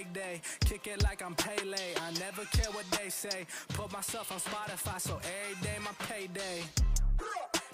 leg day. Kick it like I'm Pele, I never care what they say. Put myself on Spotify, so every day my payday.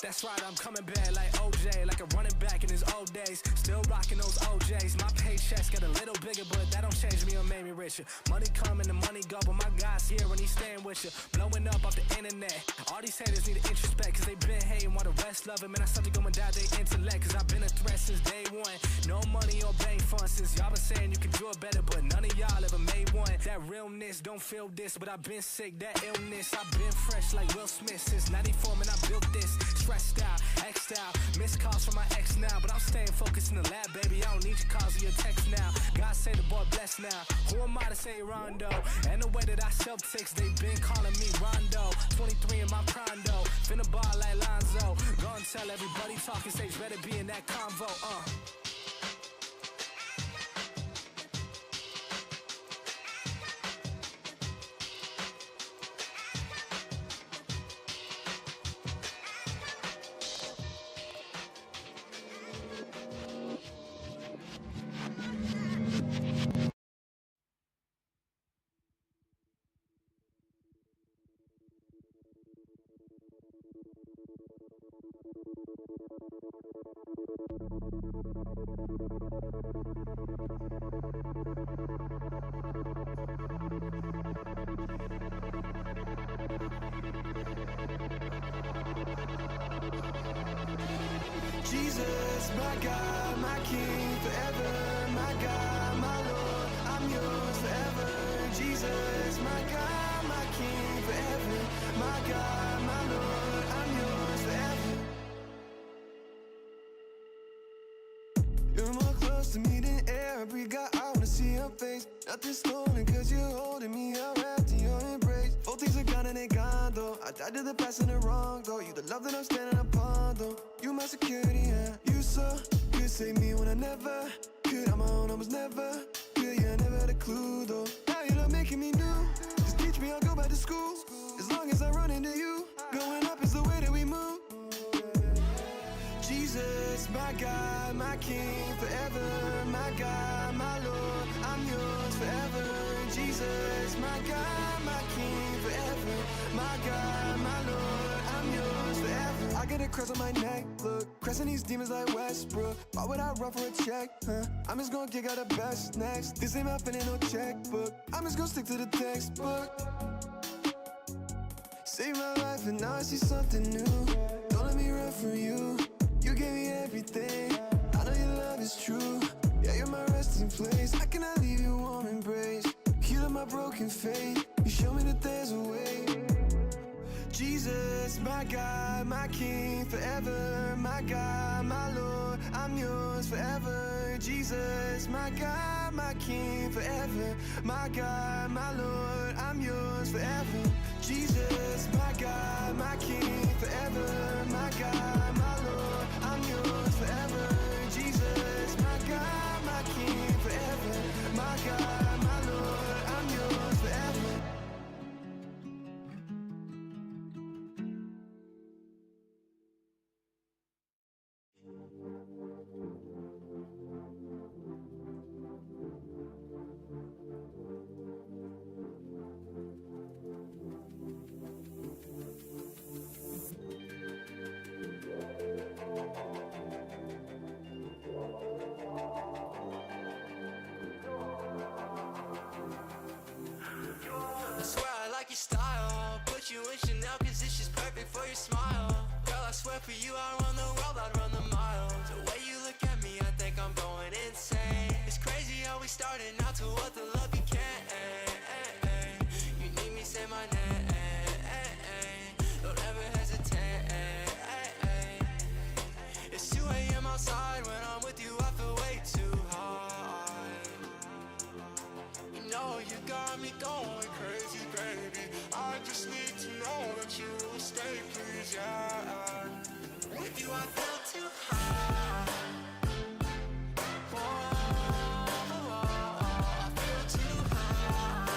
That's right, I'm coming back like OJ, like a running back in his old days. Still rocking those OJs. My paychecks get a little bigger, but that don't change me or make me richer. Money come and the money go, but my God's here and he's staying with you. Blowing up off the internet. All these haters need to introspect, cause they been hating while the rest love him. And I start to go and doubt they intellect, cause I've been a threat since day one. No money or bank funds, since y'all been saying you can do it better, but none of y'all ever made one. That realness, don't feel this, but I've been sick, that illness. I've been fresh like Will Smith since 94, man, I built this. Stressed out, X'd out, missed calls from my ex now, but I'm staying focused in the lab, baby. I don't need your calls or your text now. God say the boy blessed now. Who am I to say Rondo? And the way that I sell ticks, they been calling me Rondo. 23 in my prime though, finna ball like Lonzo. Go and tell everybody talking stage better be in that convo. Jesus, my God, my King, forever. My God, my Lord, I'm yours forever. Jesus, my God, my King, forever. My God, my Lord, I'm yours forever. You're more close to me than air. I breathe, God, I wanna see your face. Nothing stolen, cause you're holding me out, wrapped in your embrace. Both things are gone and they gone, though. I died to the past and the wrong, though. You the love that I'm standing upon, though. You my security, yeah. You so good, save me when I never could. On my own, I was never good, yeah, I never had a clue, though. Now you love making me new. Just teach me, I'll go back to school. As long as I run into you, going up is the way that we move. Jesus, my God, my King, forever. My God, my Lord, I'm yours forever. Jesus, my God, my King, forever. My God, my Lord, I'm yours forever. I got a cross on my neck, look, crescent these demons like Westbrook. Why would I run for a check, I'm just gonna kick out the best next. This ain't my pen, ain't no checkbook. I'm just gonna stick to the textbook. Save my life and now I see something new. Don't let me run from you. You gave me everything. I know your love is true. Yeah, you're my resting place. I cannot leave you warm embrace. Heal my broken faith. You show me that there's a way. Jesus, my God, my King, forever. My God, my Lord, I'm yours forever. Jesus, my God, my King, forever. My God, my Lord, I'm yours forever. Jesus, my God, my King, forever. My God, my Lord, I'm yours forever. Jesus, my God, my King, forever. My God, my Lord, I'm yours forever. You in Chanel cause it's just perfect for your smile. Girl, I swear for you I'd run the world, I'd run the miles. The way you look at me, I think I'm going insane. It's crazy how we started out to what the love became. You need me, say my name. Don't ever hesitate. It's 2 AM outside, when I'm with you I feel way too high. You know you got me going crazy, baby. I just need to know that you will stay, please, yeah. With you I feel too high. I feel too high.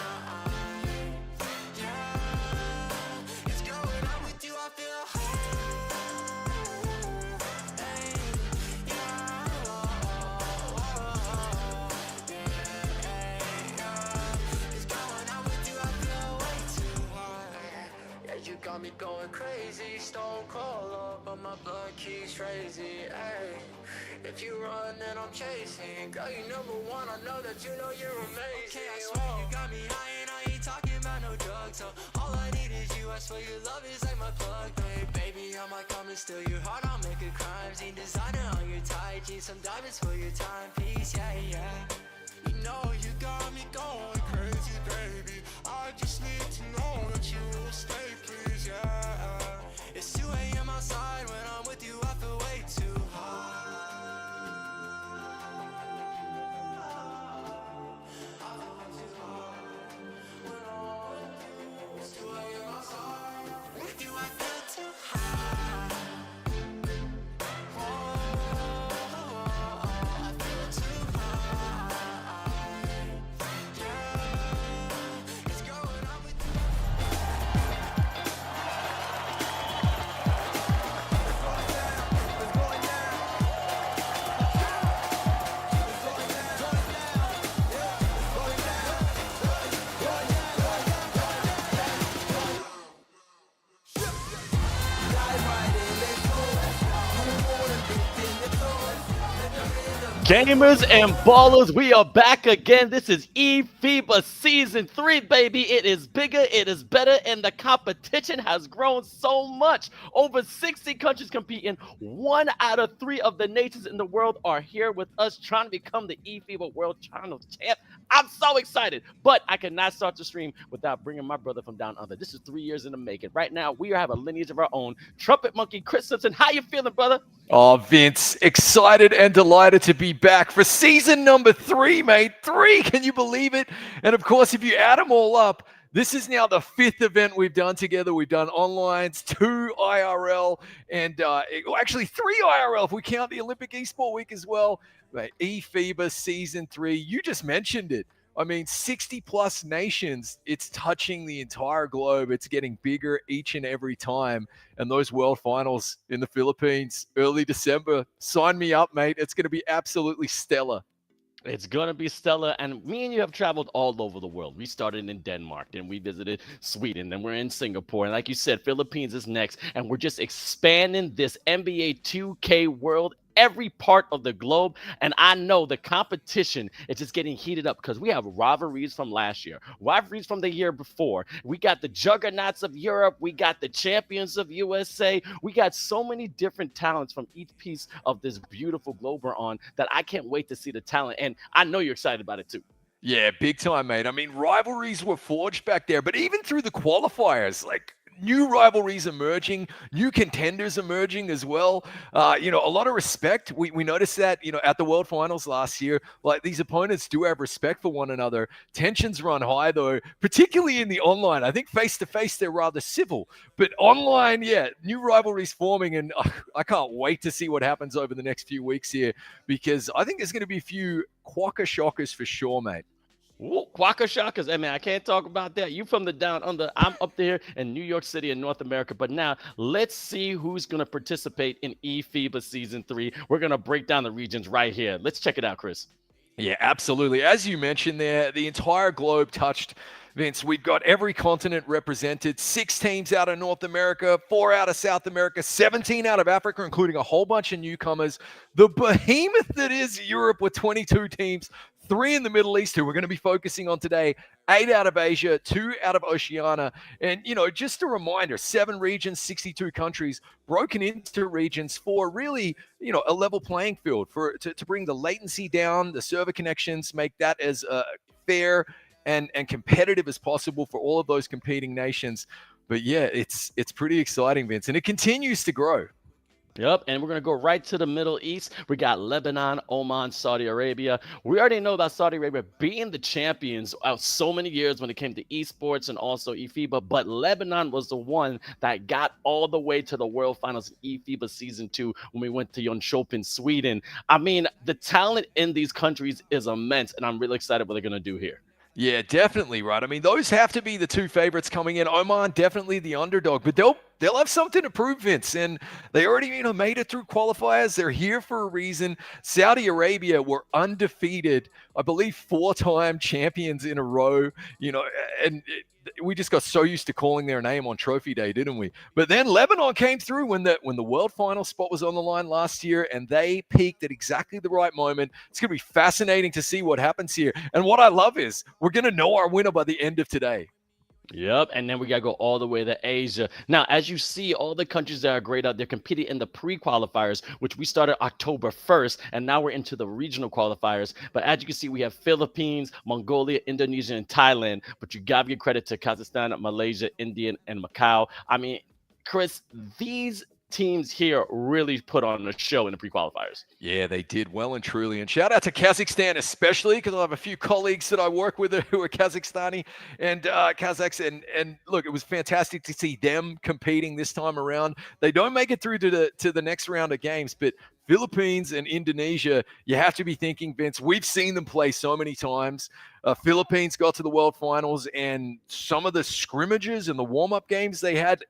Yeah, it's going on with you, I feel high. Yeah, got me going crazy. Stone cold up, but my blood keeps crazy. Ay, if you run, then I'm chasing. Girl, you number one, I know that you know you're amazing. Okay, I swear you got me high and I ain't talking about no drugs. So all I need is you, I swear your love is like my plug. Hey, baby, I might come and steal your heart, I'll make a crime scene. Designer on your tight jeans, some diamonds for your timepiece, yeah, yeah. You know you got me going crazy, baby. I just need to know that you will stay, please, yeah. It's 2 a.m. outside, when I'm with you I feel way too high. I feel way too high. When I'm with you, it's 2 a.m. outside. With you I feel too high. Gamers and ballers, we are back again. This is eFIBA Season 3, baby. It is bigger, it is better, and the competition has grown so much. Over 60 countries competing. 1 out of 3 of the nations in the world are here with us trying to become the eFIBA World Challenge Champ. I'm so excited, but I cannot start the stream without bringing my brother from down under. This is 3 years in the making. Right now, we have a lineage of our own. Trumpet Monkey Chris Simpson, how you feeling, brother? Oh, Vince, excited and delighted to be back for season number 3, mate. 3, can you believe it? And of course, if you add them all up, this is now the 5th event we've done together. We've done onlines, 2 IRL, and actually 3 IRL if we count the Olympic Esport Week as well. Mate, eFIBA Season 3, you just mentioned it. I mean, 60 plus nations, it's touching the entire globe. It's getting bigger each and every time. And those world finals in the Philippines, early December, sign me up, mate. It's going to be absolutely stellar. It's going to be stellar. And me and you have traveled all over the world. We started in Denmark, then we visited Sweden, then we're in Singapore. And like you said, Philippines is next. And we're just expanding this NBA 2K world every part of the globe. And I know the competition is just getting heated up because we have rivalries from last year, rivalries from the year before. We got the juggernauts of Europe. We got the champions of USA. We got so many different talents from each piece of this beautiful globe we're on that I can't wait to see the talent. And I know you're excited about it too. Yeah, big time, mate. I mean, rivalries were forged back there, but even through the qualifiers, like, new rivalries emerging, new contenders emerging as well. A lot of respect. We noticed that, at the World Finals last year, like, these opponents do have respect for one another. Tensions run high, though, particularly in the online. I think face-to-face, they're rather civil. But online, yeah, new rivalries forming, and I can't wait to see what happens over the next few weeks here, because I think there's going to be a few quokka shockers for sure, mate. Ooh, quokka shockers. Hey, man, I can't talk about that. You from the down under. I'm up there in New York City in North America. But now let's see who's going to participate in eFIBA Season 3. We're going to break down the regions right here. Let's check it out, Chris. Yeah, absolutely. As you mentioned there, the entire globe touched. Vince, we've got every continent represented, 6 teams out of North America, 4 out of South America, 17 out of Africa, including a whole bunch of newcomers. The behemoth that is Europe with 22 teams, 3 in the Middle East, who we're going to be focusing on today, 8 out of Asia, 2 out of Oceania. And, just a reminder, 7 regions, 62 countries, broken into regions for really, a level playing field to bring the latency down, the server connections, make that as fair and competitive as possible for all of those competing nations. But yeah, it's pretty exciting, Vince, and it continues to grow. Yep, and we're going to go right to the Middle East. We got Lebanon, Oman, Saudi Arabia. We already know about Saudi Arabia being the champions of so many years when it came to esports and also eFIBA, but Lebanon was the one that got all the way to the World Finals in eFIBA Season 2 when we went to Jönköping, Sweden. I mean, the talent in these countries is immense, and I'm really excited what they're going to do here. Yeah, definitely, right. I mean, those have to be the 2 favorites coming in. Oman, definitely the underdog, but they'll they'll have something to prove, Vince. And they already, made it through qualifiers. They're here for a reason. Saudi Arabia were undefeated, I believe, 4-time champions in a row, and we just got so used to calling their name on trophy day, didn't we? But then Lebanon came through when the world final spot was on the line last year, and they peaked at exactly the right moment. It's going to be fascinating to see what happens here. And what I love is we're going to know our winner by the end of today. Yep, and then we got to go all the way to Asia. Now, as you see, all the countries that are great out there competing in the pre-qualifiers, which we started October 1st, and now we're into the regional qualifiers. But as you can see, we have Philippines, Mongolia, Indonesia, and Thailand. But you got to give credit to Kazakhstan, Malaysia, India, and Macau. I mean, Chris, these teams here really put on a show in the pre-qualifiers. Yeah, they did well and truly. And shout out to Kazakhstan especially, because I have a few colleagues that I work with who are Kazakhstani and Kazakhs. And look, it was fantastic to see them competing this time around. They don't make it through to the next round of games, but Philippines and Indonesia, you have to be thinking, Vince, we've seen them play so many times. Philippines got to the World Finals, and some of the scrimmages and the warm-up games they had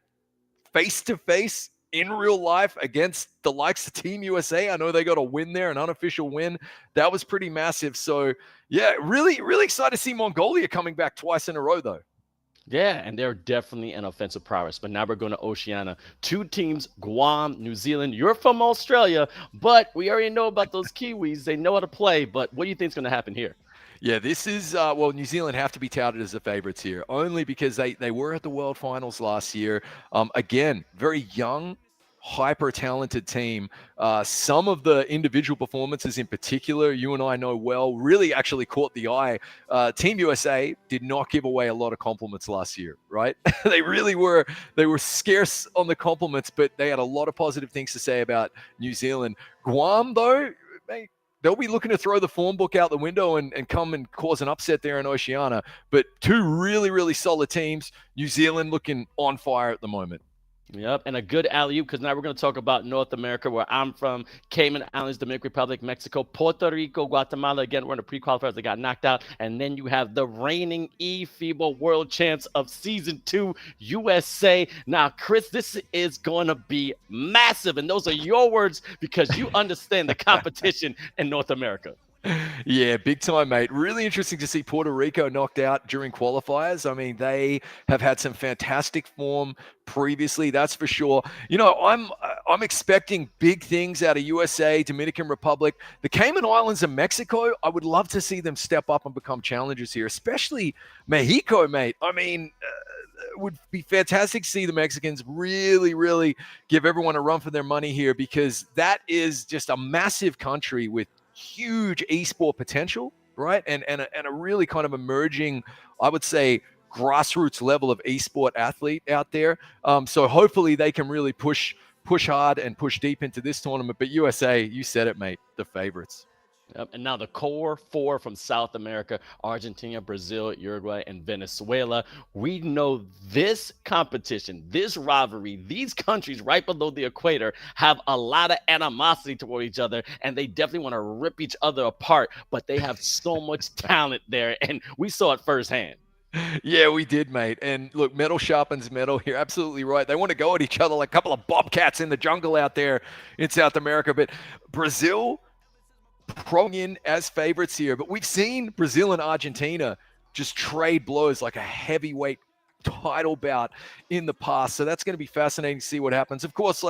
face-to-face in real life against the likes of Team USA. I know they got a win there, an unofficial win. That was pretty massive. So, yeah, really, really excited to see Mongolia coming back twice in a row, though. Yeah, and they're definitely an offensive prowess. But now we're going to Oceania. 2 teams, Guam, New Zealand. You're from Australia, but we already know about those Kiwis. They know how to play. But what do you think is going to happen here? Yeah, this is, New Zealand have to be touted as the favorites here, only because they were at the World Finals last year. Again, very young, hyper-talented team. Some of the individual performances in particular, you and I know well, really actually caught the eye. Team USA did not give away a lot of compliments last year, right? They were scarce on the compliments, but they had a lot of positive things to say about New Zealand. Guam, though, they'll be looking to throw the form book out the window and come and cause an upset there in Oceania. But 2 really, really solid teams. New Zealand looking on fire at the moment. Yep, and a good alley-oop, because now we're going to talk about North America, where I'm from. Cayman Islands, Dominican Republic, Mexico, Puerto Rico, Guatemala. Again, we're in the pre-qualifiers. They got knocked out. And then you have the reigning eFIBA world champs of Season 2, USA. Now, Chris, this is going to be massive. And those are your words, because you understand the competition in North America. Yeah, big time, mate. Really interesting to see Puerto Rico knocked out during qualifiers. I mean, they have had some fantastic form previously, that's for sure. I'm expecting big things out of USA, Dominican Republic, the Cayman Islands, and Mexico. I would love to see them step up and become challengers here, especially Mexico, mate. I mean, it would be fantastic to see the Mexicans really, really give everyone a run for their money here, because that is just a massive country with huge esport potential, right? And a really kind of emerging, I would say, grassroots level of esport athlete out there. So hopefully they can really push hard and push deep into this tournament. But USA, you said it, mate, the favorites. Yep. And now the core 4 from South America: Argentina, Brazil, Uruguay, and Venezuela. We know this competition, this rivalry, these countries right below the equator have a lot of animosity toward each other, and they definitely want to rip each other apart, but they have so much talent there, and we saw it firsthand. Yeah, we did, mate. And look, metal sharpens metal. You're absolutely right. They want to go at each other like a couple of bobcats in the jungle out there in South America. But Brazil throwing in as favorites here, but we've seen Brazil and Argentina just trade blows like a heavyweight title bout in the past. So that's going to be fascinating to see what happens. Of course,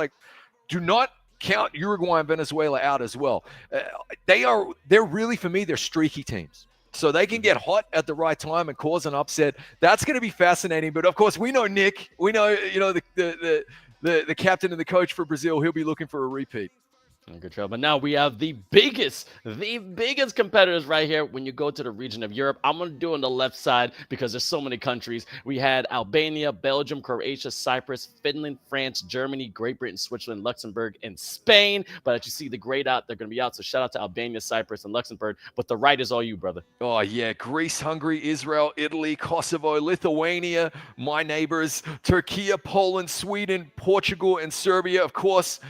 do not count Uruguay and Venezuela out as well. They're really, for me, they're streaky teams. So they can get hot at the right time and cause an upset. That's going to be fascinating. But of course, we know Nick. We know, the captain and the coach for Brazil. He'll be looking for a repeat. Good job. But now we have the biggest competitors right here when you go to the region of Europe. I'm going to do on the left side because there's so many countries. We had Albania, Belgium, Croatia, Cyprus, Finland, France, Germany, Great Britain, Switzerland, Luxembourg, and Spain. But as you see the grade out, they're going to be out. So shout out to Albania, Cyprus, and Luxembourg. But the right is all you, brother. Oh, yeah. Greece, Hungary, Israel, Italy, Kosovo, Lithuania, my neighbors, Turkey, Poland, Sweden, Portugal, and Serbia. Of course,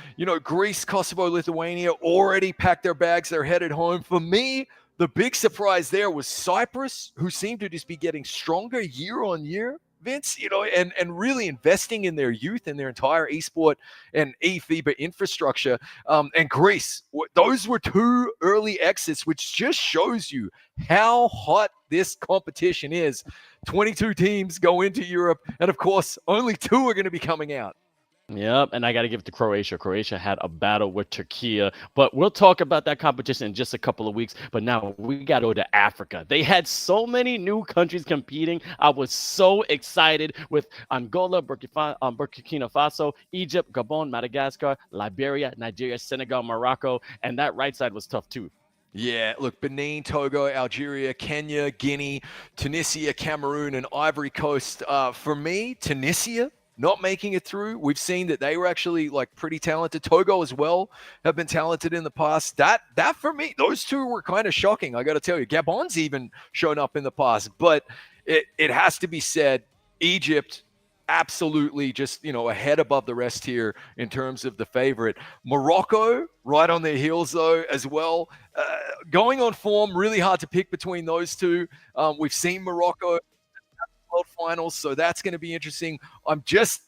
Greece, Kosovo, Lithuania already packed their bags. They're headed home. For me, the big surprise there was Cyprus, who seemed to just be getting stronger year on year. Vince, and really investing in their youth and their entire esport and eFIBA infrastructure. And Greece, those were 2 early exits, which just shows you how hot this competition is. 22 teams go into Europe, and of course, only 2 are going to be coming out. Yep, and I got to give it to Croatia. Croatia had a battle with Turkey, but we'll talk about that competition in just a couple of weeks. But now we got to go to Africa. They had so many new countries competing. I was so excited with Angola, Burkina Faso, Egypt, Gabon, Madagascar, Liberia, Nigeria, Senegal, Morocco, and that right side was tough too. Yeah, look, Benin, Togo, Algeria, Kenya, Guinea, Tunisia, Cameroon, and Ivory Coast. For me, Tunisia not making it through. We've seen that they were actually like pretty talented. Togo as well have been talented in the past. That for me, those 2 were kind of shocking. I got to tell you, Gabon's even shown up in the past, but it has to be said, Egypt absolutely just, a head above the rest here in terms of the favorite. Morocco right on their heels though as well. Going on form, really hard to pick between those 2. We've seen Morocco World Finals, so that's going to be interesting. I'm just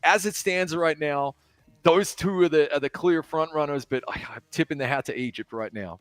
as it stands right now, those 2 are the clear front runners, but I'm tipping the hat to Egypt right now.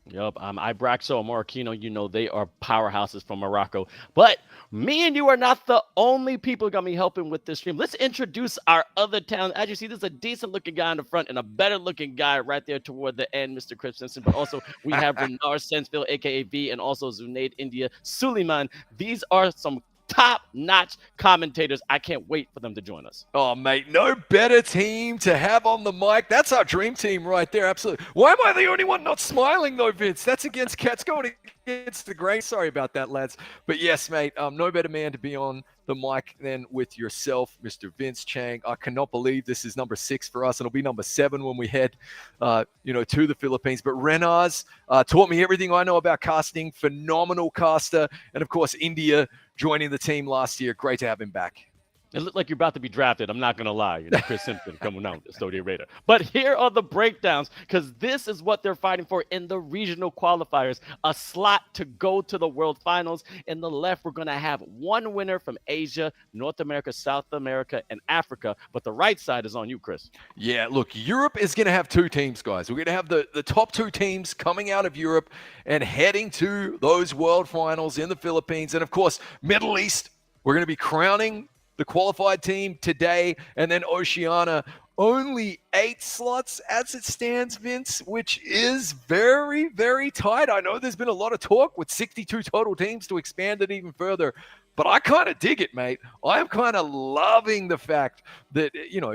Yep, Ibraxo, Marquino, they are powerhouses from Morocco. But me and you are not the only people going to be helping with this stream. Let's introduce our other talent. As you see, there's a decent-looking guy in the front and a better-looking guy right there toward the end, Mr. Chris Simpson. But also, we have Renard Sensfield, a.k.a. V, and also Zunaid India Suleiman. These are some top-notch commentators. I can't wait for them to join us. Oh, mate, no better team to have on the mic. That's our dream team right there, absolutely. Why am I the only one not smiling, though, Vince? That's against Cats going against the grain. Sorry about that, lads. But yes, mate, no better man to be on the mic than with yourself, Mr. Vince Chang. I cannot believe this is number 6 for us, and it'll be number 7 when we head, to the Philippines. But Renars taught me everything I know about casting. Phenomenal caster. And, of course, India joining the team last year. Great to have him back. It looked like you're about to be drafted. I'm not going to lie. Chris Simpson coming out, Saudi Arabia. But here are the breakdowns, because this is what they're fighting for in the regional qualifiers, a slot to go to the World Finals. In the left, we're going to have 1 winner from Asia, North America, South America, and Africa. But the right side is on you, Chris. Yeah, look, Europe is going to have 2 teams, guys. We're going to have the top 2 teams coming out of Europe and heading to those World Finals in the Philippines. And, of course, Middle East, we're going to be crowning the qualified team today, and then Oceania, only 8 slots as it stands, Vince, which is very, very tight. I know there's been a lot of talk with 62 total teams to expand it even further, but I kind of dig it, mate. I'm kind of loving the fact that,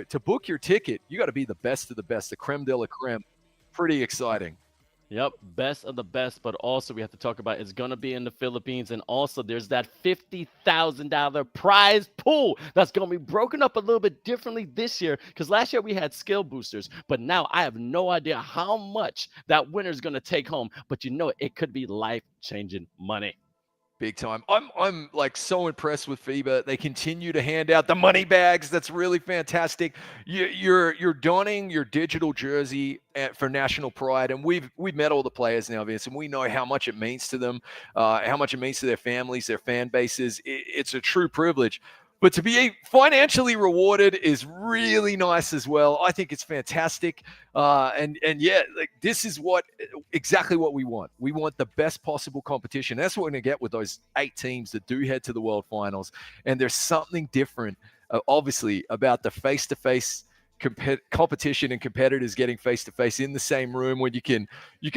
to book your ticket, you got to be the best of the best, the creme de la creme. Pretty exciting. Yep, best of the best, but also we have to talk about it's going to be in the Philippines, and also there's that $50,000 prize pool that's going to be broken up a little bit differently this year, because last year we had skill boosters, but now I have no idea how much that winner is going to take home, but it could be life-changing money. Big time. I'm like so impressed with FIBA. They continue to hand out the money bags. That's really fantastic. You're donning your digital jersey for national pride, and we've met all the players now, Vince, and we know how much it means to them, how much it means to their families, their fan bases. It's a true privilege. But to be financially rewarded is really nice as well. I think it's fantastic. And yeah, like this is exactly what we want. We want the best possible competition. That's what we're going to get with those 8 teams that do head to the World Finals. And there's something different, obviously, about the face-to-face competition and competitors getting face-to-face in the same room when you can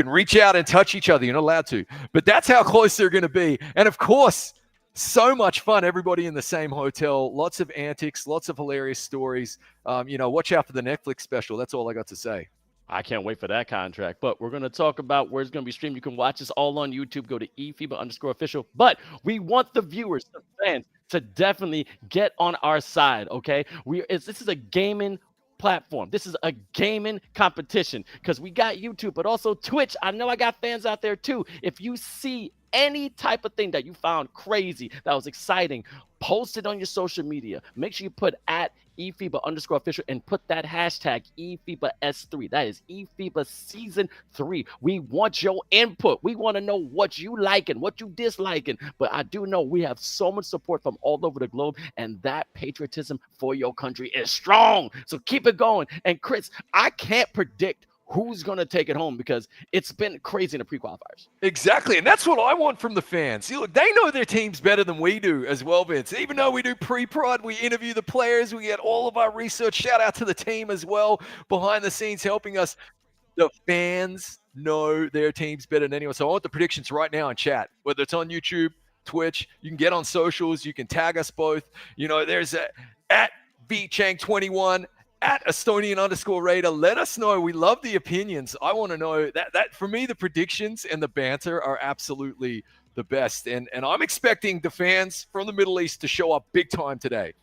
reach out and touch each other. You're not allowed to. But that's how close they're going to be. And of course, so much fun, everybody in the same hotel, lots of antics, lots of hilarious stories. Watch out for the Netflix special. That's all I got to say. I can't wait for that contract, but we're going to talk about where it's going to be streamed. You can watch us all on YouTube. Go to eFIBA_official, but we want the viewers, the fans, to definitely get on our side, okay? This is a gaming platform. This is a gaming competition because we got YouTube, but also Twitch. I know I got fans out there too. If you see any type of thing that you found crazy, that was exciting, post it on your social media. Make sure you put at eFIBA_official and put that hashtag eFIBA_S3. That is eFIBA Season 3. We want your input. We want to know what you liking, what you disliking. But I do know we have so much support from all over the globe, and that patriotism for your country is strong. So keep it going. And Chris, I can't predict who's going to take it home because it's been crazy in the pre-qualifiers. Exactly, and that's what I want from the fans. See, look, they know their teams better than we do as well, Vince. Even though we do pre-prod, we interview the players, we get all of our research. Shout out to the team as well, behind the scenes helping us. The fans know their teams better than anyone. So I want the predictions right now in chat, whether it's on YouTube, Twitch. You can get on socials. You can tag us both. You know, there's at VChang21, at Estonian_Raider. Let us know. We love the opinions. I want to know that for me, the predictions and the banter are absolutely the best. And I'm expecting the fans from the Middle East to show up big time today.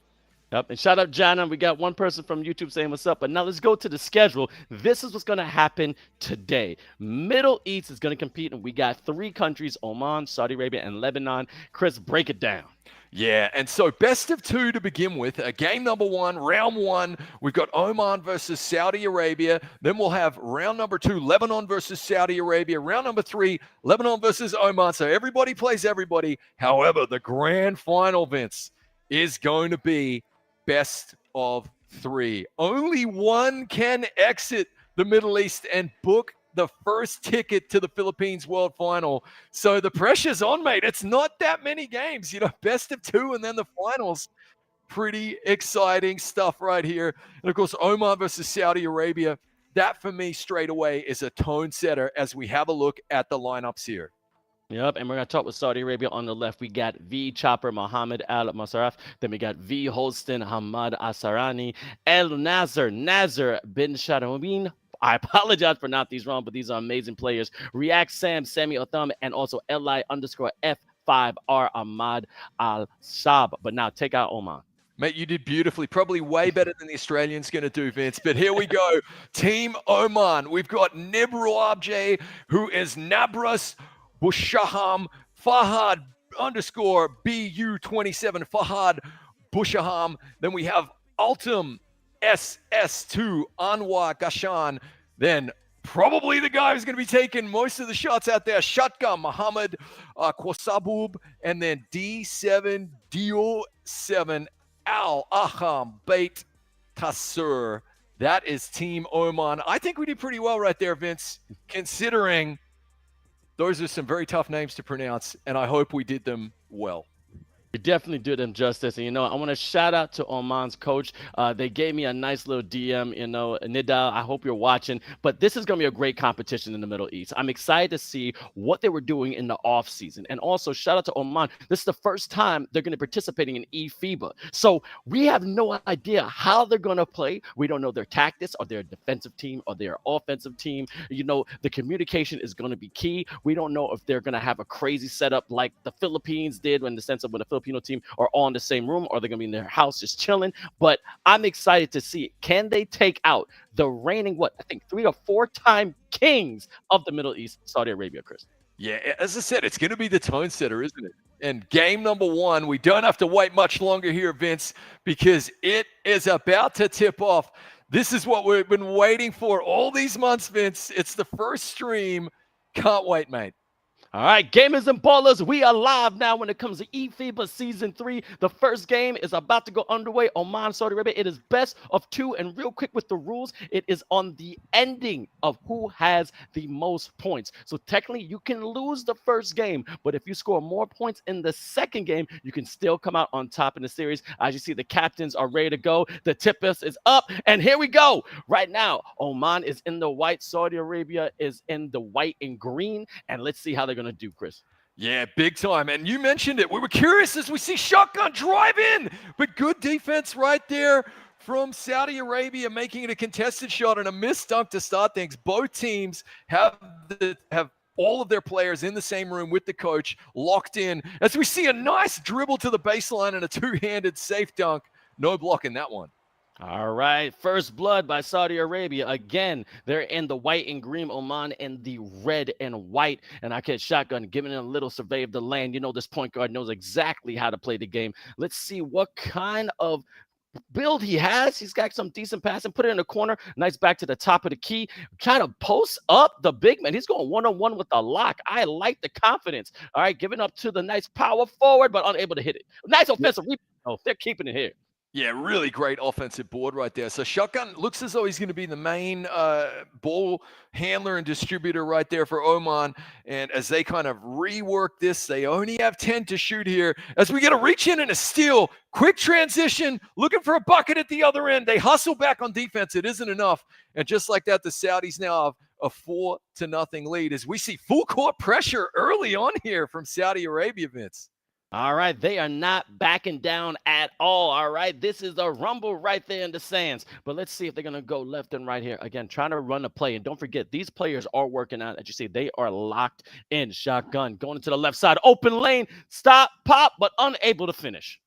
Yep, and shout out Jana. We got one person from YouTube saying what's up. But now let's go to the schedule. This is what's going to happen today. Middle East is going to compete, and we got 3 countries: Oman, Saudi Arabia, and Lebanon. Chris, break it down. Yeah, and so best of 2 to begin with. Game number 1, round 1, we've got Oman versus Saudi Arabia. Then we'll have round number 2, Lebanon versus Saudi Arabia. Round number 3, Lebanon versus Oman. So everybody plays everybody. However, the grand final, Vince, is going to be best of 3. Only one can exit the Middle East and book the first ticket to the Philippines World Final. So the pressure's on, mate. It's not that many games, you know, best of 2 and then the finals. Pretty exciting stuff right here. And of course, Oman versus Saudi Arabia. That for me straight away is a tone setter as we have a look at the lineups here. Yep, and we're going to talk with Saudi Arabia on the left. We got V Chopper Mohammed Al Masaraf. Then we got V Holston Hamad Asarani. El Nazar bin Sharawin. I apologize for not these wrong, but these are amazing players. React Sam, Sammy Otham, and also Li_F5R Ahmad Al-Shab. But now take out Oman. Mate, you did beautifully. Probably way better than the Australians going to do, Vince. But here we go. Team Oman. We've got Nibru Abjay, who is Nabras Bushaham, Fahad _BU27, Fahad Bushaham. Then we have Ultim SS2, Anwar Gashan. Then probably the guy who's going to be taking most of the shots out there, Shotgun Muhammad Kwasabub. And then D7, Dio7, Al-Aham Bait Tasur. That is Team Oman. I think we did pretty well right there, Vince, considering those are some very tough names to pronounce, and I hope we did them well. You definitely did them justice. And, I want to shout out to Oman's coach. They gave me a nice little DM, Nidal, I hope you're watching. But this is going to be a great competition in the Middle East. I'm excited to see what they were doing in the offseason. And also, shout out to Oman. This is the first time they're going to be participating in eFIBA. So we have no idea how they're going to play. We don't know their tactics. Are they a defensive team? Are they an offensive team? The communication is going to be key. We don't know if they're going to have a crazy setup like the Philippines did in the sense of when the Filipino team are all in the same room, or they're going to be in their house just chilling. But I'm excited to see, can they take out the reigning, 3 or 4-time kings of the Middle East, Saudi Arabia, Chris? Yeah, as I said, it's going to be the tone setter, isn't it? And game number 1, we don't have to wait much longer here, Vince, because it is about to tip off. This is what we've been waiting for all these months, Vince. It's the first stream. Can't wait, mate. All right, gamers and ballers, we are live now when it comes to eFIBA Season 3. The first game is about to go underway. Oman, Saudi Arabia. It is best of 2. And real quick with the rules, it is on the ending of who has the most points. So technically, you can lose the first game. But if you score more points in the second game, you can still come out on top in the series. As you see, the captains are ready to go. The tip-off is up. And here we go. Right now, Oman is in the white. Saudi Arabia is in the white and green. And let's see how they're going to do, Chris. Yeah, big time. And you mentioned it. We were curious as we see Shotgun drive in, but good defense right there from Saudi Arabia, making it a contested shot and a missed dunk to start things. Both teams have all of their players in the same room with the coach, locked in, as we see a nice dribble to the baseline and a two-handed safe dunk. No blocking that one. All right, first blood by Saudi Arabia. Again, they're in the white and green, Oman in the red and white. And I catch Shotgun giving it a little survey of the land. This point guard knows exactly how to play the game. Let's see what kind of build he has. He's got some decent passing. Put it in the corner. Nice back to the top of the key. Trying to post up the big man. He's going one-on-one with the lock. I like the confidence. All right, giving up to the nice power forward, but unable to hit it. Nice offensive rebound. Oh, they're keeping it here. Yeah, really great offensive board right there. So Shotgun looks as though he's going to be the main ball handler and distributor right there for Oman. And as they kind of rework this, they only have 10 to shoot here. As we get a reach in and a steal, quick transition, looking for a bucket at the other end. They hustle back on defense. It isn't enough. And just like that, the Saudis now have a 4-0 lead as we see full court pressure early on here from Saudi Arabia, Vince. All right, they are not backing down at all. All right, this is a rumble right there in the sands. But let's see if they're going to go left and right here. Again, trying to run a play. And don't forget, these players are working out. As you see, they are locked in. Shotgun going into the left side. Open lane. Stop, pop, but unable to finish.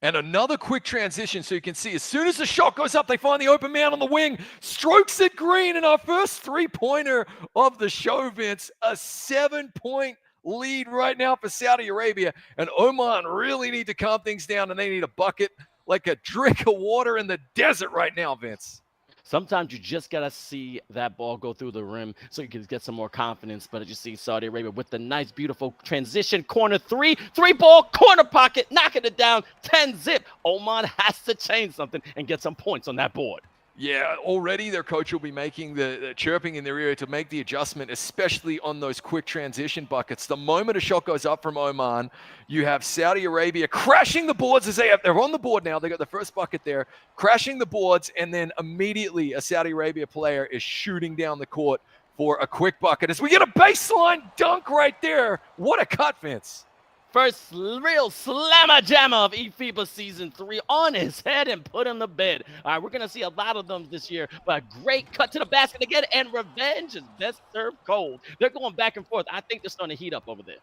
And another quick transition so you can see as soon as the shot goes up, they find the open man on the wing, strokes it green, and our first three-pointer of the show, Vince. A 7-point lead right now for Saudi Arabia, and Oman really need to calm things down, and they need a bucket like a drink of water in the desert right now, Vince. Sometimes you just got to see that ball go through the rim so you can get some more confidence. But as you see, Saudi Arabia with the nice, beautiful transition corner three-ball corner pocket, knocking it down, 10-zip. Oman has to change something and get some points on that board. Yeah, already their coach will be making the chirping in their ear to make the adjustment, especially on those quick transition buckets. The moment a shot goes up from Oman, you have Saudi Arabia crashing the boards as they're on the board now. They got the first bucket there, crashing the boards, and then immediately a Saudi Arabia player is shooting down the court for a quick bucket. As we get a baseline dunk right there. What a cut, Vince. First real slammer jammer of eFIBA Season 3 on his head and put him to bed. All right, we're going to see a lot of them this year, but a great cut to the basket again, and revenge is best served cold. They're going back and forth. I think they're starting to heat up over there.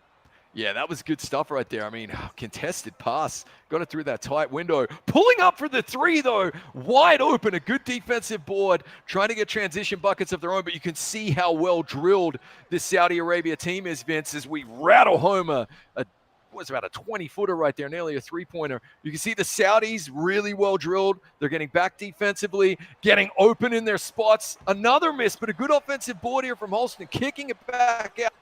Yeah, that was good stuff right there. I mean, contested pass. Got it through that tight window. Pulling up for the three, though. Wide open. A good defensive board. Trying to get transition buckets of their own, but you can see how well drilled this Saudi Arabia team is, Vince, as we rattle home was about a 20-footer right there, nearly a three-pointer. You can see the Saudis really well drilled. They're getting back defensively, getting open in their spots. Another miss, but a good offensive board here from Holston, kicking it back out.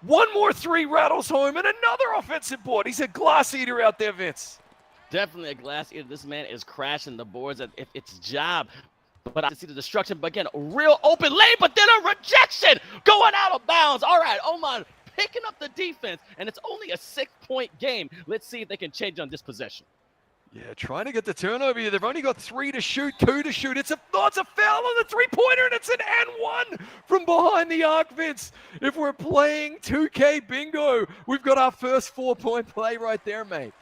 One more three rattles home, and another offensive board. He's a glass eater out there, Vince. Definitely a glass eater. This man is crashing the boards if it's job. But I see the destruction, but again, a real open lane, but then a rejection going out of bounds. All right, Oman picking up the defense, and it's only a 6-point game. Let's see if they can change on this possession. Yeah, trying to get the turnover here. They've only got 3 to shoot, 2 to shoot. It's a foul on the three-pointer, and it's an and 1 from behind the arc, Vince. If we're playing 2K bingo, we've got our first 4-point play right there, mate.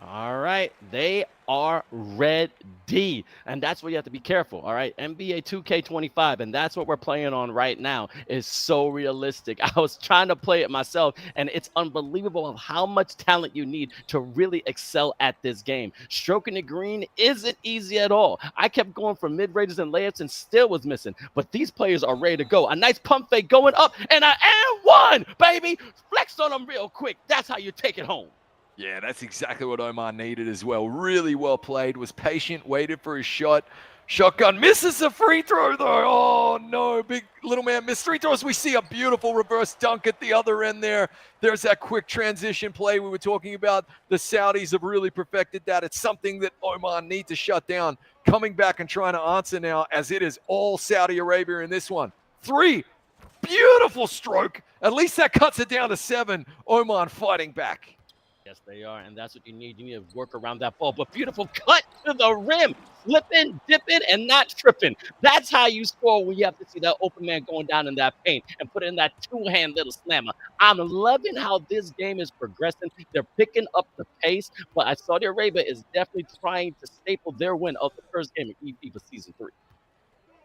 All right, they are ready, and that's where you have to be careful. All right, NBA 2K25, and that's what we're playing on right now. Is so realistic. I was trying to play it myself, and it's unbelievable of how much talent you need to really excel at this game. Stroking the green isn't easy at all. I kept going for mid-ranges and layups and still was missing, but these players are ready to go. A nice pump fake going up, and an and 1, baby. Flex on them real quick. That's how you take it home. Yeah, that's exactly what Oman needed as well. Really well played, was patient, waited for his shot. Shotgun misses the free throw, though. Oh, no, big little man missed free throws. We see a beautiful reverse dunk at the other end there. There's that quick transition play we were talking about. The Saudis have really perfected that. It's something that Oman need to shut down. Coming back and trying to answer now, as it is all Saudi Arabia in this one. 3, beautiful stroke. At least that cuts it down to 7. Oman fighting back. Yes, they are, and that's what you need. You need to work around that ball. But beautiful cut to the rim. Slipping, dipping, and not tripping. That's how you score when you have to see that open man going down in that paint and put in that two-hand little slammer. I'm loving how this game is progressing. They're picking up the pace, but Saudi Arabia is definitely trying to staple their win of the first game of eFIBA Season 3.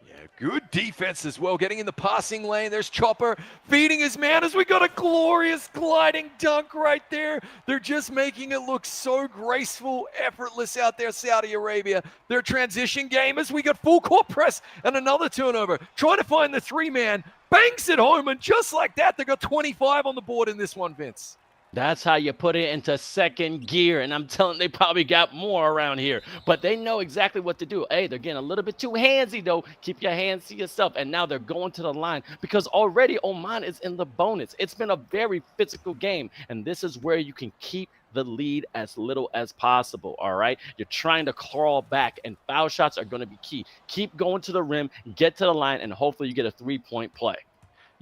Yeah, good defense as well. Getting in the passing lane. There's Chopper feeding his man as we got a glorious gliding dunk right there. They're just making it look so graceful, effortless out there, Saudi Arabia. Their transition game as we got full court press and another turnover. Trying to find the 3-man. Banks it home, and just like that, they got 25 on the board in this one, Vince. That's how you put it into second gear. And I'm telling they probably got more around here, but they know exactly what to do. Hey, they're getting a little bit too handsy, though. Keep your hands to yourself. And now they're going to the line because already Oman is in the bonus. It's been a very physical game. And this is where you can keep the lead as little as possible. All right. You're trying to crawl back, and foul shots are going to be key. Keep going to the rim, get to the line, and hopefully you get a 3-point play.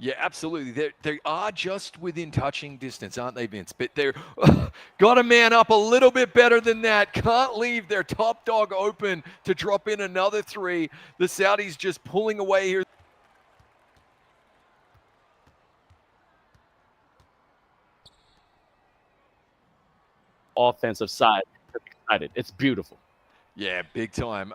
Yeah, absolutely. They are just within touching distance, aren't they, Vince? But they're got to man up a little bit better than that. Can't leave their top dog open to drop in another three. The Saudis just pulling away here. Offensive side. I'm excited. It's beautiful. Yeah, big time.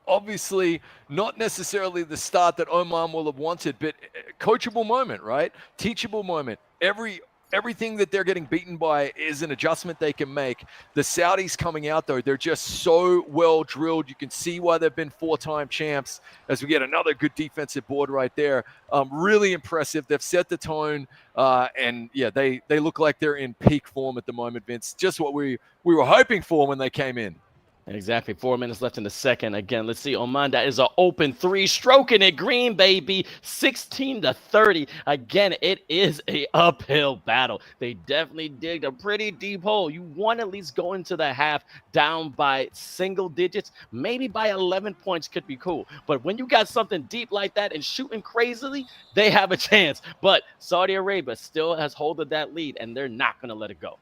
Obviously, not necessarily the start that Oman will have wanted, but coachable moment, right? Teachable moment. Everything that they're getting beaten by is an adjustment they can make. The Saudis coming out, though, they're just so well drilled. You can see why they've been 4-time champs as we get another good defensive board right there. Really impressive. They've set the tone, and yeah, they look like they're in peak form at the moment, Vince. Just what we were hoping for when they came in. Exactly. 4 minutes left in the second. Again, let's see. Oman, that is an open three. Stroking it green, baby. 16-30. Again, it is a uphill battle. They definitely digged a pretty deep hole. You want to at least go into the half down by single digits. Maybe by 11 points could be cool. But when you got something deep like that and shooting crazily, they have a chance. But Saudi Arabia still has hold of that lead, and they're not going to let it go.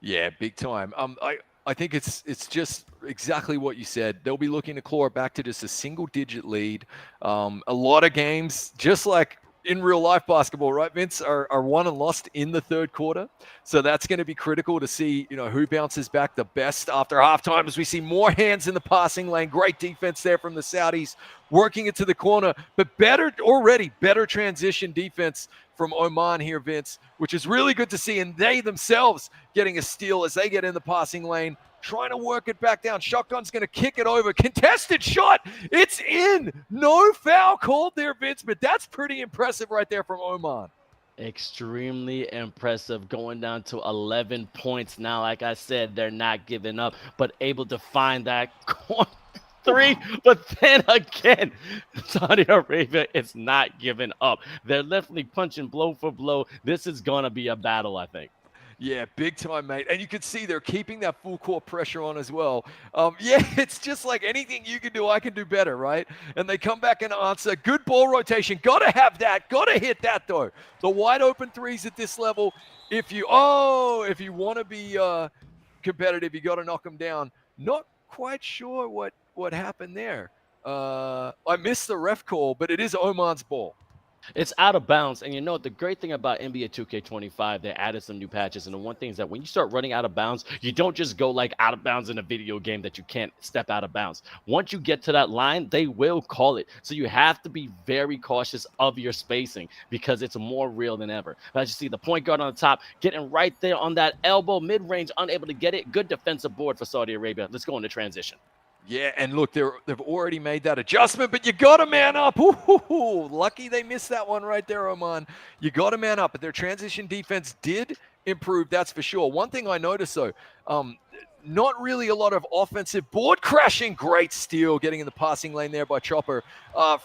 Yeah, big time. I think it's just exactly what you said. They'll be looking to claw it back to just a single-digit lead. A lot of games, just like in real life basketball, right, Vince, are won and lost in the third quarter. So that's going to be critical to see, who bounces back the best after halftime as we see more hands in the passing lane. Great defense there from the Saudis, working it to the corner, but better transition defense from Oman here, Vince, which is really good to see. And they themselves getting a steal as they get in the passing lane, trying to work it back down. Shotgun's going to kick it over. Contested shot. It's in. No foul called there, Vince, but that's pretty impressive right there from Oman. Extremely impressive, going down to 11 points now. Like I said, they're not giving up, but able to find that corner three. But then again, Saudi Arabia is not giving up. They're definitely punching blow for blow. This is going to be a battle, I think. Yeah, big time, mate. And you can see they're keeping that full court pressure on as well. Yeah, it's just like anything you can do, I can do better, right? And they come back and answer. Good ball rotation. Got to have that. Got to hit that, though. The wide open threes at this level. If you want to be competitive, you got to knock them down. Not quite sure what happened there. I missed the ref call, but it is Oman's ball. It's out of bounds. And the great thing about NBA 2K25, they added some new patches. And the one thing is that when you start running out of bounds, you don't just go like out of bounds in a video game that you can't step out of bounds. Once you get to that line, they will call it. So you have to be very cautious of your spacing because it's more real than ever. As you see, the point guard on the top getting right there on that elbow, mid-range, unable to get it. Good defensive board for Saudi Arabia. Let's go into transition. Yeah, and look, they've already made that adjustment, but you got to man up. Ooh, lucky they missed that one right there, Oman. You got to man up, but their transition defense did improve, that's for sure. One thing I noticed, though, not really a lot of offensive board crashing. Great steal getting in the passing lane there by Chopper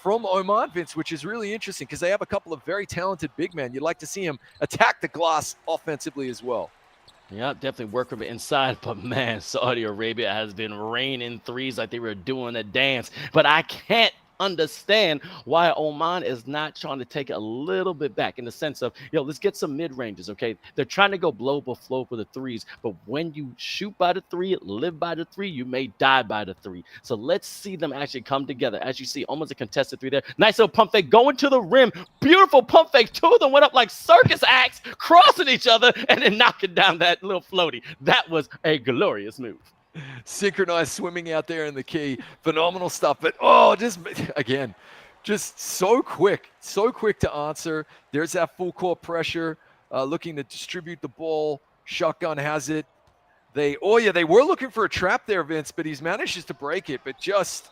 from Oman, Vince, which is really interesting because they have a couple of very talented big men. You'd like to see them attack the glass offensively as well. Yeah, definitely work from inside, but man, Saudi Arabia has been raining threes like they were doing a dance. But I can't understand why Oman is not trying to take it a little bit back in the sense of, let's get some mid-ranges, okay? They're trying to go blow for flow for the threes, but when you shoot by the three, live by the three, you may die by the three. So let's see them actually come together. As you see, almost a contested three there. Nice little pump fake going to the rim. Beautiful pump fake. Two of them went up like circus acts, crossing each other, and then knocking down that little floaty. That was a glorious move. Synchronized swimming out there in the key. Phenomenal stuff. But, just so quick to answer. There's that full court pressure, looking to distribute the ball. Shotgun has it. They were looking for a trap there, Vince, but he's manages to break it. But just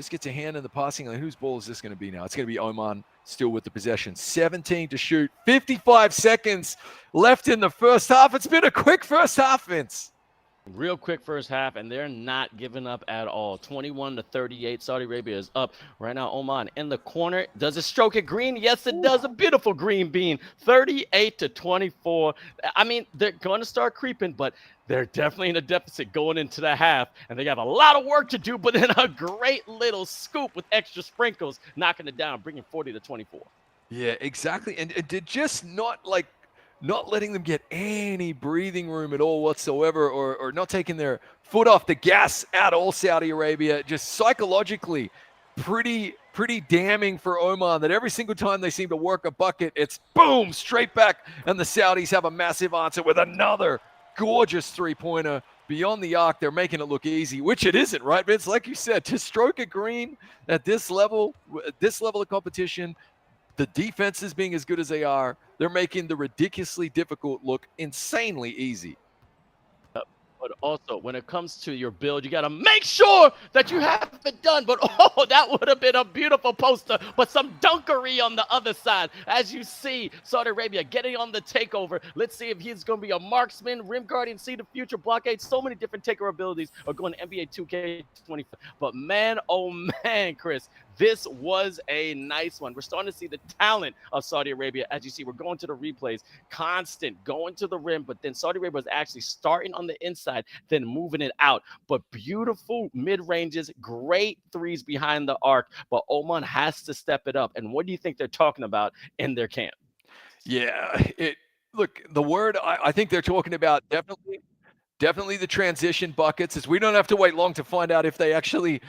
gets a hand in the passing lane. Whose ball is this going to be now? It's going to be Oman. still with the possession. 17 to shoot. 55 seconds left in the first half. It's been a quick first half, Vince. Real quick first half, and they're not giving up at all. 21-38. Saudi Arabia is up right now. Oman in the corner. Does it stroke it green? Yes, it does. A beautiful green bean. 38-24. I mean, they're going to start creeping, but they're definitely in a deficit going into the half, and they have a lot of work to do, but then a great little scoop with extra sprinkles, knocking it down, bringing 40-24. Yeah, exactly. And did just not letting them get any breathing room at all whatsoever, or not taking their foot off the gas at all, Saudi Arabia. Just psychologically pretty damning for Oman that every single time they seem to work a bucket, it's boom, straight back, and the Saudis have a massive answer with another gorgeous three-pointer beyond the arc. They're making it look easy, which it isn't, right, Vince? Like you said, to stroke a green at this level of competition, the defenses being as good as they are, they're making the ridiculously difficult look insanely easy. But also, when it comes to your build, you got to make sure that you have it done. But, oh, that would have been a beautiful poster. But some dunkery on the other side. As you see, Saudi Arabia getting on the takeover. Let's see if he's going to be a marksman, rim guardian, see the future, blockade. So many different takeover abilities are going to NBA 2K25. But, man, oh, man, Chris, this was a nice one. We're starting to see the talent of Saudi Arabia. As you see, we're going to the replays, constant, going to the rim. But then Saudi Arabia was actually starting on the inside, then moving it out. But beautiful mid-ranges, great threes behind the arc. But Oman has to step it up. And what do you think they're talking about in their camp? Yeah, look, the word I think they're talking about definitely the transition buckets, is we don't have to wait long to find out if they actually,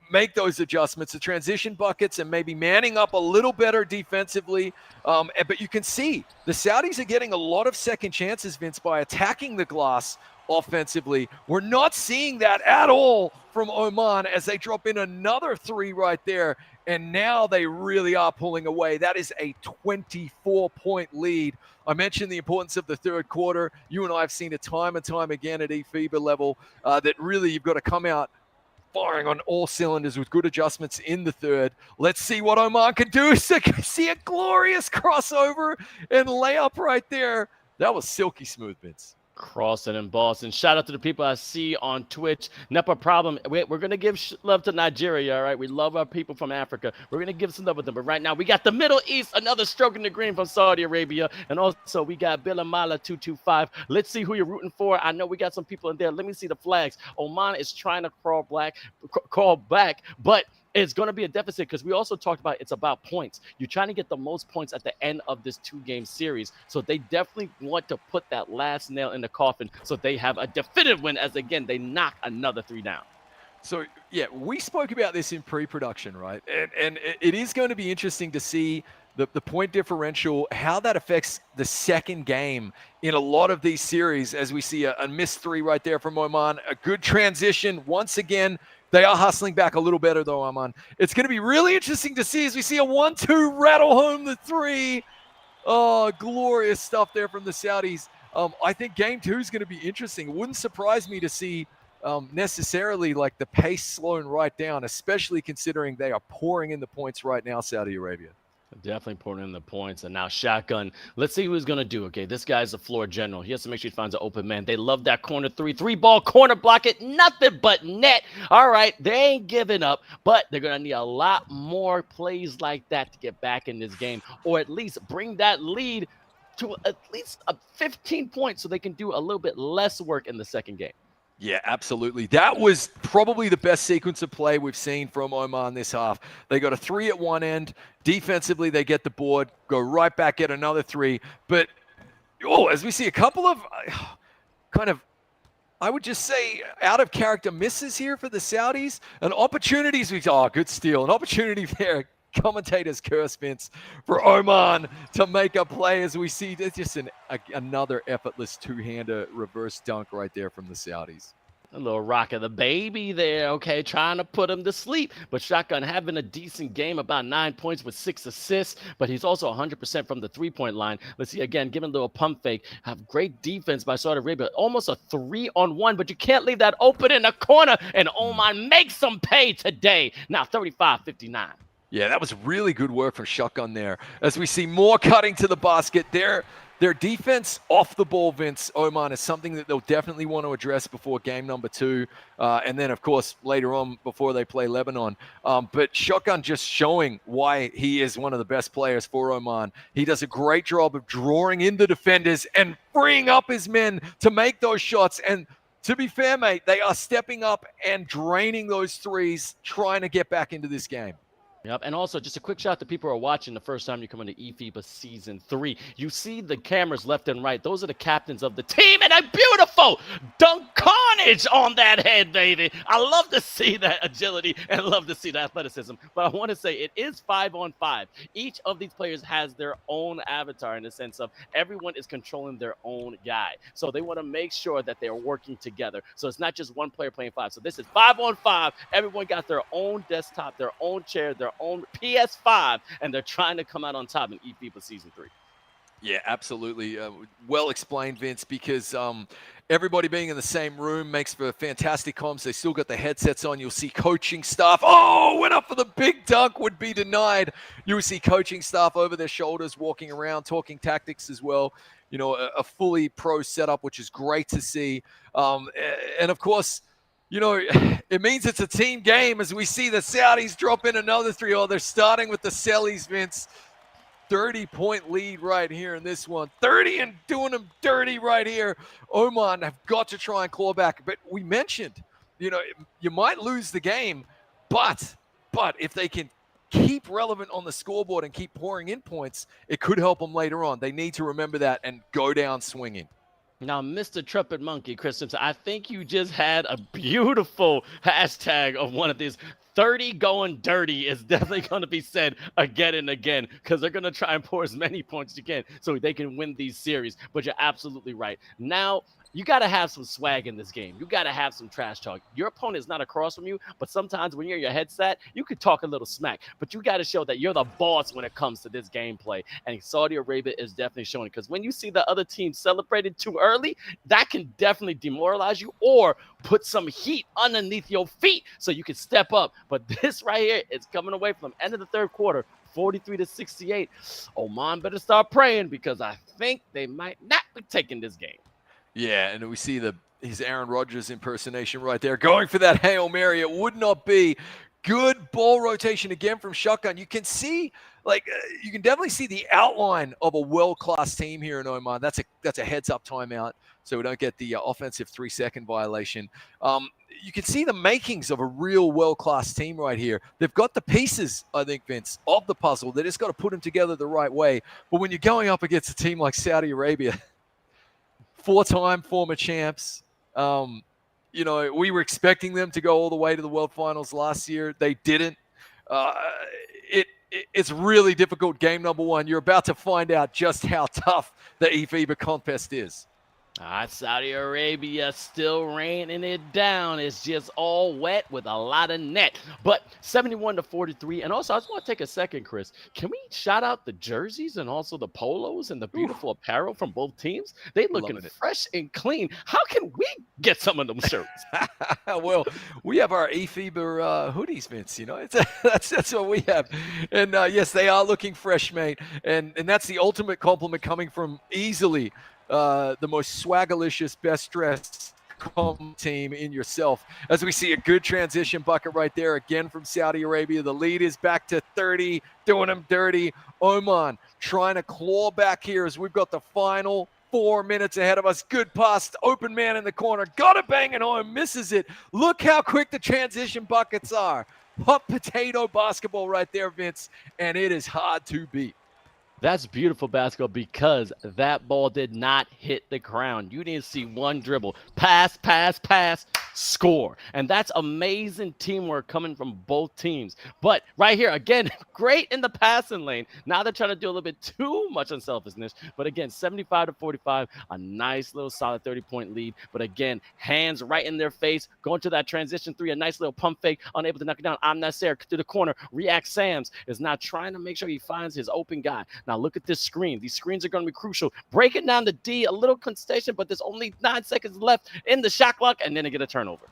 make those adjustments, the transition buckets, and maybe manning up a little better defensively. But you can see the Saudis are getting a lot of second chances, Vince, by attacking the glass offensively. We're not seeing that at all from Oman as they drop in another three right there. And now they really are pulling away. That is a 24-point lead. I mentioned the importance of the third quarter. You and I have seen it time and time again at eFIBA level, that really you've got to come out firing on all cylinders with good adjustments in the third. Let's see what Oman can do. See a glorious crossover and layup right there. That was silky smooth, Vince. Crossing and Boston. Shout out to the people I see on Twitch. Nepa problem. We're going to give love to Nigeria, all right? We love our people from Africa. We're going to give some love with them. But right now, we got the Middle East, another stroke in the green from Saudi Arabia. And also, we got Bilamala 225. Let's see who you're rooting for. I know we got some people in there. Let me see the flags. Oman is trying to crawl back, but it's going to be a deficit because we also talked about it's about points. You're trying to get the most points at the end of this two-game series. So they definitely want to put that last nail in the coffin so they have a definitive win as, again, they knock another three down. So, yeah, we spoke about this in pre-production, right? And it is going to be interesting to see the point differential, how that affects the second game in a lot of these series, as we see a missed three right there from Oman. A good transition once again. They are hustling back a little better, though, Oman. It's going to be really interesting to see as we see a 1-2 rattle home the three. Oh, glorious stuff there from the Saudis. I think game two is going to be interesting. It wouldn't surprise me to see necessarily like the pace slowing right down, especially considering they are pouring in the points right now, Saudi Arabia. Definitely pouring in the points. And now shotgun. Let's see who he's going to do. Okay, this guy's the floor general. He has to make sure he finds an open man. They love that corner three. Three-ball corner block it. Nothing but net. All right, they ain't giving up, but they're going to need a lot more plays like that to get back in this game, or at least bring that lead to at least 15 points so they can do a little bit less work in the second game. Yeah, absolutely. That was probably the best sequence of play we've seen from Oman this half. They got a three at one end. Defensively, they get the board, go right back, get another three. But, as we see a couple of I would just say, out of character misses here for the Saudis. And opportunities, good steal. An opportunity there. Commentators curse, Vince, for Oman to make a play as we see just another effortless two-hander reverse dunk right there from the Saudis. A little rock of the baby there, okay, trying to put him to sleep. But Shotgun having a decent game, about 9 points with 6 assists, but he's also 100% from the three-point line. Let's see, again, giving a little pump fake. Have great defense by Saudi Arabia. Almost a 3-on-1, but you can't leave that open in the corner, and Oman makes them pay today. Now 35-59. Yeah, that was really good work from Shotgun there. As we see more cutting to the basket, their defense off the ball, Vince, Oman, is something that they'll definitely want to address before game number 2. And then, of course, later on before they play Lebanon. But Shotgun just showing why he is one of the best players for Oman. He does a great job of drawing in the defenders and freeing up his men to make those shots. And to be fair, mate, they are stepping up and draining those threes, trying to get back into this game. Yep, and also just a quick shout to people who are watching the first time you come into eFIBA Season 3. You see the cameras left and right. Those are the captains of the team, and a beautiful dunk carnage on that head, baby. I love to see that agility and love to see the athleticism. But I want to say it is 5-on-5. Each of these players has their own avatar in the sense of everyone is controlling their own guy. So they want to make sure that they're working together. So it's not just one player playing 5. So this is 5-on-5. Everyone got their own desktop, their own chair, their own PS5, and they're trying to come out on top in eFIBA Season 3. Yeah, absolutely. Well explained, Vince, because everybody being in the same room makes for fantastic comms. They still got the headsets on. You'll see coaching staff. Oh, went up for the big dunk, would be denied. You'll see coaching staff over their shoulders, walking around, talking tactics as well. You know, a fully pro setup, which is great to see. And of course, you know, it means it's a team game as we see the Saudis drop in another 3. Oh, they're starting with the Sellies, Vince. 30-point lead right here in this one. 30 and doing them dirty right here. Oman have got to try and claw back. But we mentioned, you know, you might lose the game, but if they can keep relevant on the scoreboard and keep pouring in points, it could help them later on. They need to remember that and go down swinging. Now, Mr. Trumpet Monkey, Chris Simpson, I think you just had a beautiful hashtag of one of these. 30 going dirty is definitely going to be said again and again because they're going to try and pour as many points as you can so they can win these series. But you're absolutely right. Now, you got to have some swag in this game. You got to have some trash talk. Your opponent is not across from you, but sometimes when you're in your headset, you could talk a little smack. But you got to show that you're the boss when it comes to this gameplay. And Saudi Arabia is definitely showing it because when you see the other team celebrated too early, that can definitely demoralize you or put some heat underneath your feet so you can step up. But this right here is coming away from end of the third quarter, 43-68. Oman better start praying because I think they might not be taking this game. Yeah, and we see his Aaron Rodgers impersonation right there, going for that Hail Mary. It would not be. Good ball rotation again from Shotgun. You can see, you can definitely see the outline of a world-class team here in Oman. That's a heads-up timeout, so we don't get the offensive 3-second violation. You can see the makings of a real world-class team right here. They've got the pieces, I think, Vince, of the puzzle. They just got to put them together the right way. But when you're going up against a team like Saudi Arabia, 4-time former champs. You know, we were expecting them to go all the way to the World Finals last year. They didn't. It's really difficult game number 1. You're about to find out just how tough the eFIBA contest is. Saudi Arabia still raining it down. It's just all wet with a lot of net. But 71-43. And also, I just want to take a second, Chris. Can we shout out the jerseys and also the polos and the beautiful apparel from both teams? They looking fresh and clean. How can we get some of them shirts? Well, we have our eFIBA hoodies, Vince. You know, that's what we have. And yes, they are looking fresh, mate. And that's the ultimate compliment coming from easily the most swagalicious, best-dressed team in yourself. As we see a good transition bucket right there again from Saudi Arabia. The lead is back to 30, doing them dirty. Oman trying to claw back here as we've got the final 4 minutes ahead of us. Good pass, open man in the corner. Got it banging home, misses it. Look how quick the transition buckets are. Hot potato basketball right there, Vince, and it is hard to beat. That's beautiful basketball because that ball did not hit the ground. You didn't see one dribble. Pass, pass, pass, score. And that's amazing teamwork coming from both teams. But right here, again, great in the passing lane. Now they're trying to do a little bit too much unselfishness. But again, 75-45, a nice little solid 30-point lead. But again, hands right in their face, going to that transition 3, a nice little pump fake, unable to knock it down. I'm not there to the corner. React Sams is now trying to make sure he finds his open guy. Now look at this screen. These screens are going to be crucial. Breaking down the D, a little contestation, but there's only 9 seconds left in the shot clock, and then they get a turnover.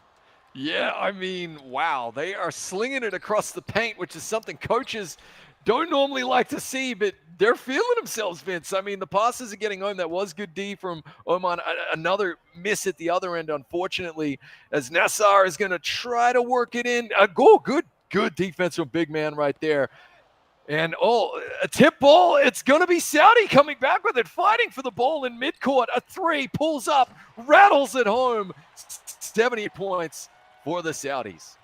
Yeah, I mean, wow. They are slinging it across the paint, which is something coaches don't normally like to see, but they're feeling themselves, Vince. I mean, the passes are getting home. That was good D from Oman. Another miss at the other end, unfortunately, as Nassar is going to try to work it in. A goal, good defense from big man right there. And a tip ball. It's going to be Saudi coming back with it, fighting for the ball in midcourt. A three, pulls up, rattles it home. 78 points for the Saudis.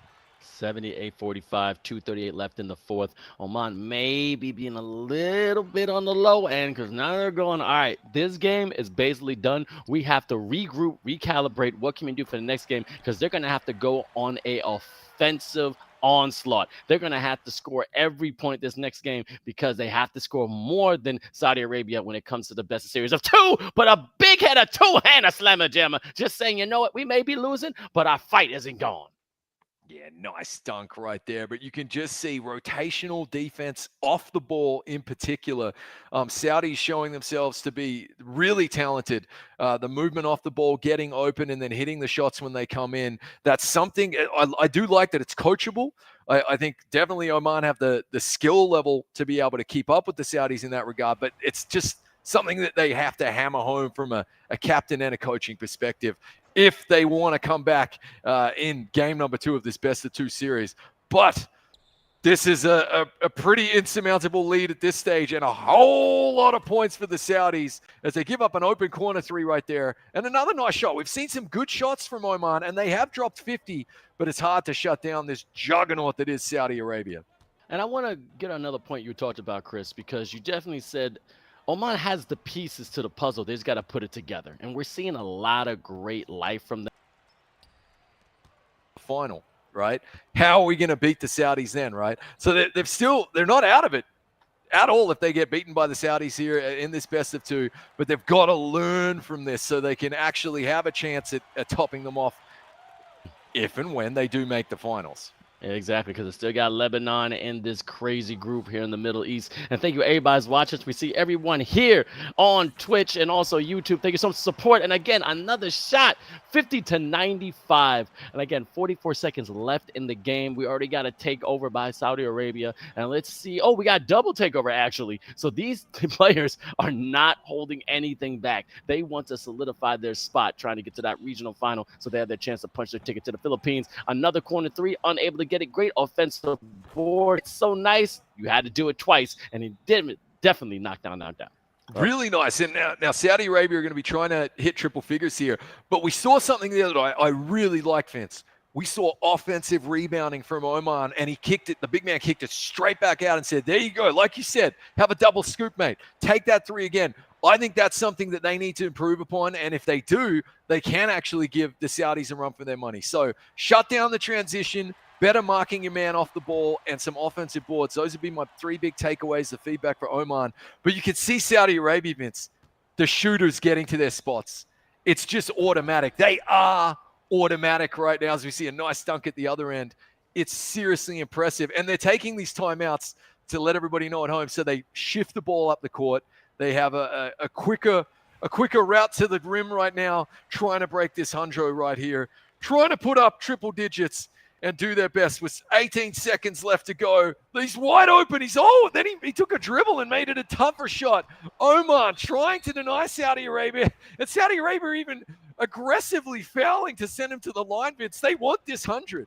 78-45, 2:38 left in the fourth. Oman maybe being a little bit on the low end because now they're going, all right, this game is basically done. We have to regroup, recalibrate. What can we do for the next game? Because they're going to have to go on a offensive onslaught. They're going to have to score every point this next game because they have to score more than Saudi Arabia when it comes to the best of series of two. But a big header, two-hander slammer jammer. Just saying, you know what? We may be losing, but our fight isn't gone. Yeah, nice dunk right there. But you can just see rotational defense off the ball in particular. Saudis showing themselves to be really talented. The movement off the ball, getting open, and then hitting the shots when they come in. That's something I do like that it's coachable. I think definitely Oman have the skill level to be able to keep up with the Saudis in that regard. But it's just something that they have to hammer home from a captain and a coaching perspective if they want to come back in game number 2 of this best-of-2 series. But this is a pretty insurmountable lead at this stage and a whole lot of points for the Saudis as they give up an open corner three right there. And another nice shot. We've seen some good shots from Oman, and they have dropped 50, but it's hard to shut down this juggernaut that is Saudi Arabia. And I want to get another point you talked about, Chris, because you definitely said Oman has the pieces to the puzzle. They just got to put it together. And we're seeing a lot of great life from them. Final, right? How are we going to beat the Saudis then, right? So they're not out of it at all if they get beaten by the Saudis here in this best of 2, but they've got to learn from this so they can actually have a chance at topping them off if and when they do make the finals. Yeah, exactly, because it still got Lebanon in this crazy group here in the Middle East. And thank you, everybody's watching. We see everyone here on Twitch and also YouTube. Thank you so much for support. And again, another shot, 50-95. And again, 44 seconds left in the game. We already got a takeover by Saudi Arabia. And let's see. Oh, we got double takeover, actually. So these players are not holding anything back. They want to solidify their spot, trying to get to that regional final so they have their chance to punch their ticket to the Philippines. Another corner three, unable to get a great offensive board. It's so nice. You had to do it twice, and he did definitely knock down. Really nice. And now Saudi Arabia are going to be trying to hit triple figures here. But we saw something the other day I really like, Vince. We saw offensive rebounding from Oman, and he kicked it. The big man kicked it straight back out and said, there you go. Like you said, have a double scoop, mate. Take that three again. I think that's something that they need to improve upon. And if they do, they can actually give the Saudis a run for their money. So shut down the transition, better marking your man off the ball, and some offensive boards. Those would be my 3 big takeaways, the feedback for Oman. But you can see Saudi Arabia, Vince, the shooters getting to their spots. It's just automatic. They are automatic right now as we see a nice dunk at the other end. It's seriously impressive. And they're taking these timeouts to let everybody know at home. So they shift the ball up the court. They have a quicker route to the rim right now, trying to break this Hundro right here, trying to put up triple digits and do their best with 18 seconds left to go. He's wide open. Then he took a dribble and made it a tougher shot. Oman trying to deny Saudi Arabia, and Saudi Arabia even aggressively fouling to send him to the line, Vince. They want this 100.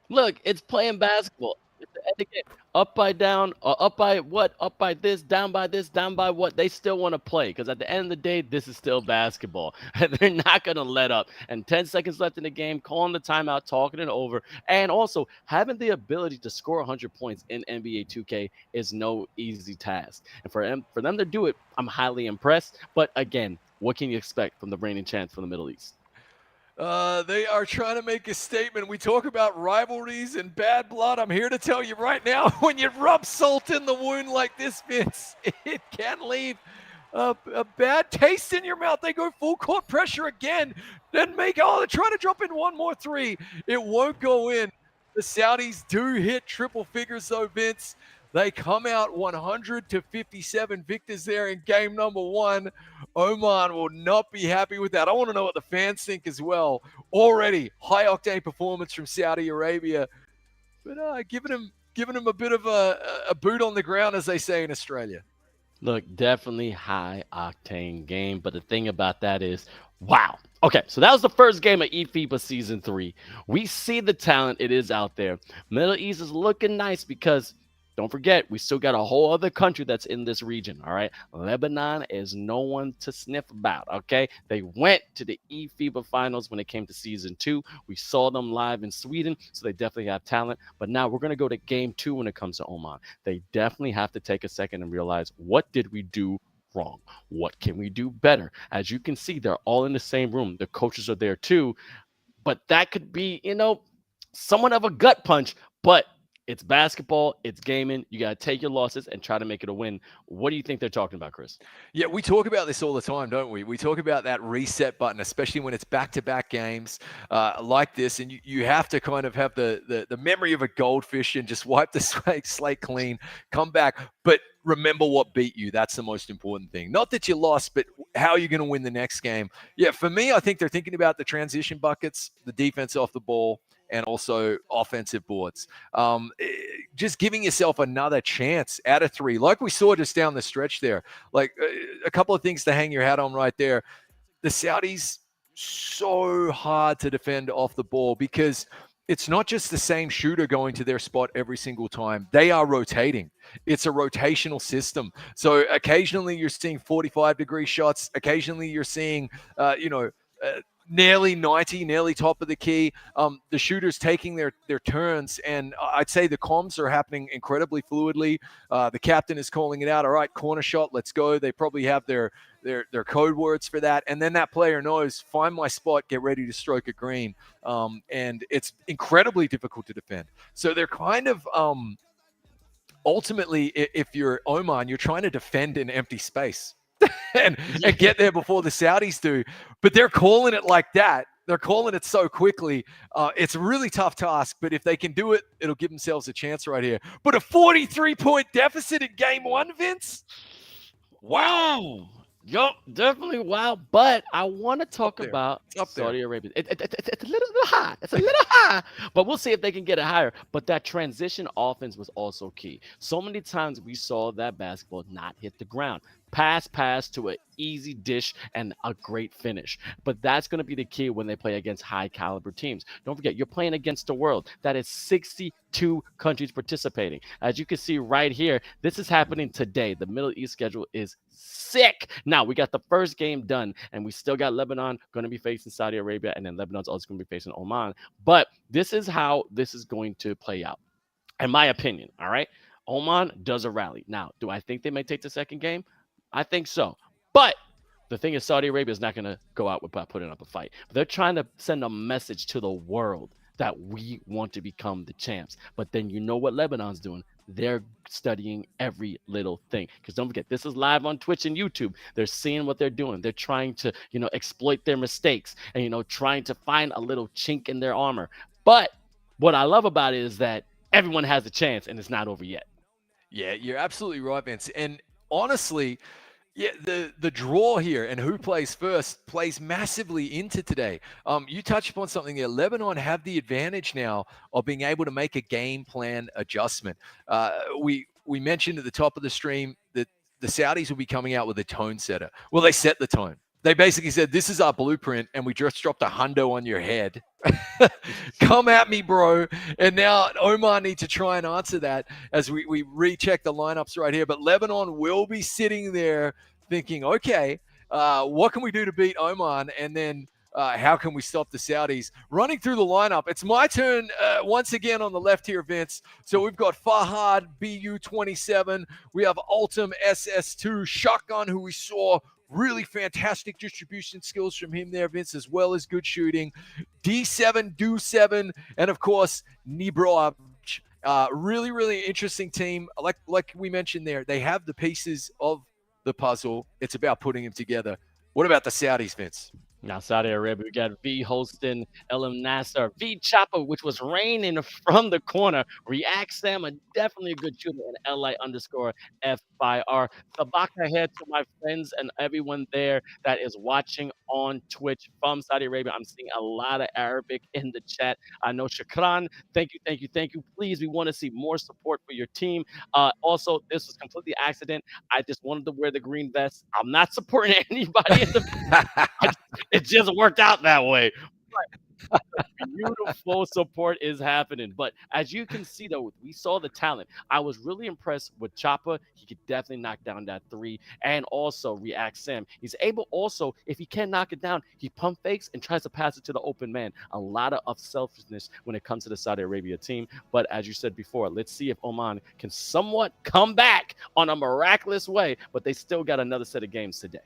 Look, it's playing basketball. It's the end of the game. Up by down, or up by what? Up by this, down by what? They still want to play because at the end of the day, this is still basketball. And they're not going to let up. And 10 seconds left in the game, calling the timeout, talking it over. And also, having the ability to score 100 points in NBA 2K is no easy task. And for them to do it, I'm highly impressed. But again, what can you expect from the reigning champs from the Middle East? They are trying to make a statement. We talk about rivalries and bad blood. I'm here to tell you right now, when you rub salt in the wound like this, Vince, it can leave a bad taste in your mouth. They go full court pressure again. Then they're trying to drop in one more three. It won't go in. The Saudis do hit triple figures though, Vince. They come out 100-57 victors there in game number 1. Oman will not be happy with that. I want to know what the fans think as well. Already high-octane performance from Saudi Arabia, but giving them a bit of a boot on the ground, as they say in Australia. Look, definitely high octane game. But the thing about that is, wow. Okay, so that was the first game of eFIBA Season 3. We see the talent. It is out there. Middle East is looking nice because, don't forget, we still got a whole other country that's in this region, all right? Lebanon is no one to sniff about, okay? They went to the eFIBA finals when it came to Season 2. We saw them live in Sweden, so they definitely have talent. But now we're going to go to Game 2 when it comes to Oman. They definitely have to take a second and realize, what did we do wrong? What can we do better? As you can see, they're all in the same room. The coaches are there too. But that could be, somewhat of a gut punch, but it's basketball, it's gaming. You got to take your losses and try to make it a win. What do you think they're talking about, Chris? Yeah, we talk about this all the time, don't we? We talk about that reset button, especially when it's back-to-back games like this, and you have to kind of have the memory of a goldfish and just wipe the slate clean, come back, but remember what beat you. That's the most important thing. Not that you lost, but how you're going to win the next game. Yeah, for me, I think they're thinking about the transition buckets, the defense off the ball, and also offensive boards. Just giving yourself another chance out of 3, like we saw just down the stretch there. Like a couple of things to hang your hat on right there. The Saudis, so hard to defend off the ball because it's not just the same shooter going to their spot every single time. They are rotating. It's a rotational system. So occasionally you're seeing 45-degree shots. Occasionally you're seeing, nearly 90, nearly top of the key. The shooters taking their turns, and I'd say the comms are happening incredibly fluidly. The captain is calling it out. All right, corner shot, let's go. They probably have their code words for that, and then that player knows, find my spot, get ready to stroke a green. And it's incredibly difficult to defend. So they're kind of ultimately, if you're Oman, you're trying to defend an empty space. and get there before the Saudis do. But they're calling it like that. They're calling it so quickly. It's a really tough task, but if they can do it, it'll give themselves a chance right here. But a 43-point deficit in game 1, Vince? Wow. Yup, definitely wow. But I want to talk about Saudi Arabia. It's a little high. It's a little high, but we'll see if they can get it higher. But that transition offense was also key. So many times we saw that basketball not hit the ground. Pass to an easy dish and a great finish. But that's going to be the key when they play against high caliber teams. Don't forget, you're playing against the world. That is 62 countries participating. As you can see right here, this is happening today. The Middle East schedule is sick. Now, we got the first game done, and we still got Lebanon going to be facing Saudi Arabia, and then Lebanon's also going to be facing Oman. But this is how this is going to play out, in my opinion, all right? Oman does a rally. Now, do I think they may take the second game? I think so. But the thing is, Saudi Arabia is not going to go out without putting up a fight. But they're trying to send a message to the world that we want to become the champs. But then you know what Lebanon's doing? They're studying every little thing. Because don't forget, this is live on Twitch and YouTube. They're seeing what they're doing. They're trying to, exploit their mistakes and, trying to find a little chink in their armor. But what I love about it is that everyone has a chance and it's not over yet. Yeah, you're absolutely right, Vince. And honestly, yeah, the draw here and who plays first plays massively into today. You touched upon something there. Lebanon have the advantage now of being able to make a game plan adjustment. We mentioned at the top of the stream that the Saudis will be coming out with a tone setter. Well, they set the tone. They basically said, this is our blueprint, and we just dropped a hundo on your head. Come at me, bro. And now Oman need to try and answer that as we recheck the lineups right here. But Lebanon will be sitting there thinking, okay, what can we do to beat Oman? And then how can we stop the Saudis? Running through the lineup, it's my turn once again on the left here, Vince. So we've got Fahad, BU27. We have Ultim, SS2, Shotgun, who we saw really fantastic distribution skills from him there, Vince, as well as good shooting. D7, Do7, and of course, Nibroa. Really, really interesting team. Like we mentioned there, they have the pieces of the puzzle. It's about putting them together. What about the Saudis, Vince? Now, Saudi Arabia, we got V hosting Elam Nasser. V Chopper, which was raining from the corner. React Sam, definitely a good shooter. And LI underscore FIR. Sabaka head to my friends and everyone there that is watching on Twitch from Saudi Arabia. I'm seeing a lot of Arabic in the chat. I know Shukran. Thank you, thank you, thank you. Please, we want to see more support for your team. Also, this was completely accident. I just wanted to wear the green vest. I'm not supporting anybody in the it just worked out that way. But beautiful support is happening. But as you can see, though, we saw the talent. I was really impressed with Choppa. He could definitely knock down that three. And also React Sam. He's able also, if he can knock it down, he pump fakes and tries to pass it to the open man. A lot of selfishness when it comes to the Saudi Arabia team. But as you said before, let's see if Oman can somewhat come back on a miraculous way. But they still got another set of games today.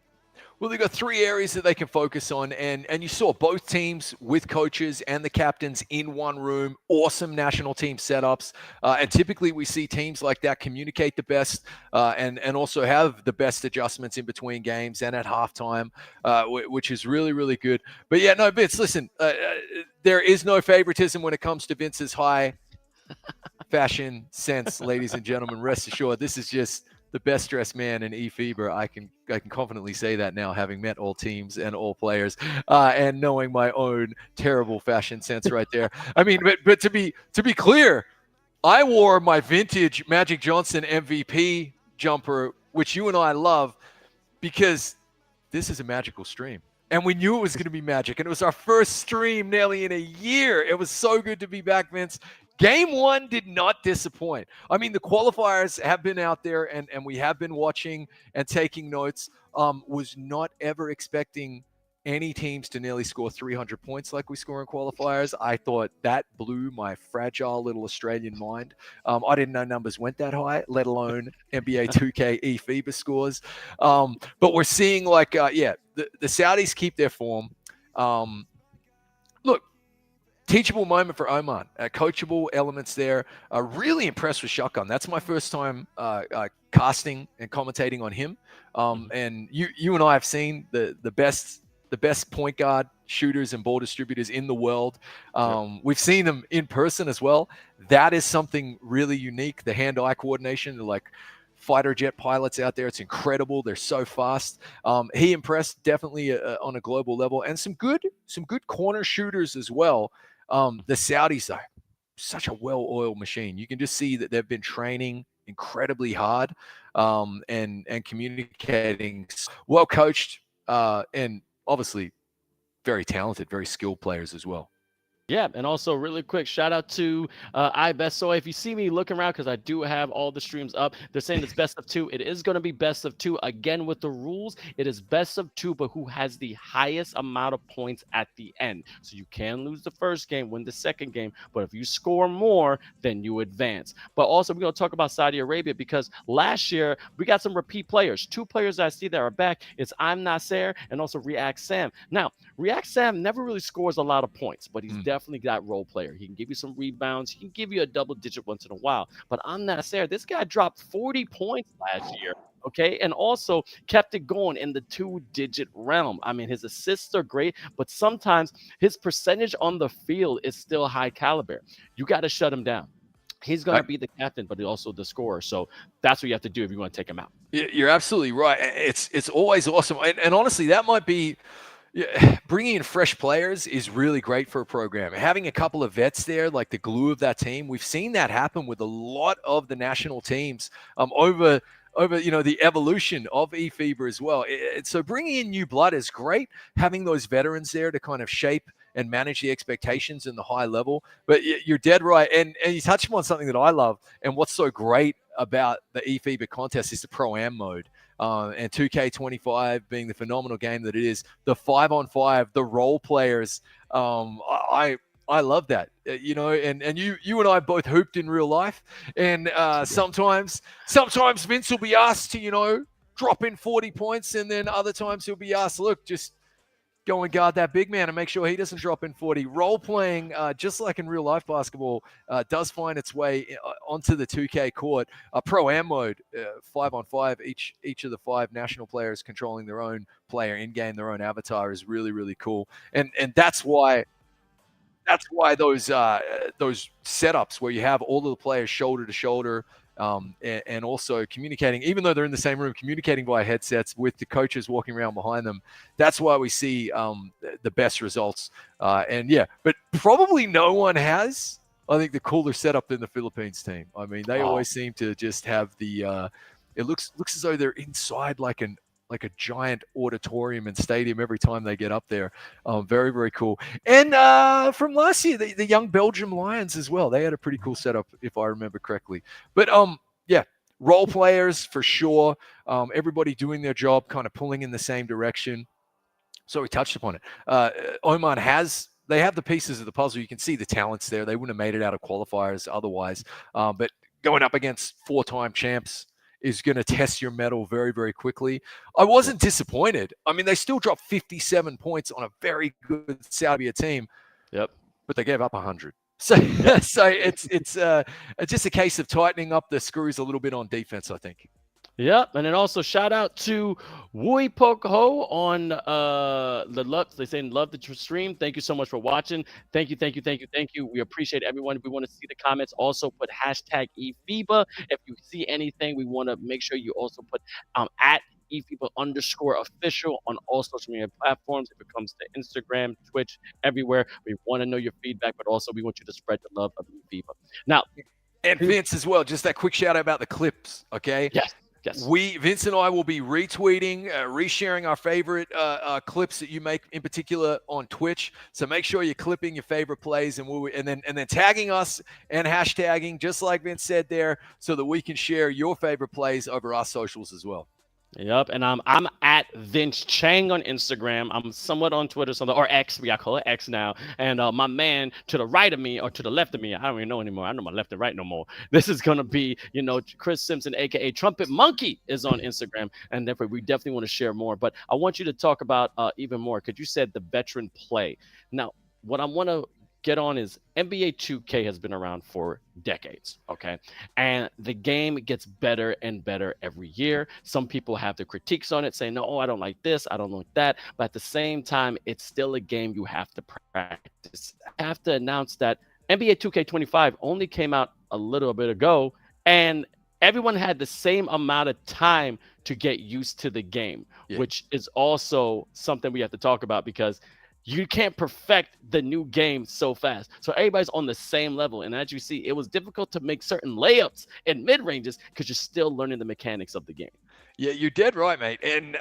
Well, they've got three areas that they can focus on, and you saw both teams with coaches and the captains in one room, awesome national team setups, and typically we see teams like that communicate the best and also have the best adjustments in between games and at halftime, which is really, really good. But yeah, no, Vince, listen, there is no favoritism when it comes to Vince's high fashion sense, ladies and gentlemen. Rest assured, this is just the best dressed man in eFIBA. I can confidently say that now, having met all teams and all players, and knowing my own terrible fashion sense right there. I mean, but to be clear, I wore my vintage Magic Johnson MVP jumper, which you and I love, because this is a magical stream. And we knew it was going to be magic. And it was our first stream nearly in a year. It was so good to be back, Vince. Game one did not disappoint. I mean, the qualifiers have been out there, and we have been watching and taking notes. Was not ever expecting any teams to nearly score 300 points like we score in qualifiers. I thought that blew my fragile little Australian mind. I didn't know numbers went that high, let alone NBA 2K eFIBA scores. But we're seeing the Saudis keep their form. Look, teachable moment for Oman. Coachable elements there. Really impressed with Shotgun. That's my first time casting and commentating on him. And you and I have seen the best point guard shooters and ball distributors in the world. We've seen them in person as well. That is something really unique. The hand-eye coordination, like fighter jet pilots out there, it's incredible. They're so fast. He impressed definitely on a global level, and some good corner shooters as well. The Saudis, though, such a well-oiled machine. You can just see that they've been training incredibly hard and communicating, well coached, and obviously very talented, very skilled players as well. Yeah, and also really quick shout out to iBest. So if you see me looking around, because I do have all the streams up, they're saying it's best of two. It is going to be best of two. Again, with the rules, it is best of two, but who has the highest amount of points at the end. So you can lose the first game, win the second game, but if you score more, then you advance. But also, we're going to talk about Saudi Arabia, because last year we got some repeat players. Two players I see that are back. It's I'm Nasser and also React Sam. Now, React Sam never really scores a lot of points, but he's definitely that role player. He can give you some rebounds. He can give you a double digit once in a while. But I'm not there. This guy dropped 40 points last year. Okay. And also kept it going in the 2-digit realm. I mean, his assists are great, but sometimes his percentage on the field is still high caliber. You got to shut him down. He's going to be the captain, but also the scorer. So that's what you have to do if you want to take him out. You're absolutely right. It's always awesome. And honestly, that might be, bringing in fresh players is really great for a program. Having a couple of vets there, like the glue of that team, we've seen that happen with a lot of the national teams over the evolution of eFIBA as well. So bringing in new blood is great. Having those veterans there to kind of shape and manage the expectations in the high level. But you're dead right. And you touched on something that I love, and what's so great about the eFIBA contest is the Pro-Am mode. And 2K25 being the phenomenal game that it is, the 5-on-5, the role players. I love that, and you and I both hooped in real life. And sometimes Vince will be asked to, drop in 40 points. And then other times he'll be asked, look, just go and guard that big man and make sure he doesn't drop in 40. Role playing, just like in real life basketball, does find its way onto the 2K court. Pro-Am mode, 5-on-5, each of the 5 national players controlling their own player in-game, their own avatar is really, really cool. And that's why those setups where you have all of the players shoulder to shoulder, and also communicating, even though they're in the same room, communicating via headsets with the coaches walking around behind them. That's why we see the best results. But probably no one has, I think, the cooler setup than the Philippines team. I mean, they always seem to just have the. It looks as though they're inside like a giant auditorium and stadium every time they get up there. Very, very cool. And from last year, the young Belgium Lions as well. They had a pretty cool setup, if I remember correctly. But role players for sure. Everybody doing their job, kind of pulling in the same direction. So we touched upon it. Oman they have the pieces of the puzzle. You can see the talents there. They wouldn't have made it out of qualifiers otherwise. But going up against 4-time champs is going to test your mettle very, very quickly. I wasn't disappointed. I mean, they still dropped 57 points on a very good Saudi team. Yep. But they gave up 100. So it's just a case of tightening up the screws a little bit on defense, I think. Yep, and then also shout out to Wui Pok Ho on the love. They saying love the stream. Thank you so much for watching. Thank you. We appreciate everyone. We want to see the comments. Also put hashtag eFIBA. If you see anything, we want to make sure you also put at eFIBA_official on all social media platforms. If it comes to Instagram, Twitch, everywhere, we want to know your feedback, but also we want you to spread the love of eFIBA. Now, and Vince as well. Just that quick shout out about the clips. Okay. Yes. Vince and I will be retweeting, resharing our favorite clips that you make, in particular on Twitch. So make sure you're clipping your favorite plays and then tagging us and hashtagging, just like Vince said there, so that we can share your favorite plays over our socials as well. Yep, and I'm at Vince Chang on Instagram. I'm somewhat on Twitter, or X. We got call it X now. And my man to the right of me or to the left of me, I don't even know anymore. I know my left and right no more. This is gonna be, Chris Simpson, aka Trumpet Monkey, is on Instagram, and therefore we definitely want to share more. But I want you to talk about even more, because you said the veteran play. Now, what I want to get on is NBA 2K has been around for decades, okay? And the game gets better and better every year. Some people have the critiques on it, saying, no, I don't like this, I don't like that. But at the same time, it's still a game you have to practice. I have to announce that NBA 2K25 only came out a little bit ago, and everyone had the same amount of time to get used to the game, which is also something we have to talk about, because you can't perfect the new game so fast. So everybody's on the same level. And as you see, it was difficult to make certain layups and mid-ranges because you're still learning the mechanics of the game. Yeah, you're dead right, mate. And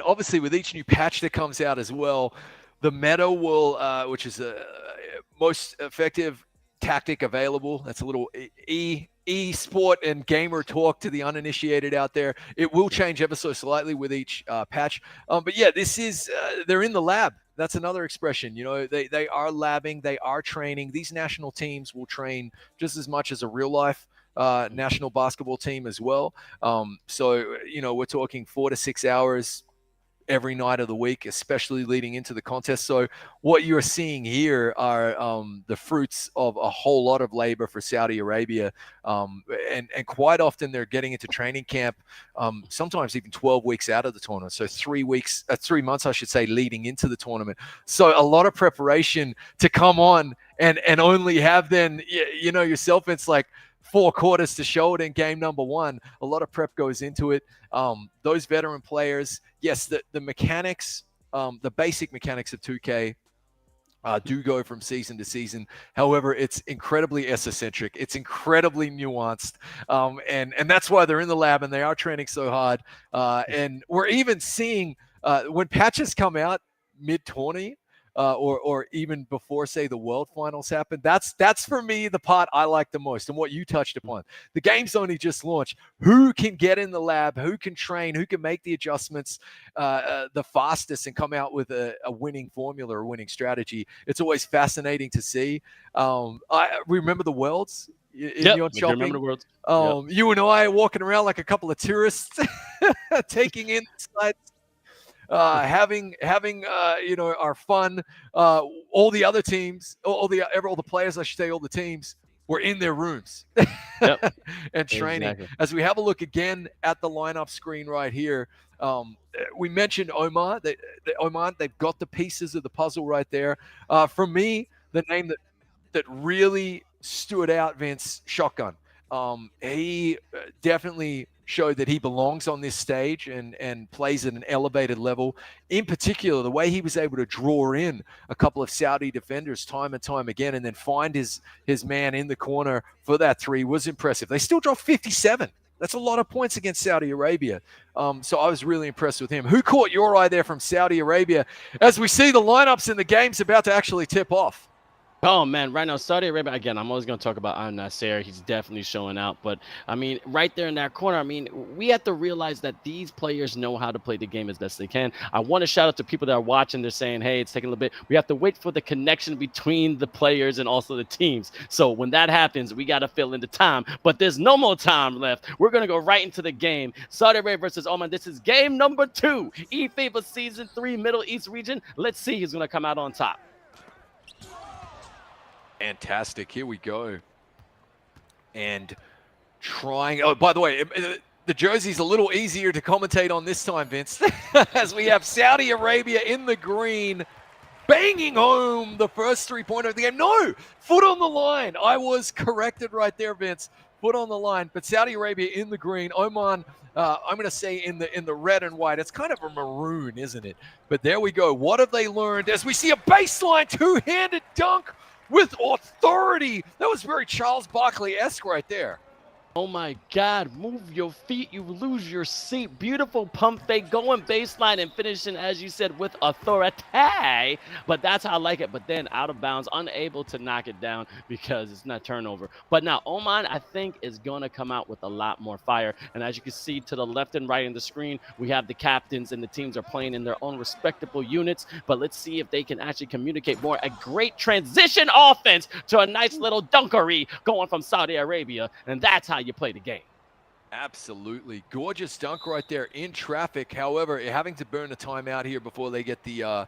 obviously with each new patch that comes out as well, the meta will, which is the most effective tactic available. That's a little e-sport and gamer talk to the uninitiated out there. It will change ever so slightly with each patch. But yeah, this is, they're in the lab. That's another expression. They are labbing, they are training. These national teams will train just as much as a real life national basketball team as well. So, we're talking 4 to 6 hours every night of the week, especially leading into the contest. So what you're seeing here are the fruits of a whole lot of labor for Saudi Arabia. And quite often they're getting into training camp, sometimes even 12 weeks out of the tournament. So 3 months, I should say, leading into the tournament. So a lot of preparation to come on and only have then, yourself, it's like 4 quarters to show it in game number 1. A lot of prep goes into it. Those veteran players, yes, the mechanics, the basic mechanics of 2K do go from season to season. However, it's incredibly S-centric. It's incredibly nuanced. And that's why they're in the lab and they are training so hard. And we're even seeing when patches come out mid-tourney, or even before, say, the World Finals happen. That's for me the part I like the most, and what you touched upon. The game's only just launched. Who can get in the lab? Who can train? Who can make the adjustments the fastest and come out with a winning formula, a winning strategy? It's always fascinating to see. I remember the Worlds. In your shopping. Remember the Worlds. You and I are walking around like a couple of tourists, taking in the sights. having you know, our fun. All the other teams, all the players, I should say, all the teams were in their rooms Yep. and training. Exactly. As we have a look again at the lineup screen right here, we mentioned Oman. Oman, they've got the pieces of the puzzle right there. For me, the name that really stood out, Vince, Shotgun. He definitely showed that he belongs on this stage and plays at an elevated level. In particular, the way he was able to draw in a couple of Saudi defenders time and time again and then find his man in the corner for that three was impressive. They still dropped 57. That's a lot of points against Saudi Arabia. So I was really impressed with him. Who caught your eye there from Saudi Arabia as we see the lineups in the game's about to actually tip off? Oh man, right now Saudi Arabia again. I'm always going to talk about Al Nasser. He's definitely showing out, but I mean, right there in that corner. I mean, we have to realize that these players know how to play the game as best they can. I want to shout out to people that are watching. They're saying, "Hey, it's taking a little bit." We have to wait for the connection between the players and also the teams. So when that happens, we got to fill in the time. But there's no more time left. We're going to go right into the game. Saudi Arabia versus Oman. This is game number 2, eFIBA Season 3 Middle East region. Let's see who's going to come out on top. Fantastic. Here we go. And trying. Oh, by the way, the jersey's a little easier to commentate on this time, Vince, as we have Saudi Arabia in the green, banging home the first 3-pointer of the game. No, foot on the line. I was corrected right there, Vince. Foot on the line. But Saudi Arabia in the green. Oman, I'm going to say in the red and white. It's kind of a maroon, isn't it? But there we go. What have they learned as we see a baseline two-handed dunk with authority? That was very Charles Barkley-esque right there. Oh my God, move your feet, you lose your seat. Beautiful pump fake, going baseline and finishing, as you said, with authority. But that's how I like it. But then out of bounds, unable to knock it down because it's not turnover. But now Oman, I think, is going to come out with a lot more fire. And as you can see to the left and right in the screen, we have the captains and the teams are playing in their own respectable units. But let's see if they can actually communicate more. A great transition offense to a nice little dunkery going from Saudi Arabia. And that's how you play the game. Absolutely. Gorgeous dunk right there in traffic. However, having to burn a timeout here before they get the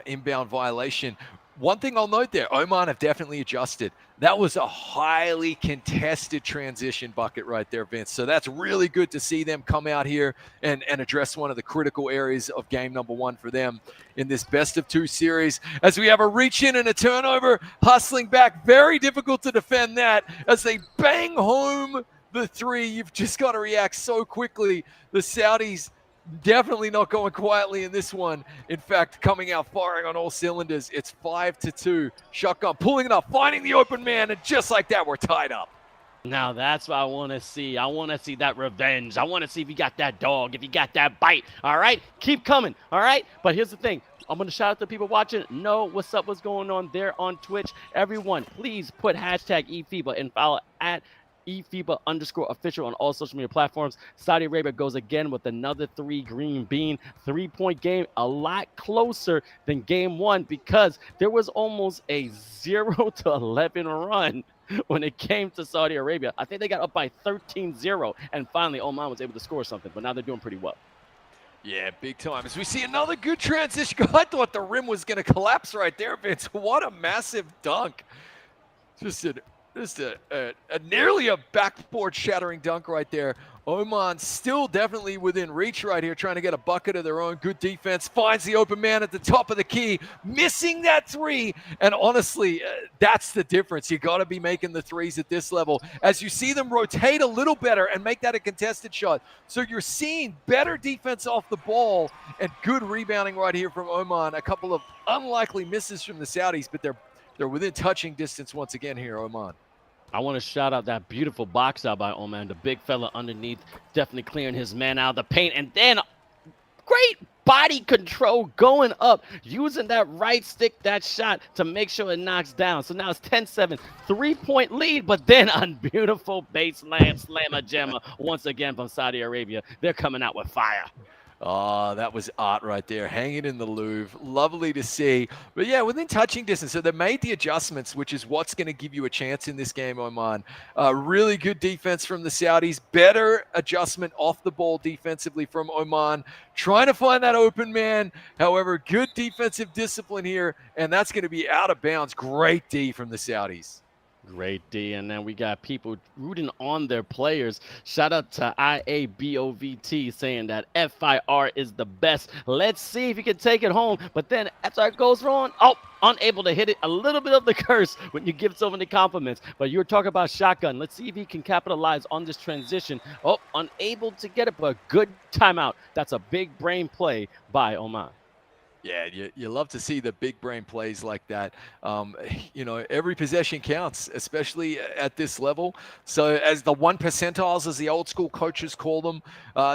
inbound violation. One thing I'll note there, Oman have definitely adjusted. That was a highly contested transition bucket right there, Vince. So that's really good to see them come out here and address one of the critical areas of game number 1 for them in this best-of-2 series. As we have a reach in and a turnover, hustling back. Very difficult to defend that as they bang home the three. You've just got to react so quickly. The Saudis definitely not going quietly in this one. In fact, coming out firing on all cylinders. It's 5-2. Shotgun pulling it up, finding the open man, and just like that, we're tied up. Now that's what I want to see. I want to see that revenge. I want to see if you got that dog, if you got that bite. All right? Keep coming. All right? But here's the thing. I'm going to shout out to people watching. Know what's up, what's going on there on Twitch. Everyone, please put hashtag eFIBA and follow at eFIBA_official on all social media platforms. Saudi Arabia goes again with another 3 green bean. 3-point game, a lot closer than game 1 because there was almost a 0-11 run when it came to Saudi Arabia. I think they got up by 13-0, and finally Oman was able to score something, but now they're doing pretty well. Yeah, big time. As we see another good transition. I thought the rim was going to collapse right there, Vince. What a massive dunk. Just a nearly a backboard shattering dunk right there. Oman still definitely within reach right here, trying to get a bucket of their own. Good defense, finds the open man at the top of the key, missing that 3. And honestly, that's the difference. You got to be making the 3s at this level as you see them rotate a little better and make that a contested shot. So you're seeing better defense off the ball and good rebounding right here from Oman. A couple of unlikely misses from the Saudis, but they're within touching distance once again here, Oman. I want to shout out that beautiful box out by Oman. The big fella underneath, definitely clearing his man out of the paint. And then great body control going up, using that right stick, that shot to make sure it knocks down. So now it's 10-7, 3-point lead, but then a beautiful baseline slammer jammer once again from Saudi Arabia. They're coming out with fire. Oh, that was art right there, hanging in the Louvre. Lovely to see. But yeah, within touching distance. So they made the adjustments, which is what's going to give you a chance in this game, Oman. Really good defense from the Saudis. Better adjustment off the ball defensively from Oman. Trying to find that open man. However, good defensive discipline here, and that's going to be out of bounds. Great D from the Saudis. Great D, and then we got people rooting on their players. Shout out to IABOVT saying that FIR is the best. Let's see if he can take it home. But then after it goes wrong, unable to hit it. A little bit of the curse when you give so many compliments. But you were talking about shotgun. Let's see if he can capitalize on this transition. Unable to get it, but good timeout. That's a big brain play by Oman. Yeah, you love to see the big brain plays like that. Every possession counts, especially at this level. So as the 1 percentiles, as the old school coaches call them,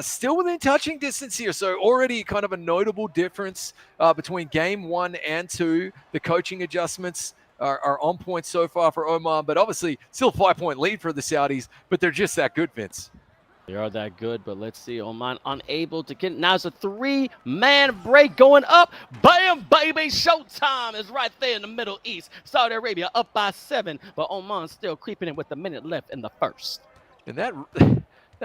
still within touching distance here. So already kind of a notable difference between game 1 and 2. The coaching adjustments are on point so far for Oman, but obviously still 5-point lead for the Saudis, but they're just that good, Vince. They are that good, but let's see. Oman unable to get. Now it's a 3-man break going up. Bam, baby. Showtime is right there in the Middle East. Saudi Arabia up by 7, but Oman still creeping in with a minute left in the first. And that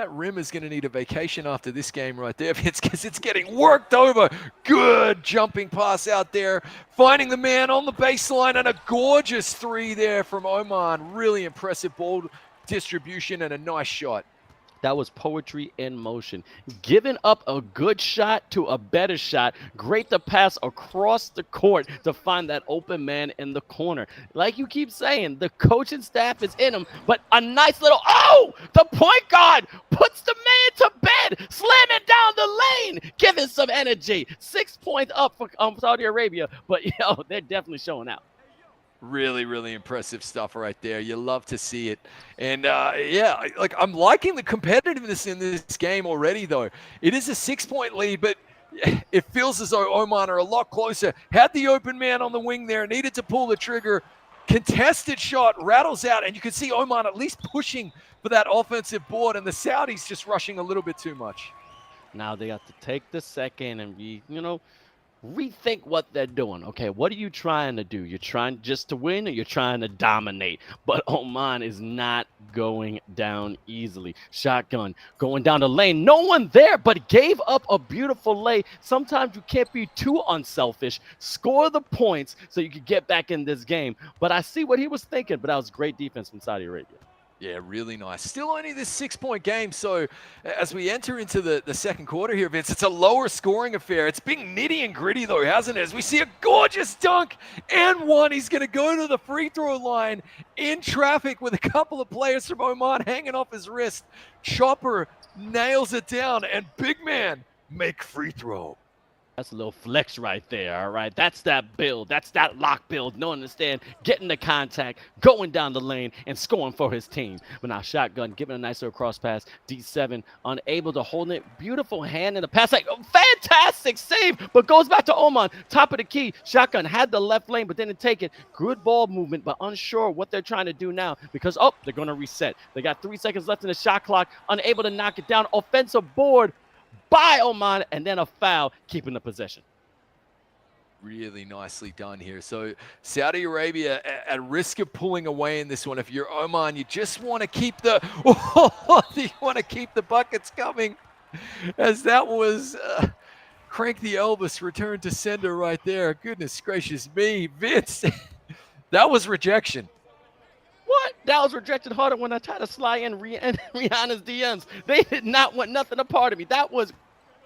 rim is going to need a vacation after this game right there, because it's getting worked over. Good jumping pass out there, finding the man on the baseline, and a gorgeous 3 there from Oman. Really impressive ball distribution and a nice shot. That was poetry in motion. Giving up a good shot to a better shot. Great to pass across the court to find that open man in the corner. Like you keep saying, the coaching staff is in him, but a nice little, the point guard puts the man to bed, slamming down the lane, giving some energy. 6 points up for Saudi Arabia, but they're definitely showing out. Really, really impressive stuff right there. You love to see it. And I'm liking the competitiveness in this game already, though. It is a 6-point lead, but it feels as though Oman are a lot closer. Had the open man on the wing there, needed to pull the trigger. Contested shot, rattles out, and you can see Oman at least pushing for that offensive board, and the Saudis just rushing a little bit too much. Now they have to take the second and rethink what they're doing. Okay, what are you trying to do? You're trying just to win, or you're trying to dominate? But Oman is not going down easily. Shotgun going down the lane. No one there, but gave up a beautiful lay. Sometimes you can't be too unselfish. Score the points so you can get back in this game. But I see what he was thinking, but that was great defense from Saudi Arabia. Yeah, really nice. Still only this 6-point game. So as we enter into the second quarter here, Vince, it's a lower scoring affair. It's been nitty and gritty, though, hasn't it? As we see a gorgeous dunk and one. He's going to go to the free throw line in traffic with a couple of players from Oman hanging off his wrist. Chopper nails it down, and big man make free throw. That's a little flex right there, all right? That's that build. That's that lock build. No understand. Getting the contact, going down the lane, and scoring for his team. But now shotgun, giving a nice little cross pass. D7, unable to hold it. Beautiful hand in the pass. Fantastic save, but goes back to Oman. Top of the key. Shotgun had the left lane, but didn't take it. Good ball movement, but unsure what they're trying to do now because, they're going to reset. They got 3 seconds left in the shot clock. Unable to knock it down. Offensive board by Oman, and then a foul, keeping the possession. Really nicely done here. So Saudi Arabia at risk of pulling away in this one. If you're Oman, you just want to keep the buckets coming, as that was Crank the Elvis return to sender right there. Goodness gracious me, Vince, that was rejection. What? That was rejected harder when I tried to slide in Rihanna's DMs. They did not want nothing a part of me. That was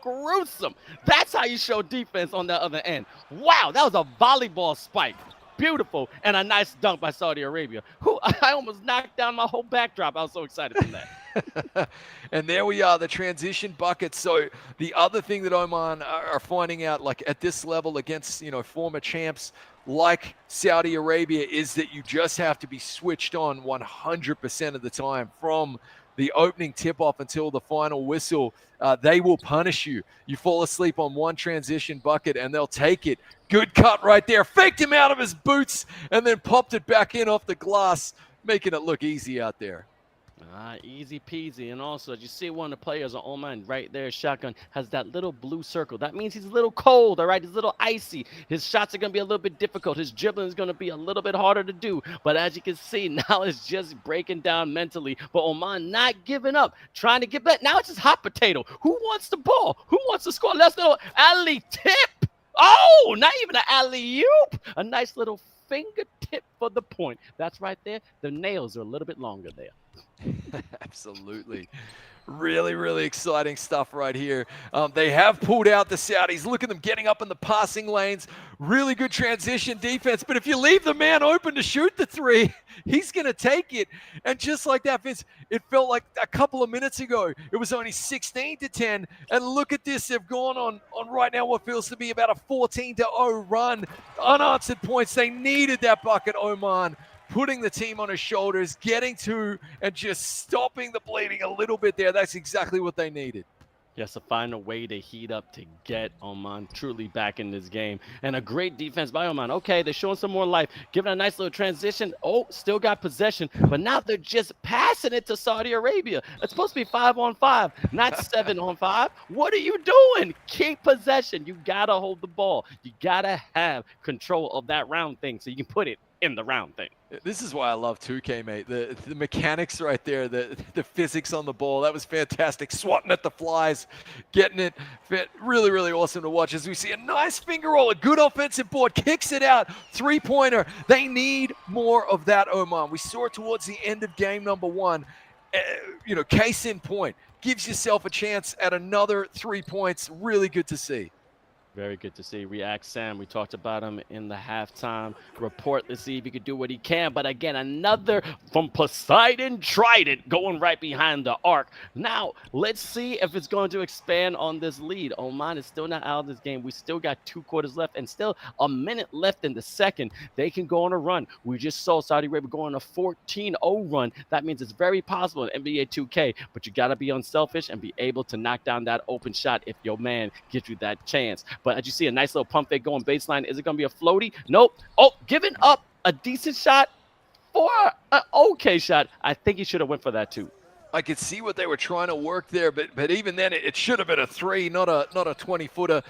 gruesome. That's how you show defense on the other end. Wow, that was a volleyball spike. Beautiful, and a nice dunk by Saudi Arabia. I almost knocked down my whole backdrop. I was so excited from that. And there we are, the transition bucket. So the other thing that Oman are finding out, like at this level against former champs like Saudi Arabia, is that you just have to be switched on 100% of the time from the opening tip-off until the final whistle. They will punish you. You fall asleep on one transition bucket, and they'll take it. Good cut right there. Faked him out of his boots and then popped it back in off the glass, making it look easy out there. Easy peasy. And also, as you see, one of the players on Oman right there, shotgun, has that little blue circle. That means he's a little cold, all right? He's a little icy. His shots are going to be a little bit difficult. His dribbling is going to be a little bit harder to do. But as you can see, now it's just breaking down mentally. But Oman not giving up, trying to get back. Now it's just hot potato. Who wants the ball? Who wants to score? Let's know. Alley tip. Oh, not even an alley-oop. A nice little fingertip for the point. That's right there. The nails are a little bit longer there. Absolutely. Really, really exciting stuff right here. They have pulled out the Saudis. Look at them getting up in the passing lanes. Really good transition defense. But if you leave the man open to shoot the three, he's going to take it. And just like that, Vince, it felt like a couple of minutes ago, it was only 16-10. And look at this. They've gone on right now what feels to be about a 14-0 run. Unanswered points. They needed that bucket, Oman. Putting the team on his shoulders, getting to and just stopping the bleeding a little bit there. That's exactly what they needed. Yes, to find a way to heat up to get Oman truly back in this game. And a great defense by Oman. Okay, they're showing some more life, giving a nice little transition. Oh, still got possession, but now they're just passing it to Saudi Arabia. It's supposed to be 5-on-5, not 7-on-5. What are you doing? Keep possession. You got to hold the ball. You got to have control of that round thing so you can put it in the round thing. This is why I love 2K, mate. The mechanics right there, the physics on the ball, that was fantastic. Swatting at the flies, getting it. Really, really awesome to watch as we see a nice finger roll, a good offensive board, kicks it out, three-pointer. They need more of that, Oman. We saw it towards the end of game number one. Case in point, gives yourself a chance at another 3 points. Really good to see. Very good to see. React Sam, we talked about him in the halftime report. Let's see if he could do what he can. But again, another from Poseidon Trident going right behind the arc. Now, let's see if it's going to expand on this lead. Oman is still not out of this game. We still got 2 quarters left and still a minute left in the second. They can go on a run. We just saw Saudi Arabia go on a 14-0 run. That means it's very possible in NBA 2K, but you got to be unselfish and be able to knock down that open shot if your man gives you that chance. But as you see, a nice little pump fake going baseline. Is it going to be a floaty? Nope. Oh, giving up a decent shot for an okay shot. I think he should have went for that too. I could see what they were trying to work there, but even then, it should have been a 3, not a 20-footer.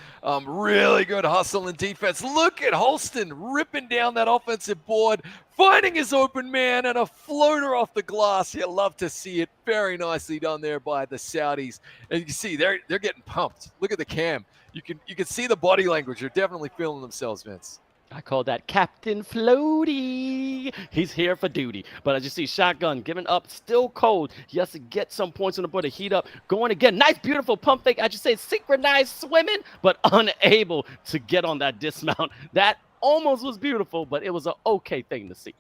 Really good hustle and defense. Look at Holston ripping down that offensive board, finding his open man, and a floater off the glass. You love to see it. Very nicely done there by the Saudis. And you can see they're getting pumped. Look at the cam. You can see the body language. They're definitely feeling themselves, Vince. I call that Captain Floaty. He's here for duty. But as you see, shotgun giving up, still cold. He has to get some points on the board to heat up. Going again. Nice, beautiful pump fake. I should say synchronized swimming, but unable to get on that dismount. That almost was beautiful, but it was an okay thing to see.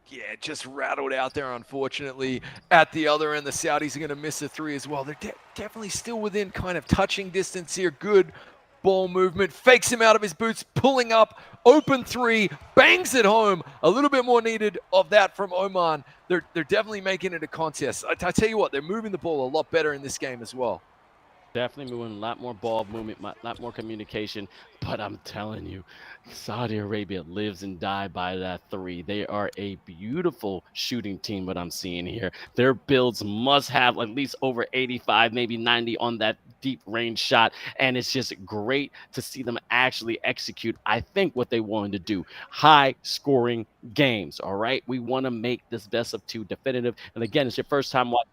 Yeah, just rattled out there, unfortunately. At the other end, the Saudis are going to miss a 3 as well. They're definitely still within kind of touching distance here. Good ball movement, fakes him out of his boots, pulling up, open 3, bangs it home. A little bit more needed of that from Oman. They're definitely making it a contest. I tell you what, they're moving the ball a lot better in this game as well. Definitely moving a lot more ball movement, a lot more communication. But I'm telling you, Saudi Arabia lives and dies by that 3. They are a beautiful shooting team, what I'm seeing here. Their builds must have at least over 85, maybe 90 on that deep range shot. And it's just great to see them actually execute, I think, what they wanted to do. High scoring games, all right? We want to make this best of 2 definitive. And again, it's your first time watching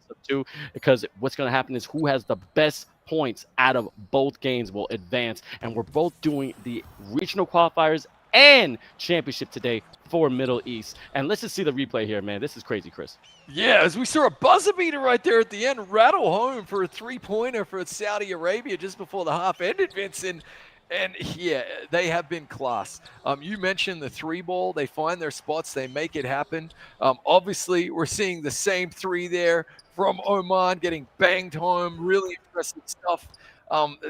of 2, because what's going to happen is who has the best points out of both games will advance. And we're both doing the regional qualifiers and championship today for Middle East. And let's just see the replay here, man. This is crazy, Chris. Yeah, as we saw a buzzer beater right there at the end, rattle home for a 3-pointer for Saudi Arabia just before the half ended, Vincent. And yeah, they have been class. You mentioned the 3 ball. They find their spots. They make it happen. Obviously, we're seeing the same 3 there from Oman getting banged home. Really impressive stuff.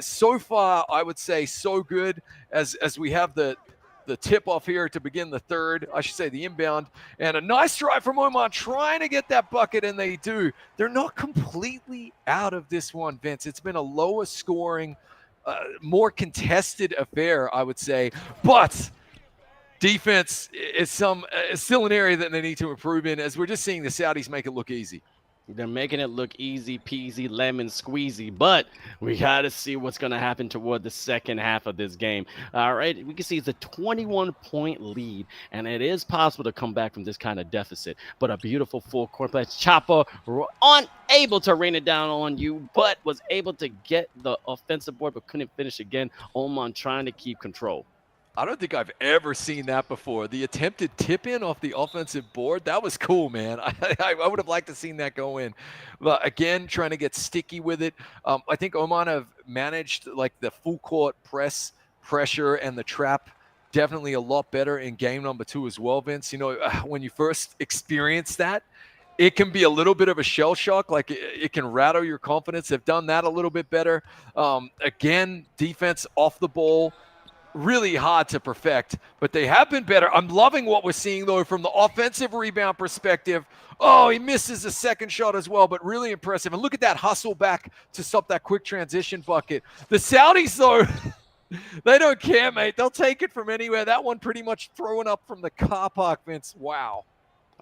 So far, I would say so good as we have the tip off here to begin the third. I should say the inbound. And a nice drive from Oman trying to get that bucket, and they do. They're not completely out of this one, Vince. It's been a lower scoring, more contested affair, I would say. But defense is still an area that they need to improve in, as we're just seeing the Saudis make it look easy. They're making it look easy peasy, lemon squeezy, but we got to see what's going to happen toward the second half of this game. All right, we can see it's a 21-point lead, and it is possible to come back from this kind of deficit. But a beautiful full court press. Chopper unable to rain it down on you, but was able to get the offensive board, but couldn't finish again. Oman trying to keep control. I don't think I've ever seen that before. The attempted tip in off the offensive board, that was cool, man. I would have liked to seen that go in. But again, trying to get sticky with it. I think Oman have managed like the full court pressure and the trap definitely a lot better in game number 2 as well, Vince. You know, when you first experience that, it can be a little bit of a shell shock. Like it can rattle your confidence. They've done that a little bit better. Again, defense off the ball, really hard to perfect, but they have been better. I'm loving what we're seeing, though, from the offensive rebound perspective. Oh, he misses a second shot as well, but really impressive. And look at that hustle back to stop that quick transition bucket. The Saudis, though, they don't care, mate. They'll take it from anywhere. That one pretty much thrown up from the car park, Vince. Wow.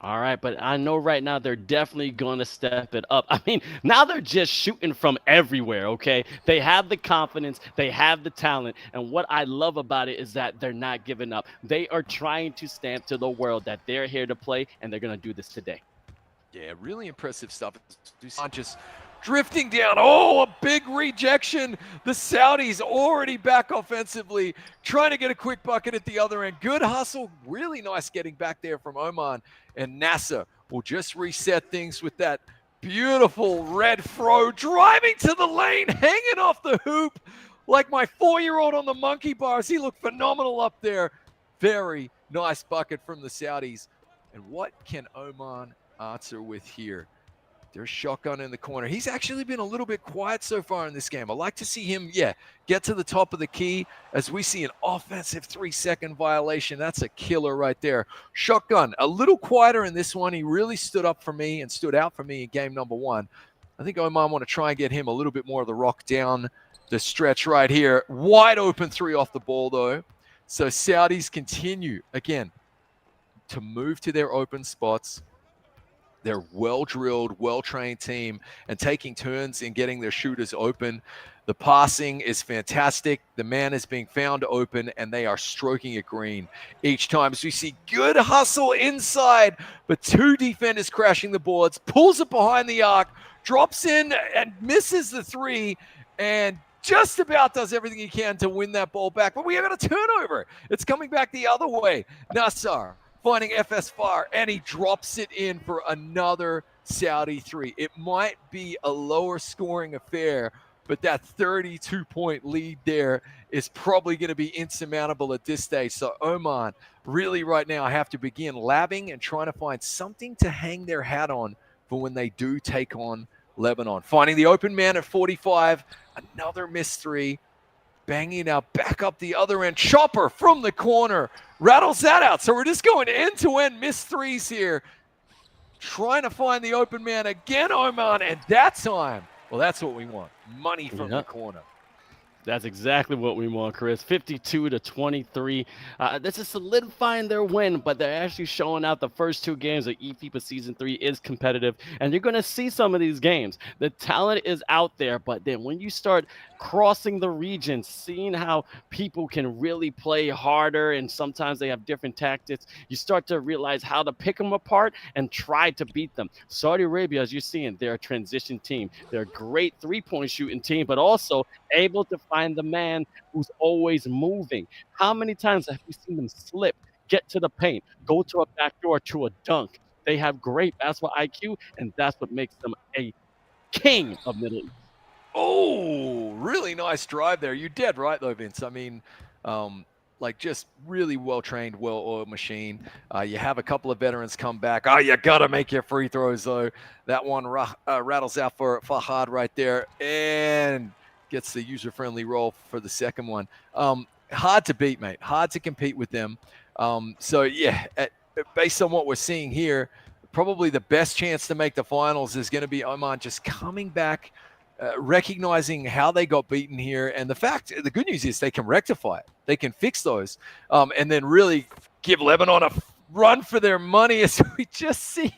All right, but I know right now they're definitely going to step it up. I mean, now they're just shooting from everywhere, okay? They have the confidence, they have the talent, and what I love about it is that they're not giving up. They are trying to stamp to the world that they're here to play, and they're going to do this today. Yeah, really impressive stuff. Just drifting down. Oh, a big rejection. The Saudis already back offensively, trying to get a quick bucket at the other end. Good hustle. Really nice getting back there from Oman. And Nasser will just reset things with that beautiful red throw, driving to the lane, hanging off the hoop like my 4-year-old on the monkey bars. He looked phenomenal up there. Very nice bucket from the Saudis. And what can Oman answer with here? There's shotgun in the corner. He's actually been a little bit quiet so far in this game. I like to see him, get to the top of the key as we see an offensive 3-second violation. That's a killer right there. Shotgun, a little quieter in this one. He really stood up for me and stood out for me in game number 1. I think Oman want to try and get him a little bit more of the rock down the stretch right here. Wide open 3 off the ball, though. So Saudis continue, again, to move to their open spots. They're well-drilled, well-trained team and taking turns in getting their shooters open. The passing is fantastic. The man is being found open, and they are stroking it green each time. So we see good hustle inside, but 2 defenders crashing the boards, pulls it behind the arc, drops in and misses the 3, and just about does everything he can to win that ball back. But we have got a turnover. It's coming back the other way. Nassar finding FS Far, and he drops it in for another Saudi 3. It might be a lower scoring affair, but that 32-point lead there is probably going to be insurmountable at this stage. So Oman really right now have to begin labbing and trying to find something to hang their hat on for when they do take on Lebanon. Finding the open man at 45, another missed 3. Banging out back up the other end. Chopper from the corner rattles that out. So we're just going end-to-end missed 3s here. Trying to find the open man again, Oman, and that time, well, that's what we want. Money from the corner. That's exactly what we want, Chris. 52-23. This is solidifying their win, but they're actually showing out the first 2 games of eFIBA Season 3 is competitive, and you're going to see some of these games. The talent is out there, but then when you start crossing the region, seeing how people can really play harder, and sometimes they have different tactics, you start to realize how to pick them apart and try to beat them. Saudi Arabia, as you're seeing, they're a transition team. They're a great 3-point shooting team, but also able to find the man who's always moving. How many times have we seen them slip, get to the paint, go to a backdoor to a dunk? They have great basketball IQ, and that's what makes them a king of Middle East. Oh, really nice drive there. You're dead right, though, Vince. I mean, like just really well-trained, well-oiled machine. You have a couple of veterans come back. Oh, you got to make your free throws, though. That one rattles out for Fahad right there and gets the user-friendly roll for the second one. Hard to beat, mate. Hard to compete with them. So, yeah, based on what we're seeing here, probably the best chance to make the finals is going to be Oman just coming back, recognizing how they got beaten here. And the good news is they can rectify it. They can fix those and then really give Lebanon a run for their money, as we just see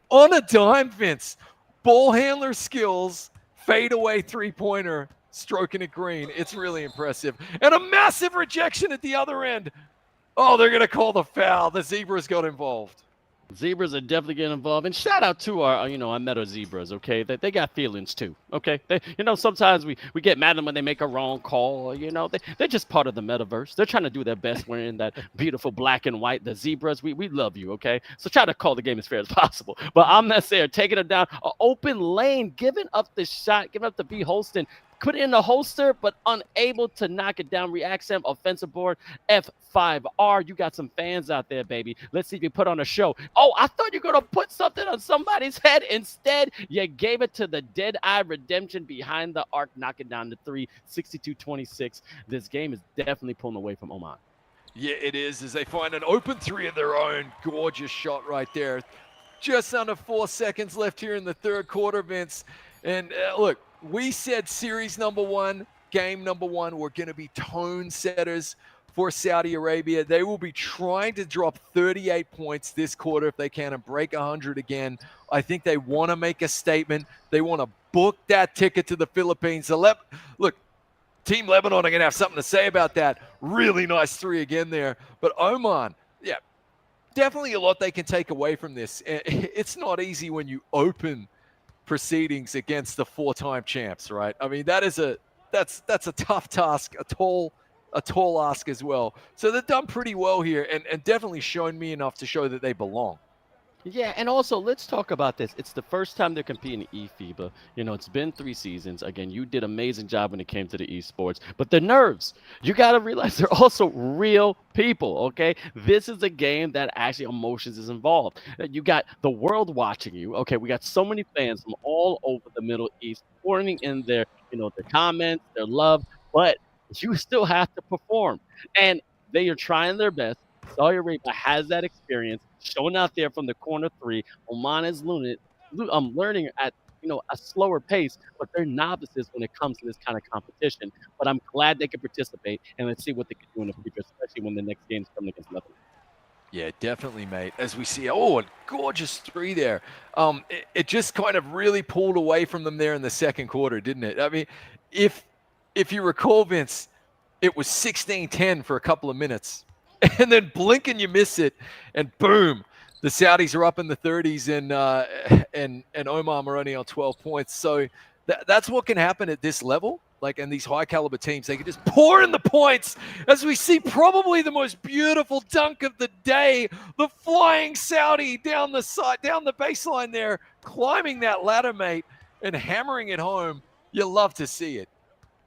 on a dime, Vince. ball handler skills, fadeaway three-pointer, stroking it green. It's really impressive. And a massive rejection at the other end. Oh, they're going to call the foul. The Zebras got involved. Zebras are definitely getting involved, and shout out to our Meadow Zebras. Okay, they got feelings too. Okay, sometimes we get mad at them when they make a wrong call. They're just part of the metaverse. They're trying to do their best wearing that beautiful black and white. The Zebras, we love you. Okay, so try to call the game as fair as possible. But I'm not saying taking it down, an open lane, giving up the shot, giving up the B Holston. Put it in the holster, but unable to knock it down. Reaction offensive board, F5R. You got some fans out there, baby. Let's see if you put on a show. Oh, I thought you were going to put something on somebody's head. Instead, you gave it to the Dead-Eye Redemption behind the arc, knocking down the 3, 62-26. This game is definitely pulling away from Oman. Yeah, it is, as they find an open three of their own. Gorgeous shot right there. Just under 4 seconds left here in the third quarter, Vince. And look, we said series number 1, game number 1, were going to be tone setters for Saudi Arabia. They will be trying to drop 38 points this quarter if they can and break 100 again. I think they want to make a statement. They want to book that ticket to the Philippines. So look, Team Lebanon are going to have something to say about that. Really nice three again there. But Oman, yeah, definitely a lot they can take away from this. It's not easy when you open proceedings against the 4-time champs, right? I mean, that's a tough task, a tall ask as well. So they've done pretty well here and definitely shown me enough to show that they belong. Yeah, and also let's talk about this. It's the first time they're competing in eFIBA. It's been 3 seasons. Again, you did an amazing job when it came to the esports, but the nerves, you got to realize they're also real people, okay? This is a game that actually emotions is involved. You got the world watching you, okay? We got so many fans from all over the Middle East pouring in their comments, their love, but you still have to perform. And they are trying their best. Saudi Arabia has that experience, showing out there from the corner 3. Oman is learning at a slower pace, but they're novices when it comes to this kind of competition. But I'm glad they can participate, and let's see what they can do in the future, especially when the next game's coming against Lebanon. Yeah, definitely, mate. As we see, a gorgeous three there. It just kind of really pulled away from them there in the second quarter, didn't it? I mean, if you recall, Vince, it was 16-10 for a couple of minutes. And then blink and you miss it, and boom, the Saudis are up in the 30s, and Oman are only on 12 points. So that's what can happen at this level. Like in these high caliber teams, they can just pour in the points, as we see probably the most beautiful dunk of the day. The flying Saudi down the baseline there, climbing that ladder, mate, and hammering it home. You love to see it.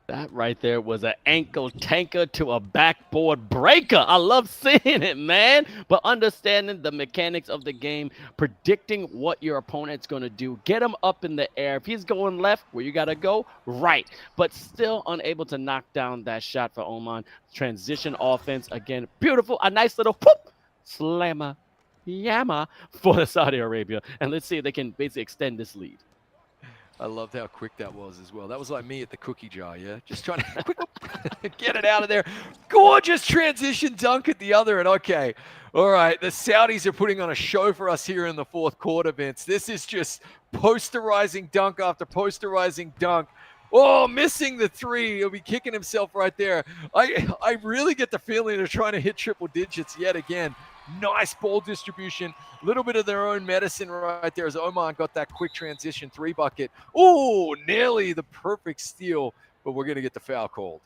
That right there was an ankle tanker to a backboard breaker. I love seeing it, man. But understanding the mechanics of the game, predicting what your opponent's going to do, get him up in the air. If he's going left, where you got to go, right. But still unable to knock down that shot for Oman. Transition offense, again, beautiful. A nice little whoop, slammer, yammer for the Saudi Arabia. And let's see if they can basically extend this lead. I loved how quick that was as well. That was like me at the cookie jar, yeah? Just trying to get it out of there. Gorgeous transition dunk at the other end. Okay, all right. The Saudis are putting on a show for us here in the fourth quarter, Vince. This is just posterizing dunk after posterizing dunk. Oh, missing the three. He'll be kicking himself right there. I really get the feeling they're trying to hit triple digits yet again. Nice ball distribution. A little bit of their own medicine right there as Oman got that quick transition 3 bucket. Oh, nearly the perfect steal, but we're going to get the foul called.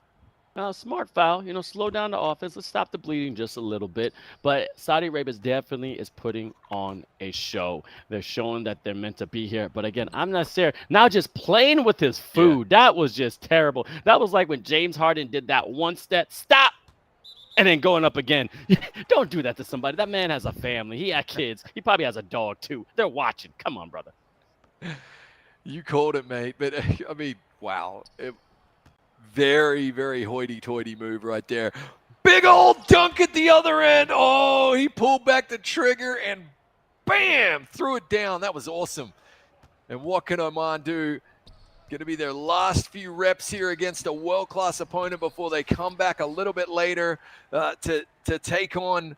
Smart foul, slow down the offense. Let's stop the bleeding just a little bit. But Saudi Arabia definitely is putting on a show. They're showing that they're meant to be here. But again, I'm not serious. Now just playing with his food. Yeah. That was just terrible. That was like when James Harden did that one step, stop, and then going up again. Don't do that to somebody. That man has a family. He has kids. He probably has a dog too. They're watching. Come on, brother. You called it, mate. But I mean, wow. Very, very hoity-toity move right there. Big old dunk at the other end. Oh, he pulled back the trigger and bam, threw it down. That was awesome. And what can Oman do? Going to be their last few reps here against a world-class opponent before they come back a little bit later to take on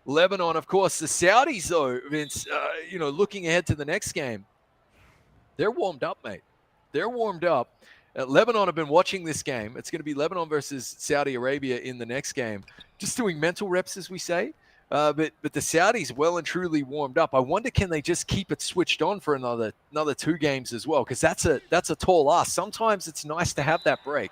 Lebanon. Of course, the Saudis, though, Vince, looking ahead to the next game, They're warmed up, mate. They're warmed up. Lebanon have been watching this game. It's going to be Lebanon versus Saudi Arabia in the next game. Just doing mental reps, as we say. But the Saudis well and truly warmed up. I wonder, can they just keep it switched on for another 2 games as well? Because that's a tall ask. Sometimes it's nice to have that break.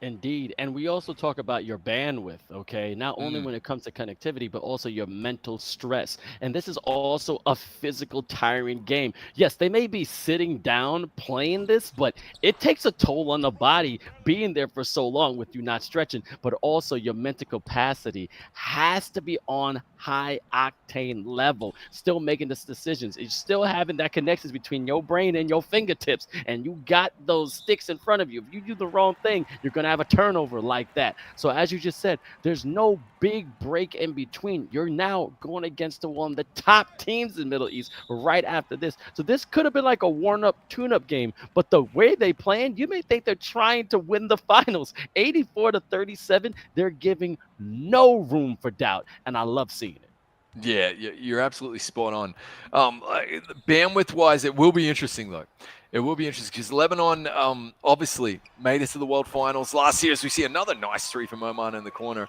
Indeed. And we also talk about your bandwidth, okay? Not only when it comes to connectivity, but also your mental stress. And this is also a physical, tiring game. Yes, they may be sitting down playing this, but it takes a toll on the body being there for so long with you not stretching, but also your mental capacity has to be on high octane level, still making these decisions. It's still having that connections between your brain and your fingertips, and you got those sticks in front of you. If you do the wrong thing, you're going to have a turnover like that. So as you just said, there's no big break in between. You're now going against one of the top teams in the Middle East right after this. So this could have been like a worn-up, tune-up game, but the way they playing, you may think they're trying to win the finals. 84-37, they're giving no room for doubt, and I love seeing it. Yeah, you're absolutely spot on. Bandwidth-wise, it will be interesting, though. It will be interesting because Lebanon obviously made it to the World Finals last year, as we see another nice 3 from Oman in the corner.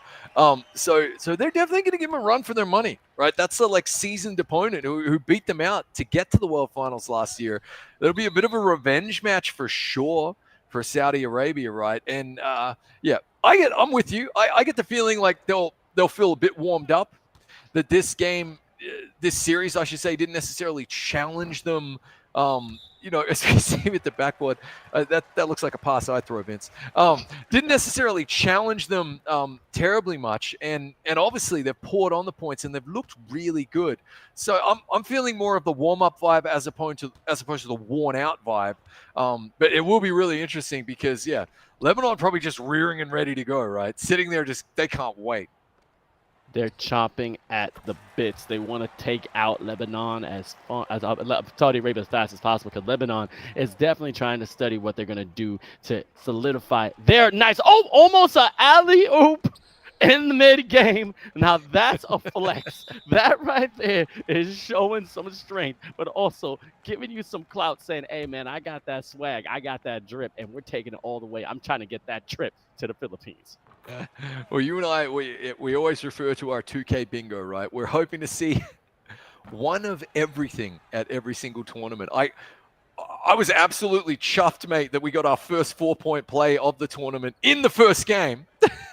So they're definitely going to give them a run for their money, right? That's a seasoned opponent who beat them out to get to the World Finals last year. It'll be a bit of a revenge match for sure for Saudi Arabia, right? And I'm with you. I get the feeling like they'll feel a bit warmed up. That this series, I should say, didn't necessarily challenge them. As we see with the backboard, that looks like a pass I throw, Vince. Didn't necessarily challenge them terribly much, and obviously they've poured on the points and they've looked really good. So I'm feeling more of the warm up vibe as opposed to the worn out vibe. But it will be really interesting because Lebanon probably just rearing and ready to go, right? Sitting there, they can't wait. They're chomping at the bits. They want to take out Lebanon as Saudi Arabia as fast as possible because Lebanon is definitely trying to study what they're going to do to solidify their nice. Oh, almost an alley-oop in the mid-game. Now that's a flex. That right there is showing some strength, but also giving you some clout saying, hey, man, I got that swag. I got that drip, and we're taking it all the way. I'm trying to get that trip to the Philippines. Well, you and I, we always refer to our 2K bingo, right? We're hoping to see one of everything at every single tournament. I was absolutely chuffed, mate, that we got our first 4-point play of the tournament in the first game,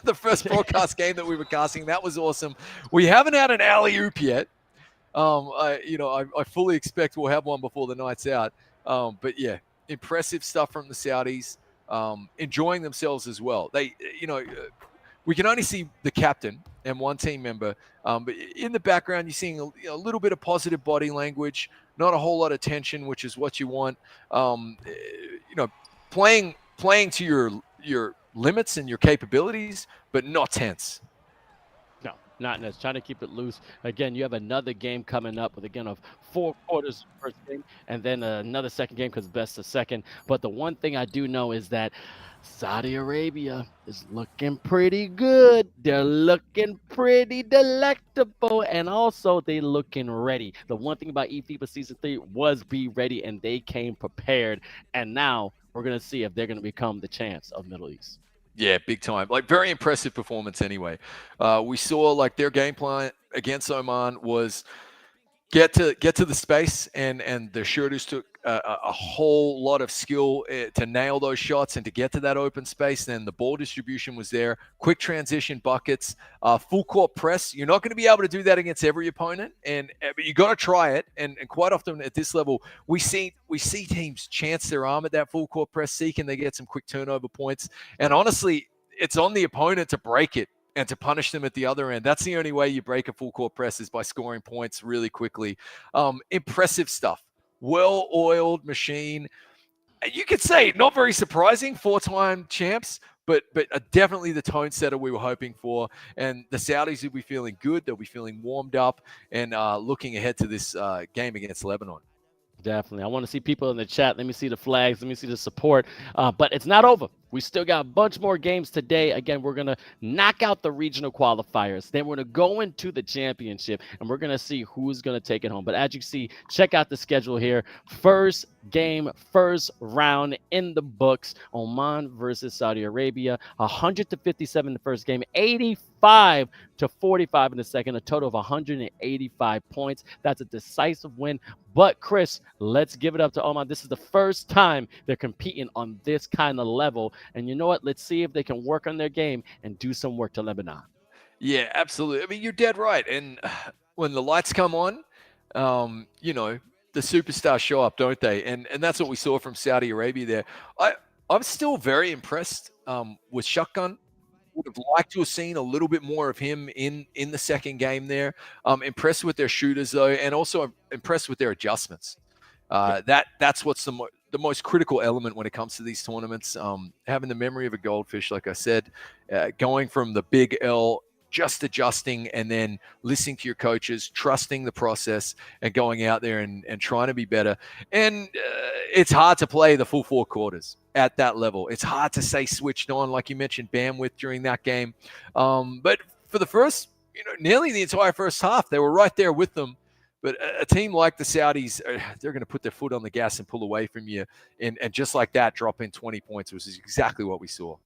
the first broadcast game that we were casting. That was awesome. We haven't had an alley-oop yet. I fully expect we'll have one before the night's out. But yeah, impressive stuff from the Saudis. Enjoying themselves as well. We can only see the captain and one team member, but in the background, you're seeing a little bit of positive body language, not a whole lot of tension, which is what you want. Playing to your limits and your capabilities, but not tense. No, not tense. Trying to keep it loose. Again, you have another game coming up with, again, of 4 quarters first game, and then another second game because best of second. But the one thing I do know is that Saudi Arabia is looking pretty good. They're looking pretty delectable, and also they looking ready. The one thing about eFIBA Season 3 was be ready, and they came prepared. And now we're going to see if they're going to become the champs of Middle East. Yeah, big time. Very impressive performance anyway. We saw their game plan against Oman was get to the space, and the shooters took a whole lot of skill to nail those shots and to get to that open space. Then the ball distribution was there, quick transition buckets, full court press. You're not going to be able to do that against every opponent, but you got to try it. And quite often at this level, we see teams chance their arm at that full court press, seek, and they get some quick turnover points. And honestly, it's on the opponent to break it and to punish them at the other end. That's the only way you break a full court press, is by scoring points really quickly. Impressive stuff. Well-oiled machine. You could say not very surprising, 4-time champs, but definitely the tone setter we were hoping for. And the Saudis will be feeling good. They'll be feeling warmed up and looking ahead to this game against Lebanon. Definitely. I want to see people in the chat. Let me see the flags. Let me see the support. But it's not over. We still got a bunch more games today. Again, we're going to knock out the regional qualifiers. Then we're going to go into the championship, and we're going to see who's going to take it home. But as you see, check out the schedule here. First game, first round in the books. Oman versus Saudi Arabia. 100-57 in the first game. 85-45 in the second. A total of 185 points. That's a decisive win. But Chris, let's give it up to Oman. This is the first time they're competing on this kind of level. And you know what? Let's see if they can work on their game and do some work to Lebanon. Yeah, absolutely. I mean, you're dead right. And when the lights come on, you know, the superstars show up, don't they? And that's what we saw from Saudi Arabia there. I'm still very impressed with Shotgun. Would have liked to have seen a little bit more of him in the second game there. Impressed with their shooters though, and also impressed with their adjustments. That's what's the most critical element when it comes to these tournaments. Having the memory of a goldfish, like I said, going from the big L, just adjusting, and then listening to your coaches, trusting the process, and going out there and trying to be better. And it's hard to play the full 4 quarters at that level. It's hard to stay switched on, like you mentioned, bandwidth during that game. But for the first, nearly the entire first half, they were right there with them. But a team like the Saudis, they're going to put their foot on the gas and pull away from you. And just like that, drop in 20 points, which is exactly what we saw.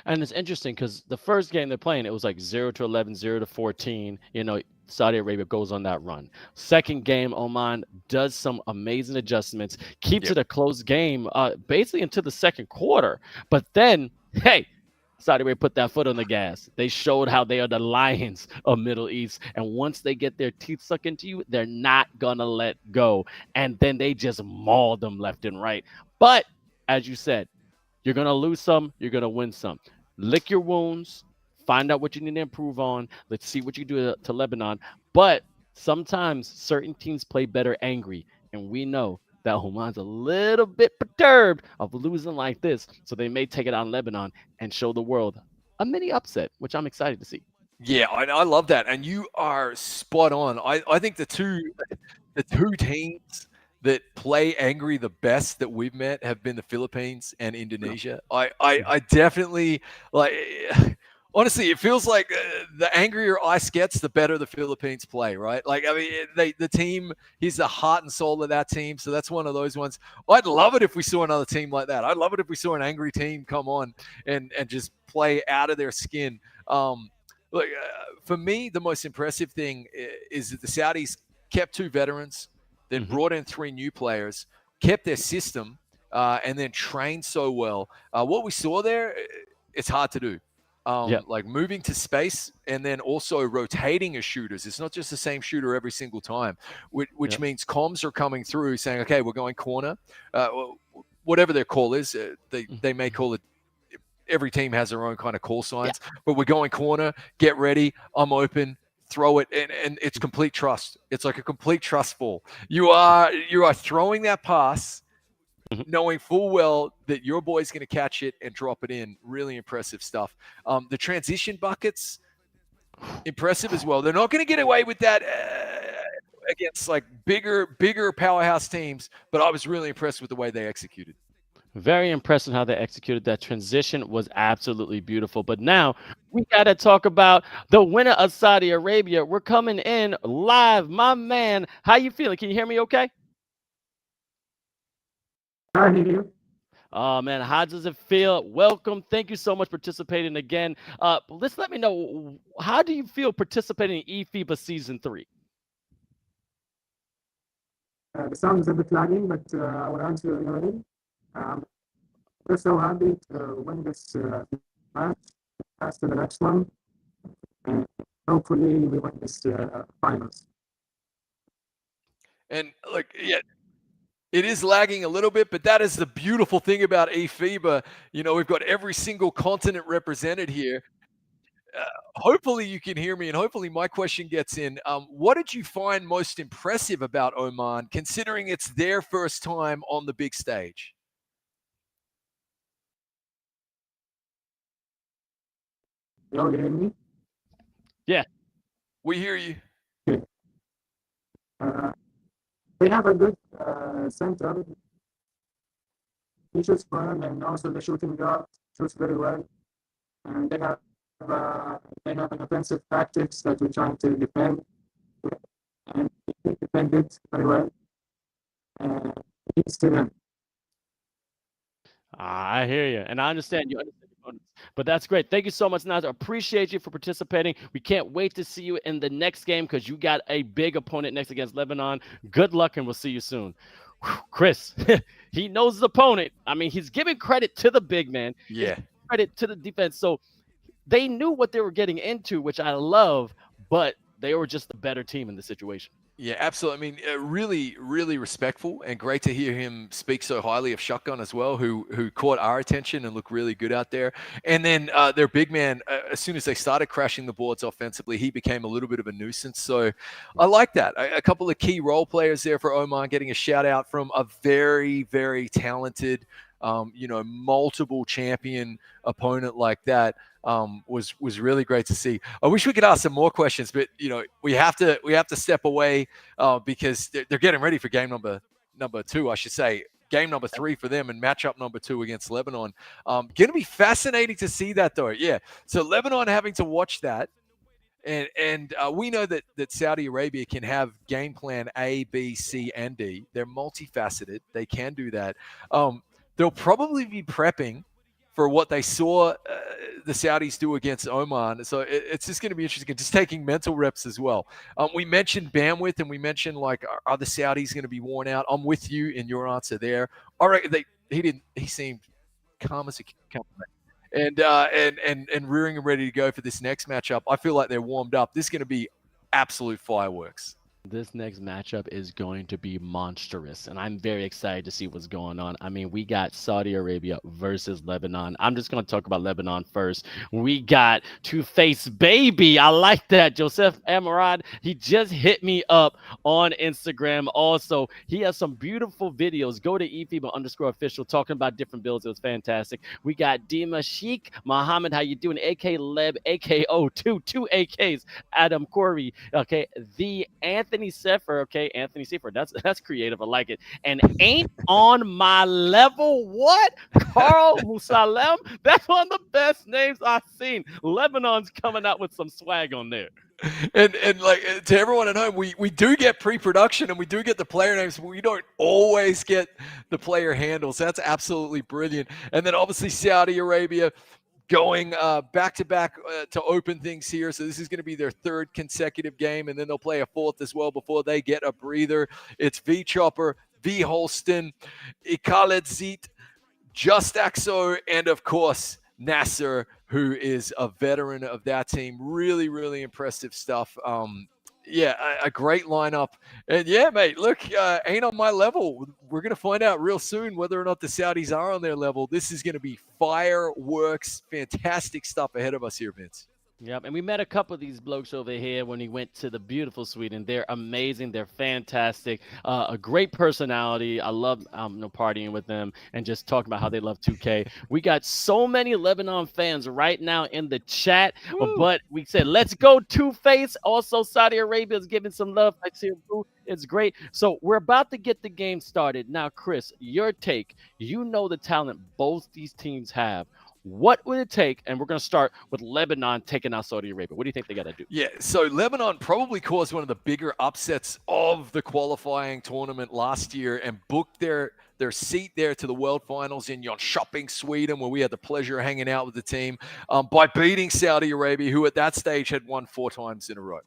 And it's interesting because the first game they're playing, it was like 0-11, 0-14. Saudi Arabia goes on that run. Second game, Oman does some amazing adjustments, keeps it a close game basically into the second quarter. But then, hey, Saudi Arabia put that foot on the gas. They showed how they are the lions of Middle East. And once they get their teeth stuck into you, they're not going to let go. And then they just maul them left and right. But as you said, you're going to lose some, you're going to win some. Lick your wounds, find out what you need to improve on. Let's see what you do to Lebanon. But sometimes certain teams play better angry, and we know that Oman's a little bit perturbed of losing like this, so they may take it on Lebanon and show the world a mini upset, which I'm excited to see. Yeah, I love that, and you are spot on. I think the two teams that play angry the best that we've met have been the Philippines and Indonesia. I definitely honestly, it feels like the angrier ice gets, the better the Philippines play, right? Like, I mean, the team, he's the heart and soul of that team. So that's one of those ones. I'd love it if we saw another team like that. I'd love it if we saw an angry team come on and just play out of their skin. For me, the most impressive thing is that the Saudis kept 2 veterans, then brought in 3 new players, kept their system, and then trained so well. What we saw there, it's hard to do. Like moving to space and then also rotating as shooters. It's not just the same shooter every single time, which means comms are coming through saying, okay, we're going corner. Whatever their call is, they may call it. Every team has their own kind of call signs, but we're going corner, get ready, I'm open, throw it, and it's complete trust. It's like a complete trust fall. You are throwing that pass, knowing full well that your boy's going to catch it and drop it in. Really impressive stuff. The transition buckets, impressive as well. They're not going to get away with that against like bigger powerhouse teams, but I was really impressed with the way they executed. Very impressed in how they executed that transition. Was absolutely beautiful. But now we got to talk about the winner of Saudi Arabia. We're coming in live. My man, how you feeling? Can you hear me okay? I hear you. Oh, man, how does it feel? Welcome. Thank you so much for participating again. Let me know, how do you feel participating in eFIBA Season 3? The sound is a bit lagging, but I will answer already. We're so happy to win this match, pass to the next one, and hopefully we win this finals. And look, it is lagging a little bit, but that is the beautiful thing about eFIBA. We've got every single continent represented here. Hopefully you can hear me, and hopefully my question gets in. What did you find most impressive about Oman, considering it's their first time on the big stage? You all hear me? Yeah. We hear you. They have a good center. He shoots firm, and also the shooting guard shoots very well, and they have an offensive tactics that we're trying to defend, and we defend it very well. And it's to them. I hear you, and I understand you understand your opponents. But that's great. Thank you so much, Nazar. Appreciate you for participating. We can't wait to see you in the next game because you got a big opponent next against Lebanon. Good luck, and we'll see you soon. Whew, Chris, he knows his opponent. I mean, he's giving credit to the big man. Yeah. He's credit to the defense. So they knew what they were getting into, which I love, but they were just a better team in the situation. Yeah, absolutely. I mean, really, really respectful, and great to hear him speak so highly of Shotgun as well, who caught our attention and looked really good out there. And then their big man, as soon as they started crashing the boards offensively, he became a little bit of a nuisance. So I like that. A couple of key role players there for Oman, getting a shout out from a very, very talented, multiple champion opponent like that. Was really great to see. I wish we could ask some more questions, but we have to step away because they're getting ready for game number 2, I should say. Game number 3 for them and matchup number 2 against Lebanon. Going to be fascinating to see that though. Yeah. So Lebanon having to watch that. And we know that Saudi Arabia can have game plan A, B, C, and D. They're multifaceted. They can do that. They'll probably be prepping for what they saw the Saudis do against Oman. So it's just going to be interesting, just taking mental reps as well. We mentioned bandwidth, and we mentioned, like, are the Saudis going to be worn out? I'm with you in your answer there. All right, he seemed calm as a cucumber. And rearing and ready to go for this next matchup. I feel like they're warmed up. This is going to be absolute fireworks. This next matchup is going to be monstrous, and I'm very excited to see what's going on. I mean, we got Saudi Arabia versus Lebanon. I'm just going to talk about Lebanon first. We got Two-Face Baby. I like that. Joseph Amarad, he just hit me up on Instagram. Also, he has some beautiful videos. Go to eFIBA_official talking about different builds. It was fantastic. We got Dima Sheik Muhammad. How you doing? 𝐂𝐄𝐊 𝐎𝐔𝐓, two AKs. Adam Corey. Okay, the Anthony Sefer, okay, Anthony Sefer, that's creative. I like it. And ain't on my level. What? Carl Musalem. That's one of the best names I've seen. Lebanon's coming out with some swag on there. And like, to everyone at home, we do get pre-production and we do get the player names, but we don't always get the player handles. That's absolutely brilliant. And then obviously Saudi Arabia going back-to-back to open things here. So this is going to be their 3rd consecutive game, and then they'll play a 4th as well before they get a breather. It's V Chopper, V Holston, 𝐂𝐄𝐄𝐂, Just Axo, and of course Nasser, who is a veteran of that team. Really, really impressive stuff. A great lineup. And yeah, mate, look, ain't on my level. We're going to find out real soon whether or not the Saudis are on their level. This is going to be fireworks. Fantastic stuff ahead of us here, Vince. Yep, and we met a couple of these blokes over here when we went to the beautiful Sweden. They're amazing. They're fantastic. A great personality. I love partying with them and just talking about how they love 2K. We got so many Lebanon fans right now in the chat, but we said, let's go Two-Face. Also, Saudi Arabia is giving some love. I see it's great. So we're about to get the game started. Now, Chris, your take. You know the talent both these teams have. What would it take? And we're going to start with Lebanon taking out Saudi Arabia. What do you think they got to do? Yeah, so Lebanon probably caused one of the bigger upsets of the qualifying tournament last year and booked their seat there to the World Finals in Jönköping, Sweden, where we had the pleasure of hanging out with the team by beating Saudi Arabia, who at that stage had won 4 times in a row.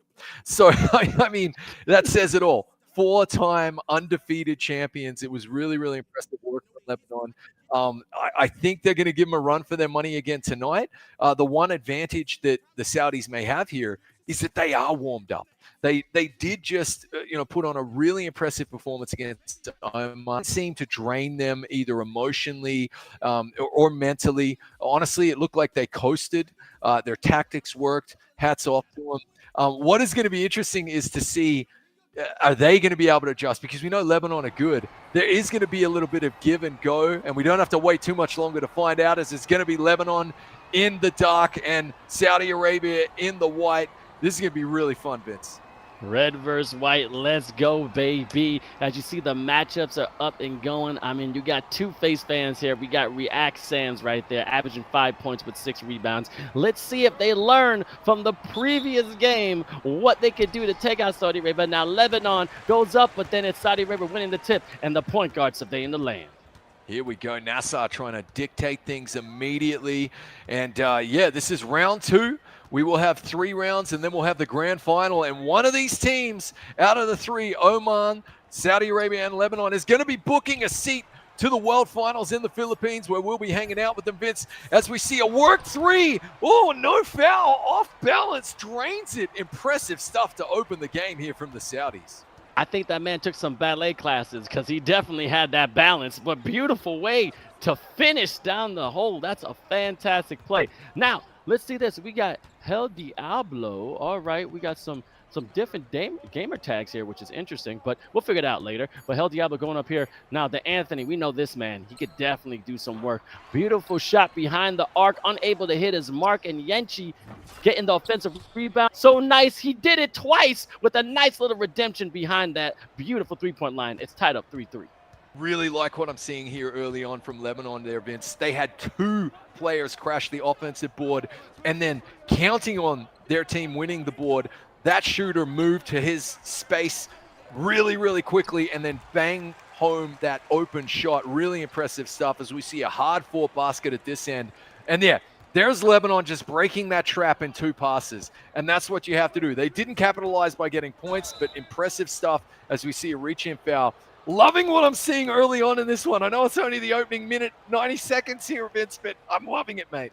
So, I mean, that says it all. 4-time undefeated champions. It was really, really impressive work from Lebanon. I think they're going to give them a run for their money again tonight. The one advantage that the Saudis may have here is that they are warmed up. They did just put on a really impressive performance against Oman. It seemed to drain them either emotionally or mentally. Honestly, it looked like they coasted. Their tactics worked. Hats off to them. What is going to be interesting is to see, are they going to be able to adjust? Because we know Lebanon are good. There is going to be a little bit of give and go, and we don't have to wait too much longer to find out, as it's going to be Lebanon in the dark and Saudi Arabia in the white. This is going to be really fun, Vince. Red versus white, let's go, baby. As you see, the matchups are up and going. I mean, you got two face fans here. We got React Sands right there, averaging 5 points with 6 rebounds. Let's see if they learn from the previous game what they could do to take out Saudi Arabia. Now, Lebanon goes up, but then it's Saudi Arabia winning the tip, and the point guard surveying the land. Here we go. Nassau trying to dictate things immediately. And yeah, this is round 2. We will have 3 rounds, and then we'll have the grand final. And one of these teams out of the 3, Oman, Saudi Arabia, and Lebanon, is going to be booking a seat to the World Finals in the Philippines, where we'll be hanging out with them, Vince, as we see a work 3. Oh, no foul. Off balance. Drains it. Impressive stuff to open the game here from the Saudis. I think that man took some ballet classes because he definitely had that balance, but beautiful way to finish down the hole. That's a fantastic play. Now, let's see this. We got 𝐂𝐇𝐄𝐂. All right, we got some different gamer tags here, which is interesting, but we'll figure it out later. But 𝐂𝐇𝐄𝐂 going up here. Now, the Anthony, we know this man. He could definitely do some work. Beautiful shot behind the arc, unable to hit his mark, and 𝐂𝐇𝐄𝐂 getting the offensive rebound. So nice. He did it twice with a nice little redemption behind that beautiful three-point line. It's tied up 3-3. Really like what I'm seeing here early on from Lebanon there, Vince. They had 2 players crash the offensive board, and then counting on their team winning the board, that shooter moved to his space really, really quickly and then bang home that open shot. Really impressive stuff as we see a hard-fought basket at this end. And yeah, there's Lebanon just breaking that trap in 2 passes, and that's what you have to do. They didn't capitalize by getting points, but impressive stuff as we see a reach-in foul. Loving what I'm seeing early on in this one. I know it's only the opening minute, 90 seconds here, Vince, but I'm loving it, mate.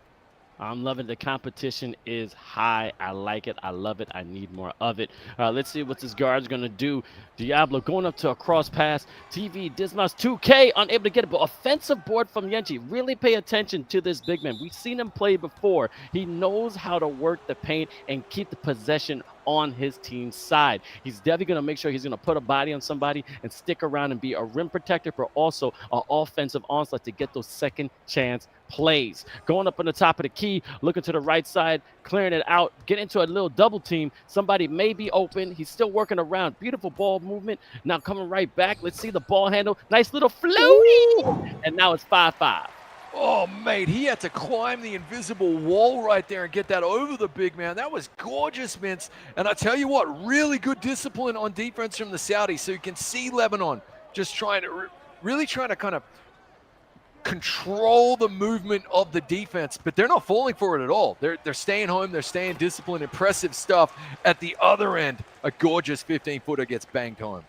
I'm loving the competition is high. I like it. I love it. I need more of it. Let's see what this guard's going to do. Diablo going up to a cross pass. TV Dismas 2K unable to get it, but offensive board from 𝐂𝐇𝐄𝐂. Really pay attention to this big man. We've seen him play before. He knows how to work the paint and keep the possession on his team's side. He's definitely going to make sure he's going to put a body on somebody and stick around and be a rim protector, but also an offensive onslaught to get those second chance plays. Going up on the top of the key, looking to the right side, clearing it out, get into a little double team. Somebody may be open. He's still working around. Beautiful ball movement. Now coming right back. Let's see the ball handle. Nice little floaty. And now it's 5-5. Oh, mate, he had to climb the invisible wall right there and get that over the big man. That was gorgeous, Vince. And I tell you what, really good discipline on defense from the Saudis. So you can see Lebanon just really trying to kind of control the movement of the defense, but they're not falling for it at all. They're staying home. They're staying disciplined. Impressive stuff. At the other end, a gorgeous 15-footer gets banged home.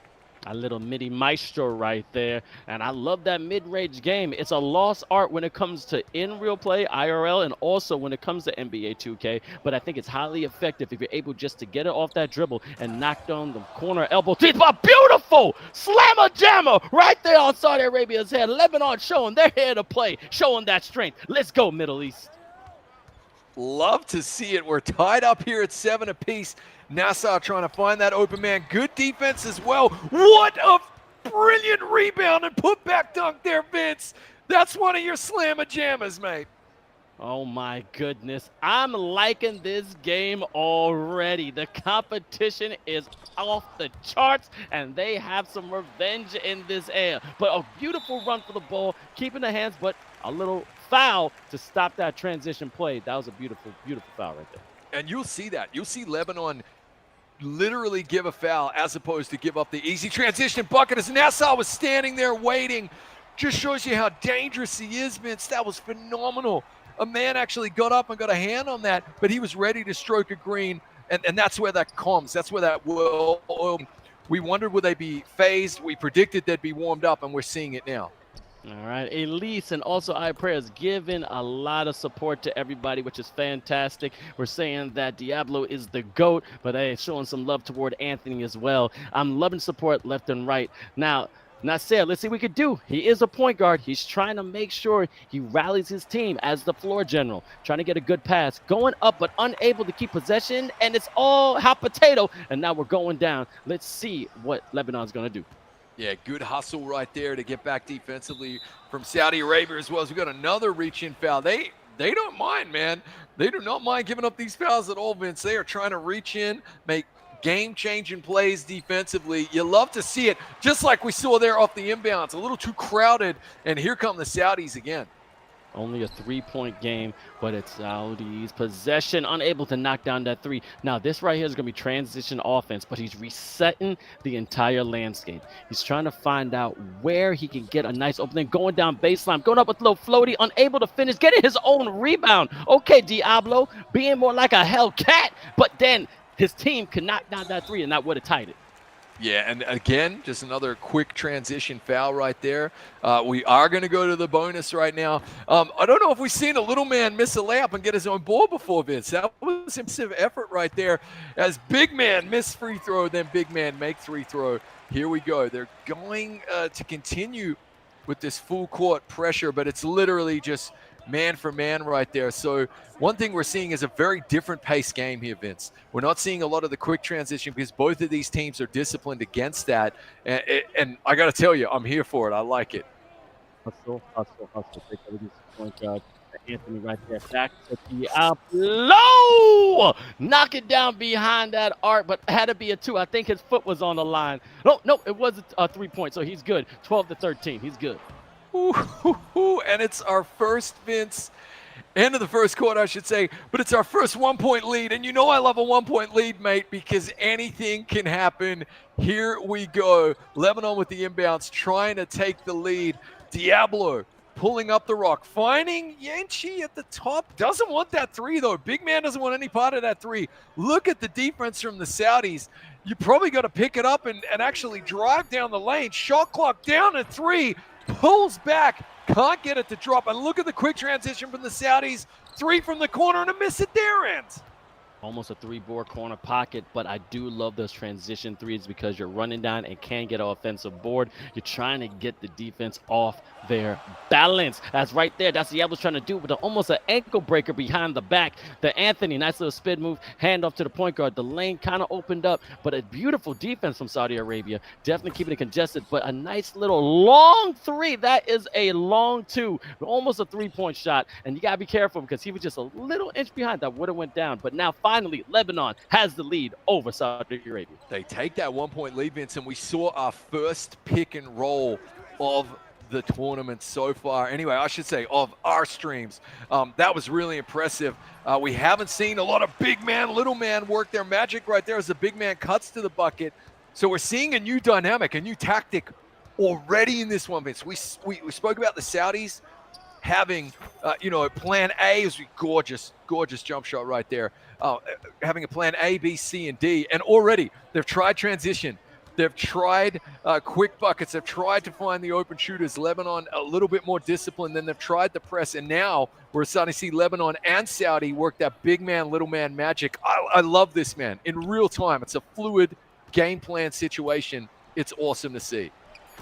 A little midi maestro right there. And I love that mid-range game. It's a lost art when it comes to in real play, IRL, and also when it comes to NBA 2K. But I think it's highly effective if you're able just to get it off that dribble and knock down the corner elbow. But beautiful slammer jammer right there on Saudi Arabia's head. Lebanon showing they're here to play, showing that strength. Let's go, Middle East. Love to see it. We're tied up here at 7 apiece. Nassau trying to find that open man. Good defense as well. What a brilliant rebound and put back dunk there, Vince. That's one of your slammer jammers, mate. Oh my goodness. I'm liking this game already. The competition is off the charts and they have some revenge in this air. But a beautiful run for the ball, keeping the hands, but a little foul to stop that transition play. That was a beautiful, beautiful foul right there. And you'll see that. You'll see Lebanon literally give a foul as opposed to give up the easy transition bucket as Nassau was standing there waiting. Just shows you how dangerous he is, Vince. That was phenomenal. A man actually got up and got a hand on that, but he was ready to stroke a green, and that's where that comes. That's where that will. We wondered would they be phased. We predicted they'd be warmed up, and we're seeing it now. All right, Elise and also iPrayers giving a lot of support to everybody, which is fantastic. We're saying that Diablo is the GOAT, but hey, showing some love toward Anthony as well. I'm loving support left and right. Now, Nasser, let's see what we could do. He is a point guard. He's trying to make sure he rallies his team as the floor general, trying to get a good pass, going up but unable to keep possession, and it's all hot potato, and now we're going down. Let's see what Lebanon's going to do. Yeah, good hustle right there to get back defensively from Saudi Arabia as well as we got another reach-in foul. They don't mind, man. They do not mind giving up these fouls at all, Vince. They are trying to reach in, make game-changing plays defensively. You love to see it, just like we saw there off the inbounds. A little too crowded, and here come the Saudis again. Only a 3-point game, but it's Saudi's possession, unable to knock down that three. Now, this right here is going to be transition offense, but he's resetting the entire landscape. He's trying to find out where he can get a nice opening, going down baseline, going up with a little floaty, unable to finish, getting his own rebound. Okay, Diablo, being more like a Hellcat, but then his team could knock down that three, and that would have tied it. Yeah, and again, just another quick transition foul right there. We are going to go to the bonus right now. I don't know if we've seen a little man miss a layup and get his own ball before, Vince. That was impressive effort right there as big man miss free throw, then big man make free throw. Here we go. They're going to continue with this full court pressure, but it's literally just man for man right there. So one thing we're seeing is a very different pace game here, Vince. We're not seeing a lot of the quick transition because both of these teams are disciplined against that. And I got to tell you, I'm here for it. I like it. Hustle. Take over this point guard. Anthony right there. Back to Diablo. Knock it down behind that arc, but had to be a two. I think his foot was on the line. No, it was a 3-point, so he's good. 12-13. He's good. And it's our first, Vince, end of the first quarter, I should say, but it's our first 1-point lead. And you know I love a 1-point lead, mate, because anything can happen. Here we go. Lebanon with the inbounds, trying to take the lead. Diablo pulling up the rock, finding 𝐂𝐄𝐄𝐂 at the top. Doesn't want that three, though. Big man doesn't want any part of that three. Look at the defense from the Saudis. You probably got to pick it up and actually drive down the lane. Shot clock down at 3. Pulls back, can't get it to drop. And look at the quick transition from the Saudis. 3 from the corner and a miss at their end. Almost a 3-board corner pocket, but I do love those transition threes because you're running down and can't get an offensive board. You're trying to get the defense off their balance. That's right there. That's what Diablo's trying to do with almost an ankle breaker behind the back. The Anthony, nice little spin move, hand off to the point guard. The lane kind of opened up, but a beautiful defense from Saudi Arabia. Definitely keeping it congested, but a nice little long three. That is a long two, almost a 3-point shot. And you got to be careful because he was just a little inch behind. That would have went down, but now finally, Lebanon has the lead over Saudi Arabia. They take that 1-point lead, Vince, and we saw our first pick and roll of the tournament so far. Anyway, I should say of our streams. That was really impressive. We haven't seen a lot of big man, little man work their magic right there as the big man cuts to the bucket. So we're seeing a new dynamic, a new tactic already in this one, Vince. We spoke about the Saudis having, plan A is gorgeous jump shot right there. Having a plan A, B, C, and D. And already they've tried transition. They've tried quick buckets. They've tried to find the open shooters. Lebanon a little bit more disciplined. Then they've tried the press. And now we're starting to see Lebanon and Saudi work that big man, little man magic. I love this, man. In real time, it's a fluid game plan situation. It's awesome to see.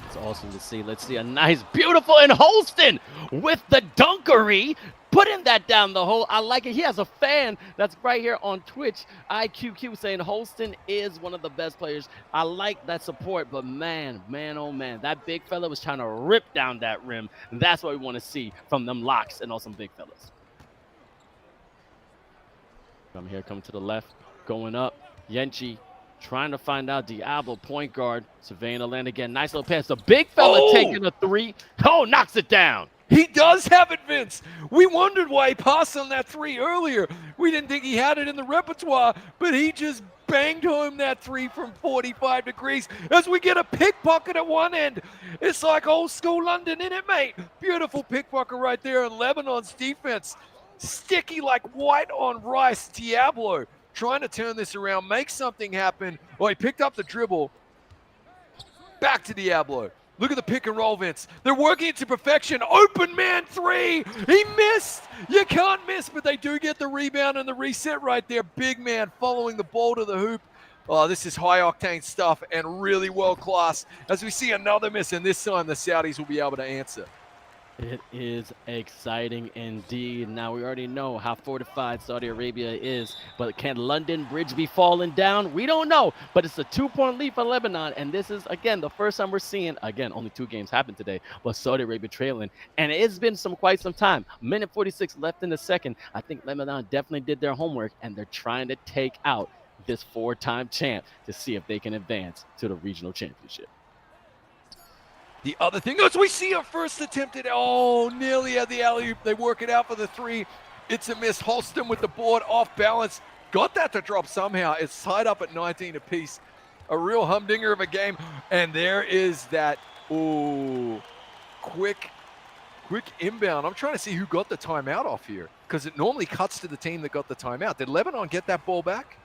It's awesome to see. Let's see a nice, beautiful, and Holston with the dunkery. Putting that down the hole. I like it. He has a fan that's right here on Twitch, 𝐂𝐄𝐄𝐂, saying Holston is one of the best players. I like that support, but man, oh man, that big fella was trying to rip down that rim. That's what we want to see from them locks and also big fellas. Come here, come to the left, going up. 𝐂𝐄𝐄𝐂 trying to find out Diablo, point guard, surveying the land again. Nice little pass. The big fella taking a 3. Oh, knocks it down. He does have it, Vince. We wondered why he passed on that 3 earlier. We didn't think he had it in the repertoire, but he just banged home that 3 from 45 degrees as we get a pickpocket at one end. It's like old school London, isn't it, mate? Beautiful pickpocket right there in Lebanon's defense. Sticky like white on rice. Diablo trying to turn this around, make something happen. Well, he picked up the dribble. Back to Diablo. Look at the pick and roll, Vince. They're working it to perfection. Open man 3. He missed. You can't miss, but they do get the rebound and the reset right there. Big man following the ball to the hoop. Oh, this is high-octane stuff and really world-class. As we see another miss, and this time the Saudis will be able to answer. It is exciting indeed. Now, we already know how fortified Saudi Arabia is, but can London Bridge be falling down? We don't know, but it's a 2-point lead for Lebanon, and this is, again, the first time we're seeing, again, only 2 games happened today, but Saudi Arabia trailing, and it's been quite some time. Minute 46 left in the second. I think Lebanon definitely did their homework, and they're trying to take out this 4-time champ to see if they can advance to the regional championship. The other thing is we see a first attempt at, nearly at the alley-oop. They work it out for the 3. It's a miss. Holston with the board off balance. Got that to drop somehow. It's tied up at 19 apiece. A real humdinger of a game. And there is that, quick inbound. I'm trying to see who got the timeout off here, because it normally cuts to the team that got the timeout. Did Lebanon get that ball back?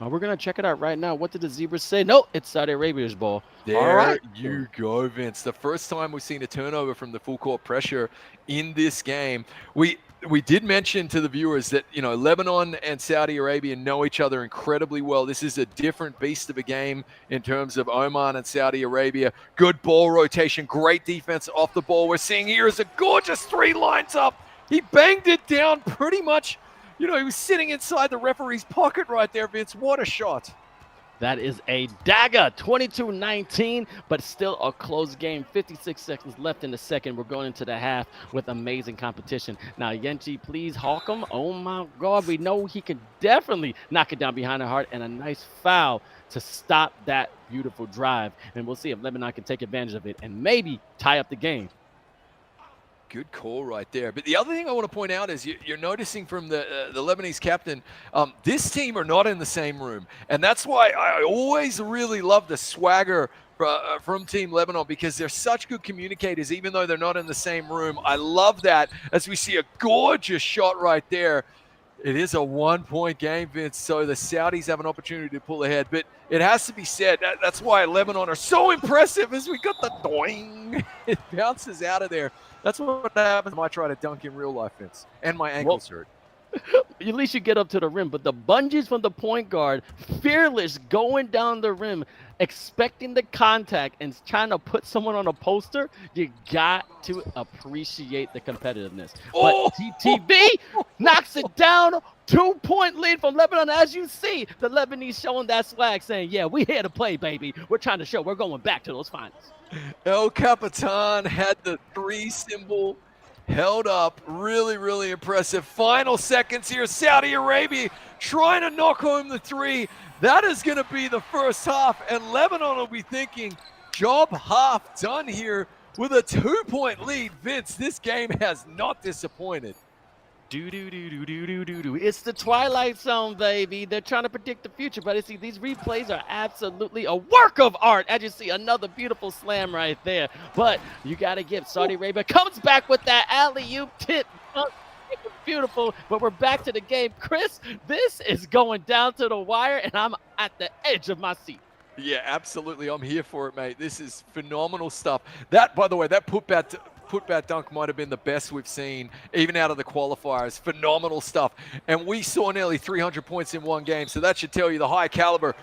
We're going to check it out right now. What did the Zebras say? No, it's Saudi Arabia's ball. There you go, Vince. The first time we've seen a turnover from the full court pressure in this game. We did mention to the viewers that, Lebanon and Saudi Arabia know each other incredibly well. This is a different beast of a game in terms of Oman and Saudi Arabia. Good ball rotation, great defense off the ball. We're seeing here is a gorgeous 3 lines up. He banged it down pretty much. He was sitting inside the referee's pocket right there, Vince. What a shot. That is a dagger, 22-19, but still a close game. 56 seconds left in the second. We're going into the half with amazing competition. Now, Yenchi, please hawk him. Oh, my God. We know he can definitely knock it down behind the heart, and a nice foul to stop that beautiful drive. And we'll see if Lebanon can take advantage of it and maybe tie up the game. Good call right there. But the other thing I want to point out is you're noticing from the Lebanese captain, this team are not in the same room. And that's why I always really love the swagger from Team Lebanon, because they're such good communicators, even though they're not in the same room. I love that as we see a gorgeous shot right there. It is a 1-point game, Vince, so the Saudis have an opportunity to pull ahead. But it has to be said, that's why Lebanon are so impressive, as we got the doing. It bounces out of there. That's what happens when I try to dunk in real life, Vince. And my ankles hurt. At least you get up to the rim. But the bungees from the point guard, fearless, going down the rim, expecting the contact and trying to put someone on a poster, you got to appreciate the competitiveness. But TTB knocks it down. 2-point lead from Lebanon. As you see, the Lebanese showing that swag, saying, yeah, we're here to play, baby. We're trying to show we're going back to those finals. 𝐂𝐇𝐄𝐂 had the 3 symbol held up. Really, really impressive. Final seconds here. Saudi Arabia trying to knock home the 3. That is going to be the first half, and Lebanon will be thinking, job half done here with a 2-point lead. Vince, this game has not disappointed. It's the Twilight Zone, baby. They're trying to predict the future, but you see, these replays are absolutely a work of art. As you see, another beautiful slam right there. But you got to give Saudi Arabia comes back with that alley-oop tip. It was beautiful, but we're back to the game. Chris, this is going down to the wire, and I'm at the edge of my seat. Yeah, absolutely. I'm here for it, mate. This is phenomenal stuff. That, by the way, that putback dunk might have been the best we've seen, even out of the qualifiers. Phenomenal stuff. And we saw nearly 300 points in one game, so that should tell you the high caliber,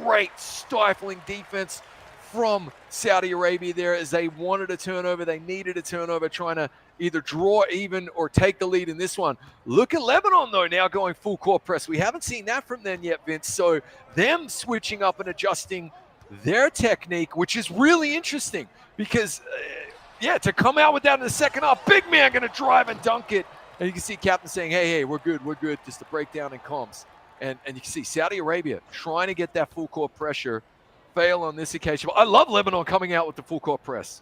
great stifling defense from Saudi Arabia there, as they wanted a turnover. They needed a turnover, trying to either draw even or take the lead in this one. Look at Lebanon, though, now going full court press. We haven't seen that from them yet, Vince. So them switching up and adjusting their technique, which is really interesting because to come out with that in the second half, big man going to drive and dunk it. And you can see captain saying, hey, we're good, just to break down in comms. And you can see Saudi Arabia trying to get that full court pressure, fail on this occasion. But I love Lebanon coming out with the full court press.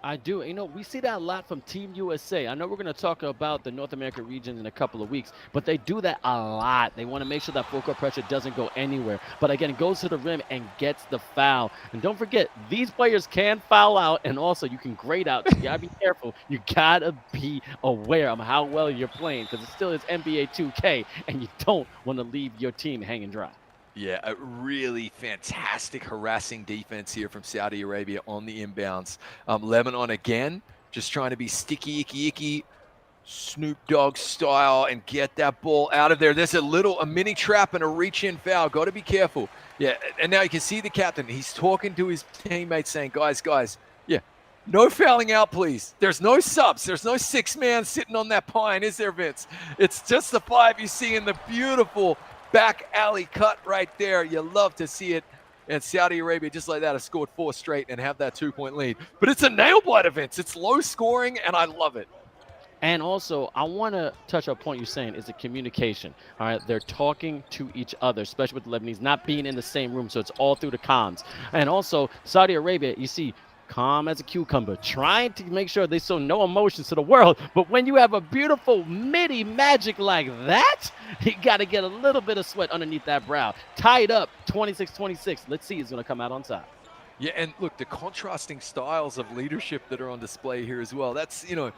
I do. We see that a lot from Team USA. I know we're going to talk about the North America region in a couple of weeks, but they do that a lot. They want to make sure that full court pressure doesn't go anywhere. But again, it goes to the rim and gets the foul. And don't forget, these players can foul out, and also you can grade out. So you got to be careful. You got to be aware of how well you're playing, because it still is NBA 2K, and you don't want to leave your team hanging dry. Yeah, a really fantastic harassing defense here from Saudi Arabia on the inbounds. Lebanon again, just trying to be sticky, icky, Snoop Dogg style and get that ball out of there. There's a mini trap and a reach-in foul. Got to be careful. Yeah, and now you can see the captain. He's talking to his teammates saying, guys, yeah, no fouling out, please. There's no subs. There's no 6-man sitting on that pine, is there, Vince? It's just the 5 you see in the beautiful back alley cut right there. You love to see it. And Saudi Arabia, just like that, has scored 4 straight and have that 2-point lead. But it's a nail biter, Vince. It's low scoring, and I love it. And also, I want to touch on a point you're saying is the communication. All right, they're talking to each other, especially with the Lebanese not being in the same room, so it's all through the comms. And also, Saudi Arabia, you see, calm as a cucumber, trying to make sure they show no emotions to the world. But when you have a beautiful MIDI magic like that, you got to get a little bit of sweat underneath that brow. Tied up, 26-26. Let's see who's going to come out on top. Yeah, and look, the contrasting styles of leadership that are on display here as well. That's, you know,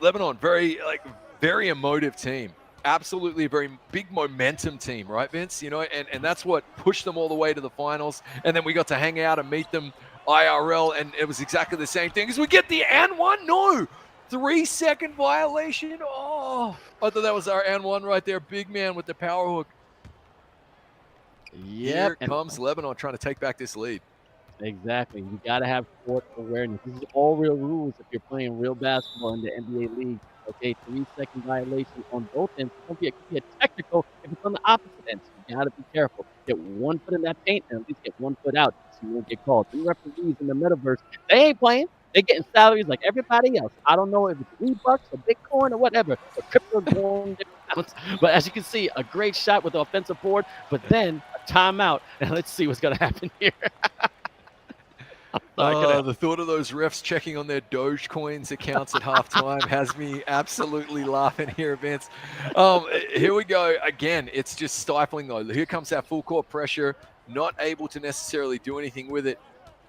Lebanon, very emotive team. Absolutely a very big momentum team, right, Vince? You know, and that's what pushed them all the way to the finals. And then we got to hang out and meet them IRL, and it was exactly the same thing. As we get the and one, no, 3-second violation. Oh, I thought that was our and one right there. Big man with the power hook. Yep. Here comes Lebanon trying to take back this lead. Exactly. You got to have court awareness. This is all real rules if you're playing real basketball in the NBA league. Okay, 3-second violation on both ends. It could be a technical if it's on the opposite end. So you got to be careful. Get 1 foot in that paint and at least get 1 foot out so you won't get called. The referees in the metaverse, they ain't playing. They're getting salaries like everybody else. I don't know if it's $3 or Bitcoin or whatever. But crypto going different amounts. But as you can see, a great shot with the offensive board, but then a timeout. And let's see what's going to happen here. The thought of those refs checking on their Dogecoins accounts at halftime has me absolutely laughing here, Vince. Here we go. Again, it's just stifling, though. Here comes that full court pressure, not able to necessarily do anything with it.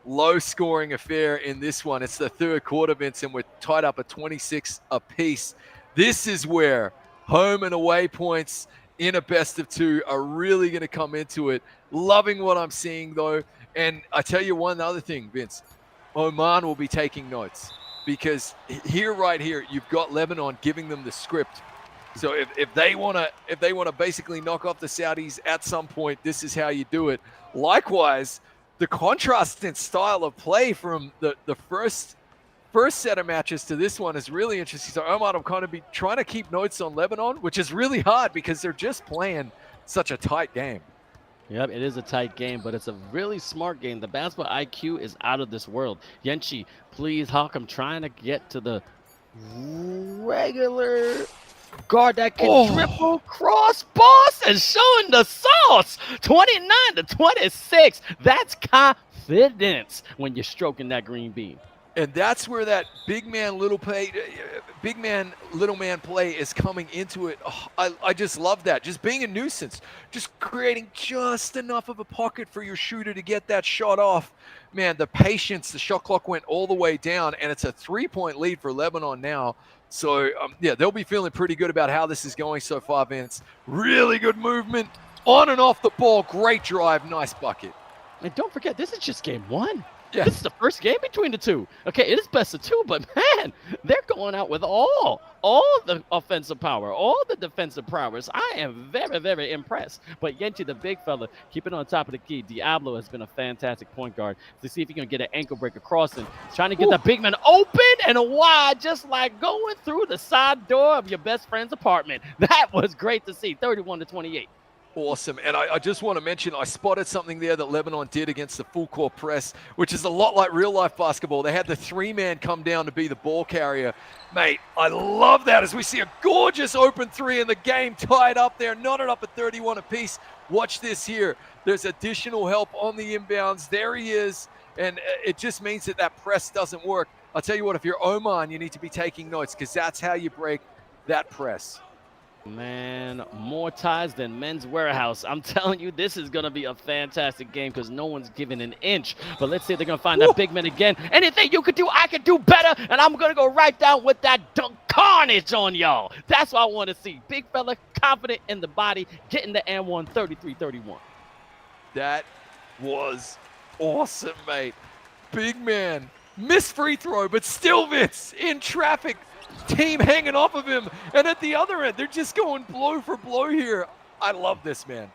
Low-scoring affair in this one. It's the third quarter, Vince, and we're tied up at 26 apiece. This is where home and away points in a best of two are really going to come into it. Loving what I'm seeing, though. And I tell you one other thing, Vince. Oman will be taking notes because right here, you've got Lebanon giving them the script. So if they want to basically knock off the Saudis at some point, this is how you do it. Likewise, the contrast in style of play from the first set of matches to this one is really interesting. So Oman will kind of be trying to keep notes on Lebanon, which is really hard because they're just playing such a tight game. Yep, it is a tight game, but it's a really smart game. The basketball IQ is out of this world. Yenchi, please, Hawk, I'm trying to get to the regular guard that can triple cross boss and showing the sauce. 29-26. That's confidence when you're stroking that green bean. And that's where that big man, little man play is coming into it. Oh, I just love that. Just being a nuisance, just creating just enough of a pocket for your shooter to get that shot off. Man, the patience, the shot clock went all the way down, and it's a 3-point lead for Lebanon now. So, yeah, they'll be feeling pretty good about how this is going so far, Vince. Really good movement on and off the ball. Great drive. Nice bucket. And don't forget, this is just game one. Yeah. This is the first game between the two. Okay, it is best of two, but man, they're going out with all the offensive power, all the defensive prowess. I am very, very impressed. But Yenchi, the big fella, keeping on top of the key. Diablo has been a fantastic point guard to see if he can get an ankle breaker crossing, trying to get the big man open and wide, just like going through the side door of your best friend's apartment. That was great to see, 31-28. Awesome. And I just want to mention, I spotted something there that Lebanon did against the full court press, which is a lot like real life basketball. They had the 3-man come down to be the ball carrier. Mate, I love that as we see a gorgeous open 3 in the game tied up there, knotted up at 31 apiece. Watch this here. There's additional help on the inbounds. There he is. And it just means that press doesn't work. I'll tell you what, if you're Oman, you need to be taking notes because that's how you break that press. Man, more ties than Men's Warehouse. I'm telling you, this is going to be a fantastic game because no one's giving an inch. But let's see if they're going to find that big man again. Anything you could do, I could do better. And I'm going to go right down with that dunk carnage on y'all. That's what I want to see. Big fella, confident in the body, getting the and one, 33-31. That was awesome, mate. Big man. Missed free throw, but still Vince in traffic. Team hanging off of him, and at the other end, they're just going blow for blow here. I love this, man.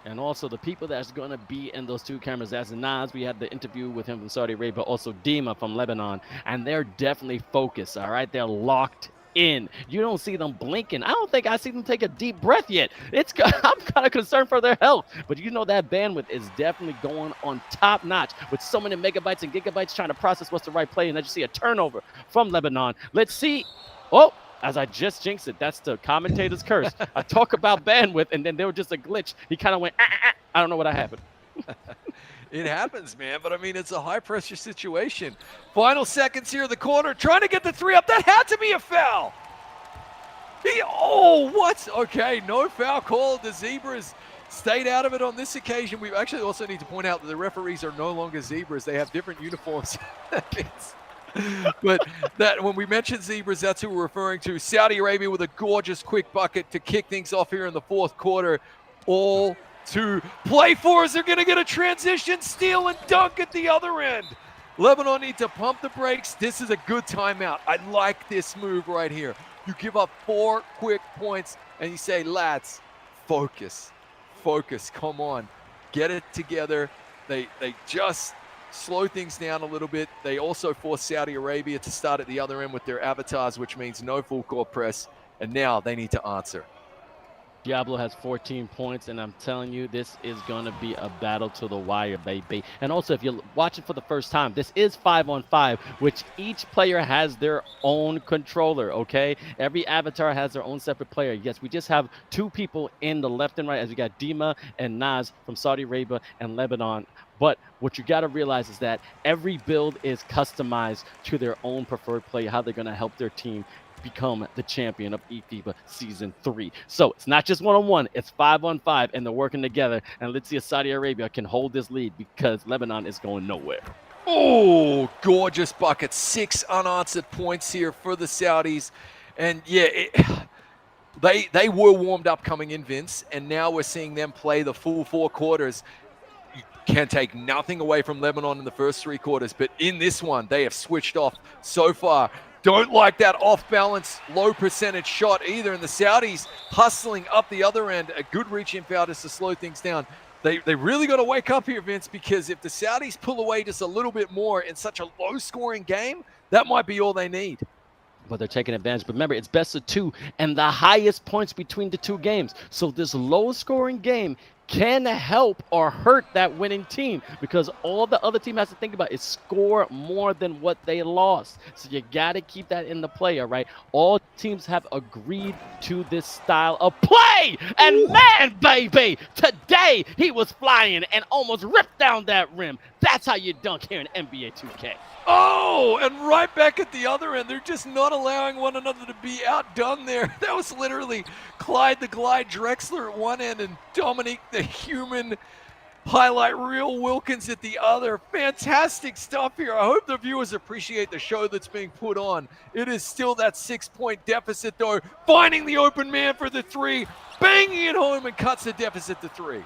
And also the people that's going to be in those two cameras, as Nas, we had the interview with him from Saudi Arabia, but also Dima from Lebanon, and they're definitely focused, all right? They're locked in. You don't see them blinking. I don't think I see them take a deep breath yet. I'm kind of concerned for their health, but you know that bandwidth is definitely going on top notch with so many megabytes and gigabytes trying to process what's the right play, and then you see a turnover from Lebanon. Let's see. Oh, As I just jinxed it, that's the commentator's curse. I talk about bandwidth, and then there was just a glitch. He kind of went, I don't know what happened. It happens, man. But, I mean, it's a high-pressure situation. Final seconds here in the corner, trying to get the three up. That had to be a foul. What? Okay, no foul call. The Zebras stayed out of it on this occasion. We actually also need to point out that the referees are no longer Zebras. They have different uniforms. But that when we mention Zebras, that's who we're referring to. Saudi Arabia with a gorgeous quick bucket to kick things off here in the fourth quarter. All to play for as they're going to get a transition, steal, and dunk at the other end. Lebanon need to pump the brakes. This is a good timeout. I like this move right here. You give up 4 quick points, and you say, lads, focus, come on, get it together. They just slow things down a little bit. They also force Saudi Arabia to start at the other end with their avatars, which means no full court press, and now they need to answer. Diablo has 14 points, and I'm telling you, this is going to be a battle to the wire, baby. And also, if you're watching for the first time, this is 5-on-5, which each player has their own controller, okay? Every avatar has their own separate player. Yes, we just have 2 people in the left and right, as we got Dima and Naz from Saudi Arabia and Lebanon. But what you got to realize is that every build is customized to their own preferred player, how they're going to help their team become the champion of eFIBA Season 3. So it's not just 1-on-1, it's 5-on-5, and they're working together. And let's see if Saudi Arabia can hold this lead, because Lebanon is going nowhere. Oh, gorgeous bucket. 6 unanswered points here for the Saudis. And yeah, they were warmed up coming in, Vince, and now we're seeing them play the full 4 quarters. You can take nothing away from Lebanon in the first 3 quarters, but in this one, they have switched off so far. Don't like that off-balance, low-percentage shot either. And the Saudis hustling up the other end. A good reach-in foul just to slow things down. They really got to wake up here, Vince, because if the Saudis pull away just a little bit more in such a low-scoring game, that might be all they need. Well, they're taking advantage. But remember, it's best of 2 and the highest points between the 2 games. So this low-scoring game can help or hurt that winning team, because all the other team has to think about is score more than what they lost. So you got to keep that in the play, all right? All teams have agreed to this style of play. And man, baby, today he was flying and almost ripped down that rim. That's how you dunk here in NBA 2K. Oh, and right back at the other end. They're just not allowing one another to be outdone there. That was literally Clyde the Glide Drexler at one end and Dominique the Human highlight reel Wilkins at the other. Fantastic stuff here. I hope the viewers appreciate the show that's being put on. It is still that 6-point deficit, though. Finding the open man for the 3, banging it home, and cuts the deficit to 3.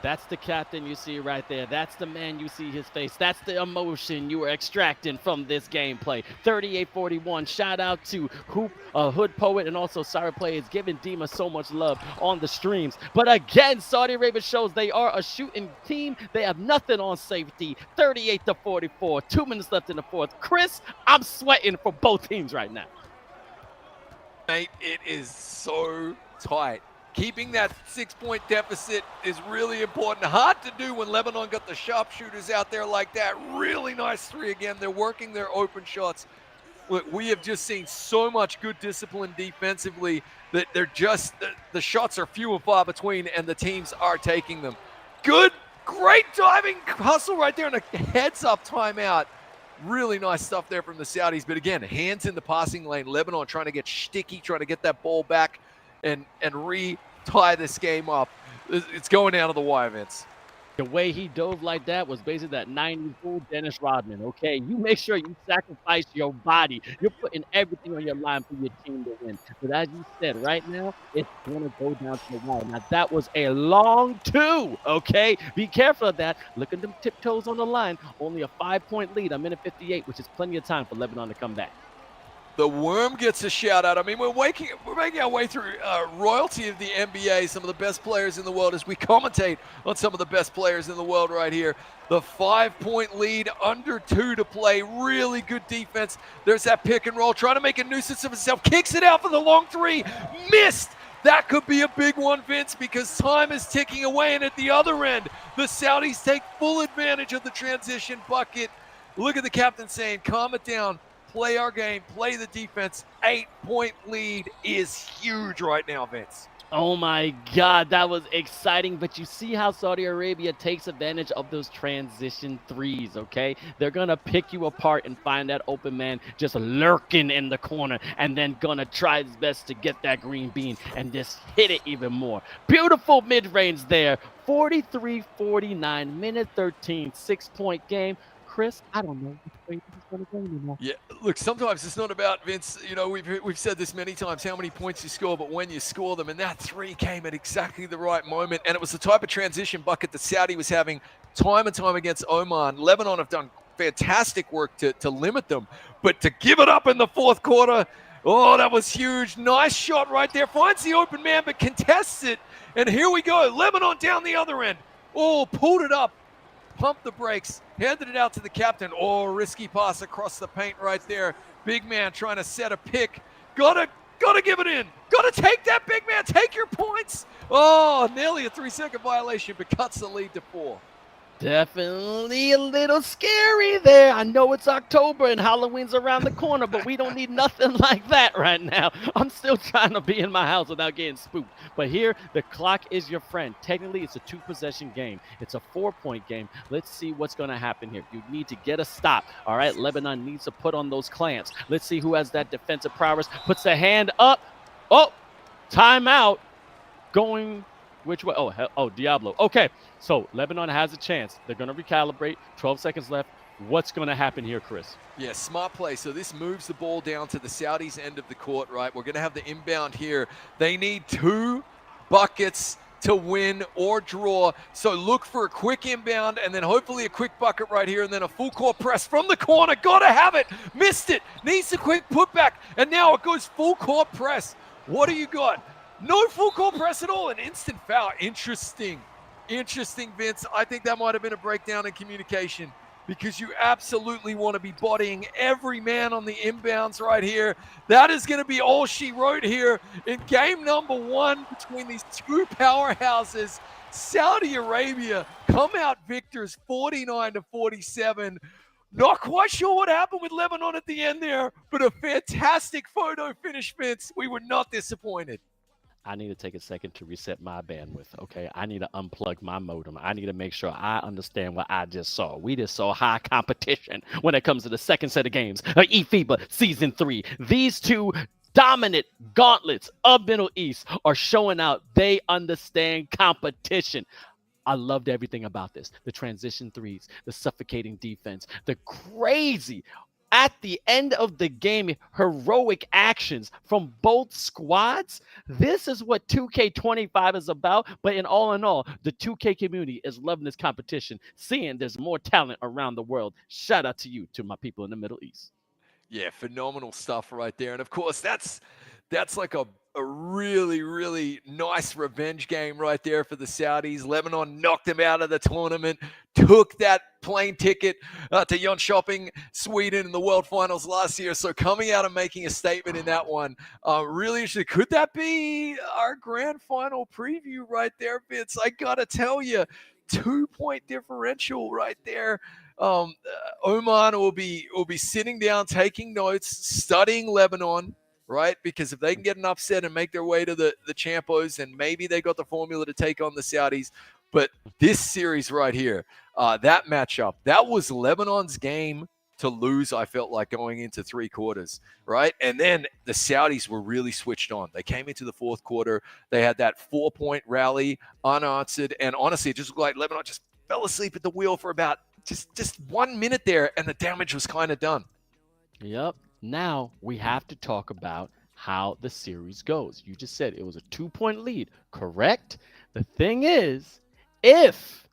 That's the captain you see right there. That's the man you see his face. That's the emotion you are extracting from this gameplay. 38-41. Shout out to Hood Poet and also Cyber Players giving Dima so much love on the streams. But again, Saudi Arabia shows they are a shooting team. They have nothing on safety. 38-44. 2 minutes left in the fourth. Chris, I'm sweating for both teams right now. Mate, it is so tight. Keeping that 6-point deficit is really important. Hard to do when Lebanon got the sharpshooters out there like that. Really nice 3 again. They're working their open shots. Look, we have just seen so much good discipline defensively that they're just, the shots are few and far between, and the teams are taking them. Great diving hustle right there, and a heads-up timeout. Really nice stuff there from the Saudis. But again, hands in the passing lane. Lebanon trying to get sticky, trying to get that ball back and re-tie this game up. It's going down to the wire, Vince. The way he dove like that was basically that 90 full Dennis Rodman, okay? You make sure you sacrifice your body. You're putting everything on your line for your team to win. But as you said, right now, it's going to go down to the wire. Now, that was a long 2, okay? Be careful of that. Look at them tiptoes on the line. Only a 5-point lead, a minute 58, which is plenty of time for Lebanon to come back. The Worm gets a shout out. I mean, we're making our way through royalty of the NBA, some of the best players in the world, as we commentate on some of the best players in the world right here. The 5-point lead, under 2 to play. Really good defense. There's that pick and roll, trying to make a nuisance of himself. Kicks it out for the long 3. Missed. That could be a big one, Vince, because time is ticking away. And at the other end, the Saudis take full advantage of the transition bucket. Look at the captain saying, calm it down. play our game, play the defense. 8-point lead is huge right now, Vince. Oh my God, that was exciting. But you see how Saudi Arabia takes advantage of those transition threes, okay? They're going to pick you apart and find that open man just lurking in the corner and then going to try his best to get that green bean and just hit it even more. Beautiful mid-range there. 43-49, minute 13, 6-point game. Chris, I don't know which way this is going to go anymore. Yeah, look, sometimes it's not about, Vince, you know, we've said this many times, how many points you score, but when you score them. And that three came at exactly the right moment. And it was the type of transition bucket that Saudi was having time and time against Oman. Lebanon have done fantastic work to limit them. But to give it up in the fourth quarter, oh, that was huge. Nice shot right there. Finds the open man, but contests it. And here we go. Lebanon down the other end. Oh, pulled it up. Pumped the brakes, handed it out to the captain. Oh, risky pass across the paint right there. Big man trying to set a pick. Gotta give it in. Gotta take that, big man. Take your points. Oh, nearly a 3-second violation, but cuts the lead to 4. Definitely a little scary there. I know it's October and Halloween's around the corner, but we don't need nothing like that right now. I'm still trying to be in my house without getting spooked. But here, the clock is your friend. Technically, it's a 2-possession game. It's a 4-point game. Let's see what's going to happen here. You need to get a stop. All right, Lebanon needs to put on those clamps. Let's see who has that defensive prowess. Puts a hand up. Oh, timeout. Going which way? Oh, Diablo. Okay, so Lebanon has a chance. They're going to recalibrate. 12 seconds left. What's going to happen here, Chris? Yeah, smart play. So this moves the ball down to the Saudis' end of the court, right? We're going to have the inbound here. They need 2 buckets to win or draw. So look for a quick inbound and then hopefully a quick bucket right here and then a full court press from the corner. Got to have it. Missed it. Needs a quick putback. And now it goes full court press. What do you got? No full court press at all. An instant foul. Interesting, Vince. I think that might have been a breakdown in communication because you absolutely want to be bodying every man on the inbounds right here. That is going to be all she wrote here in game number 1 between these 2 powerhouses. Saudi Arabia come out victors 49-47. Not quite sure what happened with Lebanon at the end there, but a fantastic photo finish, Vince. We were not disappointed. I need to take a second to reset my bandwidth, okay? I need to unplug my modem. I need to make sure I understand what I just saw. We just saw high competition when it comes to the second set of games of eFIBA Season 3. These 2 dominant gauntlets of Middle East are showing out. They understand competition. I loved everything about this. The transition threes, the suffocating defense, the crazy at the end of the game, heroic actions from both squads. This is what 2K25 is about. But in all, the 2K community is loving this competition, seeing there's more talent around the world. Shout out to you, to my people in the Middle East. Yeah, phenomenal stuff right there. And of course, that's like a really, really nice revenge game right there for the Saudis. Lebanon knocked them out of the tournament, took that plane ticket to Jönköping, Sweden in the World Finals last year. So coming out and making a statement in that one, really interesting. Could that be our grand final preview right there, Vince? I got to tell you, 2-point differential right there. Oman will be sitting down, taking notes, studying Lebanon, right? Because if they can get an upset and make their way to the Champos, and maybe they got the formula to take on the Saudis. But this series right here, that matchup, that was Lebanon's game to lose, I felt like, going into 3 quarters, right? And then the Saudis were really switched on. They came into the 4th quarter. They had that 4-point rally unanswered. And honestly, it just looked like Lebanon just fell asleep at the wheel for about just 1 minute there, and the damage was kind of done. Yep. Now we have to talk about how the series goes. You just said it was a 2-point lead, correct? The thing is, if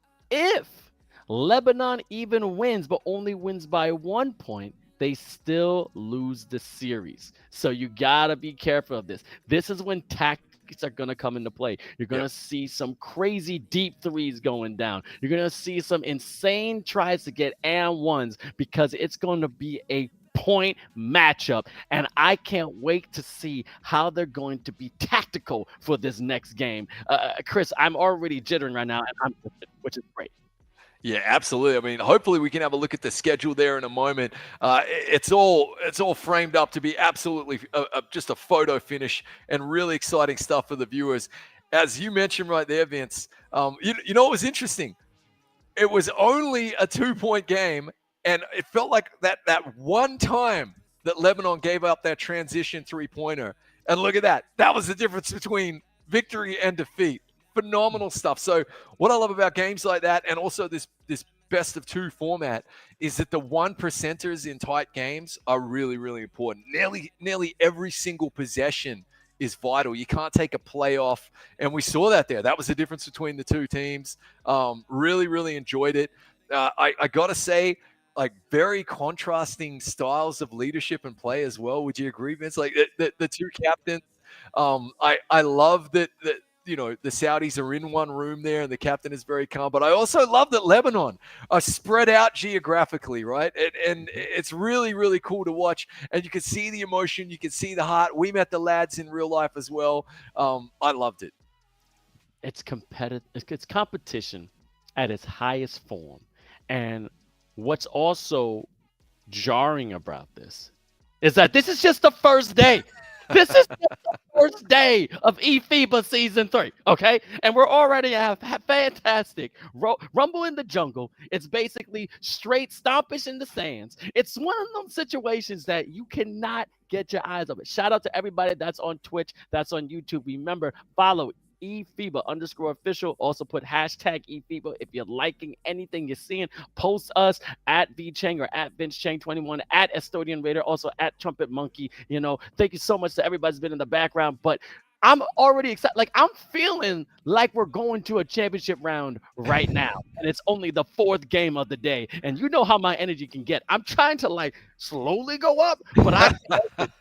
Lebanon even wins, but only wins by 1 point, they still lose the series. So you got to be careful of this. This is when tactics are going to come into play. You're going to see some crazy deep threes going down. You're going to see some insane tries to get and ones because it's going to be a point matchup, and I can't wait to see how they're going to be tactical for this next game. Chris, I'm already jittering right now, which is great. Yeah, absolutely. I mean, hopefully we can have a look at the schedule there in a moment. It's all framed up to be absolutely just a photo finish and really exciting stuff for the viewers. As you mentioned right there, Vince, you know what was interesting? It was only a 2-point game, and it felt like that one time that Lebanon gave up that transition three-pointer. And look at that. That was the difference between victory and defeat. Phenomenal stuff. So what I love about games like that, and also this best of two format, is that the 1%ers in tight games are really, really important. Nearly every single possession is vital. You can't take a play off, and we saw that there. That was the difference between the two teams. Really, really enjoyed it. I got to say, like, very contrasting styles of leadership and play as well. Would you agree, Vince? Like the two captains. I love that the Saudis are in one room there and the captain is very calm. But I also love that Lebanon are spread out geographically, right? And it's really, really cool to watch. And you can see the emotion. You can see the heart. We met the lads in real life as well. I loved it. It's competitive. It's competition at its highest form. And what's also jarring about this is that this is just the first day. This is the first day of eFIBA Season 3, okay? And we're already have fantastic Rumble in the Jungle. It's basically straight stompish in the sands. It's one of those situations that you cannot get your eyes off it. Shout out to everybody that's on Twitch, that's on YouTube. Remember, follow eFIBA_official. Also put hashtag eFIBA. If you're liking anything you're seeing, post us at VChang or at VinceChang21, at Estonian Raider, also at Trumpet Monkey. Thank you so much to everybody who's been in the background. But I'm already excited. Like, I'm feeling like we're going to a championship round right now. And it's only the 4th game of the day. And you know how my energy can get. I'm trying to slowly go up, but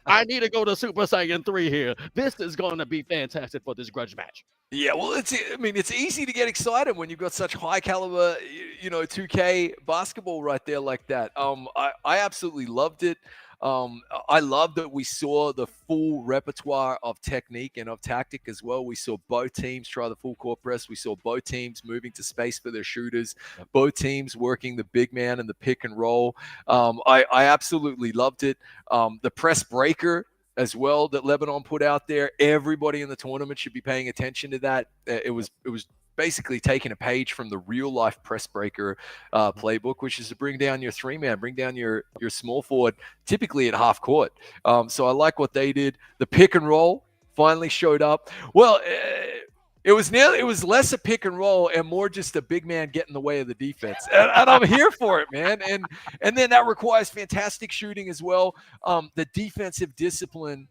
I need to go to Super Saiyan 3 here. This is going to be fantastic for this grudge match. Yeah, well, it's easy to get excited when you've got such high caliber, 2K basketball right there like that. I absolutely loved it. I love that we saw the full repertoire of technique and of tactic as well. We saw both teams try the full court press. We saw both teams moving to space for their shooters. Yep. Both teams working the big man and the pick and roll. I absolutely loved it. The press breaker as well that Lebanon put out there. Everybody in the tournament should be paying attention to that. It was basically taking a page from the real life press breaker playbook, which is to bring down your 3-man, bring down your small forward, typically at half court. So I like what they did. The pick and roll finally showed up. Well, it was less a pick and roll and more just a big man getting in the way of the defense. And I'm here for it, man. And then that requires fantastic shooting as well. The defensive discipline,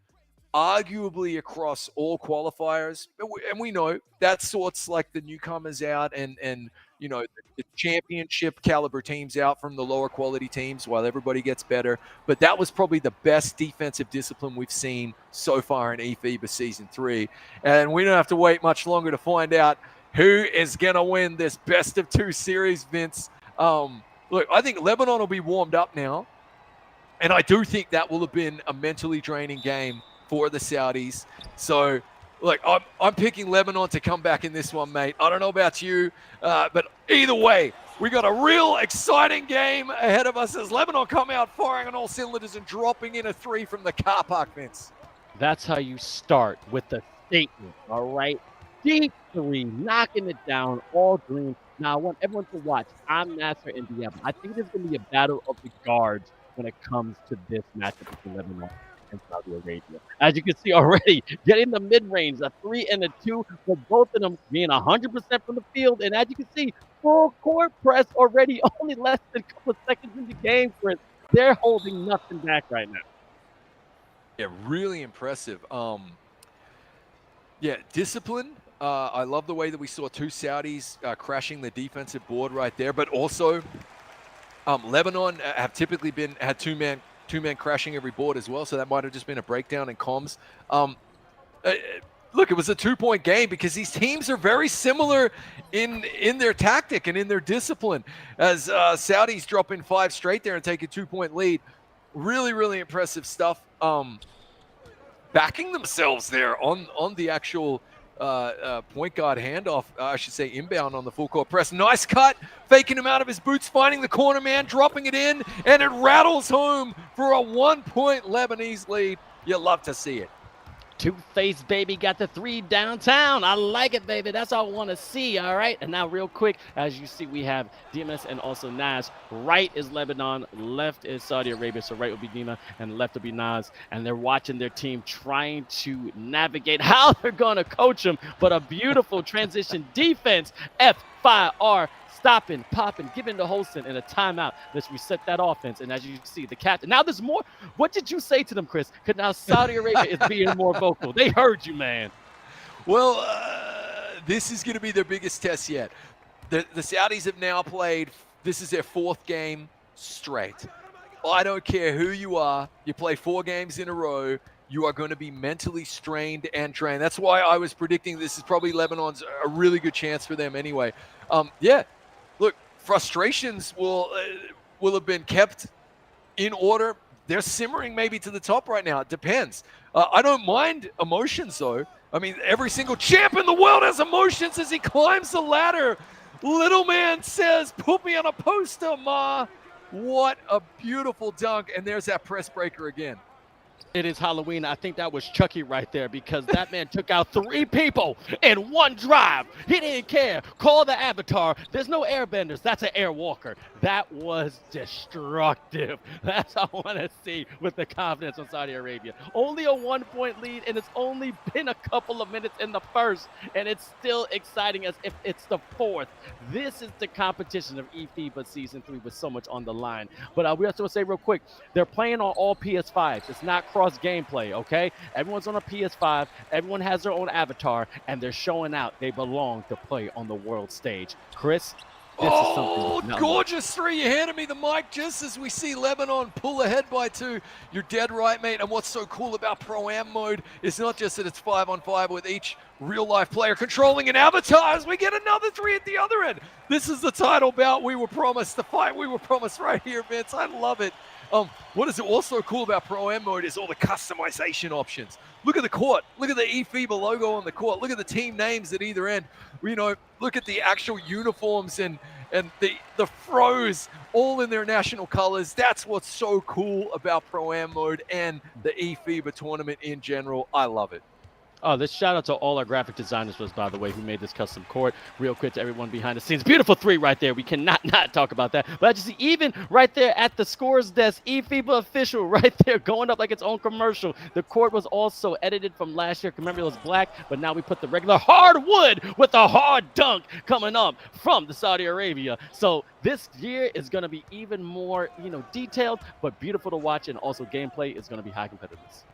arguably across all qualifiers, and we know that sorts like the newcomers out and the championship caliber teams out from the lower quality teams while everybody gets better. But that was probably the best defensive discipline we've seen so far in eFIBA Season 3. And we don't have to wait much longer to find out who is going to win this best of 2 series, Vince. Look, I think Lebanon will be warmed up now. And I do think that will have been a mentally draining game for the Saudis. So, look, I'm picking Lebanon to come back in this one, mate. I don't know about you, but either way, we got a real exciting game ahead of us as Lebanon come out firing on all cylinders and dropping in a 3 from the car park, Vince. That's how you start with the statement, all right? Deep 3, knocking it down, all green. Now, I want everyone to watch. I'm Nasser Indiana. I think there's going to be a battle of the guards when it comes to this matchup between Lebanon and Saudi Arabia. As you can see already, getting the mid-range, a 3 and a 2, for both of them being 100% from the field. And as you can see, full court press already, only less than a couple of seconds in the game, Chris. They're holding nothing back right now. Yeah, really impressive. Discipline. I love the way that we saw 2 Saudis crashing the defensive board right there, but also Lebanon have typically had two men crashing every board as well, so that might have just been a breakdown in comms. Look, it was a 2-point game because these teams are very similar in their tactic and in their discipline. As Saudis drop in 5 straight there and take a 2-point lead, really, really impressive stuff. Backing themselves there on the actual point guard handoff, I should say inbound on the full court press. Nice cut, faking him out of his boots, finding the corner man, dropping it in, and it rattles home for a 1-point Lebanese lead. You love to see it. Two-Face, baby, got the 3 downtown. I like it, baby. That's all I want to see, all right? And now real quick, as you see, we have DMS and also Nas. Right is Lebanon, left is Saudi Arabia. So right will be Dima and left will be Nas. And they're watching their team trying to navigate how they're going to coach them. But a beautiful transition defense, F5R. Stopping, popping, giving to Holston in a timeout. Let's reset that offense. And as you see, the captain. Now there's more. What did you say to them, Chris? Because now Saudi Arabia is being more vocal. They heard you, man. Well, this is going to be their biggest test yet. The Saudis have now played, this is their 4th game straight. I don't care who you are. You play 4 games in a row. You are going to be mentally strained and trained. That's why I was predicting this is probably Lebanon's a really good chance for them anyway. Yeah. Look, frustrations will have been kept in order. They're simmering maybe to the top right now. It depends. I don't mind emotions, though. I mean, every single champ in the world has emotions as he climbs the ladder. Little man says, put me on a poster, ma. What a beautiful dunk. And there's that press breaker again. It is Halloween. I think that was Chucky right there because that man took out 3 people in one drive. He didn't care. Call the Avatar. There's no airbenders. That's an airwalker. That was destructive. That's what I want to see with the confidence of Saudi Arabia. Only a 1-point lead, and it's only been a couple of minutes in the first, and it's still exciting as if it's the 4th. This is the competition of eFIBA Season 3 with so much on the line. But we have to say real quick, they're playing on all PS5s. It's not cross gameplay, okay? Everyone's on a PS5. Everyone has their own avatar, and they're showing out they belong to play on the world stage. Chris, this is something. Gorgeous 3. You handed me the mic just as we see Lebanon pull ahead by 2. You're dead right, mate. And what's so cool about Pro-Am mode is not just that it's 5-on-5 with each real-life player controlling an avatar as we get another 3 at the other end. This is the title bout we were promised, the fight we were promised right here, Vince. I love it. What is also cool about Pro-Am mode is all the customization options. Look at the court. Look at the eFIBA logo on the court. Look at the team names at either end. You know, look at the actual uniforms and the froze all in their national colors. That's what's so cool about Pro-Am mode and the eFIBA tournament in general. I love it. Oh, this shout out to all our graphic designers, by the way, who made this custom court. Real quick to everyone behind the scenes. Beautiful 3 right there. We cannot not talk about that. But as you see, even right there at the scores desk, eFIBA official right there going up like its own commercial. The court was also edited from last year. Remember, it was black, but now we put the regular hardwood with a hard dunk coming up from the Saudi Arabia. So this year is going to be even more, detailed, but beautiful to watch. And also gameplay is going to be high competitiveness.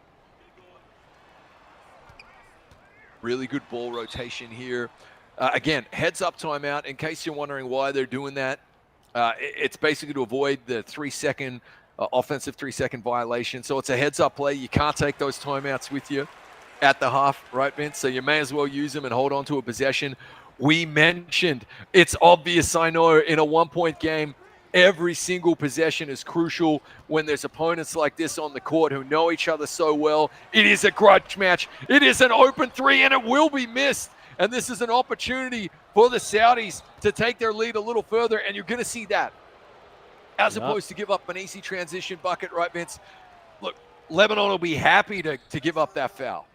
Really good ball rotation here. Again, heads up timeout. In case you're wondering why they're doing that, it's basically to avoid the 3-second offensive 3-second violation. So it's a heads up play. You can't take those timeouts with you at the half, right, Vince? So you may as well use them and hold on to a possession. We mentioned it's obvious, I know, in a 1-point game, every single possession is crucial when there's opponents like this on the court who know each other so well. It is a grudge match. It is an open 3, and it will be missed. And this is an opportunity for the Saudis to take their lead a little further, and you're going to see that as opposed to give up an easy transition bucket, right, Vince? Look, Lebanon will be happy to give up that foul.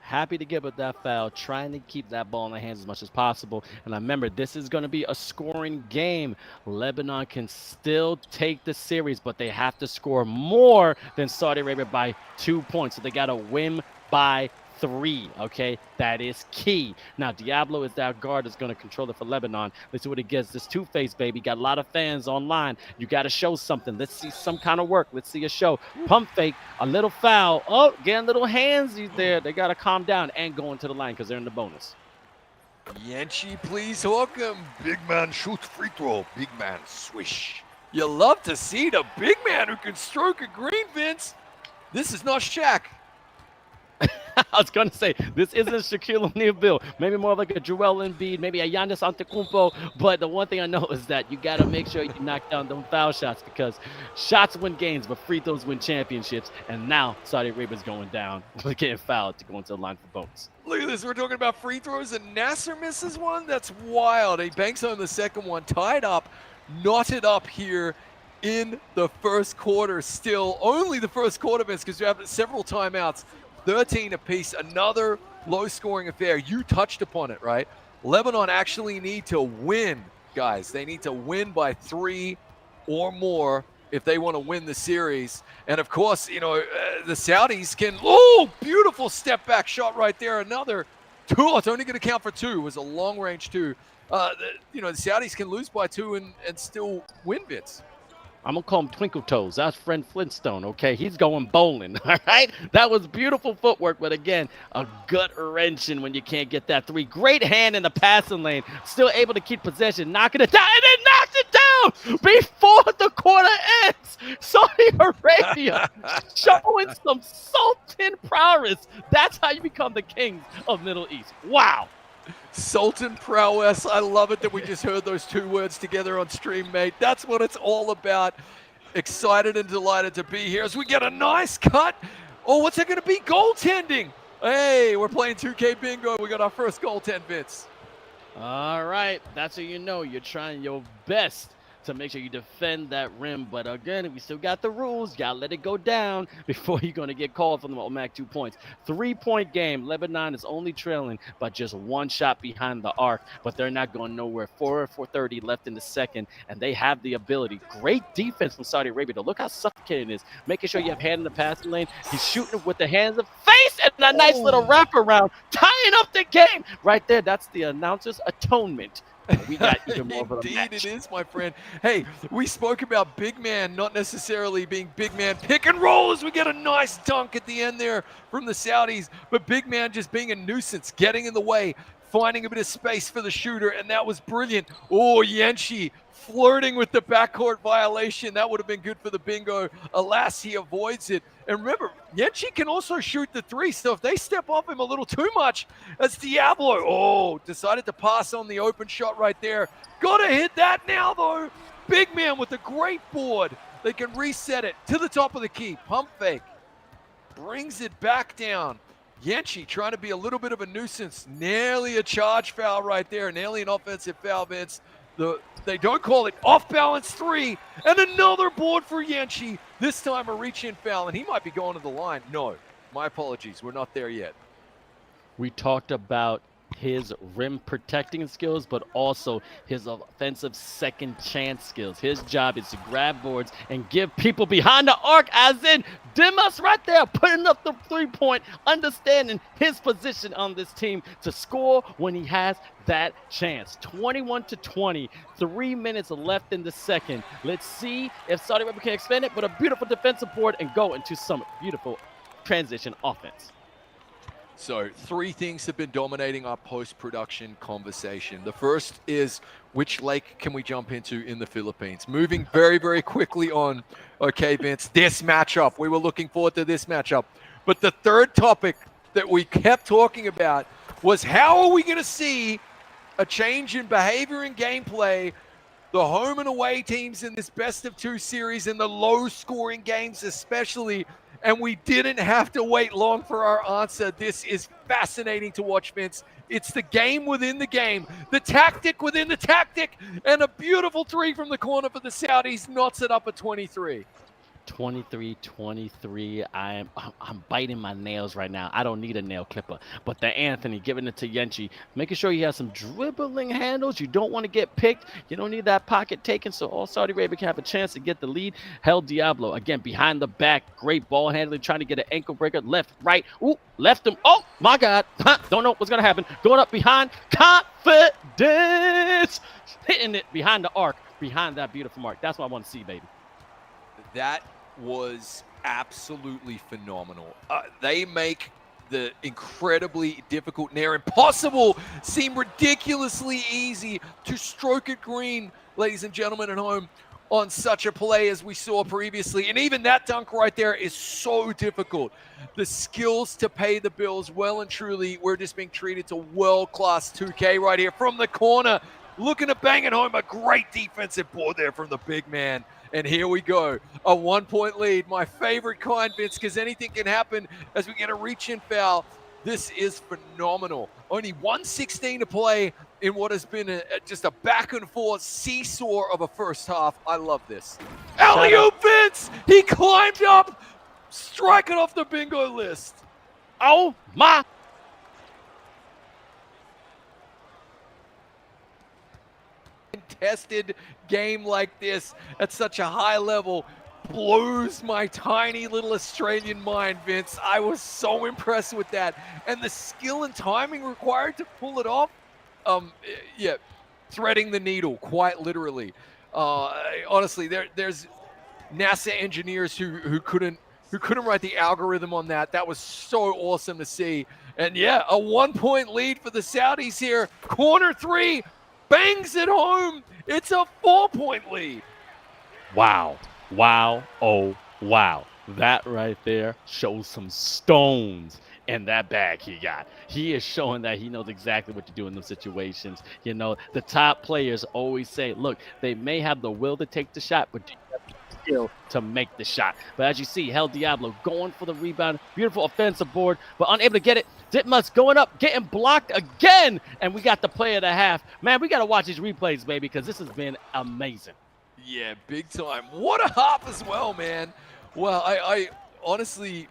Happy to give up that foul, trying to keep that ball in their hands as much as possible. And remember, this is going to be a scoring game. Lebanon can still take the series, but they have to score more than Saudi Arabia by 2 points. So they got to win by 3, okay? That is key. Now, Diablo is that guard that's going to control it for Lebanon. Let's see what he gets. This Two-Face, baby. Got a lot of fans online. You got to show something. Let's see some kind of work. Let's see a show. Pump fake, a little foul. Oh, getting little handsy there. They got to calm down and go into the line because they're in the bonus. Yanchi, please hook him. Big man shoot free throw. Big man swish. You love to see the big man who can stroke a green, Vince. This is not Shaq. I was going to say, this isn't Shaquille O'Neal build. Maybe more like a Joel Embiid, maybe a Giannis Antetokounmpo. But the one thing I know is that you got to make sure you knock down them foul shots, because shots win games, but free throws win championships. And now Saudi Arabia's going down, getting fouled to go into the line for bonus. Look at this. We're talking about free throws, and Nasser misses one. That's wild. He banks on the second one, tied up, knotted up here in the first quarter. Still only the first quarter, Vince, because you have several timeouts. 13 apiece, another low-scoring affair. You touched upon it, right? Lebanon actually need to win, guys. They need to win by 3 or more if they want to win the series. And, of course, you know, the Saudis can – oh, beautiful step-back shot right there. Another 2. It's only going to count for 2. It was a long-range 2. You know, the Saudis can lose by 2 and still win, Vince. I'm going to call him Twinkle Toes. That's Fred Flintstone, okay? He's going bowling, all right? That was beautiful footwork, but again, a gut-wrenching when you can't get that 3. Great hand in the passing lane. Still able to keep possession, knocking it down, and then knocks it down before the quarter ends. Saudi Arabia showing some Sultan prowess. That's how you become the kings of Middle East. Wow. Sultan prowess. I love it that we just heard those 2 words together on stream, mate. That's what it's all about. Excited and delighted to be here as we get a nice cut. Oh, what's it going to be? Goaltending. Hey, we're playing 2K bingo. We got our first goaltend, Vince. All right. That's how you know you're trying your best to make sure you defend that rim. But again, we still got the rules. You gotta let it go down before you're going to get called for the automatic 2 points. 3-point game. Lebanon is only trailing by just 1 shot behind the arc, but they're not going nowhere. 4:30 left in the second, and they have the ability. Great defense from Saudi Arabia. Look how suffocating it is. Making sure you have hand in the passing lane. He's shooting with the hands of face and a nice little wraparound, tying up the game. Right there, that's the announcer's atonement. We got even more of a Indeed match. it is, my friend. Hey, we spoke about big man not necessarily being big man pick and roll as we get a nice dunk at the end there from the Saudis, but big man just being a nuisance, getting in the way, finding a bit of space for the shooter, and that was brilliant. Oh, Yenchi flirting with the backcourt violation. That would have been good for the bingo. Alas, he avoids it. And remember, Yenchi can also shoot the 3, so if they step off him a little too much, that's Diablo. Oh, decided to pass on the open shot right there. Gotta hit that now, though. Big man with a great board. They can reset it to the top of the key. Pump fake. Brings it back down. Yenchi trying to be a little bit of a nuisance. Nearly a charge foul right there. Nearly an offensive foul, Vince. They don't call it. Off balance 3. And another board for Yenchi. This time a reach-in foul, and he might be going to the line. No, my apologies. We're not there yet. We talked about his rim protecting skills, but also his offensive second chance skills. His job is to grab boards and give people behind the arc, as in Dimas right there, putting up the 3-point, understanding his position on this team to score when he has that chance. 21-20, 3 minutes left in the second. Let's see if Saudi Arabia can expand it, but a beautiful defensive board and go into some beautiful transition offense. So 3 things have been dominating our post-production conversation. The first is, which lake can we jump into in the Philippines? Moving very, very quickly on. Okay, Vince, this matchup. We were looking forward to this matchup. But the third topic that we kept talking about was, how are we going to see a change in behavior and gameplay, the home and away teams in this best-of-2 series, in the low-scoring games especially? And we didn't have to wait long for our answer. This is fascinating to watch, Vince. It's the game within the game, the tactic within the tactic, and a beautiful 3 from the corner for the Saudis knots it up at 23. 23-23. I'm biting my nails right now. I don't need a nail clipper. But the Anthony giving it to Yenchi, making sure he has some dribbling handles. You don't want to get picked. You don't need that pocket taken, so all Saudi Arabia can have a chance to get the lead. Hell Diablo, again, behind the back. Great ball handling, trying to get an ankle breaker. Left, right. Ooh, left him. Oh, my God. Don't know what's going to happen. Going up behind. Confidence. Hitting it behind the arc, behind that beautiful mark. That's what I want to see, baby. That was absolutely phenomenal. They make the incredibly difficult, near impossible, seem ridiculously easy to stroke it green, ladies and gentlemen at home. on such a play as we saw previously. And even that dunk right there is so difficult. The skills to pay the bills, well and truly, we're just being treated to world-class 2K right here from the corner. Looking to bang it home. A great defensive board there from the big man. And here we go. A 1-point lead. My favorite kind, Vince, because anything can happen as we get a reach-in foul. This is phenomenal. Only 1:16 to play in what has been just a back-and-forth seesaw of a first half. I love this. Alley-oop, Vince! He climbed up, striking off the bingo list. Oh, my. Contested game like this at such a high level blows my tiny little Australian mind, Vince. I was so impressed with that. And the skill and timing required to pull it off, yeah, threading the needle, quite literally. Honestly, there's NASA engineers who couldn't write the algorithm on that. That was so awesome to see. And yeah, a 1-point lead for the Saudis here. Corner three, bangs it home. It's a 4-point lead. Wow. Wow. Oh, wow. That right there shows some stones in that bag he got. He is showing that he knows exactly what to do in those situations. You know, the top players always say, look, they may have the will to take the shot, but you have the skill to make the shot. But as you see, 𝐂𝐿 𝐎𝐵 going for the rebound. Beautiful offensive board, but unable to get it. Ditmas going up, getting blocked again. And we got the play of the half. Man, we got to watch these replays, baby, because this has been amazing. Yeah, big time. What a half as well, man. Well, I honestly,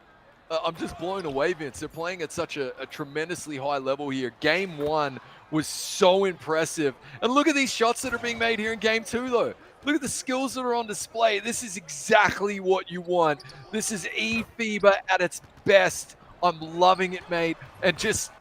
I'm just blown away, Vince. They're playing at such a tremendously high level here. Game one was so impressive. And look at these shots that are being made here in game two, though. Look at the skills that are on display. This is exactly what you want. This is eFIBA at its best. I'm loving it, mate. And just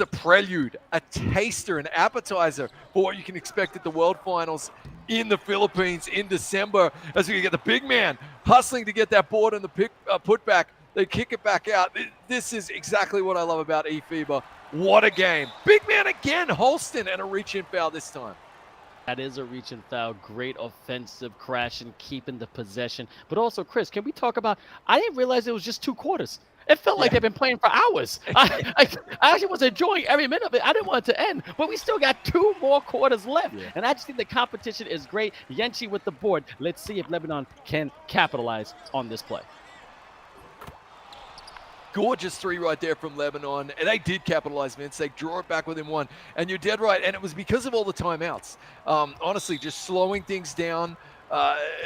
a prelude, a taster, an appetizer for what you can expect at the World Finals in the Philippines in December, as we get the big man hustling to get that board and the putback. They kick it back out. This is exactly what I love about eFIBA. What a game. Big man again, Holston, and a reach-in foul this time. That is a reach and foul. Great offensive crash and keeping the possession. But also, Chris, can we talk about, I didn't realize it was just 2 quarters. It felt like they've been playing for hours. I actually was enjoying every minute of it. I didn't want it to end, but we still got 2 more quarters left. Yeah. And I just think the competition is great. Yenchi with the board. Let's see if Lebanon can capitalize on this play. Gorgeous 3 right there from Lebanon. And they did capitalize, Vince. They draw it back within 1. And you're dead right. And it was because of all the timeouts. Honestly, just slowing things down.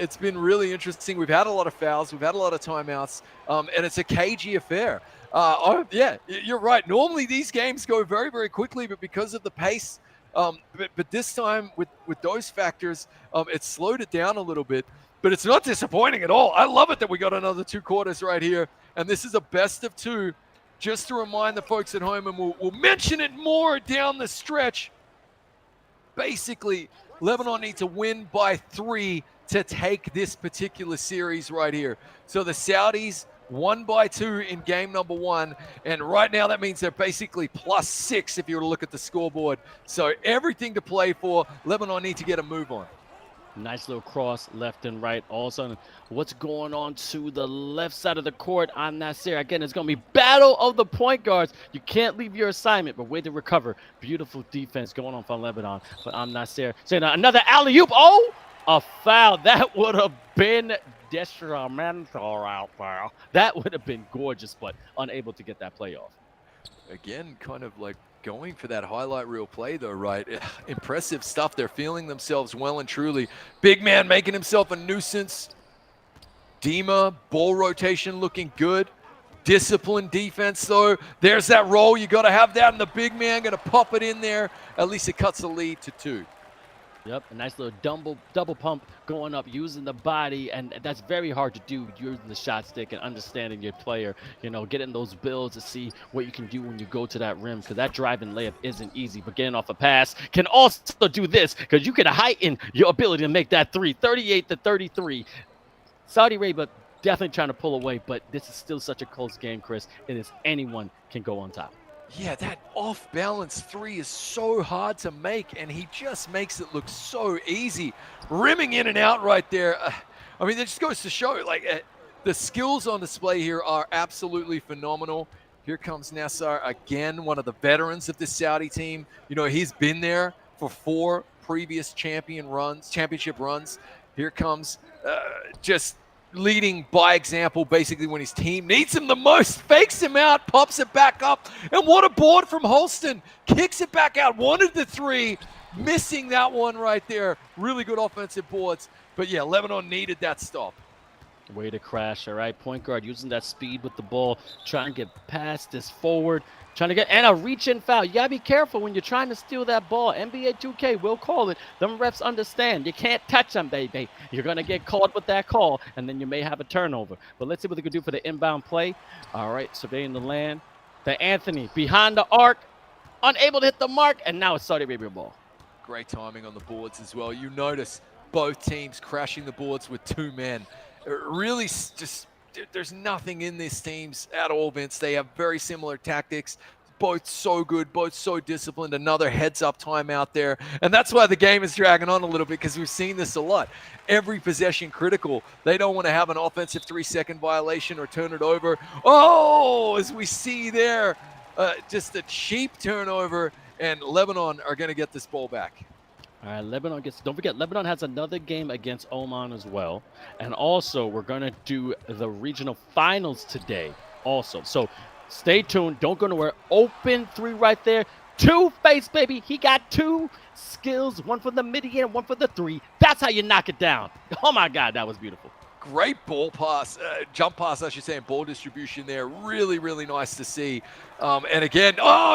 It's been really interesting. We've had a lot of fouls. We've had a lot of timeouts. And it's a cagey affair. Yeah, you're right. Normally these games go very, very quickly, but because of the pace, but this time with those factors, it slowed it down a little bit. But it's not disappointing at all. I love it that we got another 2 quarters right here. And this is a best of 2. Just to remind the folks at home, and we'll mention it more down the stretch. Basically, Lebanon needs to win by 3 to take this particular series right here. So the Saudis won by 2 in game number 1. And right now that means they're basically +6 if you were to look at the scoreboard. So everything to play for. Lebanon need to get a move on. Nice little cross left and right. All of a sudden, what's going on to the left side of the court on Nasser? Again, it's going to be battle of the point guards. You can't leave your assignment, but way to recover. Beautiful defense going on from Lebanon. But on Nasser, saying another alley-oop. Oh, a foul. That would have been detrimental out there. That would have been gorgeous, but unable to get that play off. Again, kind of like going for that highlight reel play, though, right? Impressive stuff. They're feeling themselves well and truly. Big man making himself a nuisance. Dima, ball rotation looking good. Disciplined defense, though. There's that roll. You got to have that, and the big man going to pop it in there. At least it cuts the lead to 2. Yep, a nice little double pump going up, using the body, and that's very hard to do, using the shot stick and understanding your player, you know, getting those builds to see what you can do when you go to that rim, because that driving layup isn't easy, but getting off a pass can also do this, because you can heighten your ability to make that 3, 38-33. Saudi Arabia definitely trying to pull away, but this is still such a close game, Chris. It is anyone can go on top. Yeah, that off-balance three is so hard to make, and he just makes it look so easy. Rimming in and out right there. I mean, it just goes to show, like, the skills on display here are absolutely phenomenal. Here comes Nassar again, one of the veterans of the Saudi team. You know, he's been there for 4 previous championship runs. Here comes just leading by example, basically, when his team needs him the most. Fakes him out, pops it back up, and what a board from Holston. Kicks it back out, wanted the 3, missing that one right there. Really good offensive boards. But yeah, Lebanon needed that stop. Way to crash, all right? Point guard using that speed with the ball, trying to get past this forward, trying to get, and a reach-in foul. You got to be careful when you're trying to steal that ball. NBA 2K will call it. Them refs understand. You can't touch them, baby. You're going to get caught with that call, and then you may have a turnover. But let's see what they can do for the inbound play. All right, surveying the land. The Anthony behind the arc, unable to hit the mark, and now it's Saudi Arabia ball. Great timing on the boards as well. You notice both teams crashing the boards with 2 men. Really, just there's nothing in these teams at all, Vince. They have very similar tactics. Both so good, both so disciplined. Another heads-up timeout there. And that's why the game is dragging on a little bit, because we've seen this a lot. Every possession critical. They don't want to have an offensive 3-second violation or turn it over. Oh, as we see there, just a cheap turnover, and Lebanon are going to get this ball back. All right, Lebanon gets, don't forget, Lebanon has another game against Oman as well. And also, we're going to do the regional finals today also. So stay tuned. Don't go nowhere. Open 3 right there. 2 face, baby. He got 2 skills, 1 for the midi and 1 for the 3. That's how you knock it down. Oh, my God, that was beautiful. Great ball pass, jump pass, I should say, and ball distribution there. Really, really nice to see. And again,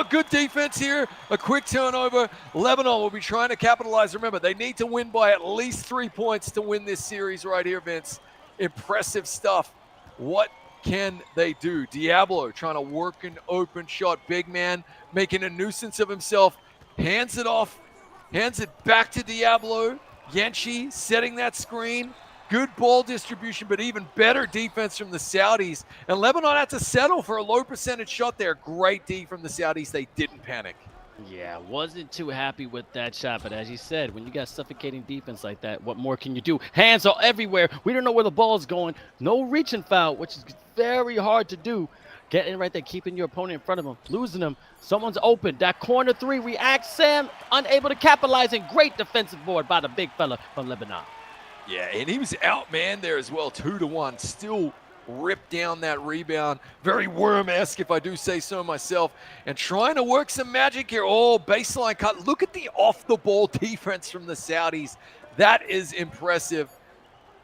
good defense here. A quick turnover. Lebanon will be trying to capitalize. Remember, they need to win by at least 3 points to win this series right here, Vince. Impressive stuff. What can they do? Diablo trying to work an open shot. Big man making a nuisance of himself. Hands it off. Hands it back to Diablo. Yenchi setting that screen. Good ball distribution, but even better defense from the Saudis. And Lebanon had to settle for a low percentage shot there. Great D from the Saudis. They didn't panic. Yeah, wasn't too happy with that shot. But as you said, when you got suffocating defense like that, what more can you do? Hands are everywhere. We don't know where the ball's going. No reaching foul, which is very hard to do. Getting right there, keeping your opponent in front of him, losing him. Someone's open. That corner 3 reacts. Sam unable to capitalize, and great defensive board by the big fella from Lebanon. Yeah, and he was outmanned there as well, 2-1. Still ripped down that rebound. Very Worm-esque, if I do say so myself. And trying to work some magic here. Oh, baseline cut. Look at the off-the-ball defense from the Saudis. That is impressive.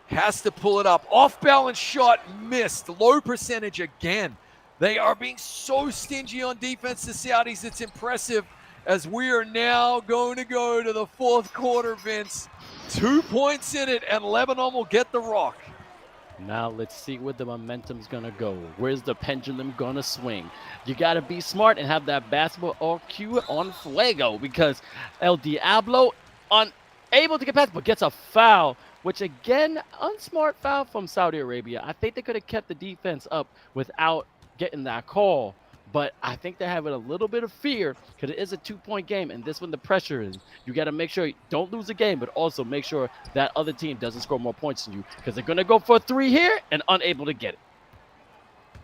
Has to pull it up. Off-balance shot missed. Low percentage again. They are being so stingy on defense, the Saudis. It's impressive, as we are now going to go to the 4th quarter, Vince. 2 points in it, and Lebanon will get the rock. Now let's see where the momentum's going to go. Where's the pendulum going to swing? You got to be smart and have that basketball IQ on fuego, because El Diablo unable to get past, but gets a foul, which again, unsmart foul from Saudi Arabia. I think they could have kept the defense up without getting that call. But I think they're having a little bit of fear, because it is a 2-point game, and this one the pressure is. You got to make sure you don't lose the game, but also make sure that other team doesn't score more points than you, because they're going to go for a 3 here and unable to get it.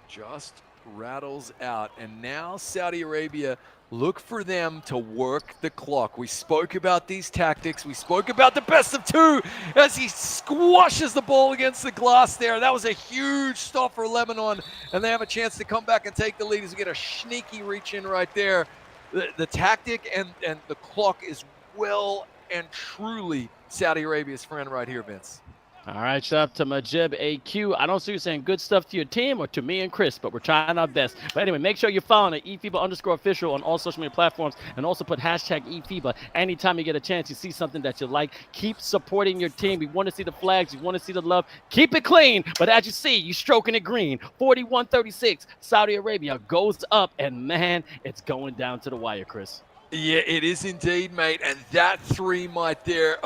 Just rattles out, and now Saudi Arabia, look for them to work the clock. We spoke about these tactics. We spoke about the best of 2 as he squashes the ball against the glass there. That was a huge stop for Lebanon, and they have a chance to come back and take the lead as we get a sneaky reach in right there. The tactic and the clock is well and truly Saudi Arabia's friend right here, Vince. All right, shout out to Majib AQ. I don't see you saying good stuff to your team or to me and Chris, but we're trying our best. But anyway, make sure you're following eFIBA_official on all social media platforms, and also put hashtag eFIBA anytime you get a chance. You see something that you like, keep supporting your team. We want to see the flags. We want to see the love. Keep it clean. But as you see, you're stroking it green. 41-36, Saudi Arabia goes up, and man, it's going down to the wire, Chris. Yeah, it is indeed, mate. And that 3 right there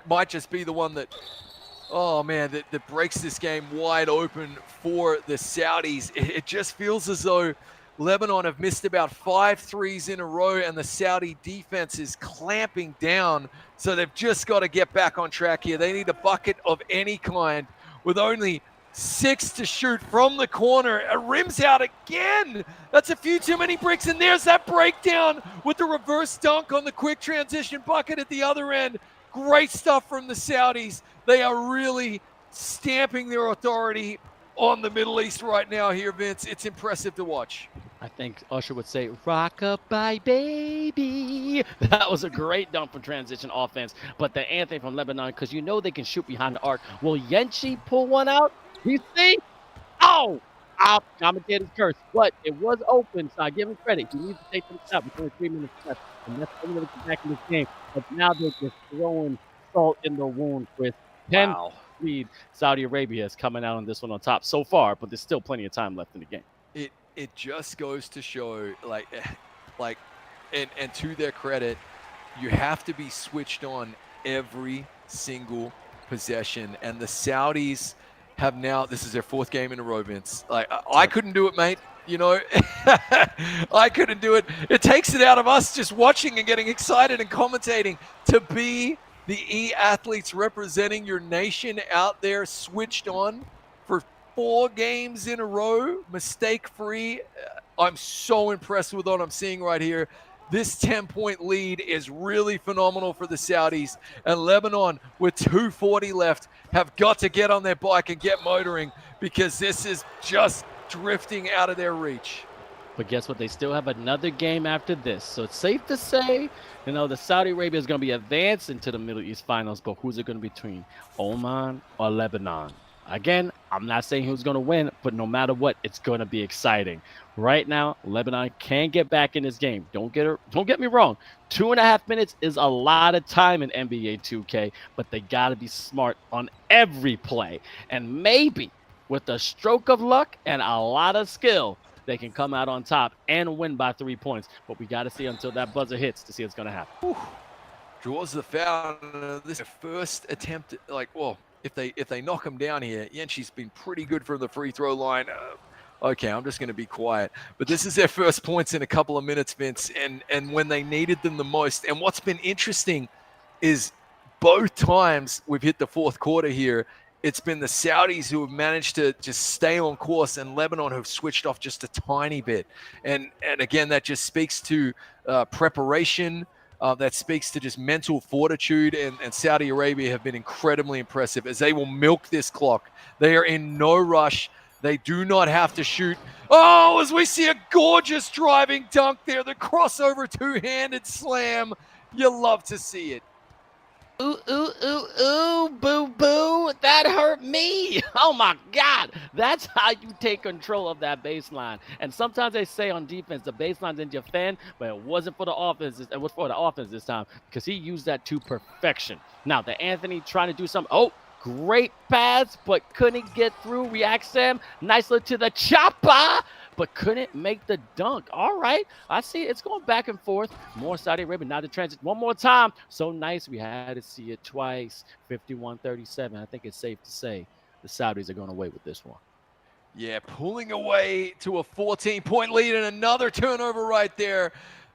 might just be the one that, oh man, that breaks this game wide open for the Saudis. It just feels as though Lebanon have missed about 5 threes in a row, and the Saudi defense is clamping down. So they've just got to get back on track here. They need a bucket of any kind with only 6 to shoot from the corner. It rims out again. That's a few too many bricks, and there's that breakdown with the reverse dunk on the quick transition bucket at the other end. Great stuff from the Saudis. They are really stamping their authority on the Middle East right now here, Vince. It's impressive to watch. I think Usher would say, "Rock-a-bye, baby." That was a great dunk from transition offense. But the Anthony from Lebanon, because you know they can shoot behind the arc. Will Yenchi pull one out? You see? Oh! Commentator's curse. But it was open, so I give him credit. He needs to take them shot with only 3 minutes left. And that's the only way to get back in this game. But now they're just throwing salt in the wound, Chris. 10 lead. Saudi Arabia is coming out on this one on top so far, but there's still plenty of time left in the game. It just goes to show, and to their credit, you have to be switched on every single possession. And the Saudis have now, this is their 4th game in a row, Vince. I couldn't do it, mate. You know, I couldn't do it. It takes it out of us just watching and getting excited and commentating to be the e-athletes representing your nation out there, switched on for 4 games in a row, mistake-free. I'm so impressed with what I'm seeing right here. This 10-point lead is really phenomenal for the Saudis. And Lebanon, with 2:40 left, have got to get on their bike and get motoring, because this is just drifting out of their reach. But guess what? They still have another game after this. So it's safe to say, you know, the Saudi Arabia is going to be advancing to the Middle East Finals, but who's it going to be between, Oman or Lebanon? Again, I'm not saying who's going to win, but no matter what, it's going to be exciting. Right now, Lebanon can get back in this game. Don't get me wrong. 2.5 minutes is a lot of time in NBA 2K, but they got to be smart on every play. And maybe with a stroke of luck and a lot of skill, they can come out on top and win by 3 points. But we got to see until that buzzer hits to see what's going to happen. Draws the foul. This is their first attempt. If they knock him down here, Yenchi's been pretty good from the free throw line. Okay, I'm just going to be quiet. But this is their first points in a couple of minutes, Vince, and when they needed them the most. And what's been interesting is both times we've hit the 4th quarter here, it's been the Saudis who have managed to just stay on course, and Lebanon have switched off just a tiny bit. And again, that just speaks to preparation. That speaks to just mental fortitude, and Saudi Arabia have been incredibly impressive as they will milk this clock. They are in no rush. They do not have to shoot. Oh, as we see a gorgeous driving dunk there, the crossover 2-handed slam. You love to see it. Ooh, ooh, ooh, ooh, boo, boo. That hurt me. Oh, my God. That's how you take control of that baseline. And sometimes they say on defense, the baseline's in your fan, but it wasn't for the offense. It was for the offense this time because he used that to perfection. Now, the Anthony trying to do something. Oh, great pass, but couldn't get through. React Sam. Nice look to the chopper, but couldn't make the dunk. All right. I see it's going back and forth. More Saudi Arabia. Now the transit one more time. So nice. We had to see it twice. 51-37. I think it's safe to say the Saudis are going away with this one. Yeah, pulling away to a 14-point lead and another turnover right there.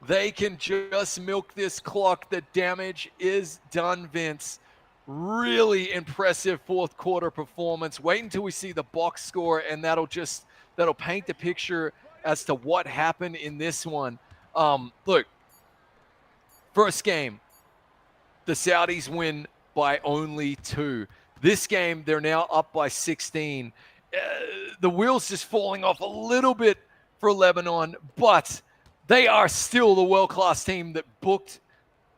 They can just milk this clock. The damage is done, Vince. Really impressive 4th quarter performance. Wait until we see the box score, and that'll paint the picture as to what happened in this one. Look, first game, the Saudis win by only 2. This game, they're now up by 16. The wheels just falling off a little bit for Lebanon, but they are still the world-class team that booked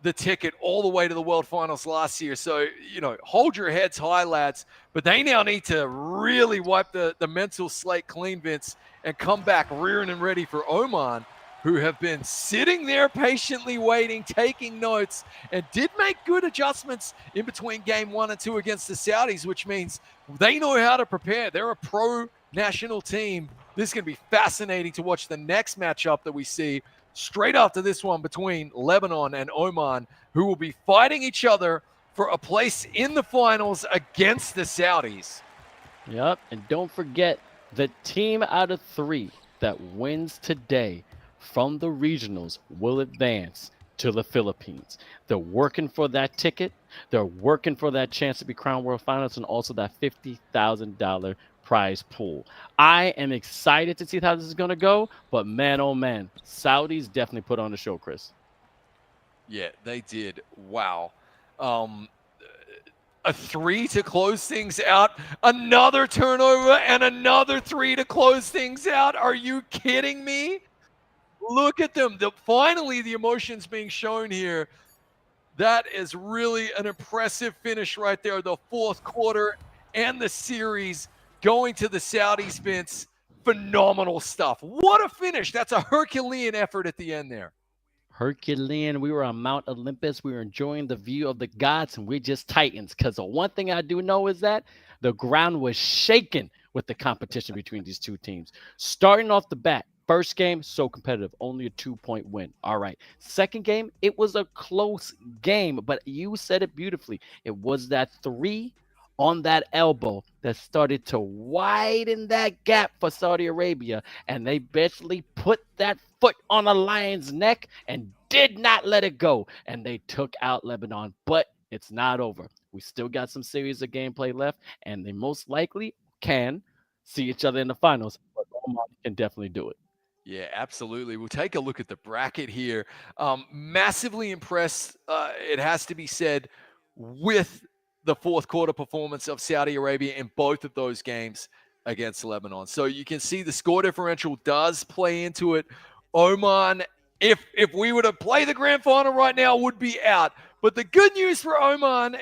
the ticket all the way to the World Finals last year. So, you know, hold your heads high, lads. But they now need to really wipe the mental slate clean, Vince, and come back rearing and ready for Oman, who have been sitting there patiently waiting, taking notes, and did make good adjustments in between game 1 and 2 against the Saudis, which means they know how to prepare. They're a pro-national team. This is going to be fascinating to watch the next matchup that we see straight after this one between Lebanon and Oman, who will be fighting each other for a place in the finals against the Saudis. Yep, and don't forget the team out of 3 that wins today from the regionals will advance to the Philippines. They're working for that ticket. They're working for that chance to be crowned world finalists and also that $50,000 prize pool. I am excited to see how this is going to go, but man, oh man, Saudis definitely put on the show, Chris. Yeah, they did. Wow. Um, a three to close things out, another turnover, and another three to close things out. Are you kidding me? Look at them. Finally, the emotions being shown here. That is really an impressive finish right there. The fourth quarter and the series going to the Saudis, Vince. Phenomenal stuff. What a finish. That's a Herculean effort at the end there. Herculean. We were on Mount Olympus. We were enjoying the view of the gods, and we're just Titans. Because the one thing I do know is that the ground was shaking with the competition between these two teams. Starting off the bat, first game, so competitive, only a 2-point win. All right. Second game, it was a close game, but you said it beautifully. It was that three on that elbow that started to widen that gap for Saudi Arabia, and they basically put that foot on a lion's neck and did not let it go, and they took out Lebanon. But it's not over. We still got some series of gameplay left, and they most likely can see each other in the finals. But Oman can definitely do it. Yeah, absolutely. We'll take a look at the bracket here. Massively impressed, it has to be said, with the fourth quarter performance of Saudi Arabia in both of those games against Lebanon. So you can see the score differential does play into it. Oman, if we were to play the grand final right now, would be out. But the good news for Oman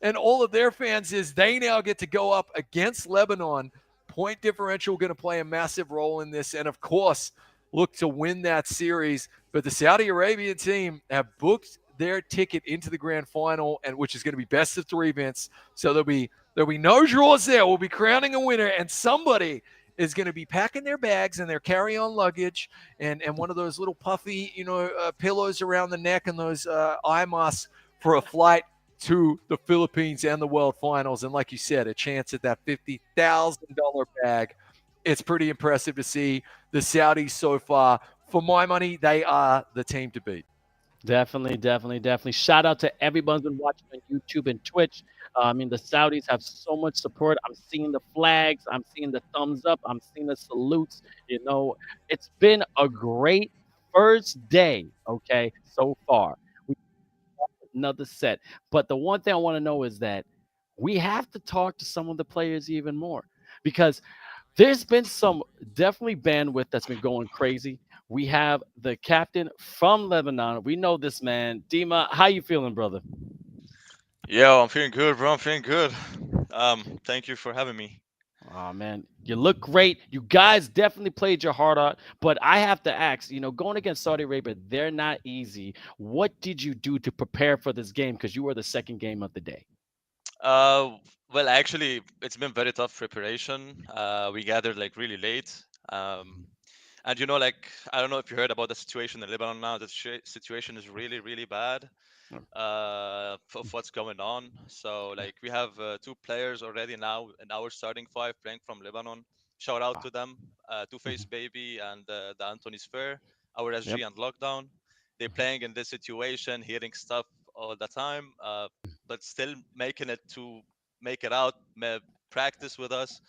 and all of their fans is they now get to go up against Lebanon. Point differential going to play a massive role in this, and of course, look to win that series. But the Saudi Arabian team have booked their ticket into the grand final, and which is going to be best of three, Vince. So there'll be no draws there. We'll be crowning a winner, and somebody is going to be packing their bags and their carry-on luggage and one of those little puffy, pillows around the neck and those eye masks for a flight to the Philippines and the World Finals. And like you said, a chance at that $50,000 bag. It's pretty impressive to see the Saudis so far. For my money, they are the team to beat. Definitely, definitely, definitely. Shout out to everyone who's been watching on YouTube and Twitch. I mean, the Saudis have so much support. I'm seeing the flags. I'm seeing the thumbs up. I'm seeing the salutes. It's been a great first day, okay, so far. We have another set. But the one thing I want to know is that we have to talk to some of the players even more because there's been some definitely bandwidth that's been going crazy. We have the captain from Lebanon. We know this man. Dima, how you feeling, brother? Yo, I'm feeling good, bro. I'm feeling good. Thank you for having me. Oh man, you look great. You guys definitely played your heart out. But I have to ask, going against Saudi Arabia, they're not easy. What did you do to prepare for this game? Because you were the second game of the day. Well, actually, it's been very tough preparation. We gathered like really late. Um, and like, I don't know if you heard about the situation in Lebanon now. The situation is really, really bad. Of what's going on. So like we have two players already now in our starting five playing from Lebanon. Shout out to them, Two Face Mhm. Baby and the Anthony Sphere, our Yep. SG and Lockdown. They're playing in this situation, hearing stuff all the time, but still making it to make it out, practice with us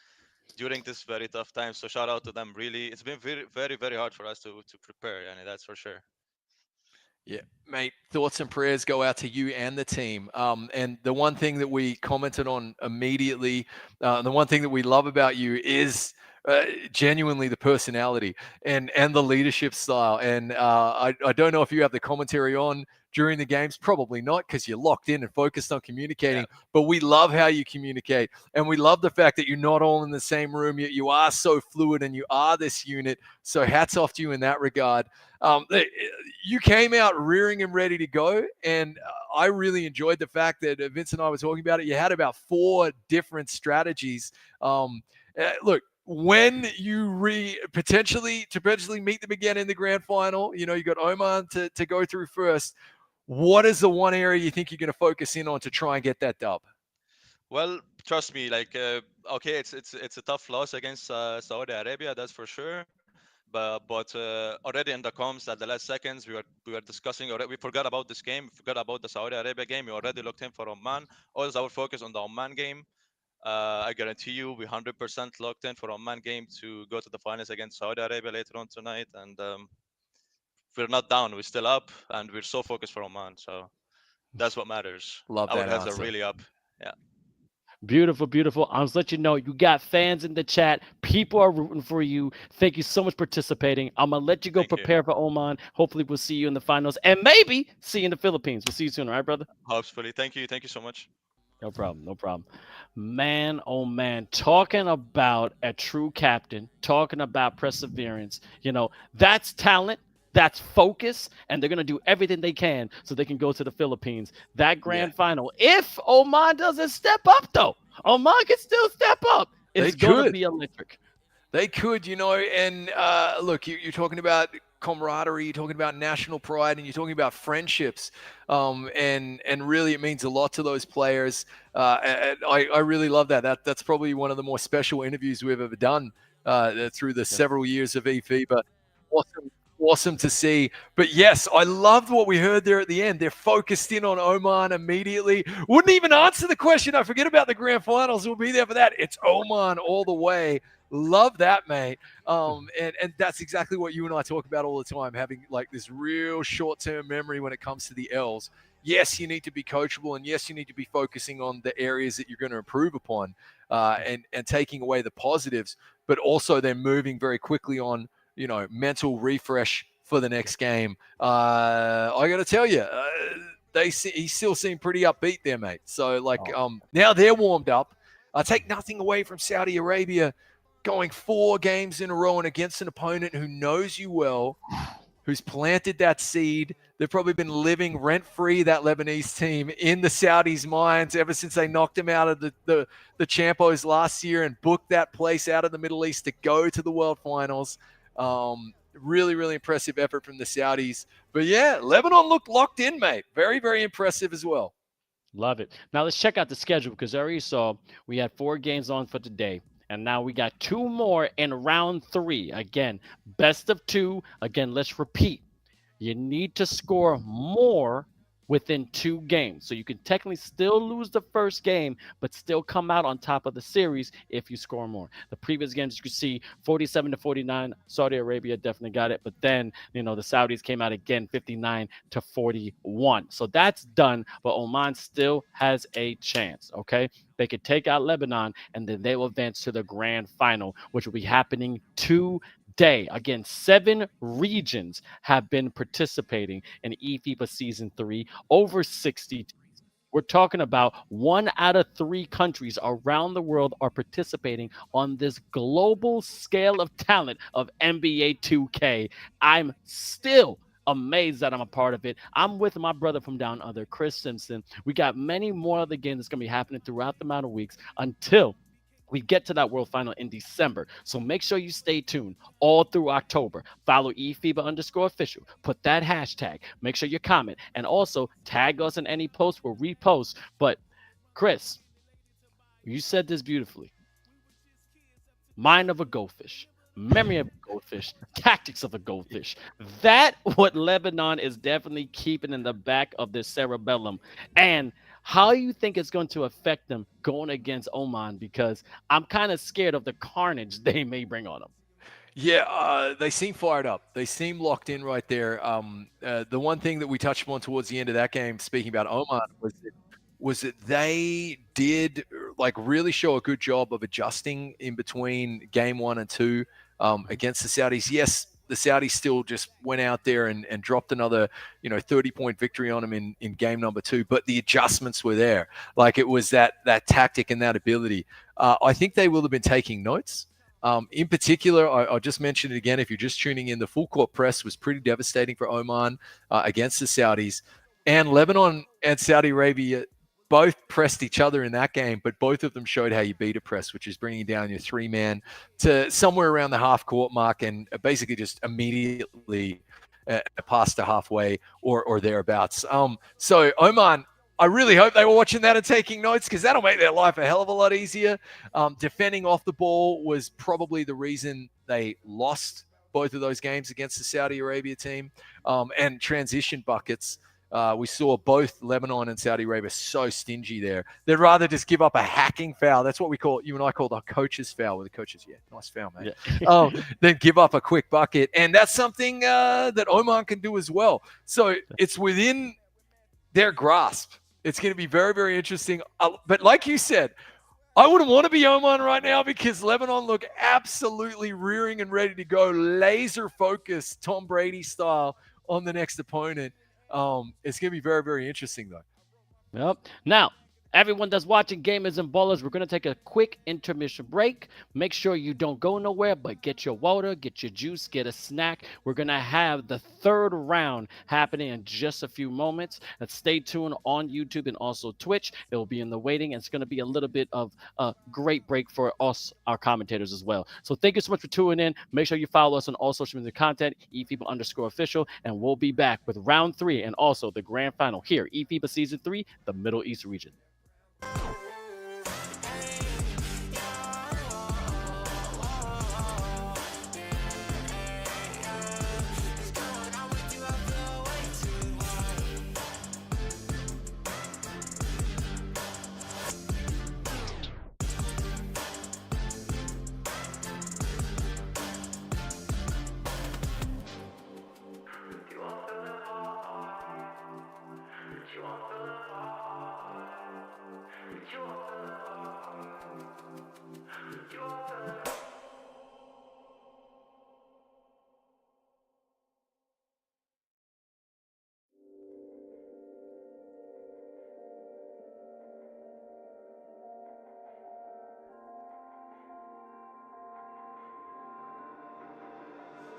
during this very tough time. So shout out to them. Really, it's been very, very, very hard for us to prepare, and that's for sure. Yeah, mate, thoughts and prayers go out to you and the team. And the one thing that we commented on immediately, the one thing that we love about you is genuinely the personality and the leadership style. And I don't know if you have the commentary on during the games, probably not because you're locked in and focused on Yeah. communicating, but we love how you communicate. And we love the fact that you're not all in the same room. You are so fluid and you are this unit. So hats off to you in that regard. You came out rearing and ready to go. And I really enjoyed the fact that Vince and I were talking about it. You had about 4 different strategies. Look, when you potentially meet them again in the grand final, you got Oman to go through first. What is the one area you think you're going to focus in on to try and get that dub? Well, trust me, like okay, it's a tough loss against Saudi Arabia, that's for sure. but already in the comms at the last seconds, we were discussing already. We forgot about this game. We forgot about the Saudi Arabia game. We already looked in for Oman. Always our focus on the Oman game. I guarantee you, we 100% locked in for Oman game to go to the finals against Saudi Arabia later on tonight. And we're not down. We're still up, and we're so focused for Oman. So that's what matters. Love Our that heads are answer. really up. Yeah. Beautiful, beautiful. I'll just let you know you got fans in the chat. People are rooting for you. Thank you so much for participating. I'm gonna let you go Thank you. prepare for Oman. Hopefully, we'll see you in the finals and maybe see you in the Philippines. We'll see you soon, all right, brother? Hopefully. Thank you. Thank you so much. No problem. No problem. Man, oh man, talking about a true captain, talking about perseverance. That's talent. That's focus, and they're gonna do everything they can so they can go to the Philippines. That grand final. If Oman doesn't step up, though, Oman can still step up. It's gonna could. be electric. They could, and look, you're talking about camaraderie, you're talking about national pride, and you're talking about friendships, and really it means a lot to those players. And I really love that. That's probably one of the more special interviews we've ever done through the several years of eFIBA. Awesome to see. But yes, I loved what we heard there at the end. They're focused in on Oman immediately. Wouldn't even answer the question. I forget about the grand finals. We'll be there for that. It's Oman all the way. Love that, mate. And that's exactly what you and I talk about all the time, having like this real short-term memory when it comes to the L's. Yes, you need to be coachable, and yes, you need to be focusing on the areas that you're going to improve upon, and taking away the positives, but also then moving very quickly on, mental refresh for the next game. I got to tell you, he still seemed pretty upbeat there, mate. So now they're warmed up. I take nothing away from Saudi Arabia going 4 games in a row and against an opponent who knows you well, who's planted that seed. They've probably been living rent-free, that Lebanese team, in the Saudis' minds ever since they knocked them out of the Champos last year and booked that place out of the Middle East to go to the World Finals. Really, really impressive effort from the Saudis. But yeah, Lebanon looked locked in, mate. Very, very impressive as well. Love it. Now let's check out the schedule, because I already saw we had 4 games on for today. And now we got 2 more in round 3. Again, best of 2. Again, let's repeat. You need to score more within 2 games. So you can technically still lose the first game, but still come out on top of the series if you score more. The previous games, you can see 47-49. Saudi Arabia definitely got it. But then, the Saudis came out again 59-41. So that's done, but Oman still has a chance, okay? They could take out Lebanon, and then they will advance to the grand final, which will be happening today. Again, 7 regions have been participating in eFIBA Season 3, over 60 teams. We're talking about 1 out of 3 countries around the world are participating on this global scale of talent of NBA 2K. I'm still amazed that I'm a part of it. I'm with my brother from down under, Chris Simpson. We got many more of the games that's going to be happening throughout the amount of weeks until we get to that World Final in December. So make sure you stay tuned all through October. Follow eFIBA_official. Put that hashtag. Make sure you comment. And also tag us in any post. We'll repost. But Chris, you said this beautifully. Mind of a goldfish. Memory of a goldfish, tactics of a goldfish. That what Lebanon is definitely keeping in the back of their cerebellum. And how you think it's going to affect them going against Oman, because I'm kind of scared of the carnage they may bring on them. Yeah, they seem fired up. They seem locked in right there. The one thing that we touched upon towards the end of that game, speaking about Oman, was that they did really show a good job of adjusting in between game 1 and 2 against the Saudis. Yes, the Saudis still just went out there and dropped another 30-point victory on them in game number 2, but the adjustments were there. It was that tactic and that ability. I think they will have been taking notes. In particular, I'll just mention it again, if you're just tuning in, the full court press was pretty devastating for Oman against the Saudis. And Lebanon and Saudi Arabia both pressed each other in that game, but both of them showed how you beat a press, which is bringing down your 3-man to somewhere around the half-court mark and basically just immediately past the halfway or thereabouts. So Oman, I really hope they were watching that and taking notes, because that'll make their life a hell of a lot easier. Defending off the ball was probably the reason they lost both of those games against the Saudi Arabia team. And transition buckets. We saw both Lebanon and Saudi Arabia so stingy there. They'd rather just give up a hacking foul. That's what you and I call the coach's foul. With the coaches, nice foul, mate. Yeah. Then give up a quick bucket. And that's something that Oman can do as well. So it's within their grasp. It's going to be very, very interesting. But like you said, I wouldn't want to be Oman right now because Lebanon look absolutely rearing and ready to go, laser focused, Tom Brady style, on the next opponent. It's going to be very, very interesting, though. Yep. Now, everyone that's watching Gamers and Ballers, we're going to take a quick intermission break. Make sure you don't go nowhere, but get your water, get your juice, get a snack. We're going to have the third round happening in just a few moments. And stay tuned on YouTube and also Twitch. It will be in the waiting, and it's going to be a little bit of a great break for us, our commentators, as well. So thank you so much for tuning in. Make sure you follow us on all social media content, eFIBA_official, and we'll be back with round 3 and also the grand final here, eFIBA Season 3, the Middle East region.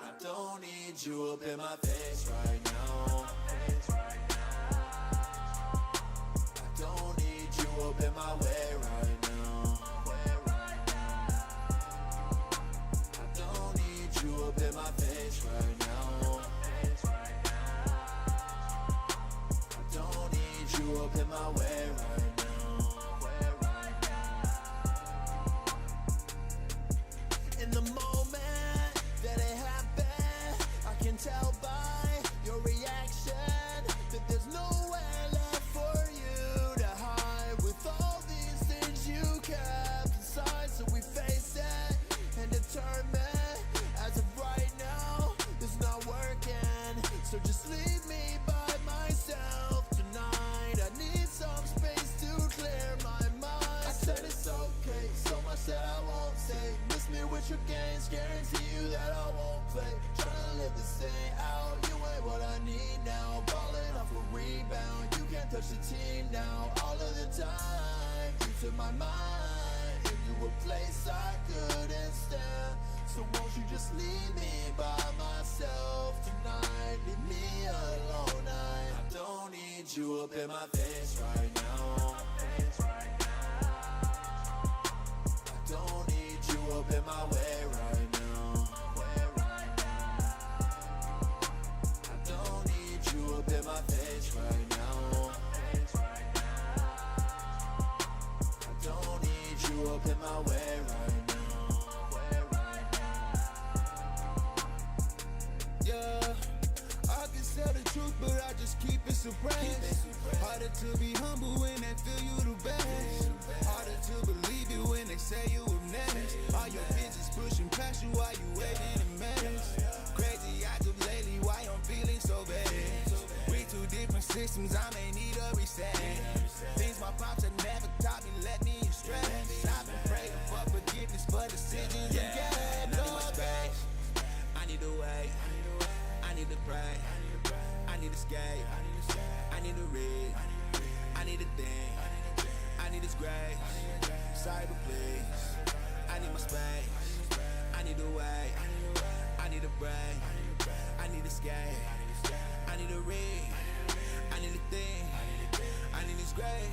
I don't need you up in my face right now. I don't need you up in my way right now. I don't need you up in my face right now. I don't need you up in my way right now. In the moment that it happened, I can tell by your reaction that there's nowhere left for you to hide. With all these things you kept inside, so we face it and determine as of right now it's not working. So just leave me by myself tonight. I need some space to clear my mind. I said it's okay, so much that I won't say. Miss me with your games, guarantee you that I won't play. Tryna live this thing out, you ain't what I need now. Balling off a rebound, you can't touch the team now. All of the time, you took my mind into a place I couldn't stand. So won't you just leave me by myself tonight? Leave me alone. I don't need you up in my face right now. I don't need you up in my way right now. I don't need you up in my face right now. I don't need you up in my way right now. Yeah, I can tell the truth, but I just keep it suppressed. Harder to be humble when they feel you the best. Harder to believe you when they say you were next. All your business pushing past you while you waiting in mess. Crazy I do lately, why I'm feeling so bad. We two different systems, I may need a reset. Things my pops have never taught me, let me in stress. I've been praying for forgiveness for decisions you get. I need my space, I need a way, I need to pray, I need to escape, I need to read, I need a thing, I need His grace. Sorry but please, I need my space, I need a way, I need a break, I need to escape, I need to read, I need a thing, I need His grace.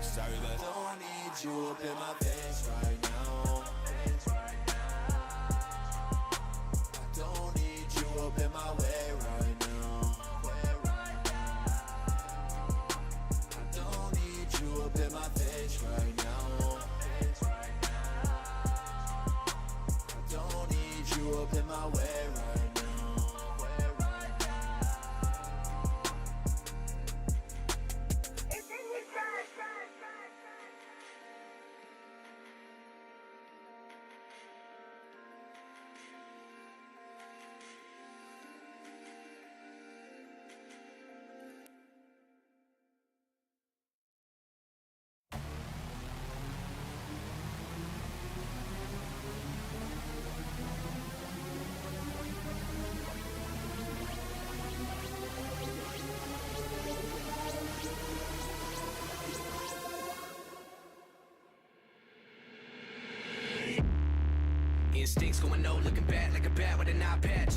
Sorry but I don't need you up in my face right now. I don't need you up in my way right now. I don't need you up in my face right now. I don't need you up in my way right now. low, looking bad like a bat with an eye patch.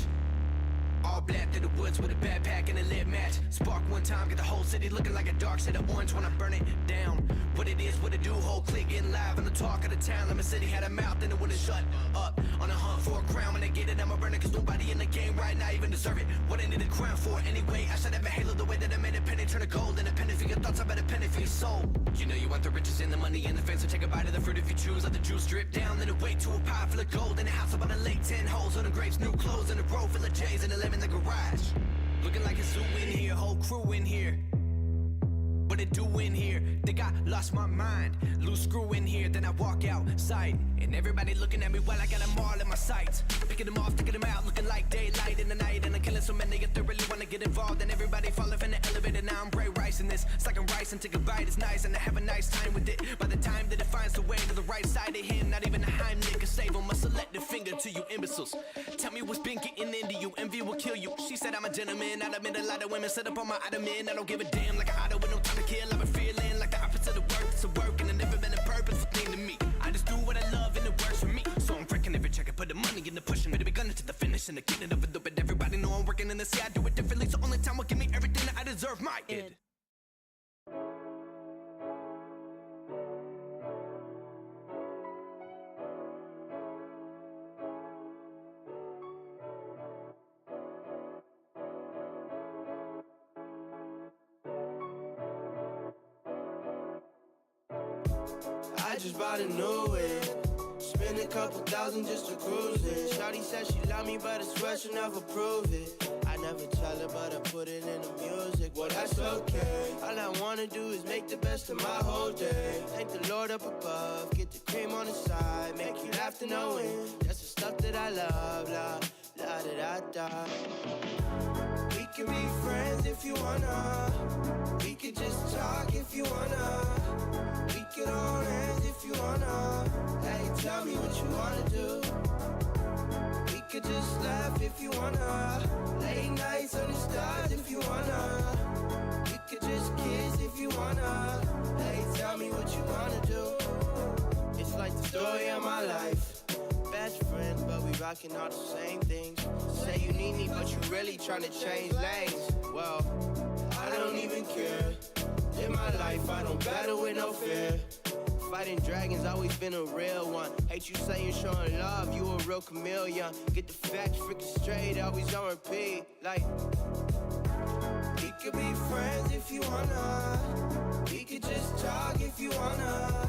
All black through the woods with a backpack and a lit match. Spark one time, get the whole city looking like a dark shade of orange when I burn it down. What it is, what it do, whole clique getting live on the talk of the town. Lemon City had a mouth and it wouldn't shut up. On a hunt for a crown, when they get it, I'ma burn it, cause nobody in the game right now even deserve it. What I need a crown for anyway, I should have a halo the way that I made a penny turn to gold. And a penny for your thoughts, I bet a penny for your soul. You know you want the riches and the money and the fame, so take a bite of the fruit if you choose. Let the juice drip down, let it wait to a pie full of gold. In a house up on a lake, 10 holes on the grapes, new clothes, and a row full of J's and a lemon in the garage. Looking like a zoo in here, whole crew in here. What it do in here? Think I lost my mind. Loose screw in here, then I walk outside. And everybody looking at me while I got them all in my sights. Picking them off, taking them out, looking like daylight in the night. And I'm killing so many if they really wanna get involved. And everybody falling from the elevator, now I'm bright rice in this. It's like I'm rice and take a bite, it's nice. And I have a nice time with it. By the time that it finds the way to the right side of him, not even a Heimlich can save him. A selective finger to you imbeciles. Tell me what's been getting into you, envy will kill you. She said I'm a gentleman, I admit a lot of women set up on my ottoman. I don't give a damn like an auto with no time to kill. I've been feeling like the opposite of work, it's a work. And it never been a purposeful thing to me. I just do what I love and it works for me. So I'm freaking every check and put the money in the pushing. Ready to be gunning to the finish and the getting of it. But everybody know I'm working in the sea, I do it differently. So only time will give me everything that I deserve, my id. I just bought a new whip. Spend a couple thousand just to cruise it. Shawty said she love me, but I swear she'll never prove it. I never tell her, but I put it in the music. Well, that's okay. All I wanna do is make the best of my whole day. Thank the Lord up above, get the cream on the side, make you laugh to no end. That's the stuff that I love, la da da da. We can be friends if you wanna. We could just talk if you wanna. We could hold hands if you wanna. Hey, tell me what you wanna do. We could just laugh if you wanna. Late nights under stars if you wanna. We could just kiss if you wanna. Hey, tell me what you wanna do. It's like the story of my life. Best friends, but we rockin' all the same things. Say you need me, but you really tryna change lanes. Well, I don't even care. In my life, I don't battle with no fear. Fighting dragons, always been a real one. Hate you saying showing love, you a real chameleon. Get the facts freaking straight, always on repeat. Like, we could be friends if you wanna. We could just talk if you wanna.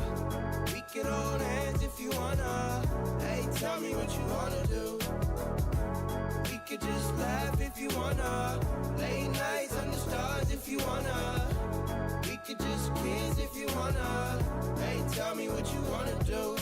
We could hold hands if you wanna. Hey, tell me what you wanna do. We could just laugh if you wanna. Late nights under stars if you wanna. We could just kiss if you wanna. Hey, tell me what you wanna do.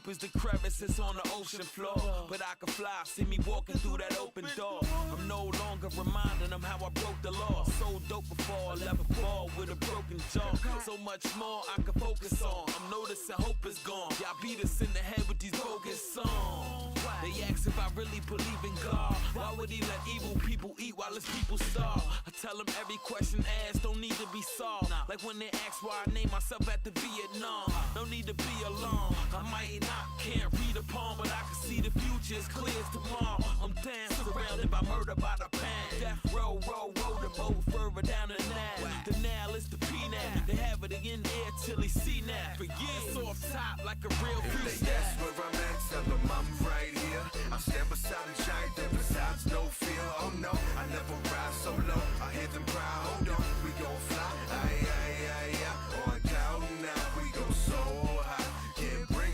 As the crevices on the ocean floor, but I can fly, see me walking through that open door. I'm no longer reminding them how I broke the law. So dope before I left a ball with a broken jaw. So much more I can focus on. I'm noticing hope is gone. Y'all beat us in the head with these bogus songs. They ask if I really believe in God. Why would he let evil people eat while his people starve? I tell them every question asked don't need to be solved. Like when they ask why I named myself after Vietnam. No need to be alarmed. I might not can't read a palm, but I can see the future as clear as tomorrow. I'm damn surrounded by murder by the pound. Death row, the boat further down the Nile. The Nile is the P-Nap. They have it in the air till he see that. For years off top like a real freestyle. If they ask where I'm at, tell them I'm right here. I stand beside a giant that besides no fear. Oh no, I never ride so low. I hear them cry, hold on, we gon' fly. Aye, aye, aye, aye. On cloud now, we go so high. Can't bring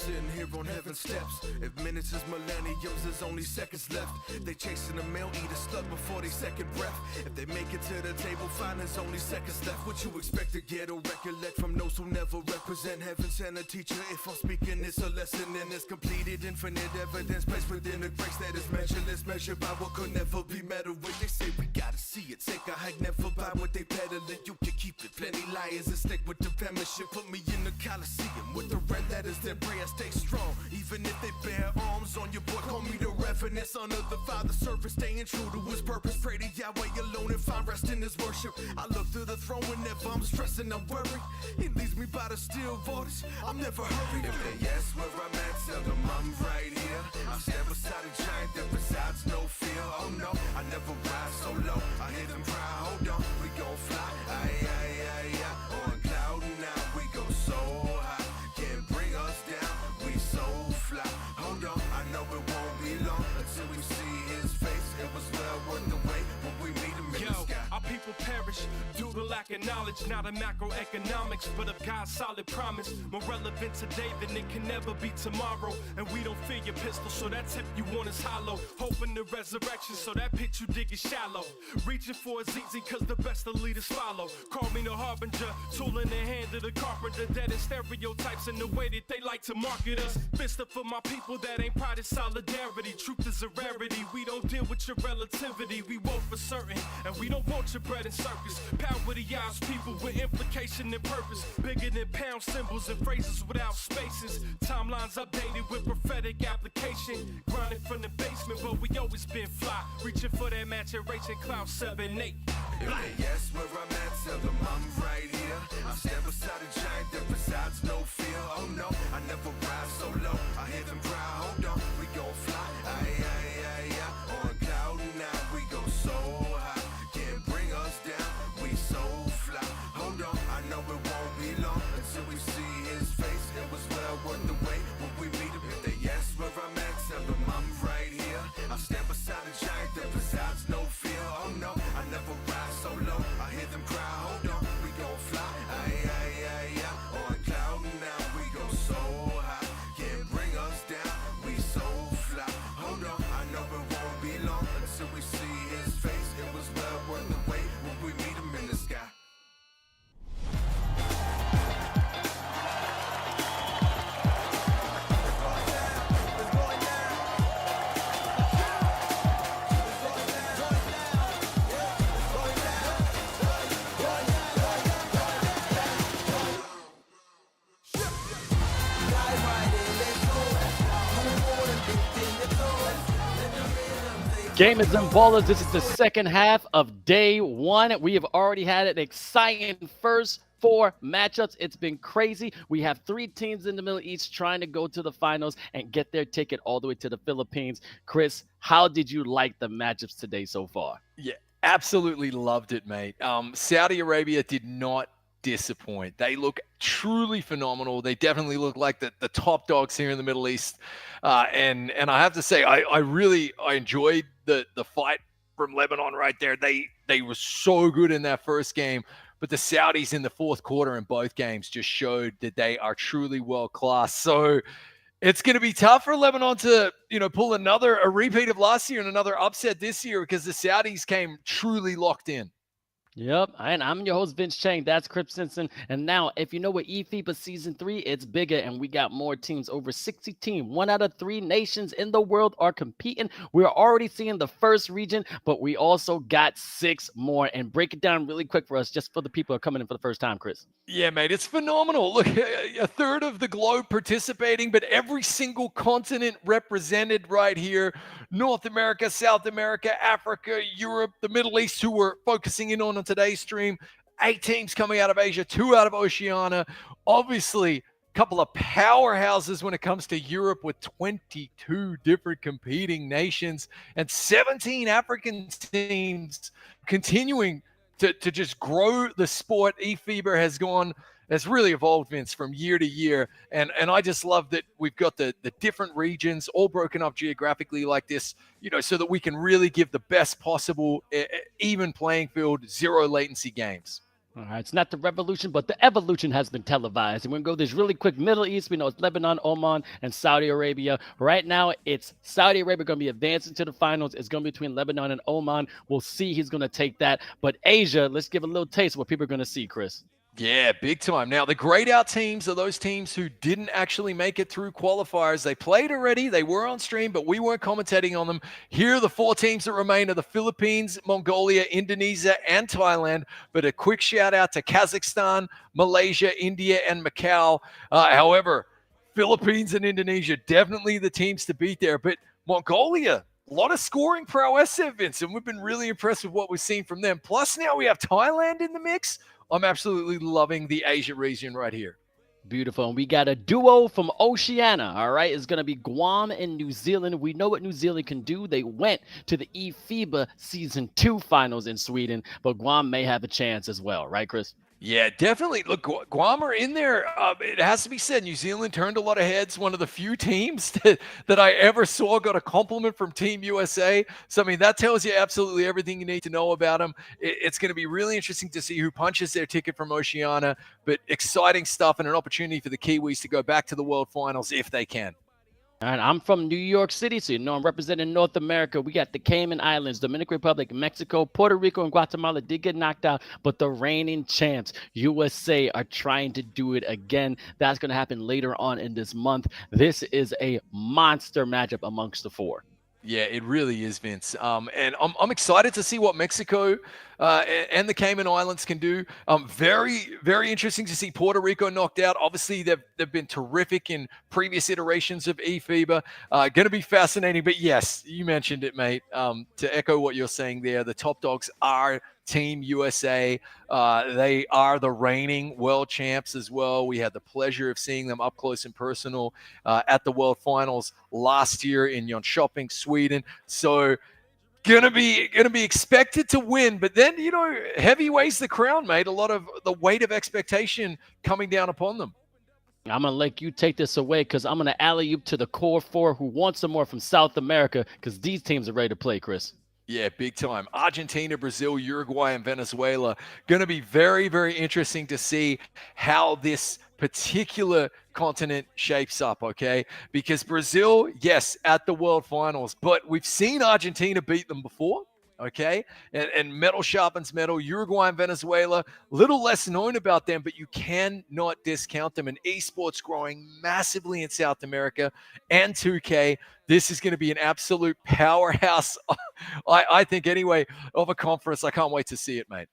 sitting here on heaven's steps. If minutes is millenniums, there's only seconds left. They chasing a meal, eat a slug before they second breath. If they make it to the table, find there's only seconds left. What you expect to get or recollect from those who never represent heaven sent a teacher? If I'm speaking, it's a lesson and it's completed. Infinite evidence placed within a grace that is measureless, measured by what could never be measured with. They say we gotta see it, take a hike, never buy what they peddling. You can keep it, plenty liars and stick with the penmanship. Put me in the Coliseum with the red letters that pray I stay strong. Even if they bear arms on your boy, call me the Reverend, son of the Father, servant, staying true to his purpose. Pray to Yahweh alone and find rest in his worship. I look through the throne whenever I'm stressing, I'm worried. He leads me by the still waters, I'm never hurried. If they ask where I'm at, tell them I'm right here. I stand beside a giant that resides no fear. Oh no, I never rise so low. I hear them cry, hold on, we gon' fly. Aye, aye, aye, aye. On cloud now, we go so high. Can't bring us down, we so fly. Hold on, I know it won't be long until we see his face. It was well worth the wait when we meet him in the sky. Our people perish due to lack of knowledge, not of macroeconomics, but of God's solid promise. More relevant today than it can never be tomorrow. And we don't fear your pistol, so that tip you want is hollow. Hoping the resurrection, so that pit you dig is shallow. Reaching for it's easy, cause the best of leaders follow. Call me the harbinger, tool in the hand of the carpenter. Dead in stereotypes in the way that they like to market us. Fist up for my people that ain't pride, it's solidarity. Truth is a rarity, we don't deal with your relativity. We woke for certain, and we don't want your bread and circus. Power to y'all's people with implication and purpose. Bigger than pound symbols and phrases without spaces. Timelines updated with prophetic application. Grinding from the basement, but we always been fly. Reaching for that maturation, cloud 7-8. If they ask where I'm at, tell them I'm right here. I stand beside a giant that resides no fear. Oh no, I never rise so low. I hear them cry, hold on, we gon' fly. Aye, aye, aye, aye. On cloud now, we go so high. Can't bring us down, we so fly. Hold on, I know it won't be long until we see his face. It was well worth the wait when we meet him. If they ask where I'm at, tell them I'm right here. I stand beside a giant that resides no fear. Oh no, I never rise so low. I hear them cry, hold on, we gon' fly. Aye, aye, aye, aye. On cloud now, we go so high. Can't bring us down, we so fly. Hold on, I know it won't be long until we see his face. It was well worth the wait when we meet him in the sky. Gamers and ballers, this is the second half of day one. We have already had an exciting first 4 matchups. It's been crazy. We have 3 teams in the Middle East trying to go to the finals and get their ticket all the way to the Philippines. Chris, how did you like the matchups today so far? Yeah, absolutely loved it, mate. Saudi Arabia did not disappoint. They look truly phenomenal. They definitely look like the top dogs here in the Middle East. And I have to say, I enjoyed the fight from Lebanon right there. They were so good in that first game, but the Saudis in the fourth quarter in both games just showed that they are truly world class. So it's going to be tough for Lebanon to, pull a repeat of last year and another upset this year, because the Saudis came truly locked in. Yep, and I'm your host, Vince Chang. That's Crip Simpson. And now, if you know what eFIBA Season 3, it's bigger, and we got more teams. Over 60 teams. 1 out of 3 nations in the world are competing. We're already seeing the first region, but we also got 6 more. And break it down really quick for us, just for the people who are coming in for the first time, Chris. Yeah, mate, it's phenomenal. Look, a third of the globe participating, but every single continent represented right here. North America, South America, Africa, Europe, the Middle East, who we're focusing in on today's stream. 8 teams coming out of Asia, 2 out of Oceania. Obviously, a couple of powerhouses when it comes to Europe, with 22 different competing nations and 17 African teams continuing to just grow the sport. eFIBA has really evolved, Vince, from year to year. And I just love that we've got the different regions all broken up geographically like this, so that we can really give the best possible even playing field, zero latency games. All right, it's not the revolution, but the evolution has been televised. And we're going to go this really quick. Middle East, we know it's Lebanon, Oman, and Saudi Arabia. Right now, it's Saudi Arabia going to be advancing to the finals. It's going to be between Lebanon and Oman. We'll see who's going to take that. But Asia, let's give a little taste of what people are going to see, Chris. Yeah, big time. Now, the grayed out teams are those teams who didn't actually make it through qualifiers. They played already. They were on stream, but we weren't commentating on them. Here are the 4 teams that remain: are the Philippines, Mongolia, Indonesia, and Thailand. But a quick shout out to Kazakhstan, Malaysia, India, and Macau. However, Philippines and Indonesia, definitely the teams to beat there. But Mongolia, a lot of scoring prowess there, Vince, and we've been really impressed with what we've seen from them. Plus, now we have Thailand in the mix. I'm absolutely loving the Asia region right here. Beautiful. And we got a duo from Oceania, all right? It's going to be Guam and New Zealand. We know what New Zealand can do. They went to the eFIBA Season 2 finals in Sweden, but Guam may have a chance as well, right, Chris? Yeah, definitely. Look, Guam are in there. It has to be said, New Zealand turned a lot of heads. One of the few teams that I ever saw got a compliment from Team USA. So, I mean, that tells you absolutely everything you need to know about them. It's going to be really interesting to see who punches their ticket from Oceania, but exciting stuff and an opportunity for the Kiwis to go back to the World Finals if they can. All right, I'm from New York City, so you know I'm representing North America. We got the Cayman Islands, Dominican Republic, Mexico, Puerto Rico, and Guatemala did get knocked out, but the reigning champs, USA, are trying to do it again. That's going to happen later on in this month. This is a monster matchup amongst the 4. Yeah, it really is, Vince. And I'm excited to see what Mexico and the Cayman Islands can do. Very, very interesting to see Puerto Rico knocked out. Obviously, they've been terrific in previous iterations of eFIBA. Going to be fascinating. But yes, you mentioned it, mate. To echo what you're saying there, the top dogs are Team USA. They are the reigning world champs as well. We had the pleasure of seeing them up close and personal at the World Finals last year in Jönköping, Sweden. So gonna be expected to win, but then heavy weighs the crown, mate. A lot of the weight of expectation coming down upon them. I'm going to let you take this away because I'm going to alley-oop to the core 4 who want some more from South America because these teams are ready to play, Chris. Yeah, big time. Argentina, Brazil, Uruguay, and Venezuela. Going to be very, very interesting to see how this particular continent shapes up, okay? Because Brazil, yes, at the World Finals, but we've seen Argentina beat them before, okay? And metal sharpens metal. Uruguay and Venezuela, little less known about them, but you cannot discount them. And esports growing massively in South America and 2K. This is going to be an absolute powerhouse, I think anyway, of a conference. I can't wait to see it, mate.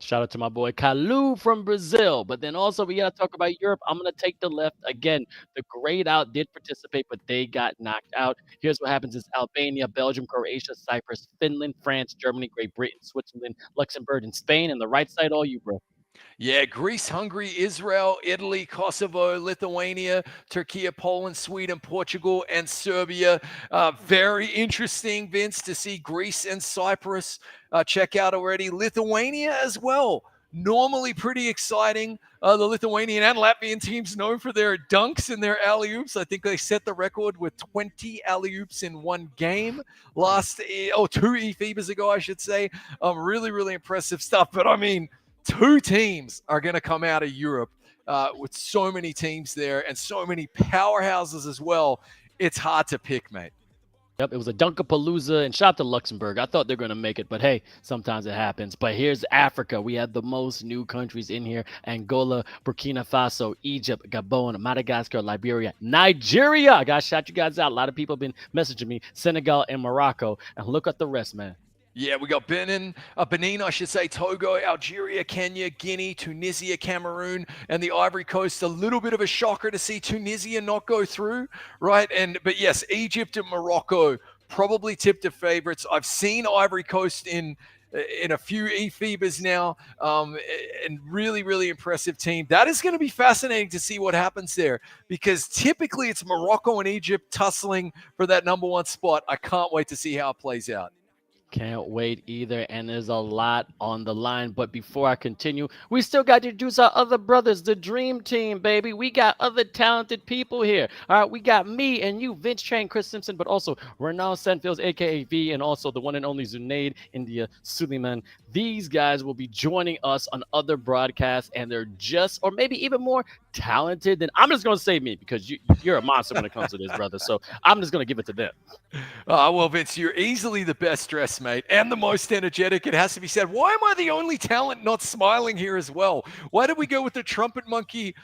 Shout out to my boy 𝐂𝐄𝐄 from Brazil. But then also we got to talk about Europe. I'm going to take the left. Again, the grayed out did participate, but they got knocked out. Here's what happens is Albania, Belgium, Croatia, Cyprus, Finland, France, Germany, Great Britain, Switzerland, Luxembourg, and Spain. And the right side, all you, bro. Yeah, Greece, Hungary, Israel, Italy, Kosovo, Lithuania, Turkey, Poland, Sweden, Portugal, and Serbia. Very interesting, Vince, to see Greece and Cyprus check out already. Lithuania as well. Normally pretty exciting. The Lithuanian and Latvian teams known for their dunks and their alley-oops. I think they set the record with 20 alley-oops in one game two eFIBAs ago, I should say. Really, really impressive stuff. But I mean, 2 teams are going to come out of Europe with so many teams there and so many powerhouses as well. It's hard to pick, mate. Yep, it was a Dunkapalooza, and shout out to Luxembourg. I thought they were going to make it, but hey, sometimes it happens. But here's Africa. We have the most new countries in here: Angola, Burkina Faso, Egypt, Gabon, Madagascar, Liberia, Nigeria. I got to shout you guys out. A lot of people have been messaging me. Senegal and Morocco. And look at the rest, man. Yeah, we got Benin, I should say, Togo, Algeria, Kenya, Guinea, Tunisia, Cameroon, and the Ivory Coast. A little bit of a shocker to see Tunisia not go through, right? But yes, Egypt and Morocco probably tipped the favorites. I've seen Ivory Coast in a few eFIBAs now, and really, really impressive team. That is going to be fascinating to see what happens there, because typically it's Morocco and Egypt tussling for that #1 spot. I can't wait to see how it plays out. Can't wait either, and there's a lot on the line. But before I continue, we still got to introduce our other brothers, the Dream Team, baby. We got other talented people here. All right, we got me and you, Vince Train, Chris Simpson, but also Renal Senfields, aka V, and also the one and only Zunaid India Suleiman. These guys will be joining us on other broadcasts, and they're just, or maybe even more talented than, I'm just going to say me, because you're a monster when it comes to this, brother. So I'm just going to give it to them. Well, Vince, you're easily the best dressed, mate, and the most energetic. It has to be said. Why am I the only talent not smiling here as well? Why did we go with the trumpet monkey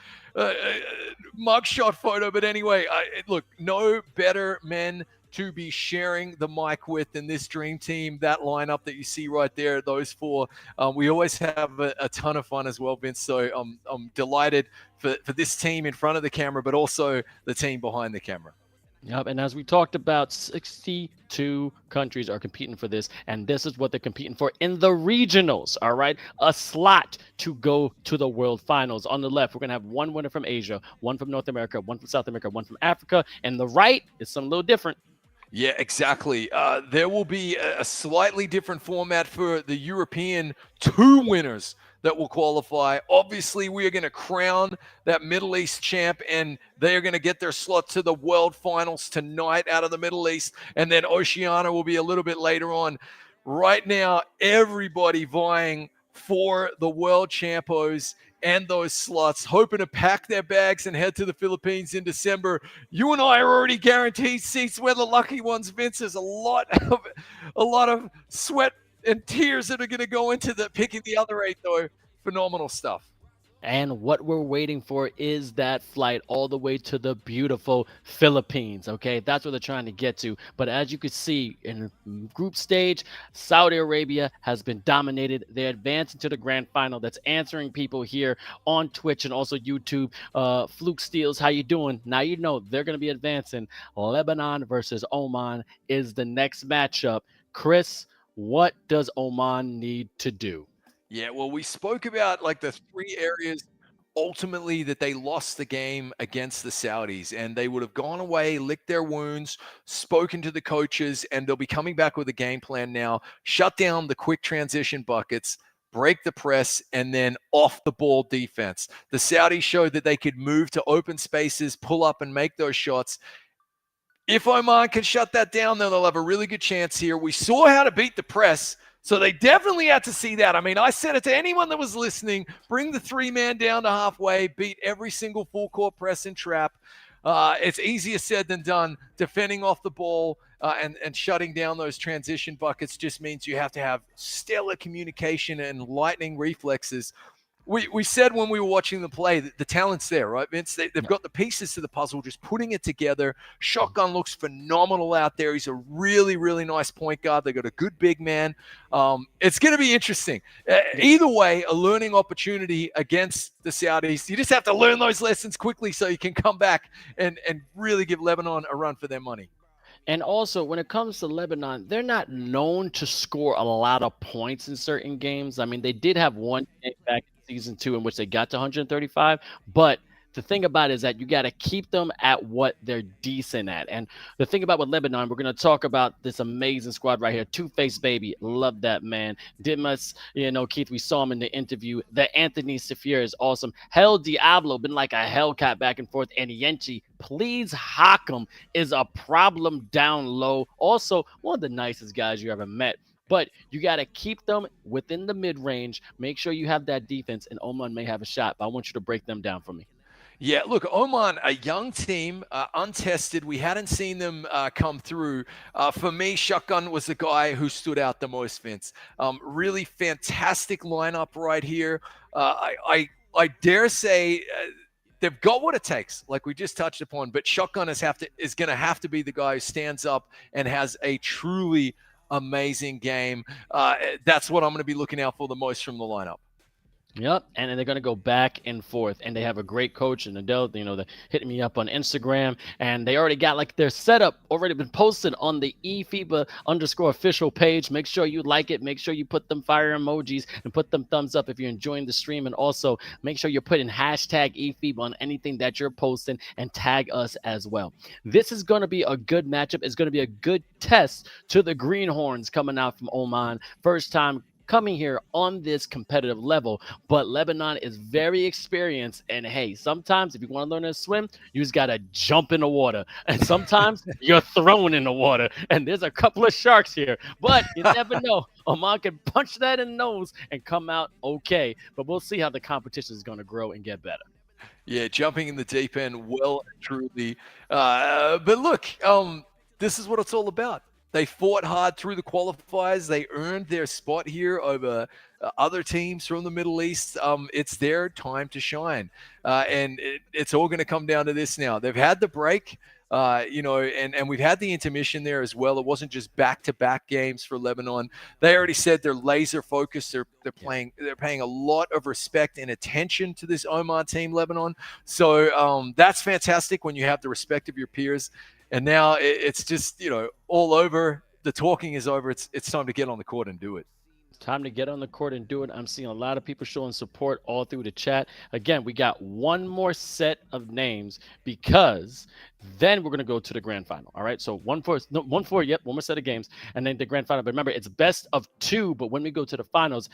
mugshot photo? But anyway, look, no better men to be sharing the mic with than this Dream Team. That lineup that you see right there, those four. We always have a ton of fun as well, Vince. So I'm delighted for this team in front of the camera, but also the team behind the camera. Yep, and as we talked about, 62 countries are competing for this, and this is what they're competing for in the regionals, all right? A slot to go to the World Finals. On the left, we're going to have one winner from Asia, one from North America, one from South America, one from Africa, and the right is something a little different. Yeah, exactly. There will be a slightly different format for the European two winners that will qualify. Obviously, we are going to crown that Middle East champ, and they are going to get their slot to the World Finals tonight out of the Middle East, and then Oceania will be a little bit later on. Right now, everybody vying for the World Champos and those slots, hoping to pack their bags and head to the Philippines in December. You and I are already guaranteed seats. We're the lucky ones, Vince. There's a lot of sweat and tears that are going to go into picking the other 8, though. Phenomenal stuff. And what we're waiting for is that flight all the way to the beautiful Philippines, okay? That's what they're trying to get to. But as you can see in group stage, Saudi Arabia has been dominated. They advanced into the grand final. That's answering people here on Twitch and also YouTube. Fluke Steels, how you doing? Now you know they're going to be advancing. Lebanon versus Oman is the next matchup. Chris, what does Oman need to do? Yeah, well, we spoke about like the 3 areas ultimately that they lost the game against the Saudis, and they would have gone away, licked their wounds, spoken to the coaches, and they'll be coming back with a game plan now. Shut down the quick transition buckets, break the press, and then off the ball defense. The Saudis showed that they could move to open spaces, pull up and make those shots. If Oman can shut that down, then they'll have a really good chance here. We saw how to beat the press, so they definitely had to see that. I mean, I said it to anyone that was listening, bring the 3-man down to halfway, beat every single full court press and trap. It's easier said than done. Defending off the ball and shutting down those transition buckets just means you have to have stellar communication and lightning reflexes. We said when we were watching them play that the talent's there, right, Vince? They've got the pieces to the puzzle, just putting it together. Shotgun looks phenomenal out there. He's a really, really nice point guard. They got a good big man. It's going to be interesting. Either way, a learning opportunity against the Saudis. You just have to learn those lessons quickly so you can come back and really give Lebanon a run for their money. And also, when it comes to Lebanon, they're not known to score a lot of points in certain games. I mean, they did have one game back in season 2 in which they got to 135, but the thing about it is that you got to keep them at what they're decent at. And the thing about with Lebanon, we're going to talk about this amazing squad right here. Two-Face Baby, love that man. Dimas, Keith, we saw him in the interview. The Anthony Safier is awesome. Hell Diablo, been like a Hellcat back and forth. And Yenchi, please Hakim is a problem down low. Also, one of the nicest guys you ever met. But you got to keep them within the mid-range. Make sure you have that defense, and Oman may have a shot, but I want you to break them down for me. Yeah, look, Oman, a young team, untested. We hadn't seen them come through. For me, Shotgun was the guy who stood out the most, Vince. Really fantastic lineup right here. I dare say they've got what it takes, like we just touched upon, but Shotgun is going to have to be the guy who stands up and has a truly amazing game. That's what I'm going to be looking out for the most from the lineup. Yep, and then they're gonna go back and forth, and they have a great coach, and Adele, they're hitting me up on Instagram, and they already got like their setup already been posted on the eFIBA_official page. Make sure you like it, make sure you put them fire emojis and put them thumbs up if you're enjoying the stream, and also make sure you're putting hashtag eFIBA on anything that you're posting and tag us as well. This is gonna be a good matchup. It's gonna be a good test to the Greenhorns coming out from Oman. First time coming here on this competitive level, but Lebanon is very experienced. And hey, sometimes if you want to learn how to swim, you just got to jump in the water. And sometimes you're thrown in the water. And there's a couple of sharks here, but you never know. Oman can punch that in the nose and come out okay. But we'll see how the competition is going to grow and get better. Yeah, jumping in the deep end, well and truly. But look, this is what it's all about. They fought hard through the qualifiers. They earned their spot here over other teams from the Middle East. It's their time to shine. And it's all going to come down to this now. They've had the break, and we've had the intermission there as well. It wasn't just back-to-back games for Lebanon. They already said they're laser focused. They're paying a lot of respect and attention to this Oman team, Lebanon. So that's fantastic when you have the respect of your peers. And now it's just, all over. The talking is over. It's time to get on the court and do it. Time to get on the court and do it. I'm seeing a lot of people showing support all through the chat. Again, we got one more set of names because then we're going to go to the grand final. All right. So one more set of games and then the grand final. But remember, it's best of 2. But when we go to the finals,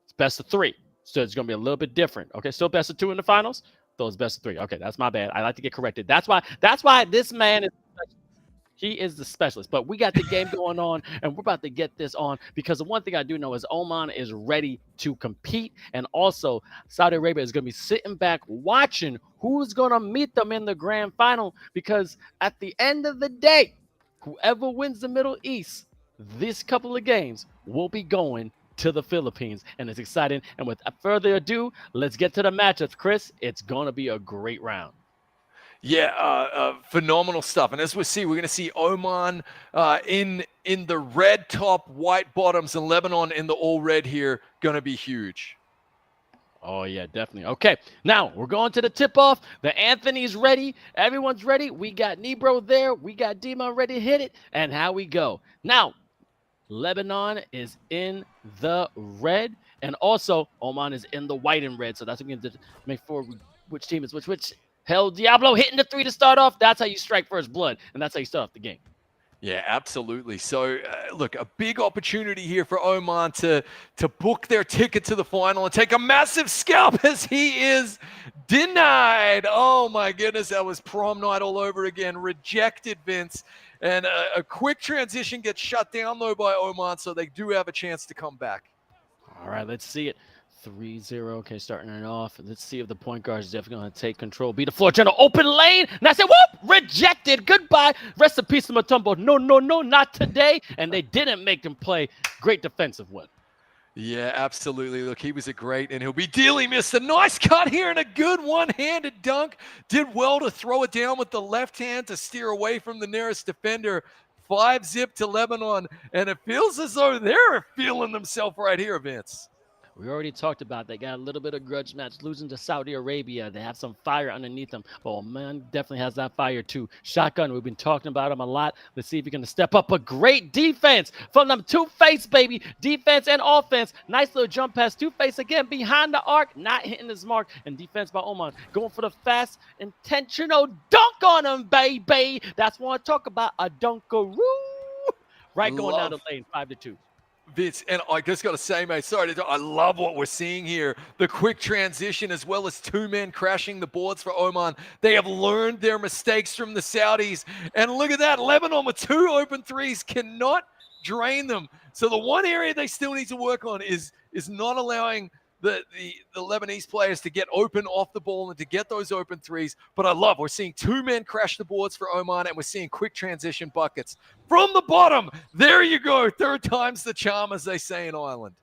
it's best of 3. So it's going to be a little bit different. Okay. Still best of 2 in the finals. Those best of 3. Okay. That's my bad. I like to get corrected. That's why this man is. He is the specialist, but we got the game going on, and we're about to get this on because the one thing I do know is Oman is ready to compete, and also Saudi Arabia is going to be sitting back watching who's going to meet them in the grand final because at the end of the day, whoever wins the Middle East, this couple of games will be going to the Philippines, and it's exciting. And without further ado, let's get to the matchups. Chris, it's going to be a great round. Yeah, phenomenal stuff. And as we see, we're going to see Oman in the red top, white bottoms, and Lebanon in the all red here. Going to be huge. Oh, yeah, definitely. Okay, now we're going to the tip-off. The Anthony's ready. Everyone's ready. We got Nebro there. We got Dima ready to hit it. And how we go. Now, Lebanon is in the red. And also, Oman is in the white and red. So that's what we're going to make for which team is which. Hell Diablo hitting the 3 to start off. That's how you strike first blood, and that's how you start off the game. Yeah, absolutely. So, look, a big opportunity here for Oman to book their ticket to the final and take a massive scalp as he is denied. Oh, my goodness. That was prom night all over again. Rejected, Vince. And a quick transition gets shut down, though, by Oman, so they do have a chance to come back. All right, let's see it. 3-0. Okay, starting it off. Let's see if the point guard is definitely going to take control. Beat the floor. General open lane. And I said, whoop! Rejected. Goodbye. Rest in peace to Mutombo. No, not today. And they didn't make him play. Great defensive win. Yeah, absolutely. Look, he was a great, and he'll be dealing. Missed a nice cut here and a good one-handed dunk. Did well to throw it down with the left hand to steer away from the nearest defender. 5-zip to Lebanon. And it feels as though they're feeling themselves right here, Vince. We already talked about they got a little bit of grudge match, losing to Saudi Arabia. They have some fire underneath them. Oh, man, definitely has that fire too. Shotgun, we've been talking about him a lot. Let's see if he's going to step up. A great defense from them. Two-Face, baby. Defense and offense. Nice little jump pass. Two-Face again behind the arc, not hitting his mark. And defense by Oman. Going for the fast, intentional dunk on him, baby. That's what I talk about, a dunkaroo. Right, going down the lane, 5-2. Vince, and I just got to say, mate, sorry, I love what we're seeing here. The quick transition as well as 2 men crashing the boards for Oman. They have learned their mistakes from the Saudis. And look at that, Lebanon with 2 open threes cannot drain them. So the one area they still need to work on is not allowing the Lebanese players to get open off the ball and to get those open threes. But we're seeing 2 men crash the boards for Oman, and we're seeing quick transition buckets from the bottom. There you go. 3rd time's the charm, as they say in Ireland.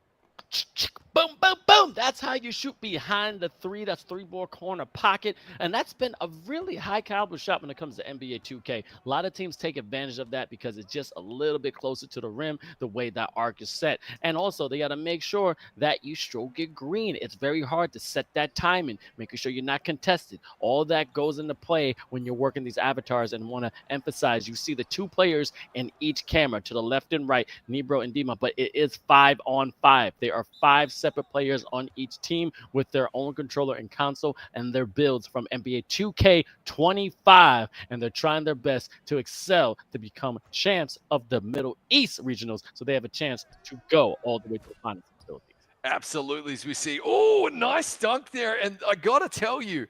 Boom, boom, boom. boom, that's how you shoot behind the three. That's three-ball corner pocket. And that's been a really high-caliber shot when it comes to NBA 2K. A lot of teams take advantage of that because it's just a little bit closer to the rim, the way that arc is set. And also, they got to make sure that you stroke it green. It's very hard to set that timing, making sure you're not contested. All that goes into play when you're working these avatars, and want to emphasize, you see the two players in each camera to the left and right, Nebro and Dima, but it is 5-on-5. There are 5 separate players on each team with their own controller and console and their builds from NBA 2K25, and they're trying their best to excel to become champs of the Middle East regionals, so they have a chance to go all the way to the finals. Absolutely, as we see. Oh, nice dunk there. And I got to tell you,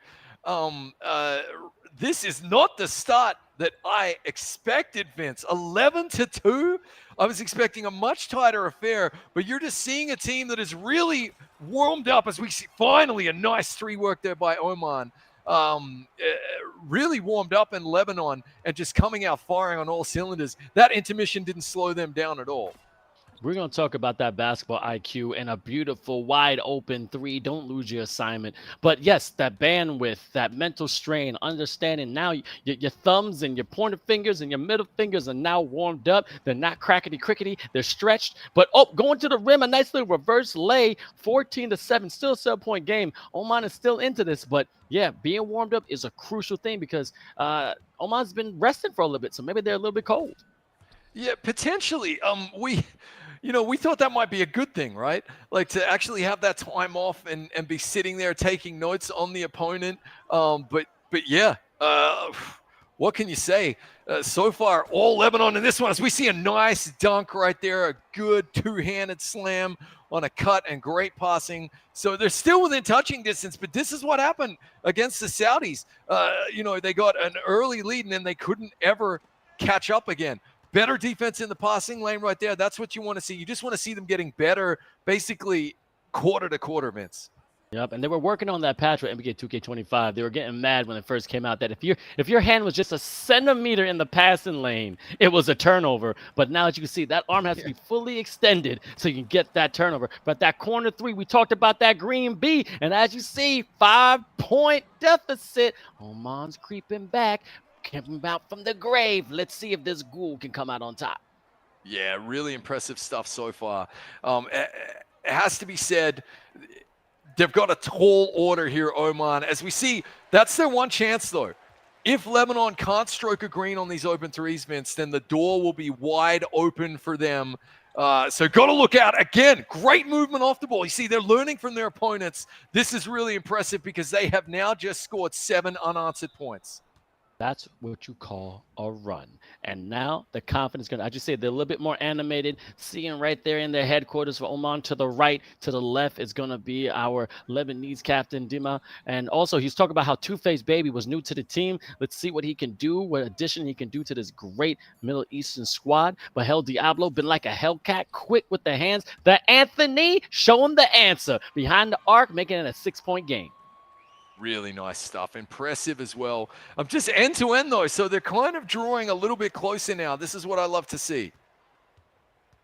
this is not the start that I expected, Vince. 11-2. I was expecting a much tighter affair, but you're just seeing a team that is really warmed up as we see finally a nice 3 work there by Oman. Really warmed up in Lebanon and just coming out firing on all cylinders. That intermission didn't slow them down at all. We're going to talk about that basketball IQ and a beautiful wide open 3. Don't lose your assignment. But yes, that bandwidth, that mental strain, understanding now your thumbs and your pointer fingers and your middle fingers are now warmed up. They're not crackety crickety. They're stretched. But going to the rim, a nice little reverse lay, 14-7, still a 7-point game. Oman is still into this. But yeah, being warmed up is a crucial thing because Oman's been resting for a little bit. So maybe they're a little bit cold. Yeah, potentially. We thought that might be a good thing, right? Like to actually have that time off and be sitting there taking notes on the opponent. But yeah, what can you say? So far, all Lebanon in this one, as we see a nice dunk right there, a good 2-handed slam on a cut and great passing. So they're still within touching distance, but this is what happened against the Saudis. They got an early lead and then they couldn't ever catch up again. Better defense in the passing lane right there. That's what you want to see. You just want to see them getting better, basically quarter to quarter, Vince. Yep, and they were working on that patch with NBA 2K25. They were getting mad when it first came out that if your hand was just a centimeter in the passing lane, it was a turnover. But now as you can see, that arm has to be fully extended so you can get that turnover. But that corner 3, we talked about that green B, and as you see, 5-point deficit. Oman's creeping back. Coming out from the grave. Let's see if this ghoul can come out on top. Yeah, really impressive stuff so far. It has to be said, they've got a tall order here, Oman. As we see, that's their one chance, though. If Lebanon can't stroke a green on these open 3s, Vince, then the door will be wide open for them. So got to look out. Again, great movement off the ball. You see, they're learning from their opponents. This is really impressive because they have now just scored 7 unanswered points. That's what you call a run. And now the confidence I just say they're a little bit more animated. Seeing right there in their headquarters for Oman, to the right, to the left is going to be our Lebanese captain, Dima. And also he's talking about how Two-Face Baby was new to the team. Let's see what he can do, what addition he can do to this great Middle Eastern squad. But Hell Diablo been like a Hellcat, quick with the hands. The Anthony showing the answer behind the arc, making it a 6-point game. Really nice stuff. Impressive as well. Just end-to-end, though, so they're kind of drawing a little bit closer now. This is what I love to see.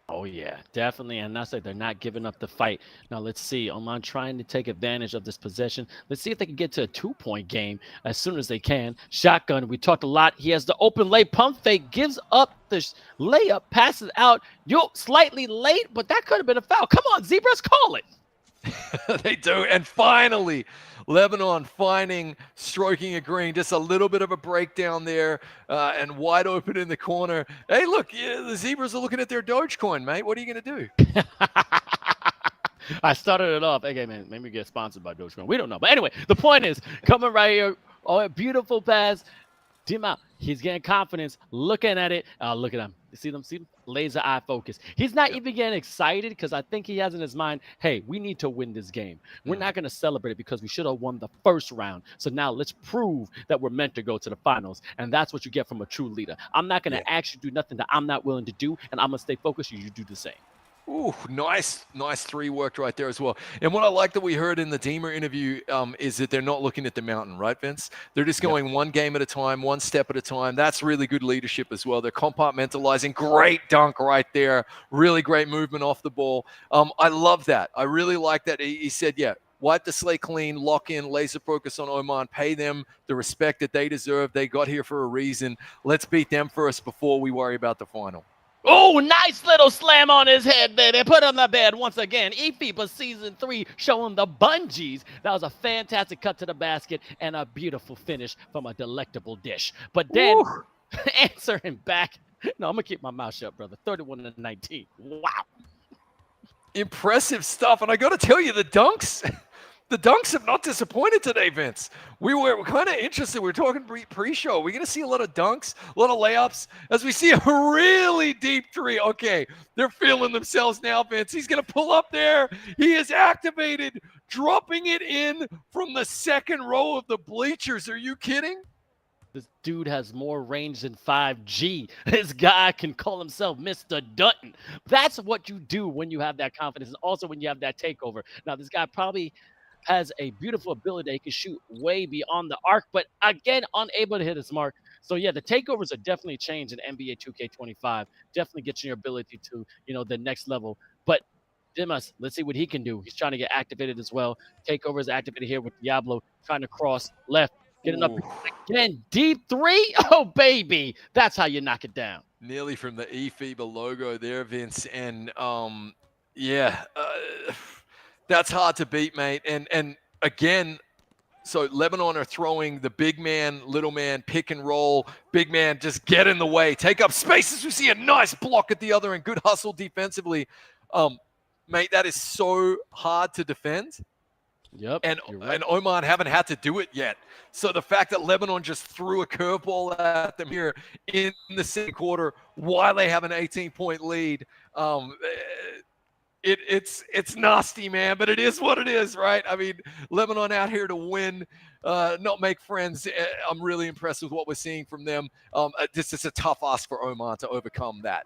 Oh, yeah, definitely. And that's like they're not giving up the fight. Now, let's see. Oman trying to take advantage of this possession. Let's see if they can get to a 2-point game as soon as they can. Shotgun, we talked a lot. He has the open lay, pump fake, gives up the layup, passes out. You're slightly late, but that could have been a foul. Come on, Zebras, call it. They do. And finally, Lebanon finding, stroking a green. Just a little bit of a breakdown there and wide open in the corner. Hey, look, the Zebras are looking at their Dogecoin, mate. What are you going to do? I started it off. Okay, man, maybe get sponsored by Dogecoin. We don't know. But anyway, the point is, coming right here. Oh, beautiful pass. Dima, he's getting confidence, looking at it. Look at him. You see them? See them? Laser eye focus. He's not even getting excited because I think he has in his mind, hey, we need to win this game. We're not going to celebrate it because we should have won the first round. So now let's prove that we're meant to go to the finals. And that's what you get from a true leader. I'm not going to ask you to do nothing that I'm not willing to do, and I'm going to stay focused. You do the same. Ooh, nice three worked right there as well. And what I like that we heard in the Deemer interview is that they're not looking at the mountain, right, Vince? They're just going one game at a time, one step at a time. That's really good leadership as well. They're compartmentalizing. Great dunk right there. Really great movement off the ball. I love that. I really like that. He said, yeah, wipe the slate clean, lock in, laser focus on Oman, pay them the respect that they deserve. They got here for a reason. Let's beat them first before we worry about the final. Oh, nice little slam on his head, baby. Put on the bed once again. eFIBA Season 3 showing the bungees. That was a fantastic cut to the basket and a beautiful finish from a delectable dish. But then answering back. No, I'm going to keep my mouth shut, brother. 31-19. Wow. Impressive stuff. And I got to tell you, the dunks have not disappointed today, Vince. We were kind of interested. We were talking pre-show. We're going to see a lot of dunks, a lot of layups, as we see a really deep three. Okay, they're feeling themselves now, Vince. He's going to pull up there. He is activated, dropping it in from the second row of the bleachers. Are you kidding? This dude has more range than 5G. This guy can call himself Mr. Dutton. That's what you do when you have that confidence, and also when you have that takeover. Now, this guy probably has a beautiful ability that he can shoot way beyond the arc, but again, unable to hit his mark. So yeah, the takeovers are definitely changed in NBA 2K25. Definitely gets your ability to, the next level. But Dimas, let's see what he can do. He's trying to get activated as well. Takeover is activated here with Diablo trying to cross left, getting up again. Deep three. Oh baby, that's how you knock it down. Nearly from the eFIBA logo there, Vince, and that's hard to beat, mate. And again, so Lebanon are throwing the big man, little man, pick and roll. Big man, just get in the way, take up spaces. We see a nice block at the other end. Good hustle defensively. Mate, that is so hard to defend. Yep. And Oman haven't had to do it yet. So the fact that Lebanon just threw a curveball at them here in the second quarter while they have an 18-point lead, it's nasty, man, but it is what it is, right? I mean, Lebanon out here to win, not make friends. I'm really impressed with what we're seeing from them. This is a tough ask for Oman to overcome that.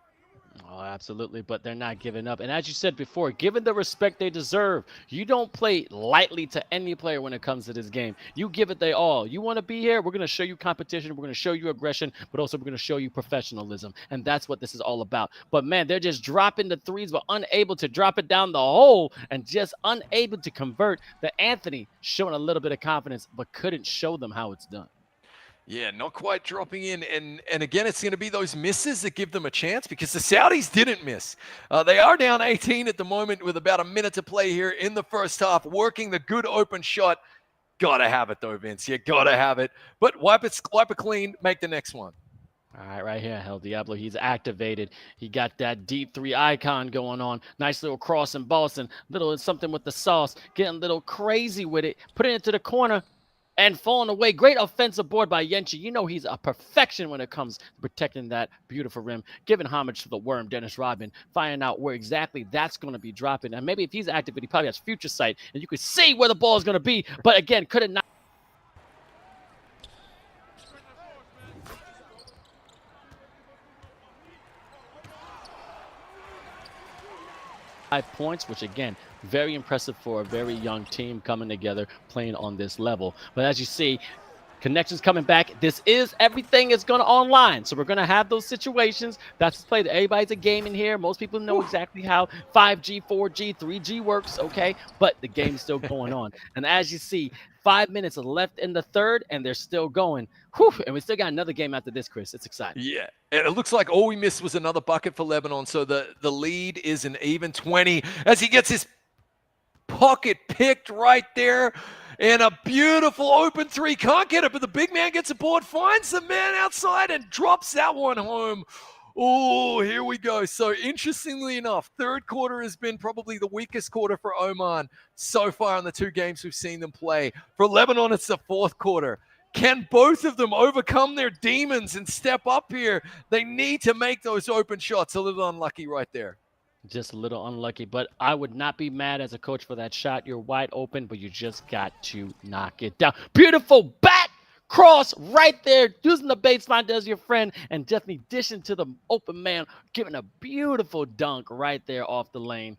Oh, absolutely, but they're not giving up. And as you said before, given the respect they deserve, you don't play lightly to any player when it comes to this game. You give it their all. You want to be here, we're going to show you competition, we're going to show you aggression, but also we're going to show you professionalism. And that's what this is all about. But, man, they're just dropping the threes, but unable to drop it down the hole and just unable to convert. The Anthony showing a little bit of confidence, but couldn't show them how it's done. Yeah, not quite dropping in. And again, it's going to be those misses that give them a chance because the Saudis didn't miss. They are down 18 at the moment with about a minute to play here in the first half, working the good open shot. Got to have it, though, Vince. You got to have it. But wipe it clean, make the next one. All right, right here, El Diablo. He's activated. He got that deep three icon going on. Nice little cross and Boston. Little something with the sauce. Getting a little crazy with it. Putting it to the corner. And falling away. Great offensive board by Yenchi. You know he's a perfection when it comes to protecting that beautiful rim. Giving homage to the worm, Dennis Rodman. Finding out where exactly that's going to be dropping. And maybe if he's active, he probably has future sight. And you could see where the ball is going to be. But again, couldn't not. 5 points, which again, very impressive for a very young team coming together, playing on this level. But as you see, connections coming back. Everything is going to online. So we're going to have those situations. That's played. Everybody's a game in here. Most people know exactly how 5G, 4G, 3G works, okay? But the game's still going on. And as you see, 5 minutes left in the third, and they're still going. Whew, and we still got another game after this, Chris. It's exciting. Yeah, and it looks like all we missed was another bucket for Lebanon. So the lead is an even 20 as he gets his pocket picked right there. And a beautiful open three. Can't get it, but the big man gets a board, finds the man outside, and drops that one home. Oh, here we go. So interestingly enough, third quarter has been probably the weakest quarter for Oman so far in the 2 games we've seen them play. For Lebanon, it's the fourth quarter. Can both of them overcome their demons and step up here? They need to make those open shots. A little unlucky right there. Just a little unlucky, but I would not be mad as a coach for that shot. You're wide open, but you just got to knock it down. Beautiful back cross right there, using the baseline as your friend, and definitely dishing to the open man, giving a beautiful dunk right there off the lane.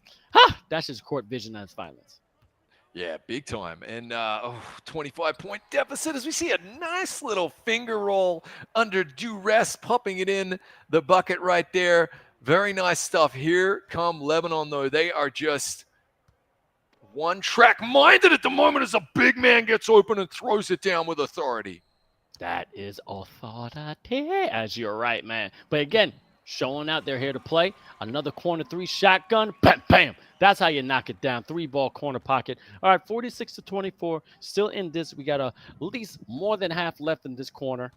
That's just court vision at its finest. Yeah, big time. And 25-point deficit as we see a nice little finger roll under duress, popping it in the bucket right there. Very nice stuff. Here come Lebanon, though. They are just one-track minded at the moment as a big man gets open and throws it down with authority. That is authority, as you're right, man. But again, showing out they're here to play. Another corner three shotgun. Bam, bam. That's how you knock it down. 3-ball corner pocket. All right, 46-24. Still in this. We got at least more than half left in this quarter.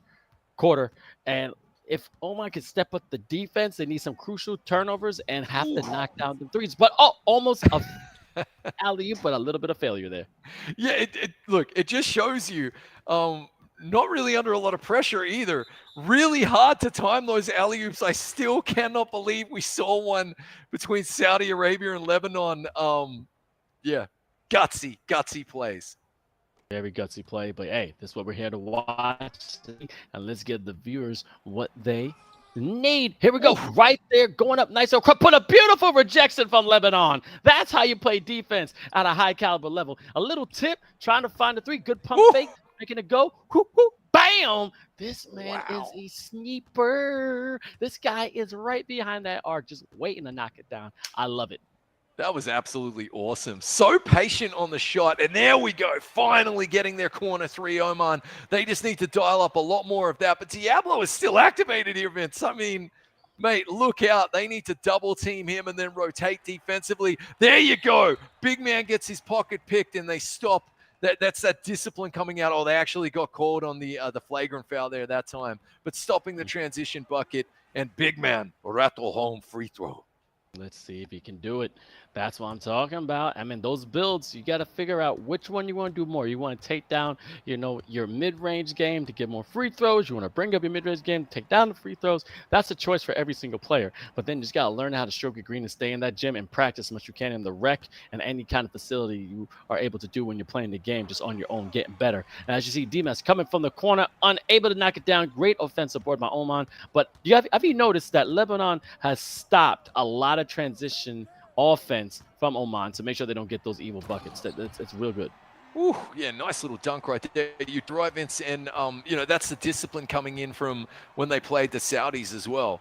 And if Oman can step up the defense, they need some crucial turnovers and have to knock down the threes. But almost a alley-oop, but a little bit of failure there. Yeah, look, it just shows you not really under a lot of pressure either. Really hard to time those alley-oops. I still cannot believe we saw one between Saudi Arabia and Lebanon. Yeah, gutsy plays. Very gutsy play, but hey, this is what we're here to watch, and let's give the viewers what they need. Here we go, right there, going up nice. Put a beautiful rejection from Lebanon. That's how you play defense at a high caliber level. A little tip, trying to find the three, good pump fake, making it go, bam. This man is a sniper. This guy is right behind that arc, just waiting to knock it down. I love it. That was absolutely awesome. So patient on the shot. And there we go. Finally getting their corner three, Oman. They just need to dial up a lot more of that. But Diablo is still activated here, Vince. I mean, mate, look out. They need to double team him and then rotate defensively. There you go. Big man gets his pocket picked and they stop. That's that discipline coming out. Oh, they actually got called on the flagrant foul there that time. But stopping the transition bucket. And big man, rattle home free throw. Let's see if he can do it. That's what I'm talking about. I mean, those builds, you got to figure out which one you want to do more. You want to take down, your mid-range game to get more free throws. You want to bring up your mid-range game to take down the free throws. That's a choice for every single player. But then you just got to learn how to stroke your green and stay in that gym and practice as much as you can in the rec and any kind of facility you are able to do when you're playing the game just on your own, getting better. And as you see, Dimas coming from the corner, unable to knock it down. Great offensive board by Oman. But have you noticed that Lebanon has stopped a lot of transition offense from Oman to make sure they don't get those evil buckets? It's real good. Ooh, yeah, nice little dunk right there. You drive in, and that's the discipline coming in from when they played the Saudis as well.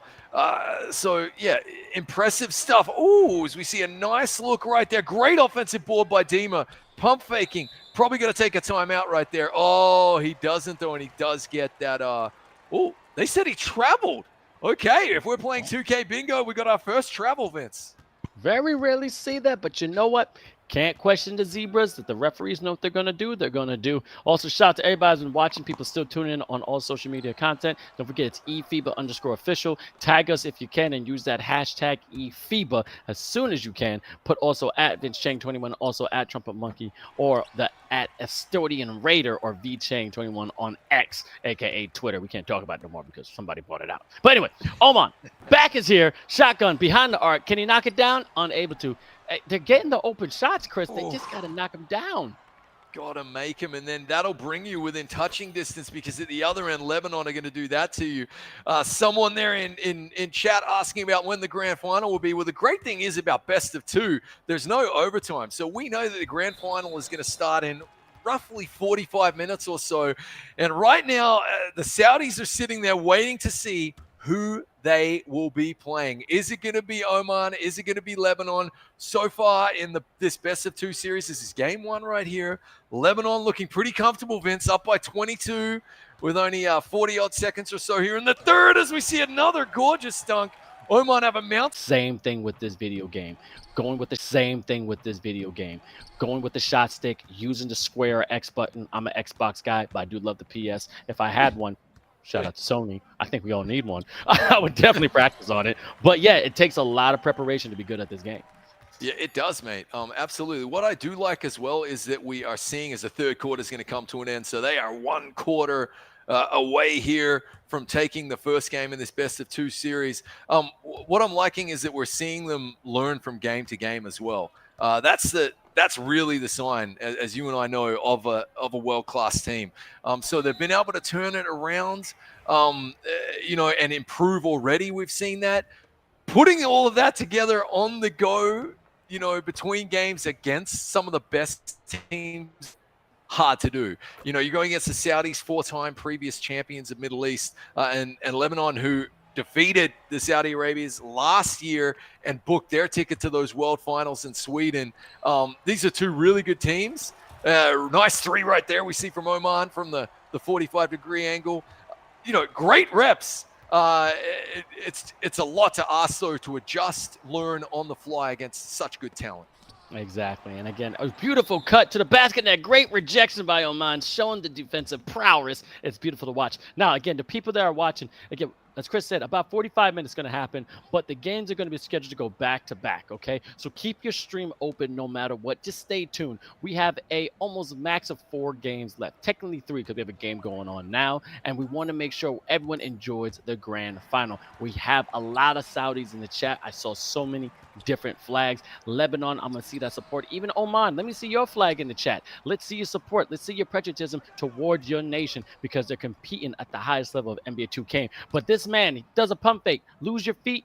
So yeah, impressive stuff. Ooh, as we see a nice look right there. Great offensive board by Dima. Pump faking. Probably going to take a timeout right there. Oh, he doesn't though, and he does get that. Oh, they said he traveled. Okay, if we're playing 2K bingo, we got our first travel, Vince. Very rarely see that, but you know what? Can't question the Zebras. That the referees know what they're going to do. They're going to do. Also, shout out to everybody who's been watching. People still tuning in on all social media content. Don't forget, it's eFIBA_official. Tag us if you can and use that hashtag eFIBA as soon as you can. Put also at VinceChang21, also at Trumpet Monkey, or the at Estodian Raider or VChang21 on X, aka Twitter. We can't talk about it no more because somebody bought it out. But anyway, Oman back is here. Shotgun behind the arc. Can he knock it down? Unable to. They're getting the open shots, Chris. They just got to knock them down. Got to make them, and then that'll bring you within touching distance because at the other end, Lebanon are going to do that to you. Someone there in chat asking about when the grand final will be. Well, the great thing is about best of two, there's no overtime. So we know that the grand final is going to start in roughly 45 minutes or so. And right now, the Saudis are sitting there waiting to see who they will be playing. Is it going to be Oman? Is it going to be Lebanon? So far in this best of two series, this is game one right here. Lebanon looking pretty comfortable, Vince, up by 22 with only 40-odd seconds or so here in the third as we see another gorgeous dunk. Oman have a mount. Same thing with this video game. Going with the same thing with this video game. Going with the shot stick, using the square X button. I'm an Xbox guy, but I do love the PS. If I had one, shout out to Sony. I think we all need one. I would definitely practice on it. But yeah, it takes a lot of preparation to be good at this game. Yeah, it does, mate. Absolutely. What I do like as well is that we are seeing as the third quarter is going to come to an end. So they are one quarter away here from taking the first game in this best of two series. What I'm liking is that we're seeing them learn from game to game as well. That's that's really the sign, as you and I know, of a world-class team. So they've been able to turn it around, and improve already. We've seen that. Putting all of that together on the go, between games against some of the best teams, hard to do. You're going against the Saudis, 4-time previous champions of Middle East, and Lebanon, who defeated the Saudi Arabians last year and booked their ticket to those world finals in Sweden. These are two really good teams. Nice three right there we see from Oman from the 45-degree angle. Great reps. It's a lot to ask, though, to adjust, learn on the fly against such good talent. Exactly. And again, a beautiful cut to the basket net. Great rejection by Oman, showing the defensive prowess. It's beautiful to watch. Now, again, the people that are watching, again, as Chris said, about 45 minutes going to happen, but the games are going to be scheduled to go back to back, okay? So keep your stream open no matter what. Just stay tuned. We have a almost max of 4 games left. Technically 3 because we have a game going on now, and we want to make sure everyone enjoys the grand final. We have a lot of Saudis in the chat. I saw so many different flags. Lebanon, I'm going to see that support. Even Oman, let me see your flag in the chat. Let's see your support. Let's see your patriotism towards your nation because they're competing at the highest level of NBA 2K. But this man, he does a pump fake. Lose your feet.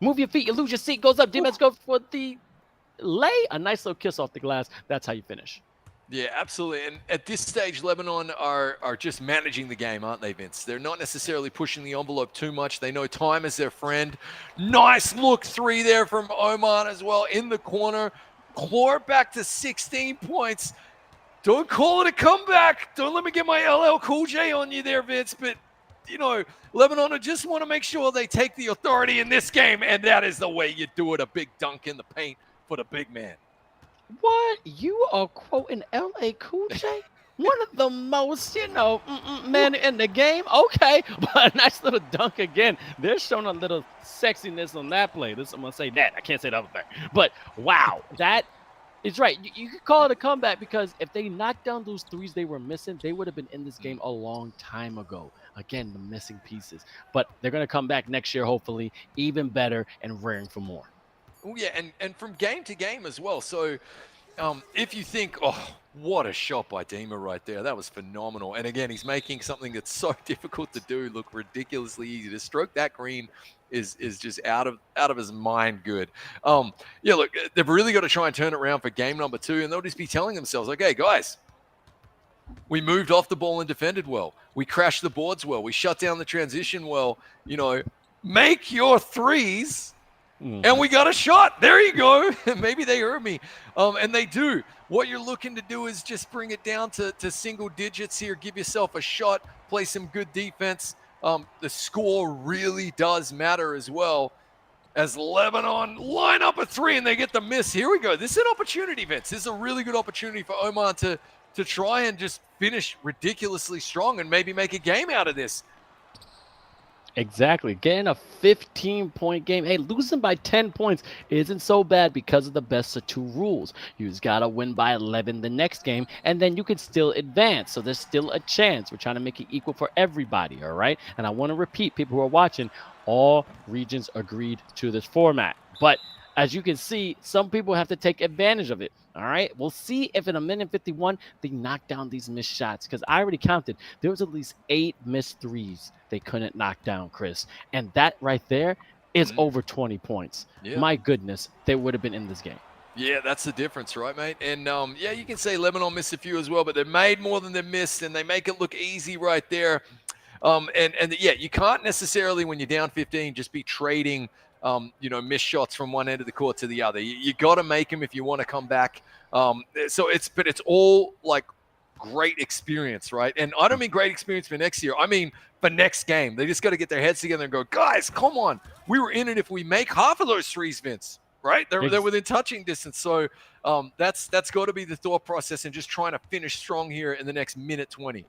Move your feet. You lose your seat. Goes up. Defense go for the lay. A nice little kiss off the glass. That's how you finish. Yeah, absolutely. And at this stage, Lebanon are just managing the game, aren't they, Vince? They're not necessarily pushing the envelope too much. They know time is their friend. Nice look 3 there from Oman as well in the corner. Claw it back to 16 points. Don't call it a comeback. Don't let me get my 𝐂𝐄𝐂 on you there, Vince. But, Lebanon just want to make sure they take the authority in this game, and that is the way you do it. A big dunk in the paint for the big man. What? You are quoting 𝐂𝐂𝐄𝐂? One of the most, men in the game? Okay. But a nice little dunk again. They're showing a little sexiness on that play. I'm going to say that. I can't say the other thing. But, wow. That is right. You could call it a comeback because if they knocked down those threes they were missing, they would have been in this game a long time ago. Again, the missing pieces. But they're going to come back next year, hopefully, even better and raring for more. Oh, yeah, and from game to game as well. So if you think, oh, what a shot by Dima right there. That was phenomenal. And again, he's making something that's so difficult to do look ridiculously easy. To stroke that green is just out of his mind good. Look, they've really got to try and turn it around for game number 2, and they'll just be telling themselves, okay, guys, we moved off the ball and defended well. We crashed the boards well. We shut down the transition well. Make your threes. And we got a shot. There you go. Maybe they heard me. And they do. What you're looking to do is just bring it down to single digits here. Give yourself a shot. Play some good defense. The score really does matter as well. As Lebanon line up a 3 and they get the miss. Here we go. This is an opportunity, Vince. This is a really good opportunity for Oman to try and just finish ridiculously strong and maybe make a game out of this. Exactly. Getting a 15-point game. Hey, losing by 10 points isn't so bad because of the best of 2 rules. You just got to win by 11 the next game, and then you can still advance. So there's still a chance. We're trying to make it equal for everybody, all right? And I want to repeat, people who are watching, all regions agreed to this format. But as you can see, some people have to take advantage of it. All right, we'll see if in a minute 51 they knock down these missed shots, because I already counted. There was at least 8 missed threes they couldn't knock down, Chris. And that right there is over 20 points. Yeah. My goodness, they would have been in this game. Yeah, that's the difference, right, mate? And, you can say Lebanon missed a few as well, but they made more than they missed, and they make it look easy right there. You can't necessarily, when you're down 15, just be trading missed shots from one end of the court to the other. You got to make them if you want to come back. But it's all like great experience, right? And I don't mean great experience for next year. I mean for next game. They just got to get their heads together and go, guys, come on. We were in it if we make half of those threes, Vince, right? They're within touching distance. So that's got to be the thought process, and just trying to finish strong here in the next minute 20.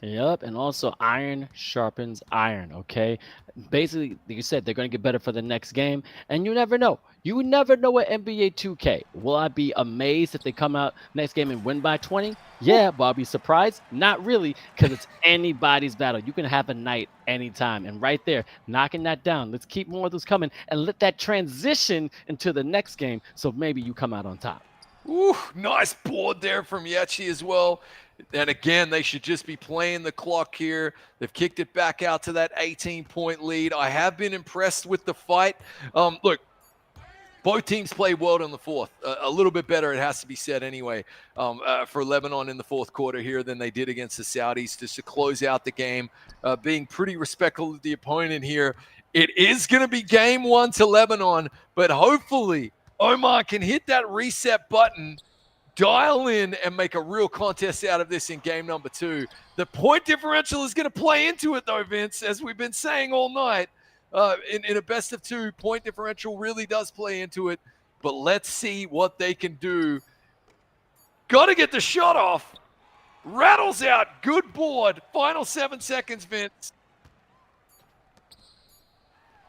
Yep, and also iron sharpens iron, okay? Basically, like you said, they're going to get better for the next game, and you never know. You never know at NBA 2K. Will I be amazed if they come out next game and win by 20? Yeah, but I'll be surprised? Not really, because it's anybody's battle. You can have a night anytime, and right there, knocking that down. Let's keep more of those coming, and let that transition into the next game, so maybe you come out on top. Ooh, nice board there from 𝐂𝐄𝐄 as well. And again, they should just be playing the clock here. They've kicked it back out to that 18-point lead. I have been impressed with the fight. Look, both teams played well in the fourth. A little bit better, it has to be said anyway, for Lebanon in the fourth quarter here than they did against the Saudis, just to close out the game, being pretty respectful of the opponent here. It is going to be game one to Lebanon, but hopefully Oman can hit that reset button, dial in, and make a real contest out of this in game number two. The point differential is going to play into it, though, Vince, as we've been saying all night. In a best of two, point differential really does play into it. But let's see what they can do. Got to get the shot off. Rattles out. Good board. Final 7 seconds, Vince.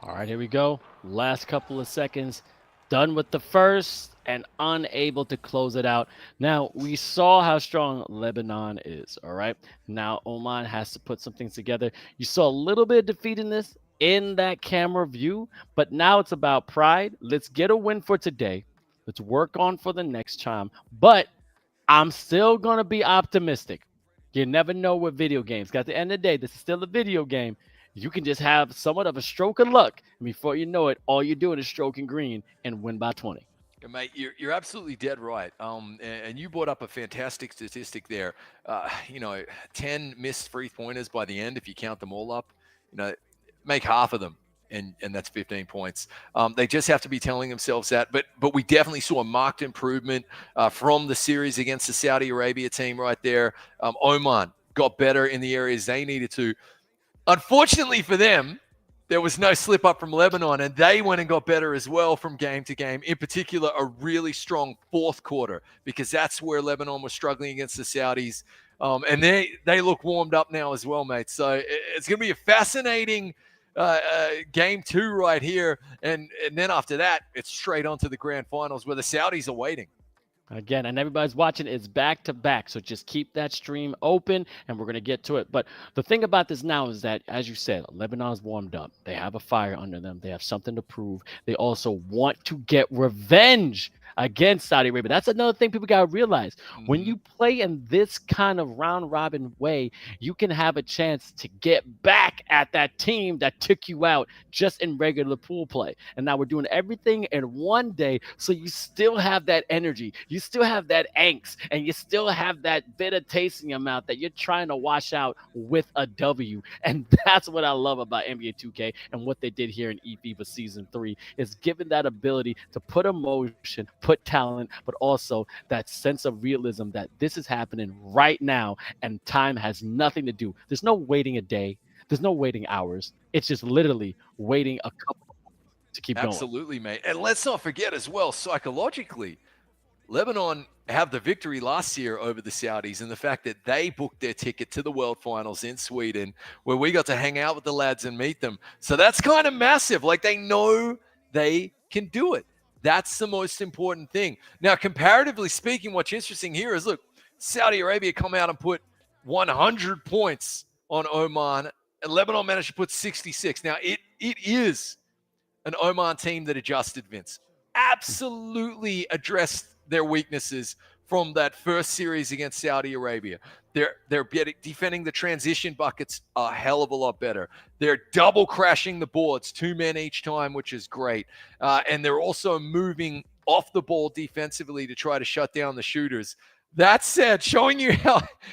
All right, here we go. Last couple of seconds. Done with the first and unable to close it out. Now, we saw how strong Lebanon is, all right? Now, Oman has to put some things together. You saw a little bit of defeat in this in that camera view, but now it's about pride. Let's get a win for today. Let's work on for the next time. But I'm still going to be optimistic. You never know with video games. At the end of the day, this is still a video game. You can just have somewhat of a stroke of luck, and before you know it, all you're doing is stroking green and win by 20. Yeah, mate, you're absolutely dead right. And you brought up a fantastic statistic there. 10 missed three-pointers by the end, if you count them all up, make half of them, and that's 15 points. They just have to be telling themselves that. But we definitely saw a marked improvement from the series against the Saudi Arabia team right there. Oman got better in the areas they needed to. Unfortunately for them, there was no slip up from Lebanon, and they went and got better as well from game to game. In particular, a really strong fourth quarter, because that's where Lebanon was struggling against the Saudis. And they look warmed up now as well, mate. So it's going to be a fascinating game two right here. And then after that, it's straight on to the grand finals where the Saudis are waiting. Again, and everybody's watching is back to back. So just keep that stream open and we're going to get to it. But the thing about this now is that, as you said, Lebanon's warmed up. They have a fire under them. They have something to prove. They also want to get revenge against Saudi Arabia. That's another thing people got to realize. When you play in this kind of round robin way, you can have a chance to get back at that team that took you out just in regular pool play. And now we're doing everything in one day, so you still have that energy. You still have that angst, and you still have that bitter taste in your mouth that you're trying to wash out with a W. And that's what I love about NBA 2K and what they did here in eFIBA Season 3 is given that ability to put emotion, put talent, but also that sense of realism that this is happening right now and time has nothing to do. There's no waiting a day. There's no waiting hours. It's just literally waiting a couple to keep going. Absolutely, mate. And let's not forget as well, psychologically, Lebanon have the victory last year over the Saudis, and the fact that they booked their ticket to the World Finals in Sweden, where we got to hang out with the lads and meet them. So that's kind of massive. Like, they know they can do it. That's the most important thing. Now, comparatively speaking, what's interesting here is, look, Saudi Arabia come out and put 100 points on Oman, and Lebanon managed to put 66. Now, it is an Oman team that adjusted, Vince. Absolutely addressed their weaknesses from that first series against Saudi Arabia. They're defending the transition buckets a hell of a lot better. They're double crashing the boards, 2 men each time, which is great. And they're also moving off the ball defensively to try to shut down the shooters. That said, showing you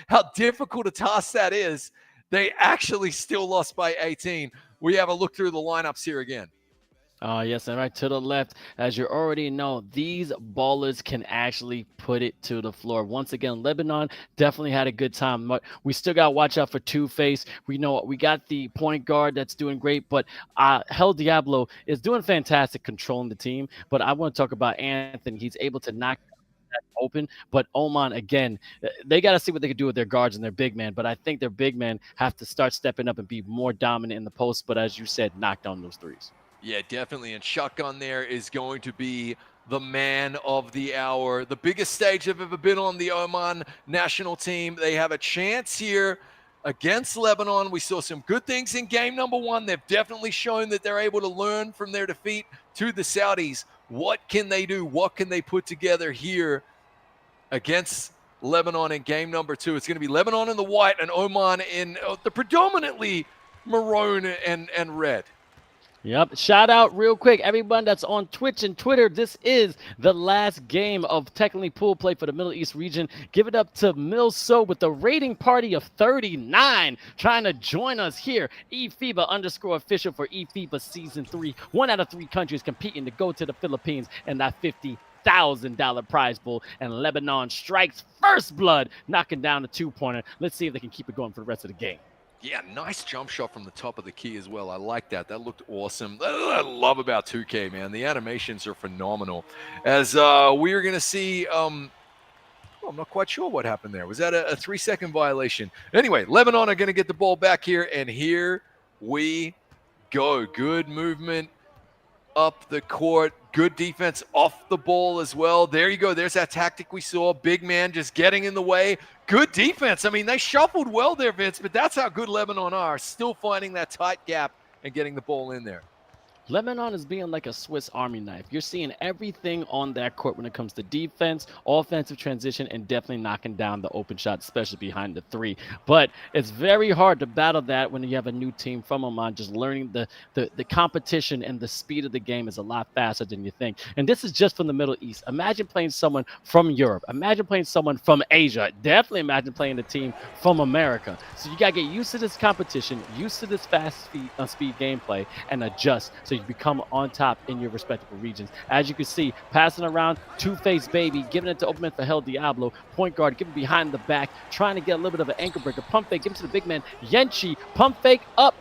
how difficult a task that is, they actually still lost by 18. We have a look through the lineups here again. Yes, and right to the left, as you already know, these ballers can actually put it to the floor. Once again, Lebanon definitely had a good time. But we still got to watch out for Two-Face. We know we got the point guard that's doing great, but �ゃ 𝐎𝐿 is doing fantastic controlling the team. But I want to talk about Anthony. He's able to knock that open. But Oman, again, they got to see what they can do with their guards and their big man. But I think their big men have to start stepping up and be more dominant in the post. But as you said, knock down those threes. Yeah, definitely. And Shotgun there is going to be the man of the hour. The biggest stage they've ever been on, the Oman national team. They have a chance here against Lebanon. We saw some good things in game number one. They've definitely shown that they're able to learn from their defeat to the Saudis. What can they do? What can they put together here against Lebanon in game number 2. It's going to be Lebanon in the white and Oman in the predominantly maroon and red. Yep. Shout out real quick, everyone that's on Twitch and Twitter. This is the last game of technically pool play for the Middle East region. Give it up to Milso with the rating party of 39 trying to join us here. eFIBA_official for eFIBA Season 3. 1 out of 3 countries competing to go to the Philippines and that $50,000 prize pool. And Lebanon strikes first blood, knocking down the 2-pointer. Let's see if they can keep it going for the rest of the game. Yeah, nice jump shot from the top of the key as well. I like that. That looked awesome. I love about 2K, man. The animations are phenomenal. As we are going to see, I'm not quite sure what happened there. Was that a 3-second violation? Anyway, Lebanon are going to get the ball back here, and here we go. Good movement up the court. Good defense off the ball as well. There you go. There's that tactic we saw. Big man just getting in the way. Good defense. I mean, they shuffled well there, Vince, but that's how good Lebanon are. Still finding that tight gap and getting the ball in there. Lebanon is being like a Swiss Army knife. You're seeing everything on that court when it comes to defense, offensive transition, and definitely knocking down the open shot, especially behind the 3. But it's very hard to battle that when you have a new team from Oman. Just learning the competition and the speed of the game is a lot faster than you think. And this is just from the Middle East. Imagine playing someone from Europe. Imagine playing someone from Asia. Definitely imagine playing a team from America. So you got to get used to this competition, used to this fast speed gameplay, and adjust so you become on top in your respective regions. As you can see, passing around, two-faced baby, giving it to open man for 𝐂𝐿 𝐎𝐿, point guard, giving behind the back, trying to get a little bit of an ankle breaker, pump fake, give it to the big man, 𝐵enchi, pump fake, up,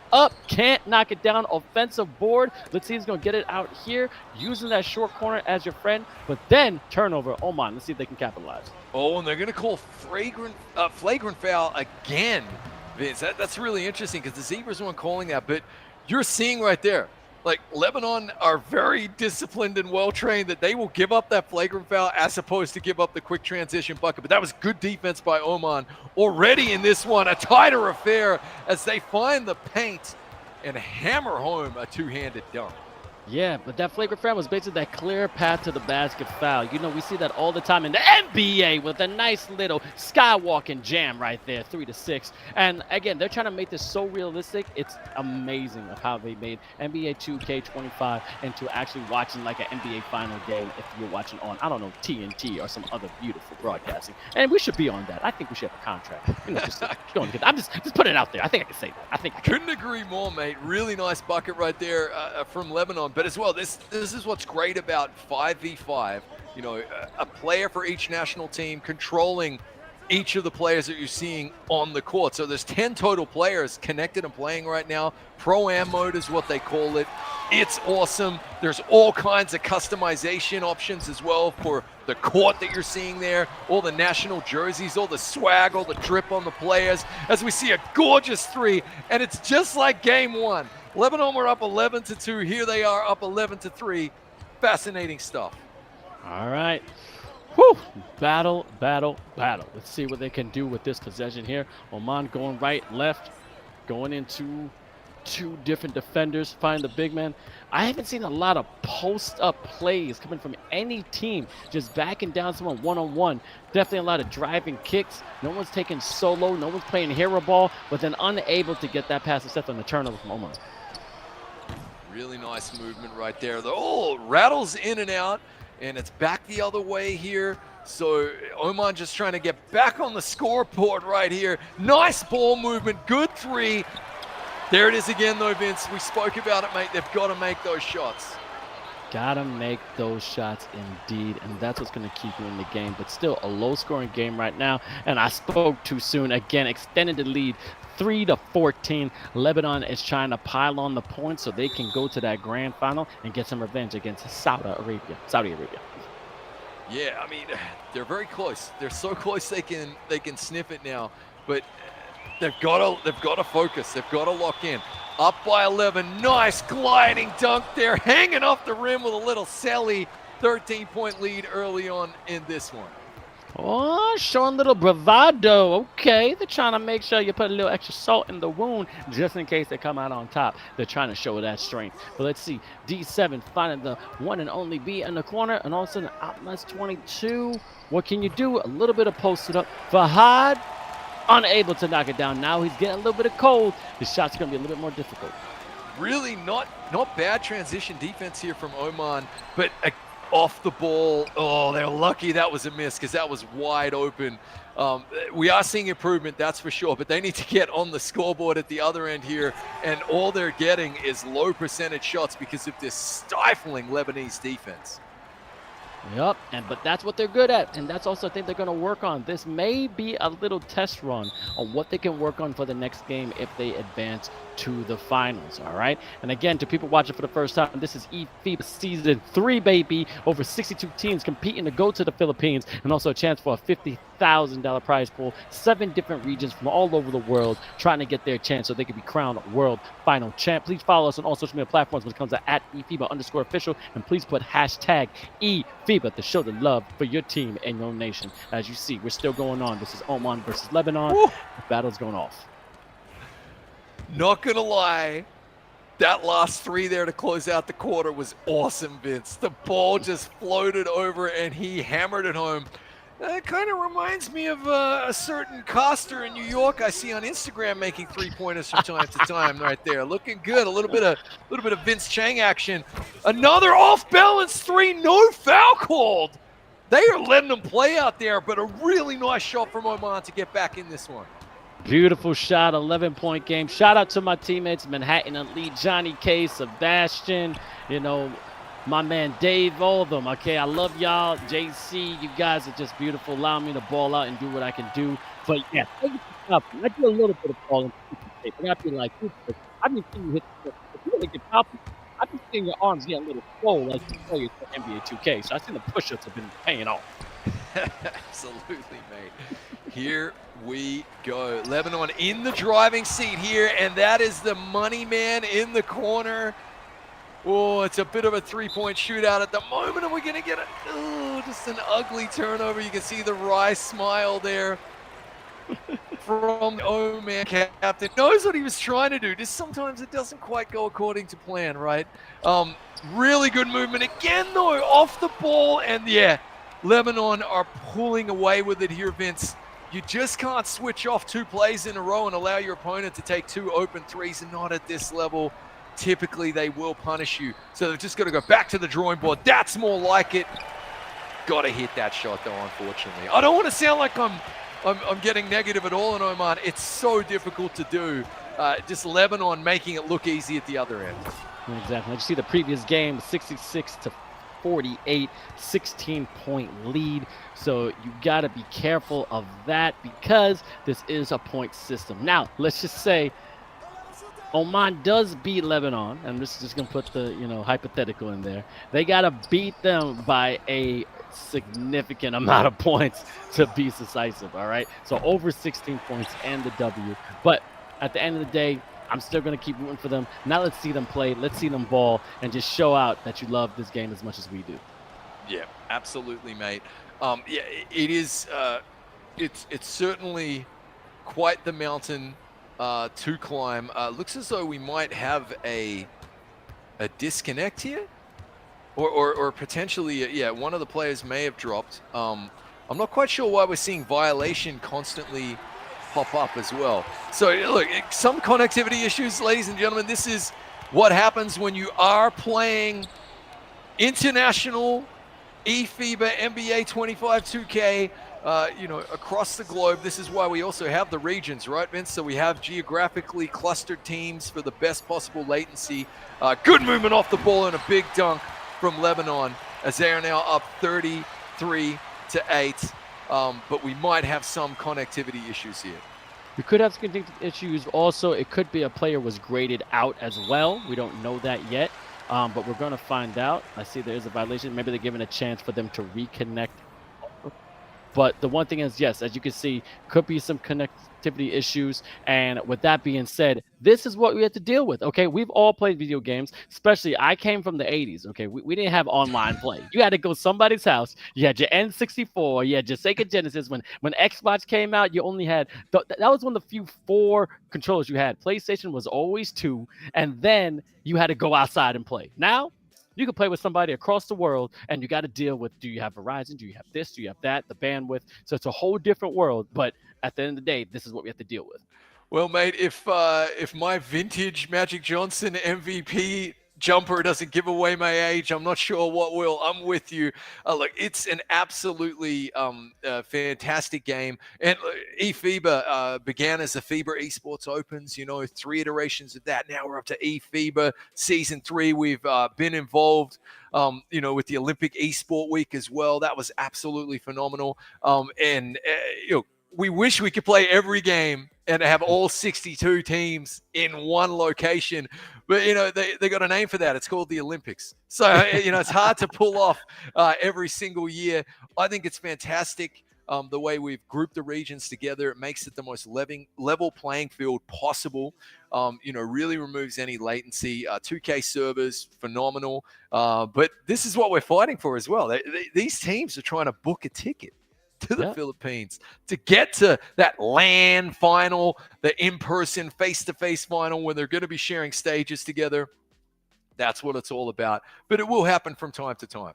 can't knock it down, offensive board. Let's see if he's going to get it out here, using that short corner as your friend, but then turnover, Oman. Let's see if they can capitalize. Oh, and they're going to call flagrant foul again, Vince. That's really interesting because the Zebras weren't calling that, but you're seeing right there, like, Lebanon are very disciplined and well-trained that they will give up that flagrant foul as opposed to give up the quick transition bucket. But that was good defense by Oman. Already in this one, a tighter affair as they find the paint and hammer home a two-handed dunk. Yeah, but that flagrant foul was basically that clear path to the basket foul. You know, we see that all the time in the NBA with a nice little skywalking jam right there, 3-6. And again, they're trying to make this so realistic. It's amazing of how they made NBA 2K25 into actually watching like an NBA final game if you're watching on, I don't know, TNT or some other beautiful broadcasting. And we should be on that. I think we should have a contract. You know, I'm just putting it out there. I think I can say that. I couldn't agree more, mate. Really nice bucket right there from Lebanon. But as well, this is what's great about 5v5. You know, a player for each national team controlling each of the players that you're seeing on the court. So there's 10 total players connected and playing right now. Pro-Am mode is what they call it. It's awesome. There's all kinds of customization options as well for the court that you're seeing there. All the national jerseys, all the swag, all the drip on the players. As we see a gorgeous 3, and it's just like game 1. Lebanon were up 11-2. Here they are up 11-3. Fascinating stuff. All right. Whew. Battle. Let's see what they can do with this possession here. Oman going right, left, going into 2 different defenders, find the big man. I haven't seen a lot of post-up plays coming from any team, just backing down someone one-on-one. Definitely a lot of driving kicks. No one's taking solo. No one's playing hero ball, but then unable to get that pass except on the turnover from Oman. Really nice movement right there. Oh, rattles in and out, and it's back the other way here. So Oman just trying to get back on the scoreboard right here. Nice ball movement, good 3. There it is again though, Vince. We spoke about it, mate. They've got to make those shots. Gotta make those shots indeed, and that's what's going to keep you in the game. But still a low-scoring game right now, and I spoke too soon. Again, extended the lead 3-14. Lebanon is trying to pile on the points so they can go to that grand final and get some revenge against Saudi Arabia. Yeah, I mean, they're very close. They're so close they can sniff it now, but they've got to focus. They've got to lock in. Up by 11. Nice gliding dunk there, hanging off the rim with a little celly. 13-point lead early on in this one. Oh, showing a little bravado. Okay, they're trying to make sure you put a little extra salt in the wound just in case they come out on top. They're trying to show that strength. But let's see. D7 finding the one and only B in the corner, and all of a sudden, Atlas 22. What can you do? A little bit of posted up. Fahad unable to knock it down. Now he's getting a little bit of cold. The shot's going to be a little bit more difficult. Really not bad transition defense here from Oman, but off the ball. Oh, they're lucky that was a miss because that was wide open. We are seeing improvement, that's for sure, but they need to get on the scoreboard at the other end here, and all they're getting is low percentage shots because of this stifling Lebanese defense. Yep, but that's what they're good at, and that's also a thing they're going to work on. This may be a little test run on what they can work on for the next game if they advance to the finals, all right? And again, to people watching for the first time, this is eFIBA Season 3, baby. Over 62 teams competing to go to the Philippines, and also a chance for a $50,000 prize pool. 7 different regions from all over the world trying to get their chance so they can be crowned world final champ. Please follow us on all social media platforms when it comes to @eFIBA_official, and please put hashtag eFIBA to show the love for your team and your nation. As you see, we're still going on. This is Oman versus Lebanon. Woo. The battle's going off. Not gonna lie, that last 3 there to close out the quarter was awesome, Vince. The ball just floated over and he hammered it home. It kind of reminds me of a certain caster in New York I see on Instagram making 3-pointers from time to time right there. Looking good, a little bit of Vince Chang action. Another off-balance 3, no foul called. They are letting them play out there, but a really nice shot from Oman to get back in this one. Beautiful shot, 11-point game. Shout out to my teammates, Manhattan Elite, Johnny K, Sebastian, my man Dave, all of them. Okay, I love y'all. JC, you guys are just beautiful. Allow me to ball out and do what I can do. But yeah, thank you for stopping. I do a little bit of balling. I gotta be like, I've been seeing you hit the if you really get poppy. I've been seeing your arms get a little swole like you play NBA 2K. So I think the push-ups have been paying off. Absolutely, mate. Here we go. Lebanon in the driving seat here, and that is the money man in the corner. Oh, it's a bit of a 3-point shootout at the moment, and we're going to get just an ugly turnover. You can see the wry smile there from the Oman captain. Knows what he was trying to do. Just sometimes it doesn't quite go according to plan, right? Really good movement again, though, off the ball, and yeah, Lebanon are pulling away with it here, Vince. You just can't switch off 2 plays in a row and allow your opponent to take 2 open threes, and not at this level. Typically, they will punish you. So they've just got to go back to the drawing board. That's more like it. Got to hit that shot, though, unfortunately. I don't want to sound like I'm getting negative at all in Oman. It's so difficult to do. Just Lebanon making it look easy at the other end. Exactly. You see the previous game, 66-48, 16-point lead. So you got to be careful of that because this is a point system. Now, let's just say Oman does beat Lebanon, and this is just going to put the, hypothetical in there. They got to beat them by a significant amount of points to be decisive, all right? So over 16 points and the W. But at the end of the day, I'm still going to keep rooting for them. Now let's see them play. Let's see them ball and just show out that you love this game as much as we do. Yeah, absolutely, mate. Yeah, it is. It's certainly quite the mountain to climb. Looks as though we might have a disconnect here, or potentially, yeah, one of the players may have dropped. I'm not quite sure why we're seeing violation constantly pop up as well. So look, some connectivity issues, ladies and gentlemen. This is what happens when you are playing international eFIBA NBA 25 2K. Across the globe. This is why we also have the regions, right, Vince? So we have geographically clustered teams for the best possible latency. Good movement off the ball and a big dunk from Lebanon as they are now up 33-8. But we might have some connectivity issues here. We could have some issues. Also, it could be a player was graded out as well. We don't know that yet, but we're going to find out. I see there is a violation. Maybe they're giving a chance for them to reconnect. But the one thing is, yes, as you can see, could be some connectivity issues. And with that being said, this is what we have to deal with. Okay, we've all played video games, especially I came from the 80s. Okay, we didn't have online play. You had to go somebody's house. You had your N64, you had your Sega Genesis. When Xbox came out, you only had that was one of the few 4 controllers you had. PlayStation was always 2, and then you had to go outside and play. Now you can play with somebody across the world, and you got to deal with, do you have Verizon? Do you have this? Do you have that? The bandwidth. So it's a whole different world. But at the end of the day, this is what we have to deal with. Well, mate, if my vintage Magic Johnson MVP jumper doesn't give away my age, I'm not sure what will. I'm with you. Look, it's an absolutely fantastic game. And eFIBA began as the FIBA Esports Opens, 3 iterations of that. Now we're up to eFIBA Season 3. We've been involved, with the Olympic Esport Week as well. That was absolutely phenomenal. We wish we could play every game and have all 62 teams in one location. But, they got a name for that. It's called the Olympics. So, it's hard to pull off every single year. I think it's fantastic the way we've grouped the regions together. It makes it the most level playing field possible. Really removes any latency. 2K servers, phenomenal. But this is what we're fighting for as well. These teams are trying to book a ticket to the Philippines to get to that LAN final, the in-person face-to-face final when they're going to be sharing stages together. That's what it's all about. But it will happen from time to time.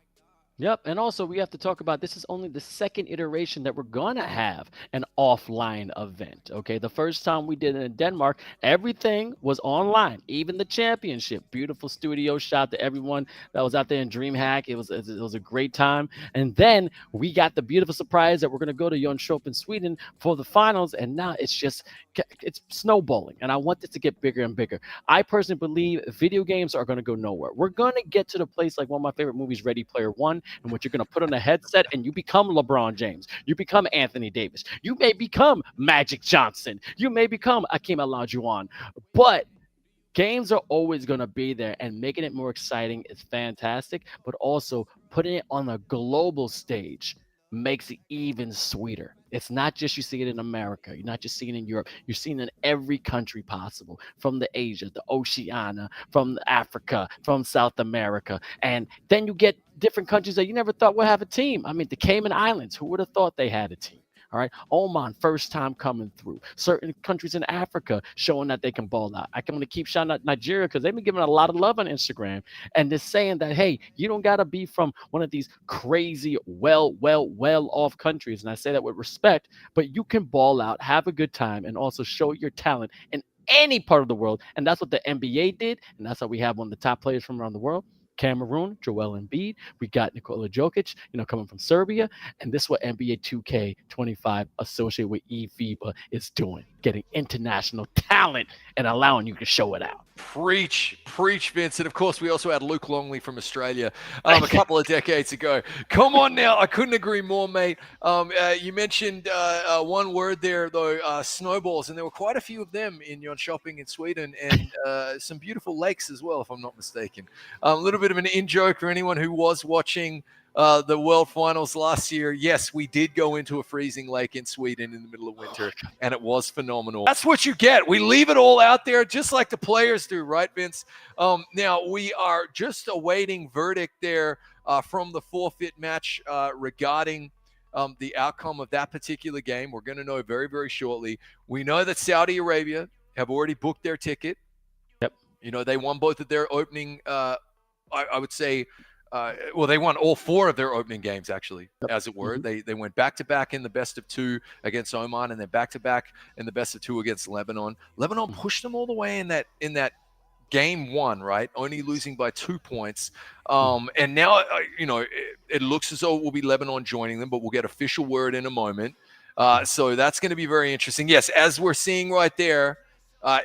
Yep. And also, we have to talk about, this is only the second iteration that we're going to have an offline event. Okay. The first time we did it in Denmark, everything was online, even the championship. Beautiful studio shot to everyone that was out there in DreamHack. It was a great time. And then we got the beautiful surprise that we're going to go to Jönköping, Sweden for the finals. And now it's snowballing. And I want this to get bigger and bigger. I personally believe video games are going to go nowhere. We're going to get to the place like one of my favorite movies, Ready Player One, in which you're going to put on a headset and you become LeBron James. You become Anthony Davis. You may become Magic Johnson. You may become Akeem Olajuwon. But games are always going to be there, and making it more exciting is fantastic. But also putting it on a global stage makes it even sweeter. It's not just you see it in America. You're not just seeing it in Europe. You're seeing it in every country possible, from the Asia, the Oceania, from Africa, from South America. And then you get different countries that you never thought would have a team. I mean, the Cayman Islands, who would have thought they had a team? All right. Oman, first time coming through. Certain countries in Africa showing that they can ball out. I'm going to keep shouting out Nigeria because they've been giving a lot of love on Instagram. And they're saying that, hey, you don't got to be from one of these crazy, well off countries. And I say that with respect, but you can ball out, have a good time, and also show your talent in any part of the world. And that's what the NBA did. And that's how we have one of the top players from around the world. Cameroon, Joel Embiid. We got 𝐂𝐄𝐄 𝐒𝐄𝐄, coming from Serbia. And this is what NBA 2K25 associated with eFIBA is doing, getting international talent and allowing you to show it out. Preach, Vince. And of course, we also had Luke Longley from Australia a couple of decades ago. Come on now. I couldn't agree more, mate. You mentioned one word there, though, snowballs, and there were quite a few of them in Jönköping in Sweden, and some beautiful lakes as well, if I'm not mistaken. A little bit of an in-joke for anyone who was watching the World Finals last year. Yes, we did go into a freezing lake in Sweden in the middle of winter, and it was phenomenal. That's what you get. We leave it all out there, just like the players do, right, Vince? Now, we are just awaiting verdict there from the forfeit match regarding the outcome of that particular game. We're going to know very, very shortly. We know that Saudi Arabia have already booked their ticket. Yep. They won both of their opening, I would say, they won all 4 of their opening games, actually, as it were. Mm-hmm. They went back-to-back in the best of 2 against Oman, and then back-to-back in the best of 2 against Lebanon. Lebanon pushed them all the way in that game 1, right? Only losing by 2 points. And now, it looks as though it will be Lebanon joining them, but we'll get official word in a moment. So that's going to be very interesting. Yes, as we're seeing right there,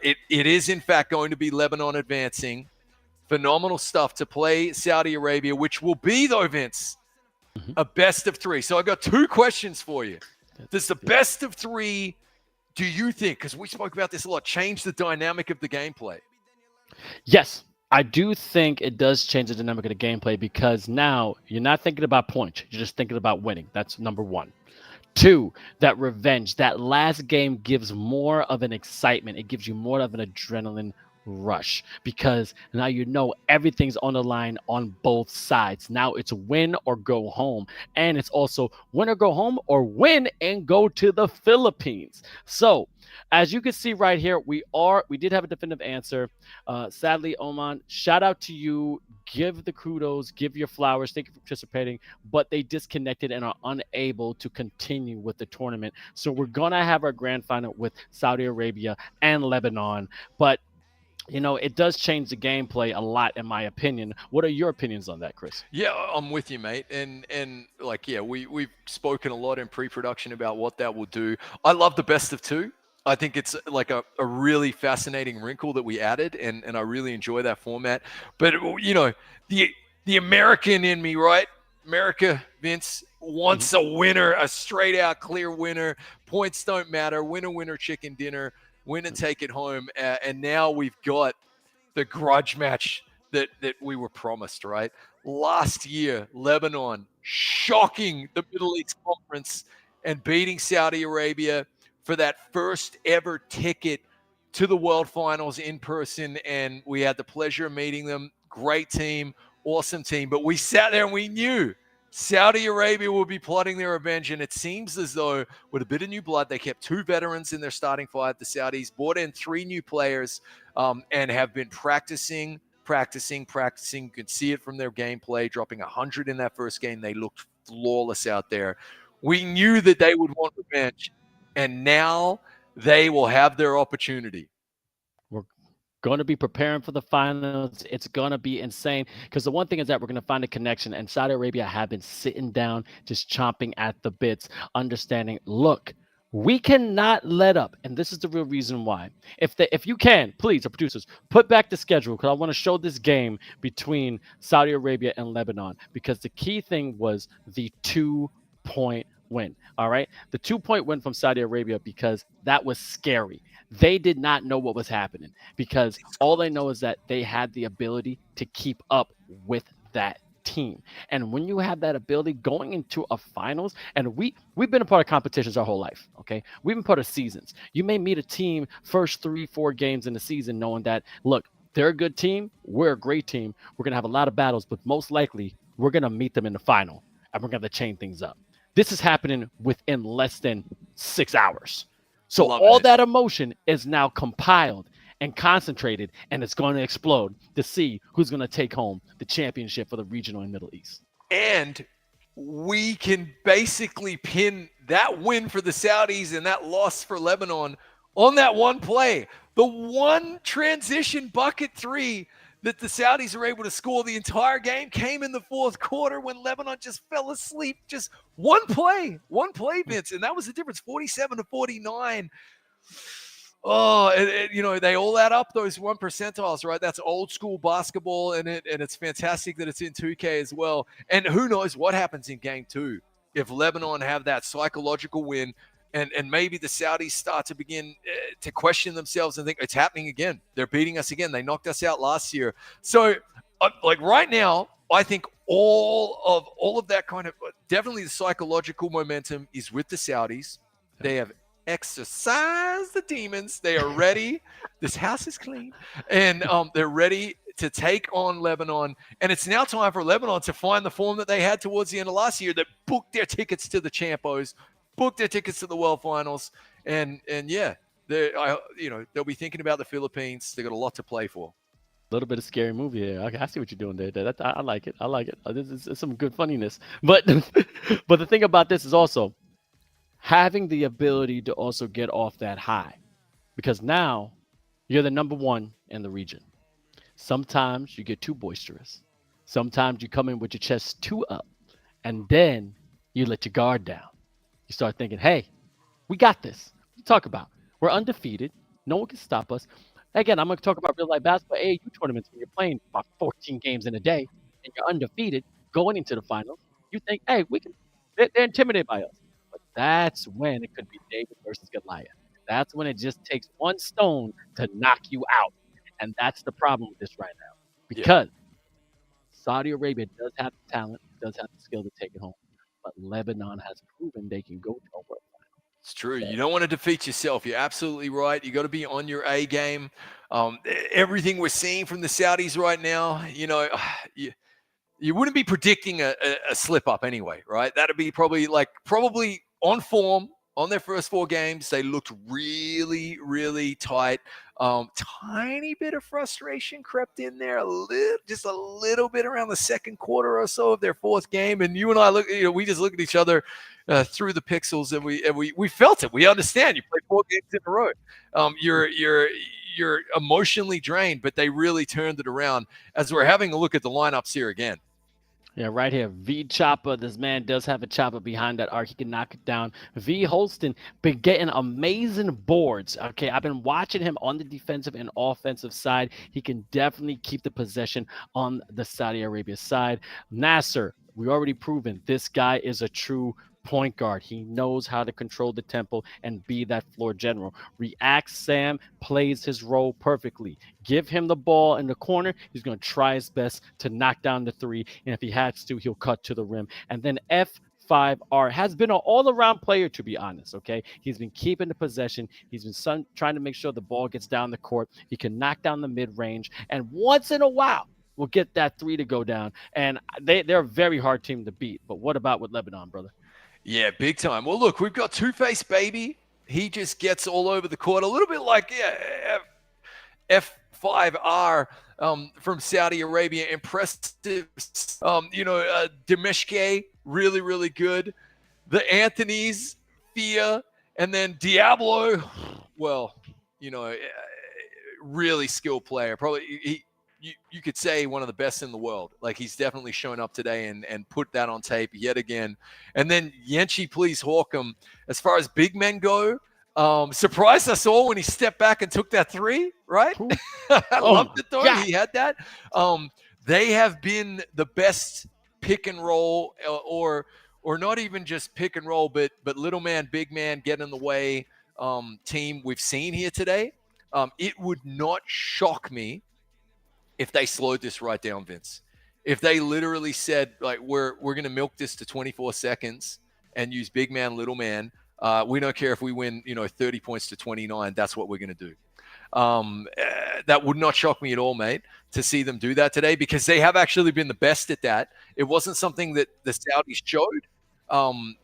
it is, in fact, going to be Lebanon advancing. Phenomenal stuff to play Saudi Arabia, which will be, though, Vince, a best of 3. So I got 2 questions for you. Does the best of 3, do you think, because we spoke about this a lot, change the dynamic of the gameplay? Yes, I do think it does change the dynamic of the gameplay, because now you're not thinking about points. You're just thinking about winning. That's number 1. Two, that revenge. That last game gives more of an excitement. It gives you more of an adrenaline rush because now you know everything's on the line on both sides. Now it's win or go home. And it's also win or go home or win and go to the Philippines. So as you can see right here, we did have a definitive answer. Sadly, Oman, shout out to you. Give the kudos, give your flowers. Thank you for participating, but they disconnected and are unable to continue with the tournament. So we're gonna have our grand final with Saudi Arabia and Lebanon, but it does change the gameplay a lot, in my opinion. What are your opinions on that, Chris? Yeah, I'm with you, mate. And like, yeah, we've spoken a lot in pre-production about what that will do. I love the best of two. I think it's like a really fascinating wrinkle that we added, and I really enjoy that format. But the American in me, right? America, Vince, wants a winner, a straight out clear winner. Points don't matter. Winner, chicken dinner. Win and take it home. And now we've got the grudge match that we were promised, right? Last year, Lebanon shocking the Middle East Conference and beating Saudi Arabia for that first ever ticket to the World Finals in person. And we had the pleasure of meeting them. Great team, awesome team. But we sat there and we knew Saudi Arabia will be plotting their revenge, and it seems as though with a bit of new blood, they kept 2 veterans in their starting five. The Saudis brought in 3 new players and have been practicing. You can see it from their gameplay, dropping 100 in that first game. They looked flawless out there. We knew that they would want revenge, and now they will have their opportunity. Going to be preparing for the finals. It's going to be insane because the one thing is that we're going to find a connection, and Saudi Arabia have been sitting down, just chomping at the bits, understanding, look, we cannot let up. And this is the real reason why. If you can, please, the producers, put back the schedule because I want to show this game between Saudi Arabia and Lebanon because the key thing was the 2-point win. All right. The 2-point win from Saudi Arabia because that was scary. They did not know what was happening because all they know is that they had the ability to keep up with that team. And when you have that ability going into a finals, and we've been a part of competitions our whole life, okay? We've been part of seasons. You may meet a team first 3-4 games in the season knowing that, look, they're a good team, we're a great team, we're going to have a lot of battles, but most likely we're going to meet them in the final, and we're going to change things up. This is happening within less than 6 hours. So all that emotion is now compiled and concentrated, and it's going to explode to see who's going to take home the championship for the regional and Middle East. And we can basically pin that win for the Saudis and that loss for Lebanon on that one play. The one transition bucket 3 that the Saudis were able to score the entire game came in the fourth quarter when Lebanon just fell asleep. Just one play, Vince, and that was the difference, 47-49. Oh, they all add up, those 1 percentiles, right? That's old school basketball, and it's fantastic that it's in 2K as well. And who knows what happens in game 2 if Lebanon have that psychological win. And maybe the Saudis start to begin to question themselves and think it's happening again. They're beating us again. They knocked us out last year. So, like right now, I think all of that kind of definitely the psychological momentum is with the Saudis. They have exorcised the demons. They are ready. This house is clean, and they're ready to take on Lebanon. And it's now time for Lebanon to find the form that they had towards the end of last year that booked their tickets to the Champos. Book their tickets to the World Finals, and yeah, they'll be thinking about the Philippines. They got a lot to play for. A little bit of scary movie here. I see what you're doing there. I like it. I like it. This is some good funniness. But but the thing about this is also having the ability to also get off that high, because now you're the number 1 in the region. Sometimes you get too boisterous. Sometimes you come in with your chest too up, and then you let your guard down. You start thinking, hey, we got this. What you talk about? We're undefeated. No one can stop us. Again, I'm going to talk about real-life basketball AAU tournaments when you're playing about 14 games in a day and you're undefeated going into the finals. You think, hey, we can. They're intimidated by us. But that's when it could be David versus Goliath. That's when it just takes one stone to knock you out. And that's the problem with this right now. Because Saudi Arabia does have the talent, does have the skill to take it home. but Lebanon has proven they can go to a World Final. It's true. You don't want to defeat yourself. You're absolutely right. You got to be on your A game. Everything we're seeing from the Saudis right now, you wouldn't be predicting a slip up anyway, right? That'd be probably on form on their first 4 games. They looked really, really tight. Tiny bit of frustration crept in there, just a little bit around the second quarter or so of their 4th game. And you and I we just look at each other through the pixels, and we felt it. We understand. You played 4 games in a row. You're emotionally drained, but they really turned it around as we're having a look at the lineups here again. Yeah, right here. V Chopper. This man does have a chopper behind that arc. He can knock it down. V Holston been getting amazing boards. Okay, I've been watching him on the defensive and offensive side. He can definitely keep the possession on the Saudi Arabia side. Nasser, we already proven this guy is a true point guard. He knows how to control the tempo and be that floor general. React Sam plays his role perfectly. Give him the ball in the corner. He's going to try his best to knock down the 3. And if he has to, he'll cut to the rim. And then F5R has been an all-around player, to be honest, okay? He's been keeping the possession. He's been trying to make sure the ball gets down the court. He can knock down the mid-range. And once in a while, we'll get that 3 to go down. And they're a very hard team to beat. But what about with Lebanon, brother? Yeah, big time. Well, look, we've got Two-Face Baby. He just gets all over the court, a little bit like F5R from Saudi Arabia. Impressive. Demeshke, really, really good. The Anthony's, Thea, and then Diablo, well, really skilled player. Probably you could say one of the best in the world. Like, he's definitely shown up today and put that on tape yet again. And then Yenchi, please, Hawkham. As far as big men go, surprised us all when he stepped back and took that 3, right? I loved it, though. Yeah. He had that. They have been the best pick and roll, or not even just pick and roll, but little man, big man, get in the way team we've seen here today. It would not shock me if they slowed this right down, Vince. If they literally said, like, we're going to milk this to 24 seconds and use big man, little man. We don't care if we win, 30 points to 29. That's what we're going to do. That would not shock me at all, mate, to see them do that today, because they have actually been the best at that. It wasn't something that the Saudis showed. And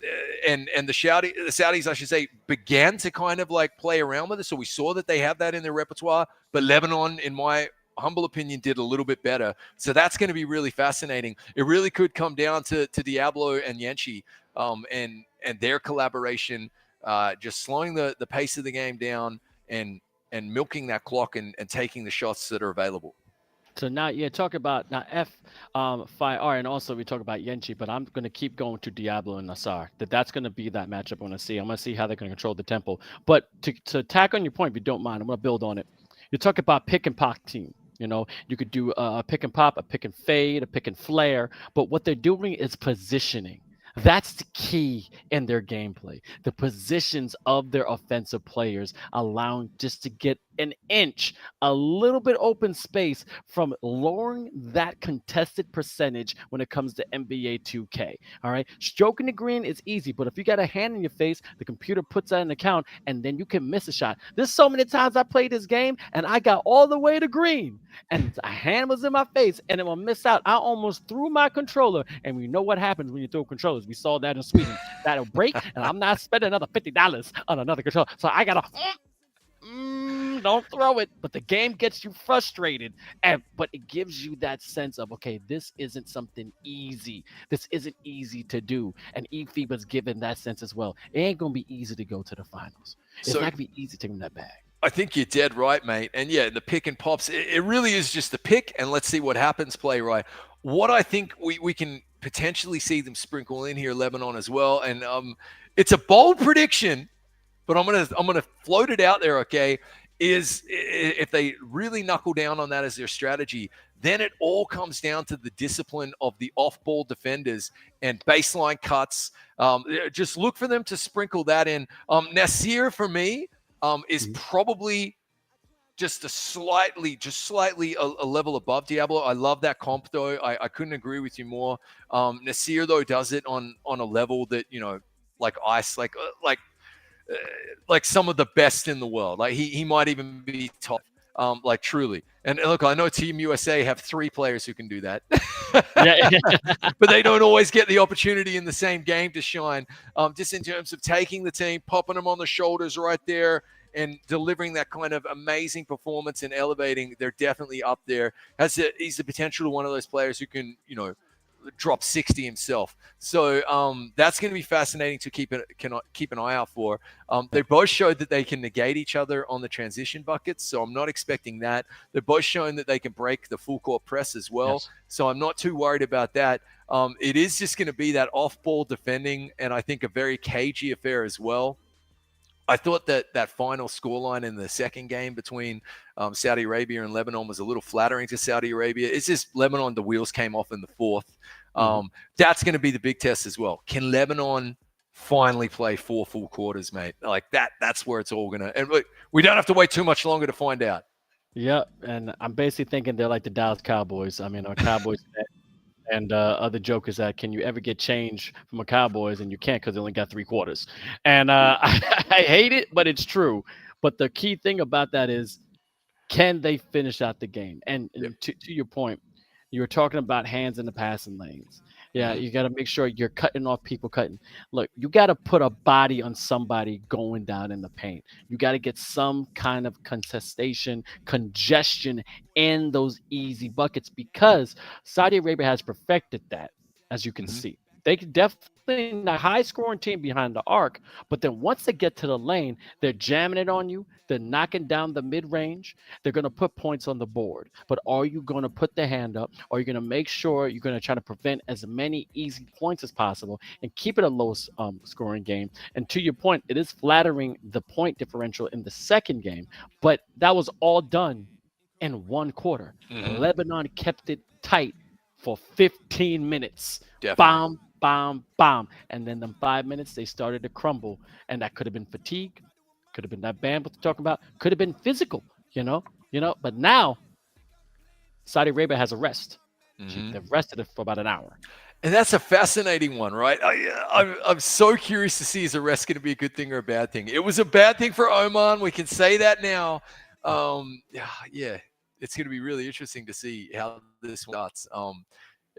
the Saudis, I should say, began to kind of like play around with it. So we saw that they have that in their repertoire, but Lebanon, in my humble opinion, did a little bit better. So that's going to be really fascinating. It really could come down to Diablo and Yenchi and their collaboration, just slowing the pace of the game down and milking that clock and taking the shots that are available. So now, talk about now F5R, and also we talk about Yenchi, but I'm going to keep going to Diablo and Nassar. That's going to be that matchup I want to see. I'm going to see how they're going to control the tempo. But to tack on your point, if you don't mind, I'm going to build on it. You talk about pick and pop team. You could do a pick and pop, a pick and fade, a pick and flare, but what they're doing is positioning. That's the key in their gameplay. The positions of their offensive players, allowing just to get an inch, a little bit open space from lowering that contested percentage when it comes to NBA 2K. All right. Stroking the green is easy, but if you got a hand in your face, the computer puts that in account and then you can miss a shot. There's so many times I played this game and I got all the way to green and a hand was in my face and it will miss out. I almost threw my controller, and we know what happens when you throw controllers. We saw that in Sweden. That'll break, and I'm not spending another $50 on another controller. So I got to don't throw it, but the game gets you frustrated, but it gives you that sense of, okay, this isn't something easy. This isn't easy to do, and eFIBA's given that sense as well. It ain't gonna be easy to go to the finals. It's not gonna be easy taking that bag. I think you're dead right, mate. And yeah, the pick and pops, it really is just the pick, and let's see what happens. Play right. What I think we can potentially see them sprinkle in here, Lebanon as well, and it's a bold prediction, but I'm gonna float it out there. Okay. Is if they really knuckle down on that as their strategy, then it all comes down to the discipline of the off-ball defenders and baseline cuts. Just look for them to sprinkle that in. Nasir, for me, is probably just slightly a level above Diablo. I love that comp though. I couldn't agree with you more. Nasir though does it on a level that, you know, like Ice, like some of the best in the world. Like he might even be top, like truly. And look, I know Team USA have 3 players who can do that, but they don't always get the opportunity in the same game to shine. Just in terms of taking the team, popping them on the shoulders right there, and delivering that kind of amazing performance and elevating, they're definitely up there. He's the potential to one of those players who can, you know, drop 60 himself. So that's going to be fascinating to keep an eye out for. They both showed that they can negate each other on the transition buckets, so I'm not expecting that. They're both showing that they can break the full court press as well, yes. So I'm not too worried about that. It is just going to be that off-ball defending, and I think a very cagey affair as well. I thought that final scoreline in the second game between Saudi Arabia and Lebanon was a little flattering to Saudi Arabia. It's just Lebanon, the wheels came off in the fourth. That's going to be the big test as well. Can Lebanon finally play 4 full quarters, mate? Like that's where it's all going to – and look, we don't have to wait too much longer to find out. Yep, and I'm basically thinking they're like the Dallas Cowboys. I mean, Cowboys – and other joke is that can you ever get change from a Cowboys, and you can't because they only got 3 quarters. And I hate it, but it's true. But the key thing about that is, can they finish out the game? And to your point, you were talking about hands in the passing lanes. Yeah, you got to make sure you're cutting off people cutting. Look, you got to put a body on somebody going down in the paint. You got to get some kind of congestion in those easy buckets, because Saudi Arabia has perfected that, as you can see. They can definitely a high-scoring team behind the arc, but then once they get to the lane, they're jamming it on you. They're knocking down the mid-range. They're going to put points on the board. But are you going to put the hand up? Or are you going to make sure you're going to try to prevent as many easy points as possible and keep it a low-scoring game? And to your point, it is flattering the point differential in the second game, but that was all done in 1 quarter. Lebanon kept it tight for 15 minutes. Definitely. Bomb. And then them 5 minutes, they started to crumble. And that could have been fatigue. Could have been that bandwidth we're talking about. Could have been physical, you know. But now, Saudi Arabia has a rest. They've rested it for about an hour. And that's a fascinating one, right? I'm so curious to see, is a rest going to be a good thing or a bad thing? It was a bad thing for Oman. We can say that now. Yeah, it's going to be really interesting to see how this starts.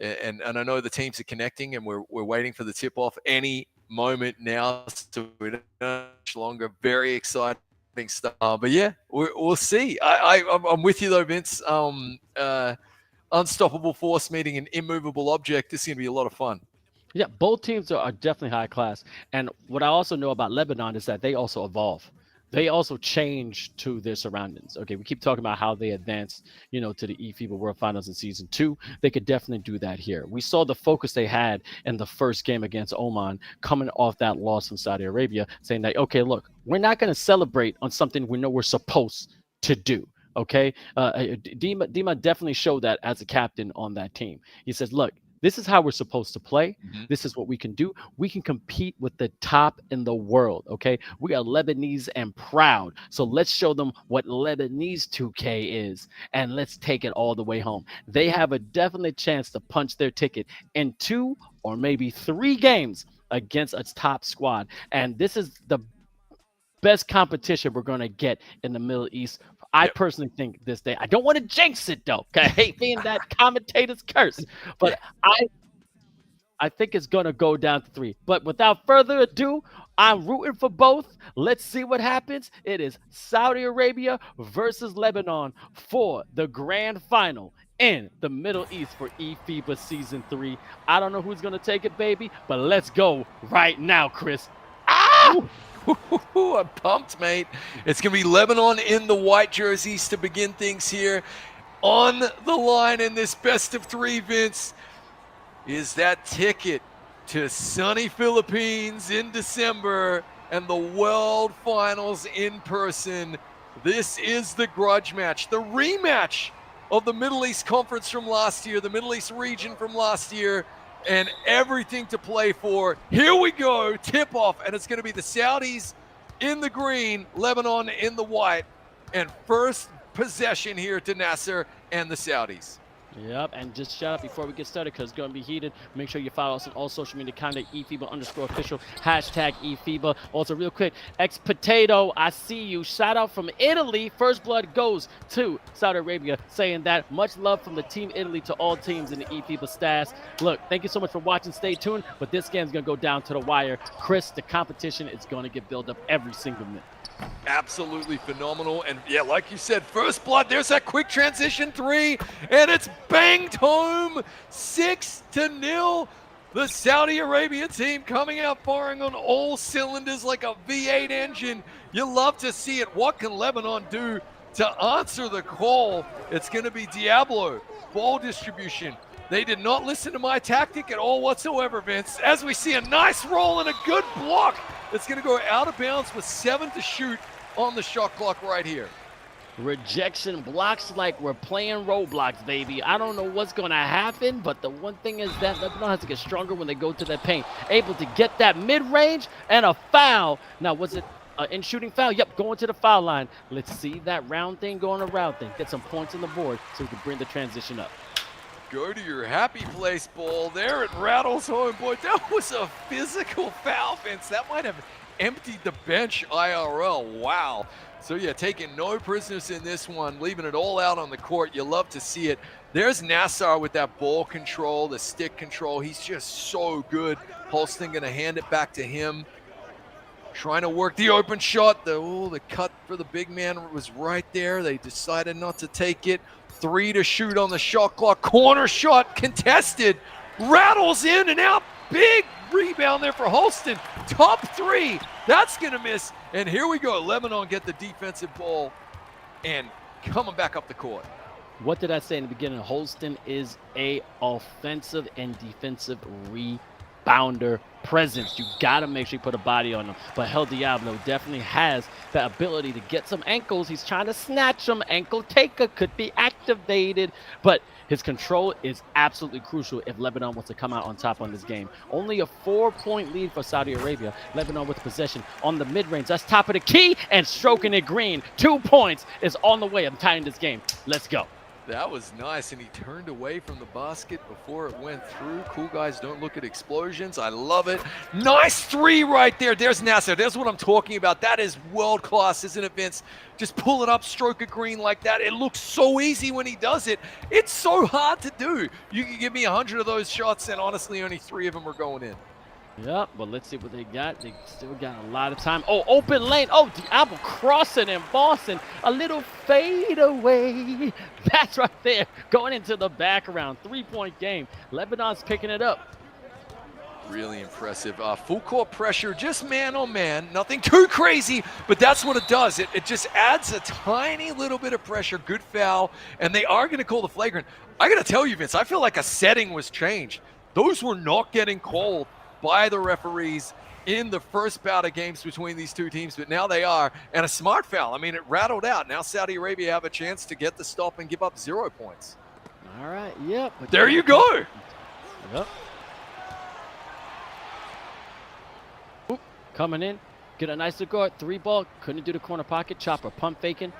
And I know the teams are connecting, and we're waiting for the tip-off any moment now, so we don't much longer. Very exciting stuff. But yeah, we'll see. I'm with you though, Vince. Unstoppable force meeting an immovable object. This is going to be a lot of fun. Yeah, both teams are definitely high class. And what I also know about Lebanon is that they also evolve. They also change to their surroundings. Okay, we keep talking about how they advanced, to the eFIBA World Finals in Season 2. They could definitely do that here. We saw the focus they had in the first game against Oman, coming off that loss from Saudi Arabia, saying that, okay, look, we're not going to celebrate on something we know we're supposed to do. Okay, Dima definitely showed that as a captain on that team. He says, look, this is how we're supposed to play. This is what we can do. We can compete with the top in the world, okay? We are Lebanese and proud. So let's show them what Lebanese 2K is, and let's take it all the way home. They have a definite chance to punch their ticket in 2 or maybe 3 games against a top squad. And this is the best competition we're going to get in the Middle East. I personally think this day. I don't want to jinx it though. I hate being that commentator's curse, but I think it's going to go down to 3. But without further ado, I'm rooting for both. Let's see what happens. It is Saudi Arabia versus Lebanon for the grand final in the Middle East for eFIBA Season 3. I don't know who's going to take it, baby, but let's go right now, Chris. I'm pumped, mate. It's going to be Lebanon in the white jerseys to begin things here. On the line in this best of 3, Vince, is that ticket to sunny Philippines in December and the World Finals in person. This is the grudge match, the rematch of the Middle East Conference from last year, the Middle East region from last year, and everything to play for. Here we go, tip off, and it's going to be the Saudis in the green, Lebanon in the white. And first possession here to Nasser and the Saudis. Yep, and just shout out before we get started because it's going to be heated. Make sure you follow us on all social media content, eFIBA_official, hashtag eFIBA. Also, real quick, 𝐂𝐇𝐄𝐂, I see you. Shout out from Italy. First blood goes to Saudi Arabia, saying that much love from the Team Italy to all teams in the eFIBA stats. Look, thank you so much for watching. Stay tuned, but this game's going to go down to the wire. Chris, the competition is going to get built up every single minute. Absolutely phenomenal. And yeah, like you said, first blood, there's that quick transition 3, and it's banged home 6-0. The Saudi Arabian team coming out firing on all cylinders like a V8 engine. You love to see it. What can Lebanon do to answer the call? It's going to be Diablo, ball distribution. They did not listen to my tactic at all whatsoever, Vince, as we see a nice roll and a good block. It's going to go out of bounds with 7 to shoot on the shot clock right here. Rejection blocks like we're playing Roblox, baby. I don't know what's going to happen, but the one thing is that Lebanon has to get stronger when they go to that paint. Able to get that mid-range and a foul. Now, was it in shooting foul? Yep, going to the foul line. Let's see that round thing going around thing. Get some points on the board so we can bring the transition up. Go to your happy place ball. There it rattles home. Boy, that was a physical foul, Vince. That might have emptied the bench IRL. Wow. So yeah, taking no prisoners in this one, leaving it all out on the court. You love to see it. There's Nasser with that ball control, the stick control. He's just so good. Holston going to hand it back to him. Trying to work the open shot. The cut for the big man was right there. They decided not to take it. 3 to shoot on the shot clock. Corner shot contested. Rattles in and out. Big rebound there for Holston. Top 3. That's going to miss. And here we go. Lebanon get the defensive ball and coming back up the court. What did I say in the beginning? Holston is a offensive and defensive rebounder presence. You got to make sure you put a body on him. But Hell Diablo definitely has the ability to get some ankles. He's trying to snatch them. Ankle taker could be activated. But his control is absolutely crucial if Lebanon wants to come out on top on this game. Only a 4-point lead for Saudi Arabia. Lebanon with possession on the mid-range. That's top of the key and stroking it green. 2 points is on the way. I'm tying this game. Let's go. That was nice, and he turned away from the basket before it went through. Cool guys don't look at explosions. I love it. Nice 3 right there. There's Nasser. There's what I'm talking about. That is world class, isn't it, Vince? Just pull it up, stroke it green like that. It looks so easy when he does it. It's so hard to do. You can give me 100 of those shots, and honestly, only 3 of them are going in. Yep, but let's see what they got. They still got a lot of time. Oh, open lane. Oh, Diablo crossing and bossing. A little fade away. That's right there. Going into the background. 3-point game. Lebanon's picking it up. Really impressive. Full court pressure, just man on man. Nothing too crazy, but that's what it does. It just adds a tiny little bit of pressure. Good foul, and they are going to call the flagrant. I got to tell you, Vince, I feel like a setting was changed. Those were not getting called by the referees in the first bout of games between these two teams, but now they are, and a smart foul. I mean, it rattled out. Now Saudi Arabia have a chance to get the stop and give up 0 points. All right, yep. There you go. Yep. Oop, coming in, get a nice guard, 3-ball, couldn't do the corner pocket, chopper, pump faking.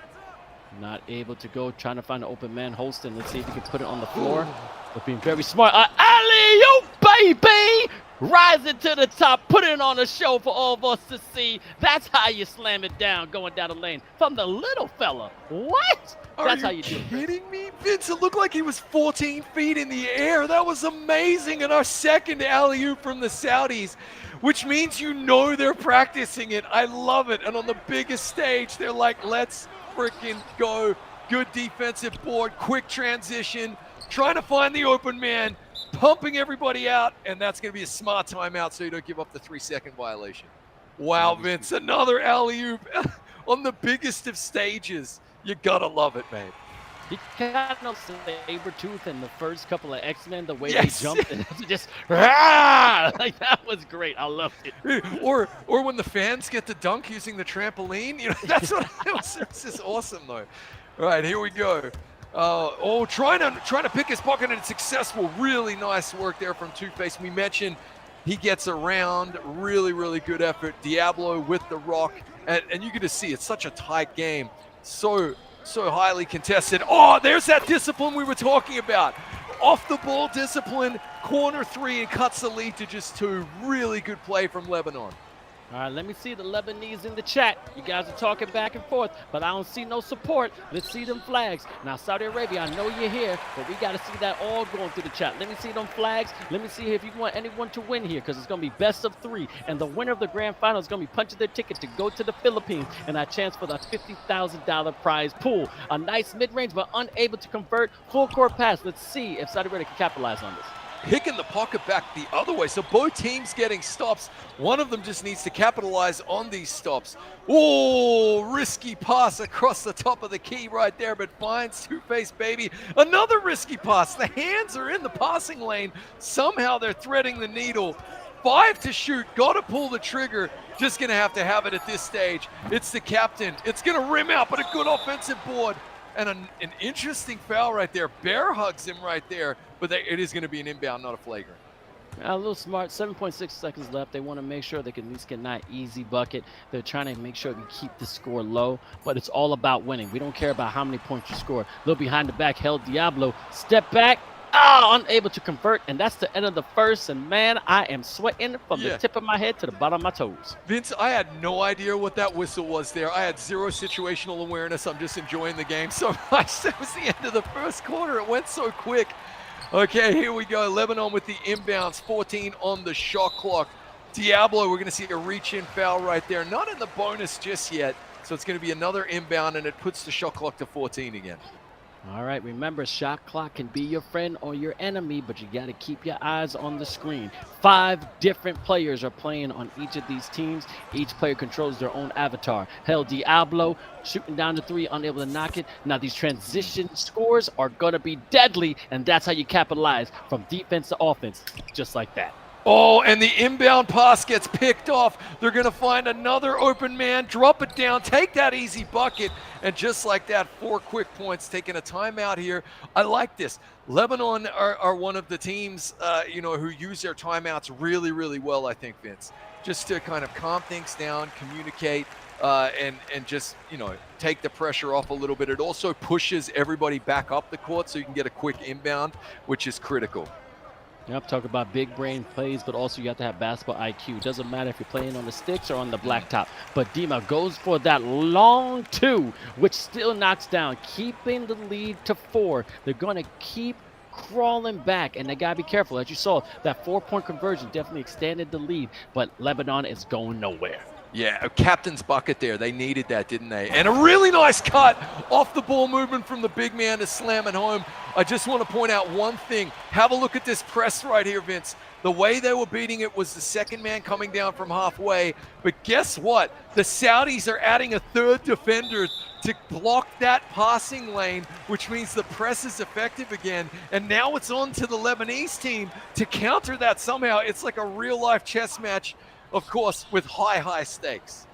Not able to go, trying to find an open man. Holston, let's see if he can put it on the floor. But being very smart. Alley-oop, baby! Rising to the top, putting it on the show for all of us to see. That's how you slam it down, going down the lane from the little fella. What? That's how you do it. Are you kidding me? Vince, it looked like he was 14 feet in the air. That was amazing. And our second alley-oop from the Saudis, which means you know they're practicing it. I love it. And on the biggest stage, they're like, let's freaking go. Good defensive board, quick transition, trying to find the open man, pumping everybody out, and that's going to be a smart timeout so you don't give up the 3-second violation. Wow, Vince, another alley-oop on the biggest of stages. You got to love it, man. He kind of saber-tooth in the first couple of X-Men, the way they jumped and just, like that was great. I loved it. Or when the fans get to dunk using the trampoline, you know, that's what it was. It's just awesome, though. All right, here we go. Trying to pick his pocket, and it's successful. Really nice work there from Two-Face. We mentioned he gets around. Really, really good effort. Diablo with the rock, and you get to see it's such a tight game. So so highly contested. Oh, there's that discipline we were talking about. Off the ball discipline, corner 3, and cuts the lead to just 2. Really good play from Lebanon. All right, let me see the Lebanese in the chat. You guys are talking back and forth, but I don't see no support. Let's see them flags. Now, Saudi Arabia, I know you're here, but we got to see that all going through the chat. Let me see them flags. Let me see if you want anyone to win here, because it's going to be best of 3. And the winner of the grand final is going to be punching their ticket to go to the Philippines and a chance for the $50,000 prize pool. A nice mid-range, but unable to convert. Full court pass. Let's see if Saudi Arabia can capitalize on this. Picking the pocket back the other way. So both teams getting stops. One of them just needs to capitalize on these stops. Oh, risky pass across the top of the key right there, but finds two-face baby. Another risky pass. The hands are in the passing lane. Somehow they're threading the needle. 5 to shoot. Got to pull the trigger. Just going to have it at this stage. It's the captain. It's going to rim out, but a good offensive board. And an interesting foul right there. Bear hugs him right there, but it is going to be an inbound, not a flagrant. A little smart, 7.6 seconds left. They want to make sure they can at least get an easy bucket. They're trying to make sure they keep the score low, but it's all about winning. We don't care about how many points you score. A little behind the back, 𝐂𝐇𝐄𝐂, step back. Unable to convert, and that's the end of the first. And man, I am sweating from the tip of my head to the bottom of my toes. Vince, I had no idea what that whistle was there. I had zero situational awareness. I'm just enjoying the game so much. That was the end of the first quarter. It went so quick. Okay, here we go. Lebanon with the inbounds, 14 on the shot clock. Diablo, we're going to see a reach-in foul right there. Not in the bonus just yet, so it's going to be another inbound, and it puts the shot clock to 14 again. All right, remember, shot clock can be your friend or your enemy, but you got to keep your eyes on the screen. 5 different players are playing on each of these teams. Each player controls their own avatar. 𝐂𝐇𝐄𝐂 shooting down to 3, unable to knock it. Now, these transition scores are going to be deadly, and that's how you capitalize from defense to offense, just like that. Oh, and the inbound pass gets picked off. They're going to find another open man, drop it down, take that easy bucket, and just like that, 4 quick points, taking a timeout here. I like this. Lebanon are one of the teams, who use their timeouts really, really well, I think, Vince. Just to kind of calm things down, communicate, and just, take the pressure off a little bit. It also pushes everybody back up the court so you can get a quick inbound, which is critical. Yep, talk about big brain plays, but also you have to have basketball IQ. It doesn't matter if you're playing on the sticks or on the blacktop. But Dima goes for that long 2, which still knocks down, keeping the lead to 4. They're going to keep crawling back, and they got to be careful. As you saw, that 4-point conversion definitely extended the lead, but Lebanon is going nowhere. Yeah, a captain's bucket there. They needed that, didn't they? And a really nice cut off the ball movement from the big man to slam it home. I just want to point out one thing. Have a look at this press right here, Vince. The way they were beating it was the second man coming down from halfway. But guess what? The Saudis are adding a 3rd defender to block that passing lane, which means the press is effective again. And now it's on to the Lebanese team to counter that somehow. It's like a real-life chess match, of course, with high stakes.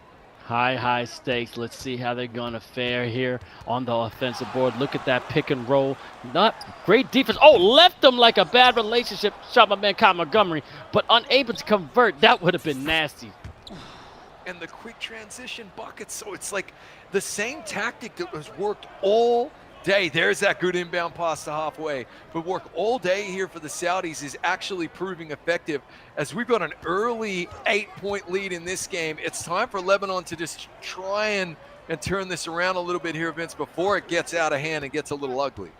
High stakes. Let's see how they're going to fare here on the offensive board. Look at that pick and roll. Not great defense. Oh, left them like a bad relationship. Shot my man Kyle Montgomery, but unable to convert. That would have been nasty. And the quick transition buckets. So it's like the same tactic that was worked all day. There's that good inbound pass to halfway. But work all day here for the Saudis is actually proving effective as we've got an early 8-point lead in this game. It's time for Lebanon to just try and turn this around a little bit here, Vince, before it gets out of hand and gets a little ugly.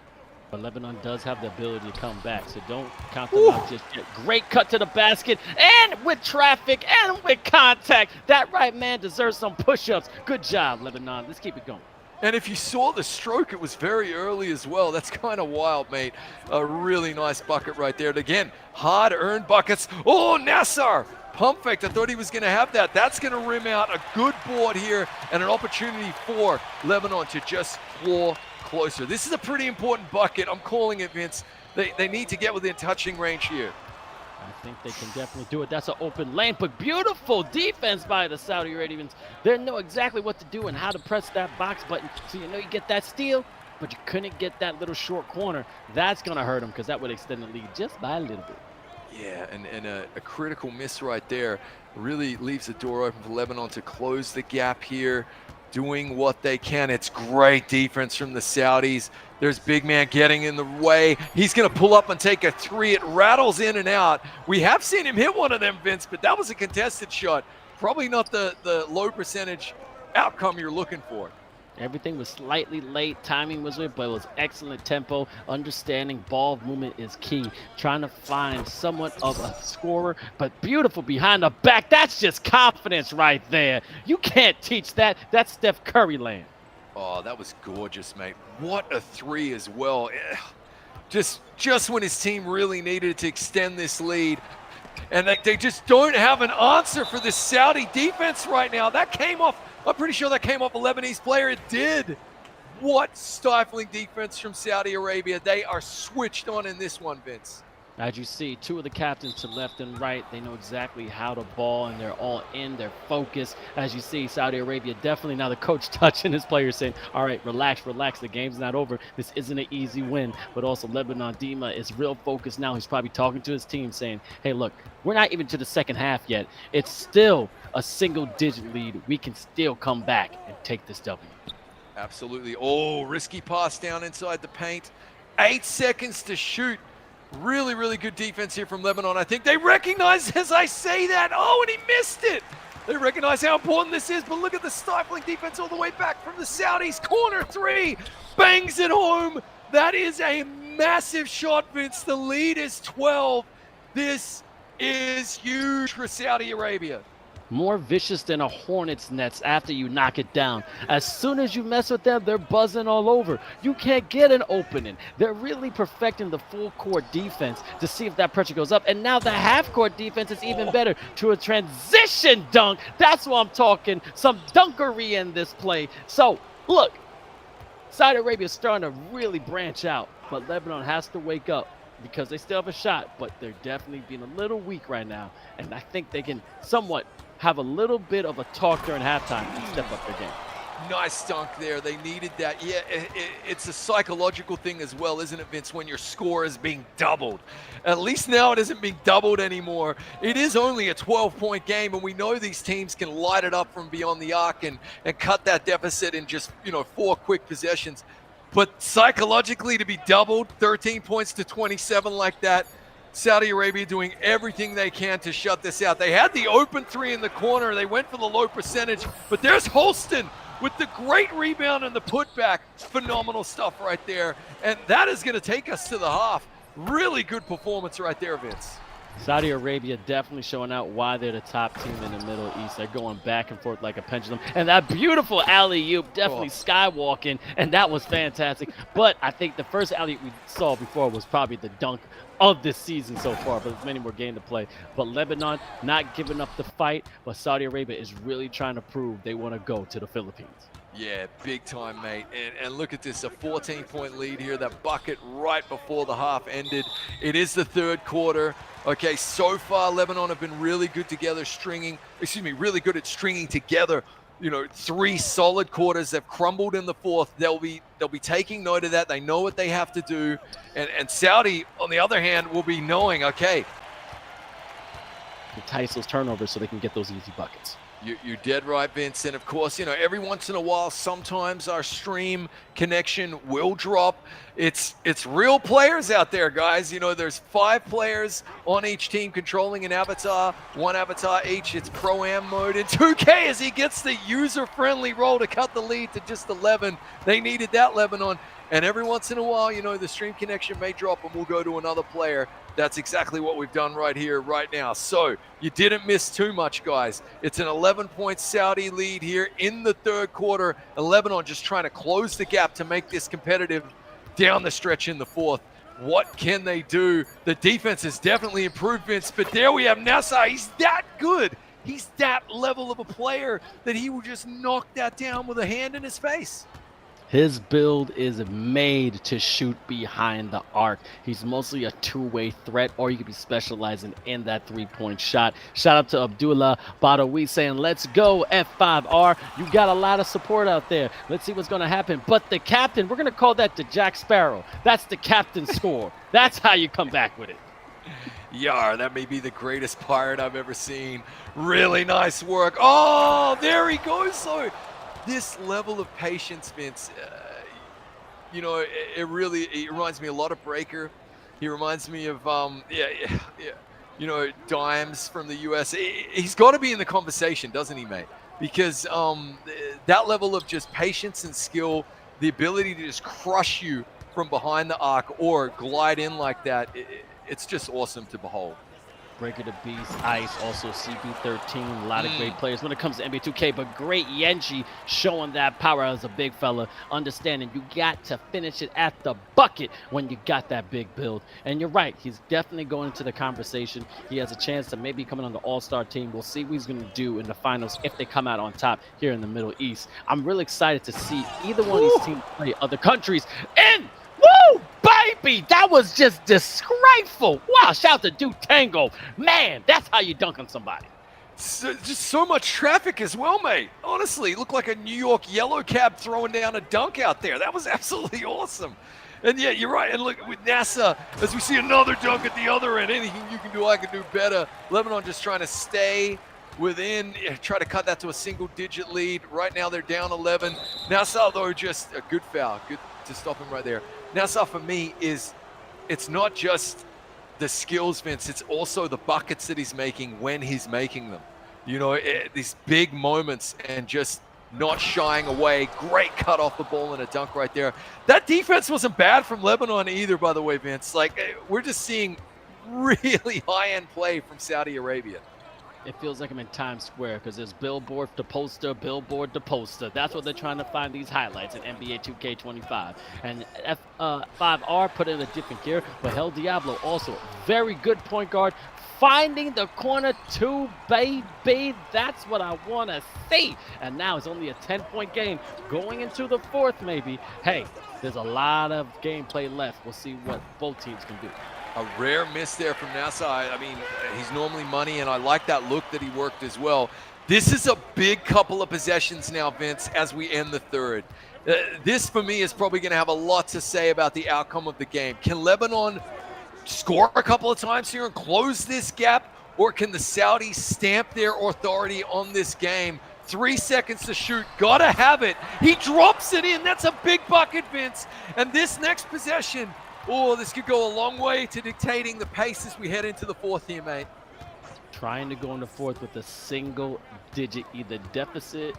But Lebanon does have the ability to come back, so don't count them out just yet. Great cut to the basket, and with traffic, and with contact. That right man deserves some push-ups. Good job, Lebanon. Let's keep it going. And if you saw the stroke, it was very early as well. That's kind of wild, mate. A really nice bucket right there. And again, hard-earned buckets. Oh, Nassar! Pump fake. I thought he was going to have that. That's going to rim out. A good board here and an opportunity for Lebanon to just claw closer. This is a pretty important bucket. I'm calling it, Vince. They need to get within touching range here. I think they can definitely do it. That's an open lane, but beautiful defense by the Saudi Arabians. They know exactly what to do and how to press that box button. So you get that steal, but you couldn't get that little short corner. That's going to hurt them because that would extend the lead just by a little bit. Yeah, and a critical miss right there really leaves the door open for Lebanon to close the gap here doing what they can. It's great defense from the Saudis. There's big man getting in the way. He's going to pull up and take a three. It rattles in and out. We have seen him hit one of them, Vince, but that was a contested shot. Probably not the low percentage outcome you're looking for. Everything was slightly late. Timing was weird, but it was excellent tempo. Understanding ball movement is key. Trying to find somewhat of a scorer, but beautiful behind the back. That's just confidence right there. You can't teach that. That's Steph Curry land. Oh, that was gorgeous, mate. What a three as well. Just when his team really needed to extend this lead. And they just don't have an answer for this Saudi defense right now. That came off, I'm pretty sure that came off a Lebanese player. It did. What stifling defense from Saudi Arabia. They are switched on in this one, Vince. As you see, two of the captains to left and right, they know exactly how to ball, and they're all in, they're focused. As you see, Saudi Arabia definitely now the coach touching his players saying, all right, relax, the game's not over. This isn't an easy win. But also Lebanon Dima is real focused now. He's probably talking to his team saying, hey, look, we're not even to the second half yet. It's still a single-digit lead. We can still come back and take this W. Absolutely. Oh, risky pass down inside the paint. 8 seconds to shoot. Really, really good defense here from Lebanon. I think they recognize as I say that. Oh, and he missed it. They recognize how important this is, but look at the stifling defense all the way back from the Saudis. Corner three, bangs it home. That is a massive shot, Vince. The lead is 12. This is huge for Saudi Arabia. More vicious than a hornet's nest after you knock it down. As soon as you mess with them, they're buzzing all over. You can't get an opening. They're really perfecting the full court defense to see if that pressure goes up. And now the half court defense is even better to a transition dunk. That's what I'm talking. Some dunkery in this play. So look, Saudi Arabia is starting to really branch out, but Lebanon has to wake up because they still have a shot, but they're definitely being a little weak right now. And I think they can somewhat have a little bit of a talk during halftime and step up their game. Nice dunk there. They needed that. Yeah, it's a psychological thing as well, isn't it, Vince, when your score is being doubled? At least now it isn't being doubled anymore. It is only a 12-point game, and we know these teams can light it up from beyond the arc and cut that deficit in just, 4 quick possessions. But psychologically, to be doubled, 13 points to 27 like that, Saudi Arabia doing everything they can to shut this out. They had the open three in the corner. They went for the low percentage, but there's Holston with the great rebound and the putback. Phenomenal stuff right there. And that is going to take us to the half. Really good performance right there, Vince. Saudi Arabia definitely showing out why they're the top team in the Middle East. They're going back and forth like a pendulum. And that beautiful alley-oop, definitely skywalking, and that was fantastic. But I think the first alley-oop we saw before was probably the dunk of this season so far, but there's many more games to play. But Lebanon not giving up the fight, but Saudi Arabia is really trying to prove they want to go to the Philippines. Yeah, big time, mate. And look at this, a 14-point lead here, that bucket right before the half ended. It is the third quarter. Okay, so far Lebanon have been really good together, really good at stringing together, 3 solid quarters. They've crumbled in the fourth. They'll be taking note of that. They know what they have to do. And Saudi, on the other hand, will be knowing, okay, entice those turnovers so they can get those easy buckets. You're dead right, Vince. And of course, every once in a while, sometimes our stream connection will drop. It's real players out there, guys. There's 5 players on each team controlling an avatar, 1 avatar each. It's Pro-Am mode. And 2K as he gets the user-friendly roll to cut the lead to just 11. They needed that, Lebanon. And every once in a while, the stream connection may drop and we'll go to another player. That's exactly what we've done right here, right now. So you didn't miss too much, guys. It's an 11-point Saudi lead here in the third quarter. And Lebanon just trying to close the gap to make this competitive down the stretch in the fourth. What can they do? The defense has definitely improved, Vince. But there we have Nassar. He's that good. He's that level of a player that he will just knock that down with a hand in his face. His build is made to shoot behind the arc. He's mostly a two-way threat, or you could be specializing in that three-point shot. Shout out to Abdullah Badawi saying, let's go, F5R. You got a lot of support out there. Let's see what's going to happen. But the captain, we're going to call that the Jack Sparrow. That's the captain score. That's how you come back with it. Yar, that may be the greatest pirate I've ever seen. Really nice work. Oh, there he goes, though. this level of patience, Vince, you know, it reminds me a lot of Breaker. He reminds me of, you know, Dimes from the US. He's got to be in the conversation, doesn't he, mate? Because that level of just patience and skill, the ability to just crush you from behind the arc or glide in like that, it's just awesome to behold. Breaker the Beast, Ice, also CP13, a lot of great players when it comes to NBA 2K, but great Yenji showing that power as a big fella, understanding you got to finish it at the bucket when you got that big build. And you're right, he's definitely going into the conversation. He has a chance to maybe come on the All-Star team. We'll see what he's going to do in the finals if they come out on top here in the Middle East. I'm really excited to see either one of these teams play other countries. And woo, baby, that was just disgraceful. Wow, shout out to Duke Tango. Man, that's how you dunk on somebody. Just so much traffic as well, mate. Honestly, it looked like a New York yellow cab throwing down a dunk out there. That was absolutely awesome. And yeah, you're right. And look, with NASA, as we see another dunk at the other end, anything you can do, I can do better. Lebanon just trying to stay within, try to cut that to a single-digit lead. Right now, they're down 11. NASA, though, just a good foul. Good to stop him right there. NASA, for me, it's not just the skills, Vince. It's also the buckets that he's making when he's making them. You know, these big moments and just not shying away. Great cut off the ball and a dunk right there. That defense wasn't bad from Lebanon either, by the way, Vince. Like, we're just seeing really high-end play from Saudi Arabia. It feels like I'm in Times Square because there's billboard to poster, billboard to poster. That's what they're trying to find these highlights in NBA 2K25. And F5R put in a different gear, but Hell Diablo also very good point guard. Finding the corner two, baby. That's what I want to see. And now it's only a 10-point game going into the fourth, maybe. Hey, there's a lot of gameplay left. We'll see what both teams can do. A rare miss there from NASA. I mean, he's normally money, and I like that look that he worked as well. This is a big couple of possessions now, Vince, as we end the third. This, for me, is probably going to have a lot to say about the outcome of the game. Can Lebanon score a couple of times here and close this gap, or can the Saudis stamp their authority on this game? 3 seconds to shoot. Gotta have it. He drops it in. That's a big bucket, Vince. And this next possession, oh, this could go a long way to dictating the pace as we head into the fourth here, mate. Trying to go in the fourth with a single-digit either deficit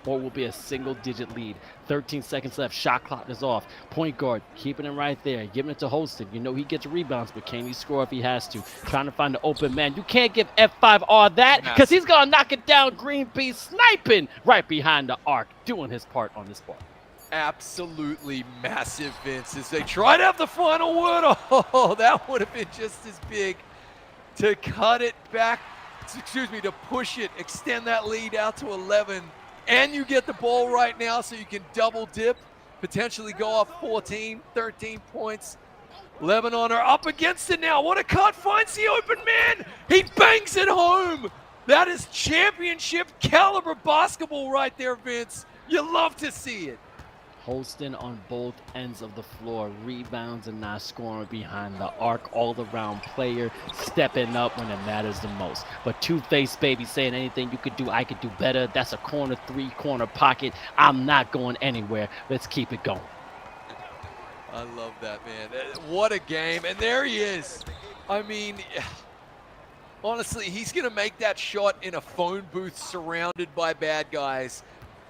or will be a single-digit lead. 13 seconds left. Shot clock is off. Point guard keeping it right there. Giving it to Holston. You know he gets rebounds, but can he score if he has to? Trying to find the open man. You can't give F5R that because he's going to knock it down. Green Bean sniping right behind the arc, doing his part on this part. Absolutely massive, Vince, as they try to have the final word. Oh, that would have been just as big to cut it back, to push it, extend that lead out to 11. And you get the ball right now so you can double dip, potentially go off 14, 13 points. Lebanon are up against it now. What a cut, finds the open man. He bangs it home. That is championship caliber basketball right there, Vince. You love to see it. Holston on both ends of the floor, rebounds and not scoring behind the arc, all-around player, stepping up when it matters the most. But Two-Face, baby, saying anything you could do, I could do better. That's a corner three, corner pocket. I'm not going anywhere. Let's keep it going. I love that, man. What a game. And there he is. I mean, honestly, he's going to make that shot in a phone booth surrounded by bad guys.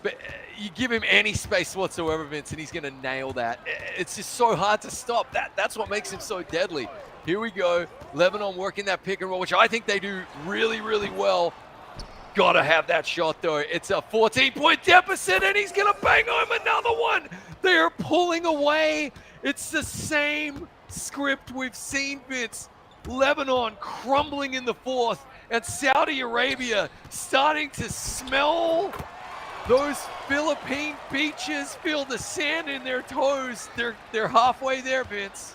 But you give him any space whatsoever, Vince, and he's going to nail that. It's just so hard to stop. That's what makes him so deadly. Here we go. Lebanon working that pick and roll, which I think they do really, really well. Got to have that shot, though. It's a 14-point deficit, and he's going to bang home another one. They are pulling away. It's the same script we've seen, Vince. Lebanon crumbling in the fourth, and Saudi Arabia starting to smell those Philippine beaches, feel the sand in their toes. They're halfway there, Vince.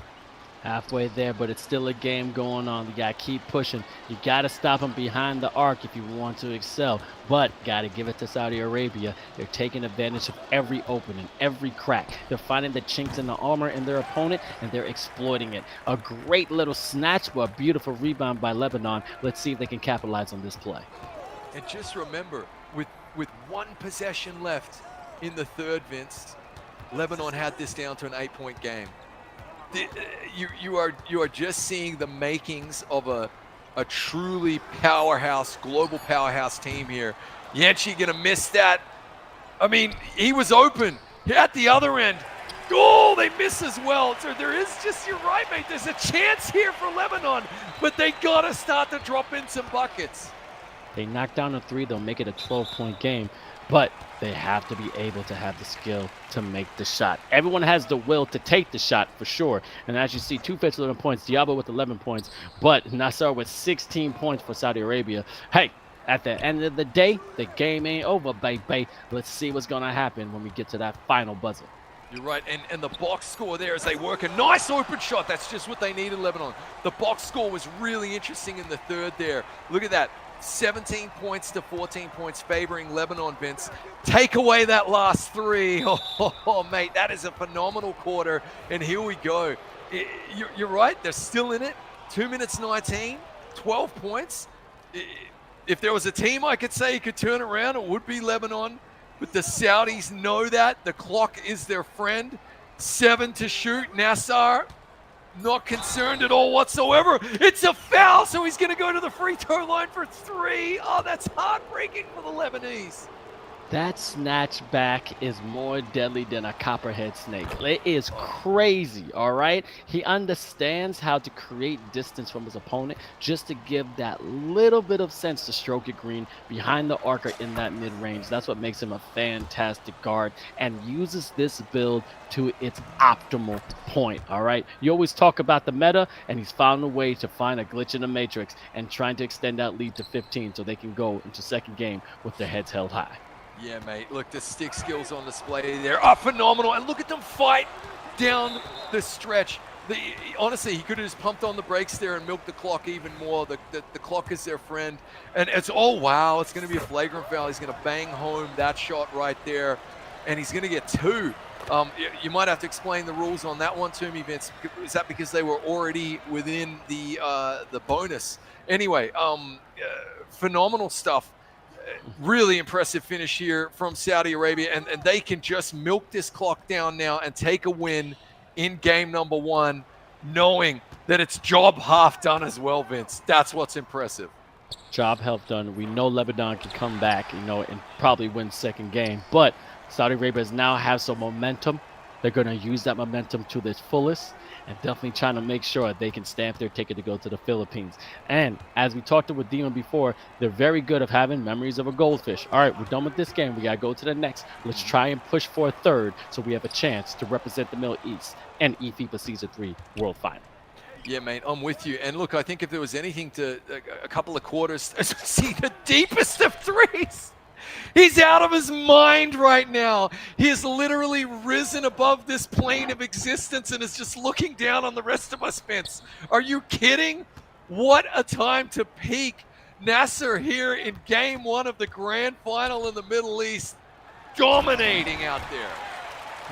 Halfway there, but it's still a game going on. You got to keep pushing. You got to stop them behind the arc if you want to excel. But got to give it to Saudi Arabia. They're taking advantage of every opening, every crack. They're finding the chinks in the armor in their opponent, and they're exploiting it. A great little snatch, but a beautiful rebound by Lebanon. Let's see if they can capitalize on this play. And just remember, with one possession left, in the third, Vince, Lebanon had this down to an 8-point game. You are just seeing the makings of a truly powerhouse, global powerhouse team here. Yanchi gonna miss that. I mean, he was open at the other end. Oh, they miss as well. So there is just, you're right, mate. There's a chance here for Lebanon, but they gotta start to drop in some buckets. They knock down a 3, they'll make it a 12-point game, but they have to be able to have the skill to make the shot. Everyone has the will to take the shot for sure. And as you see, two fits 11 points, Diabo with 11 points, but Nasser with 16 points for Saudi Arabia. Hey, at the end of the day, the game ain't over, baby. Let's see what's gonna happen when we get to that final buzzer. You're right, and the box score there as they work a nice open shot. That's just what they needed, Lebanon. The box score was really interesting in the third there. Look at that. 17 points to 14 points favoring Lebanon, Vince. Take away that last 3. Oh, mate, that is a phenomenal quarter. And here we go. You're right, they're still in it. 2 minutes 19, 12 points. If there was a team I could say could turn around, it would be Lebanon. But the Saudis know that. The clock is their friend. 7 to shoot. Nasser not concerned at all whatsoever. It's a foul, so he's going to go to the free throw line for 3. Oh, that's heartbreaking for the Lebanese. That snatch back is more deadly than a copperhead snake. It is crazy, all right? He understands how to create distance from his opponent just to give that little bit of sense to stroke it green behind the arc or in that mid-range. That's what makes him a fantastic guard and uses this build to its optimal point, all right? You always talk about the meta, and he's found a way to find a glitch in the matrix and trying to extend that lead to 15 so they can go into second game with their heads held high. Yeah, mate. Look, the stick skills on display there are phenomenal. And look at them fight down the stretch. Honestly, he could have just pumped on the brakes there and milked the clock even more. The clock is their friend. And it's, oh, wow, it's going to be a flagrant foul. He's going to bang home that shot right there. And he's going to get 2. You might have to explain the rules on that one to me, Vince. Is that because they were already within the bonus? Anyway, phenomenal stuff. Really impressive finish here from Saudi Arabia, and they can just milk this clock down now and take a win in game number 1, knowing that it's job half done as well, Vince. That's what's impressive. Job half done. We know Lebanon can come back, and probably win second game, but Saudi Arabia now has some momentum. They're going to use that momentum to its fullest and definitely trying to make sure they can stamp their ticket to go to the Philippines. And as we talked with Demon before, they're very good at having memories of a goldfish. All right, we're done with this game. We got to go to the next. Let's try and push for a third so we have a chance to represent the Middle East and eFIBA Season 3 World Final. Yeah, mate, I'm with you. And look, I think if there was anything to a couple of quarters, see the deepest of threes. He's out of his mind right now. He has literally risen above this plane of existence and is just looking down on the rest of us, Vince. Are you kidding? What a time to peak. Nasser here in game 1 of the grand final in the Middle East, dominating out there.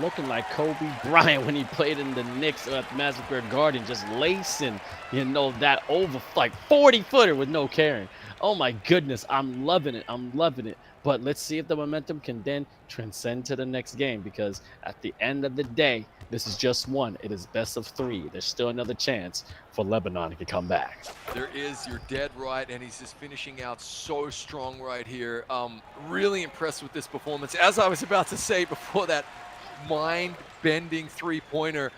Looking like Kobe Bryant when he played in the Knicks at Madison Square Garden, just lacing, that over, like 40-footer with no carrying. Oh my goodness, I'm loving it. I'm loving it. But let's see if the momentum can then transcend to the next game, because at the end of the day, this is just one. It is best of 3. There's still another chance for Lebanon to come back. There is, you're dead right, and he's just finishing out so strong right here. Really impressed with this performance. As I was about to say before that mind-bending three-pointer,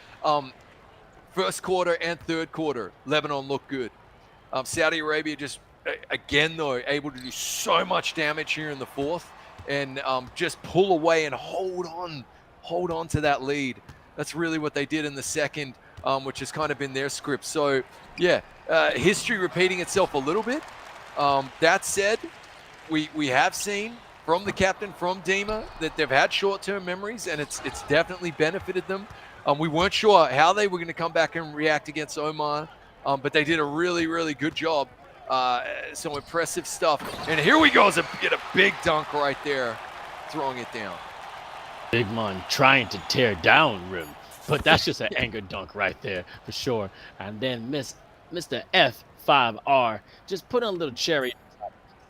first quarter and third quarter, Lebanon looked good. Saudi Arabia just, again though, able to do so much damage here in the fourth and just pull away and hold on to that lead. That's really what they did in the second, which has kind of been their script. So yeah, history repeating itself a little bit. That said, we have seen from the captain, from Dima, that they've had short-term memories, and it's definitely benefited them. We weren't sure how they were going to come back and react against Oman, but they did a really, really good job. Some impressive stuff. And here we go, get a big dunk right there, throwing it down. Big man trying to tear down rim, but that's just an anger dunk right there for sure. And then Mr. F5R just put on a little cherry.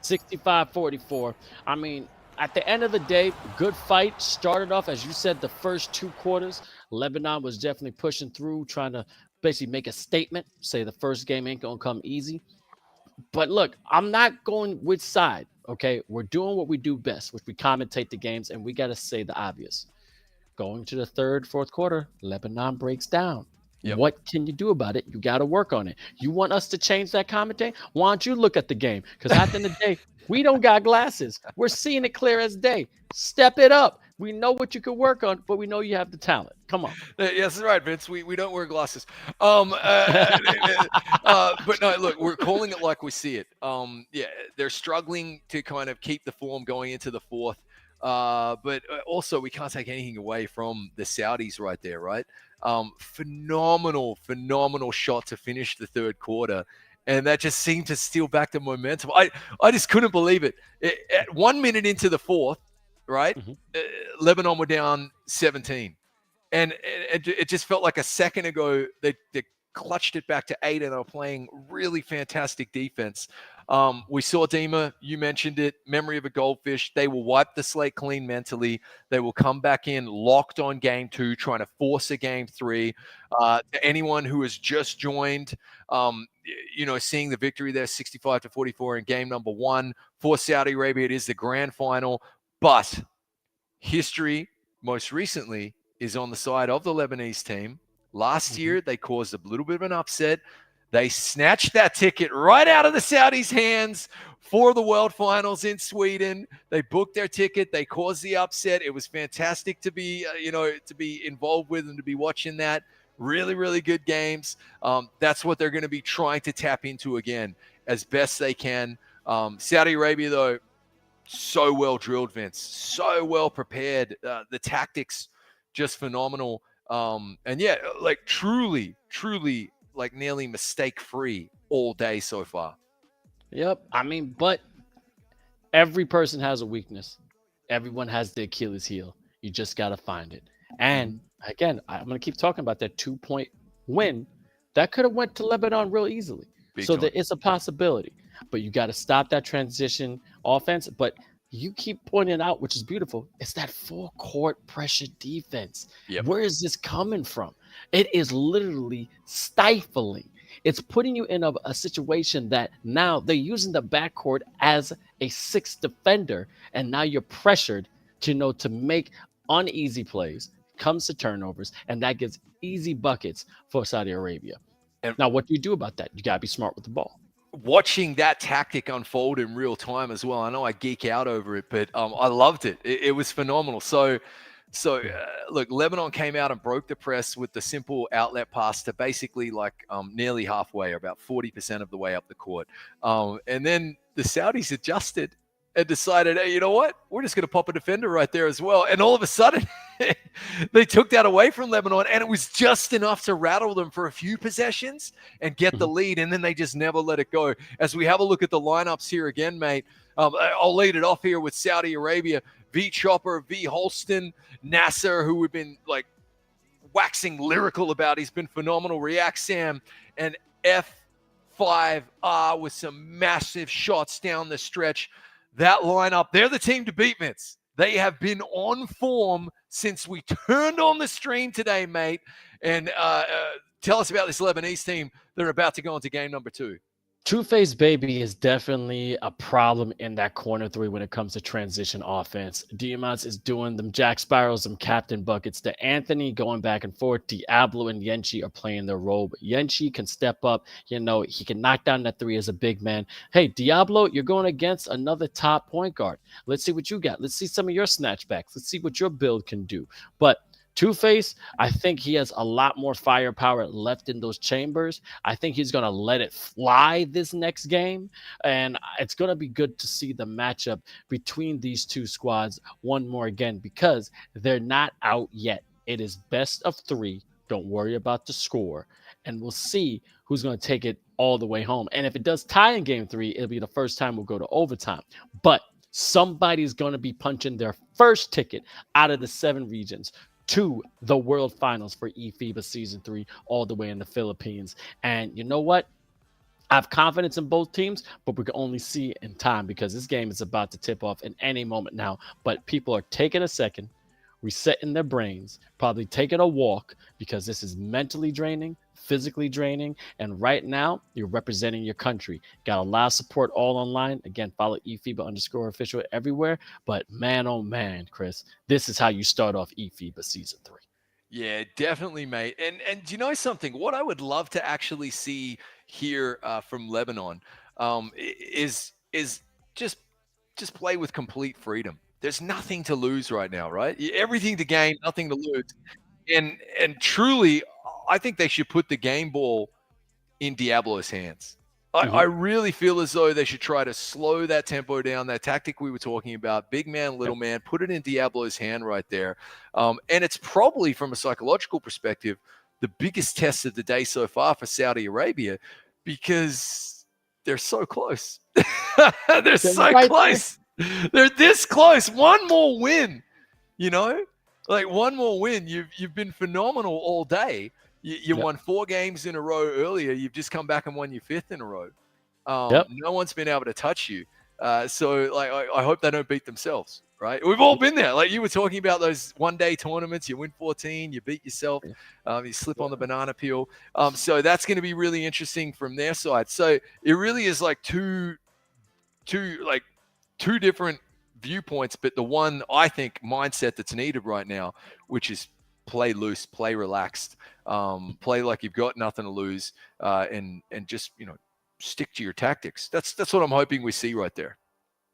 65-44. I mean, at the end of the day, good fight. Started off, as you said, the first 2 quarters. Lebanon was definitely pushing through, trying to basically make a statement, say the first game ain't going to come easy. But look, I'm not going which side, okay? We're doing what we do best, which we commentate the games, and we got to say the obvious. Going to the third, fourth quarter, Lebanon breaks down. Yep. What can you do about it? You got to work on it. You want us to change that commentary? Why don't you look at the game? Because at the end of the day, we don't got glasses. We're seeing it clear as day. Step it up. We know what you can work on, but we know you have the talent. Come on. Yes, that's right, Vince. We don't wear glasses. But no, look, we're calling it like we see it. Yeah, they're struggling to kind of keep the form going into the fourth. But also, we can't take anything away from the Saudis right there, right? Phenomenal shot to finish the third quarter. And that just seemed to steal back the momentum. I just couldn't believe it. At 1 minute into the fourth, right? Lebanon were down 17. And it just felt like a second ago they clutched it back to 8 and are playing really fantastic defense. We saw Dima, you mentioned it, memory of a goldfish. They will wipe the slate clean mentally. They will come back in locked on game 2, trying to force a game 3. To anyone who has just joined, seeing the victory there, 65-44 in game number 1 for Saudi Arabia. It is the grand final, but history most recently is on the side of the Lebanese team. Last year, they caused a little bit of an upset. They snatched that ticket right out of the Saudis' hands for the World Finals in Sweden. They booked their ticket. They caused the upset. It was fantastic to be, to be involved with and to be watching that. Really, really good games. That's what they're going to be trying to tap into again as best they can. Saudi Arabia, though, so well drilled, Vince. So well prepared. The tactics, just phenomenal. And yeah, like truly, like nearly mistake-free all day so far. Yep. I mean, but every person has a weakness. Everyone has the Achilles heel. You just got to find it. And again, I'm going to keep talking about that 2-point win. That could have went to Lebanon real easily. So there is a possibility. But you got to stop that transition offense. But you keep pointing out, which is beautiful, it's that full court pressure defense. Yep. Where is this coming from? It is literally stifling. It's putting you in a situation that now they're using the backcourt as a 6th defender, and now you're pressured to make uneasy plays, comes to turnovers, and that gives easy buckets for Saudi Arabia. And now, what do you do about that? You got to be smart with the ball. Watching that tactic unfold in real time as well. I know I geek out over it, but I loved it. It was phenomenal. So look, Lebanon came out and broke the press with the simple outlet pass to basically nearly halfway, or about 40% of the way up the court. And then the Saudis adjusted and decided, hey, you know what? We're just going to pop a defender right there as well. And all of a sudden, they took that away from Lebanon, and it was just enough to rattle them for a few possessions and get the lead, and then they just never let it go. As we have a look at the lineups here again, mate, I'll lead it off here with Saudi Arabia. V. Chopper, V. Holston, Nasser, who we've been waxing lyrical about. He's been phenomenal. React Sam, and F5R with some massive shots down the stretch. That lineup, they're the team to beat, Vince. They have been on form since we turned on the stream today, mate. And tell us about this Lebanese team. They're about to go into game number 2. Two-Face Baby is definitely a problem in that corner 3 when it comes to transition offense. Diamants is doing them Jack Spirals, them captain buckets. To Anthony going back and forth. Diablo and Yenchi are playing their role. But Yenchi can step up. He can knock down that 3 as a big man. Hey, Diablo, you're going against another top point guard. Let's see what you got. Let's see some of your snatchbacks. Let's see what your build can do. But Two-Face, I think he has a lot more firepower left in those chambers. I think he's going to let it fly this next game. And it's going to be good to see the matchup between these two squads one more again, because they're not out yet. It is best of 3. Don't worry about the score. And we'll see who's going to take it all the way home. And if it does tie in game 3, it'll be the first time we'll go to overtime. But somebody's going to be punching their first ticket out of the 7 regions to the World Finals for eFIBA Season 3 all the way in the Philippines. And you know what? I have confidence in both teams, but we can only see in time because this game is about to tip off in any moment now. But people are taking a second, resetting their brains, probably taking a walk because this is mentally draining, physically draining. And right now, you're representing your country. Got a lot of support all online. Again, follow eFIBA_official everywhere. But man, oh man, Chris, this is how you start off eFIBA season 3. Yeah, definitely, mate. And do you know something? What I would love to actually see here from Lebanon is just play with complete freedom. There's nothing to lose right now, right? Everything to gain, nothing to lose. And truly, I think they should put the game ball in Diablo's hands. I really feel as though they should try to slow that tempo down, that tactic we were talking about, big man, little man, put it in Diablo's hand right there. And it's probably, from a psychological perspective, the biggest test of the day so far for Saudi Arabia because they're so close. They're so close. They're this close. One more win, like one more win. You've been phenomenal all day. You won 4 games in a row earlier. You've just come back and won your 5th in a row. No one's been able to touch you. So like, I hope they don't beat themselves, right? We've all been there. Like you were talking about those one-day tournaments. You win 14, you beat yourself, you slip on the banana peel. So that's going to be really interesting from their side. So it really is like two different viewpoints, but the one I think mindset that's needed right now, which is play loose, play relaxed, play like you've got nothing to lose, and just stick to your tactics. That's what I'm hoping we see right there.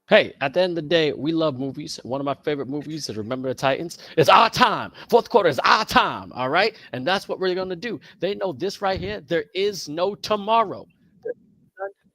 Hey, at the end of the day, we love movies. One of my favorite movies is Remember the Titans. It's our time. Fourth quarter is our time. All right, and that's what we're gonna do. They know this right here. There is no tomorrow.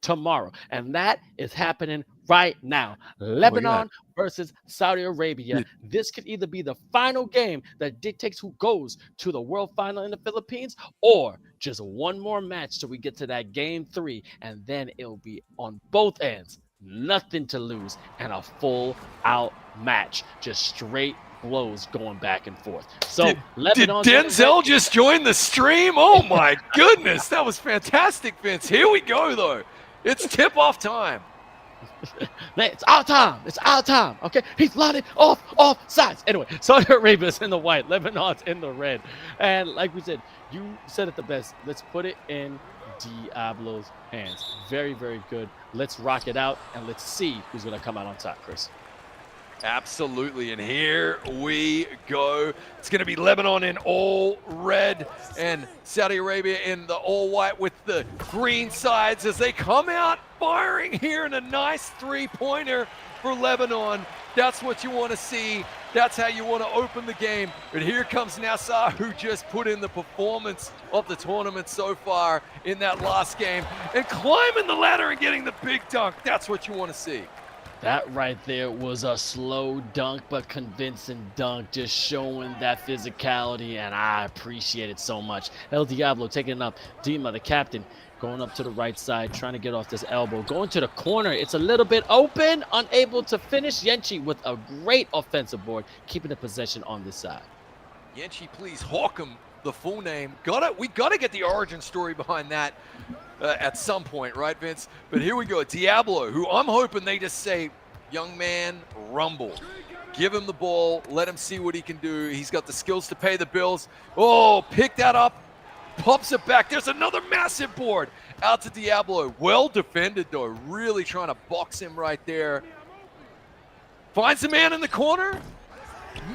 Tomorrow, and that is happening right now. Lebanon versus Saudi Arabia. This could either be the final game that dictates who goes to the World Final in the Philippines, or just one more match till we get to that game 3, and then it'll be on both ends, nothing to lose, and a full-out match, just straight blows going back and forth. So did Denzel just join the stream? Oh my goodness, that was fantastic, Vince. Here we go though. It's tip-off time. It's our time. It's our time. Okay, he's loaded off sides. Anyway, Saudi Arabia's in the white, Lebanon's in the red, and like we said, you said it the best. Let's put it in Diablo's hands. Very, very good. Let's rock it out and let's see who's gonna come out on top, Chris. Absolutely, and here we go. It's going to be Lebanon in all red and Saudi Arabia in the all white with the green sides as they come out firing here in a nice 3-pointer for Lebanon. That's what you want to see. That's how you want to open the game. But here comes Nassar, who just put in the performance of the tournament so far in that last game and climbing the ladder and getting the big dunk. That's what you want to see. That right there was a slow dunk, but convincing dunk, just showing that physicality, and I appreciate it so much. El Diablo taking it up. Dima, the captain, going up to the right side, trying to get off this elbow. Going to the corner. It's a little bit open, unable to finish. Yenchi with a great offensive board, keeping the possession on this side. Yenchi, please, Hawkham, the full name. We got to get the origin story behind that. At some point, right, Vince? But here we go. Diablo, who I'm hoping they just say, young man, rumble. Give him the ball. Let him see what he can do. He's got the skills to pay the bills. Oh, pick that up. Pops it back. There's another massive board out to Diablo. Well defended, though. Really trying to box him right there. Finds the man in the corner.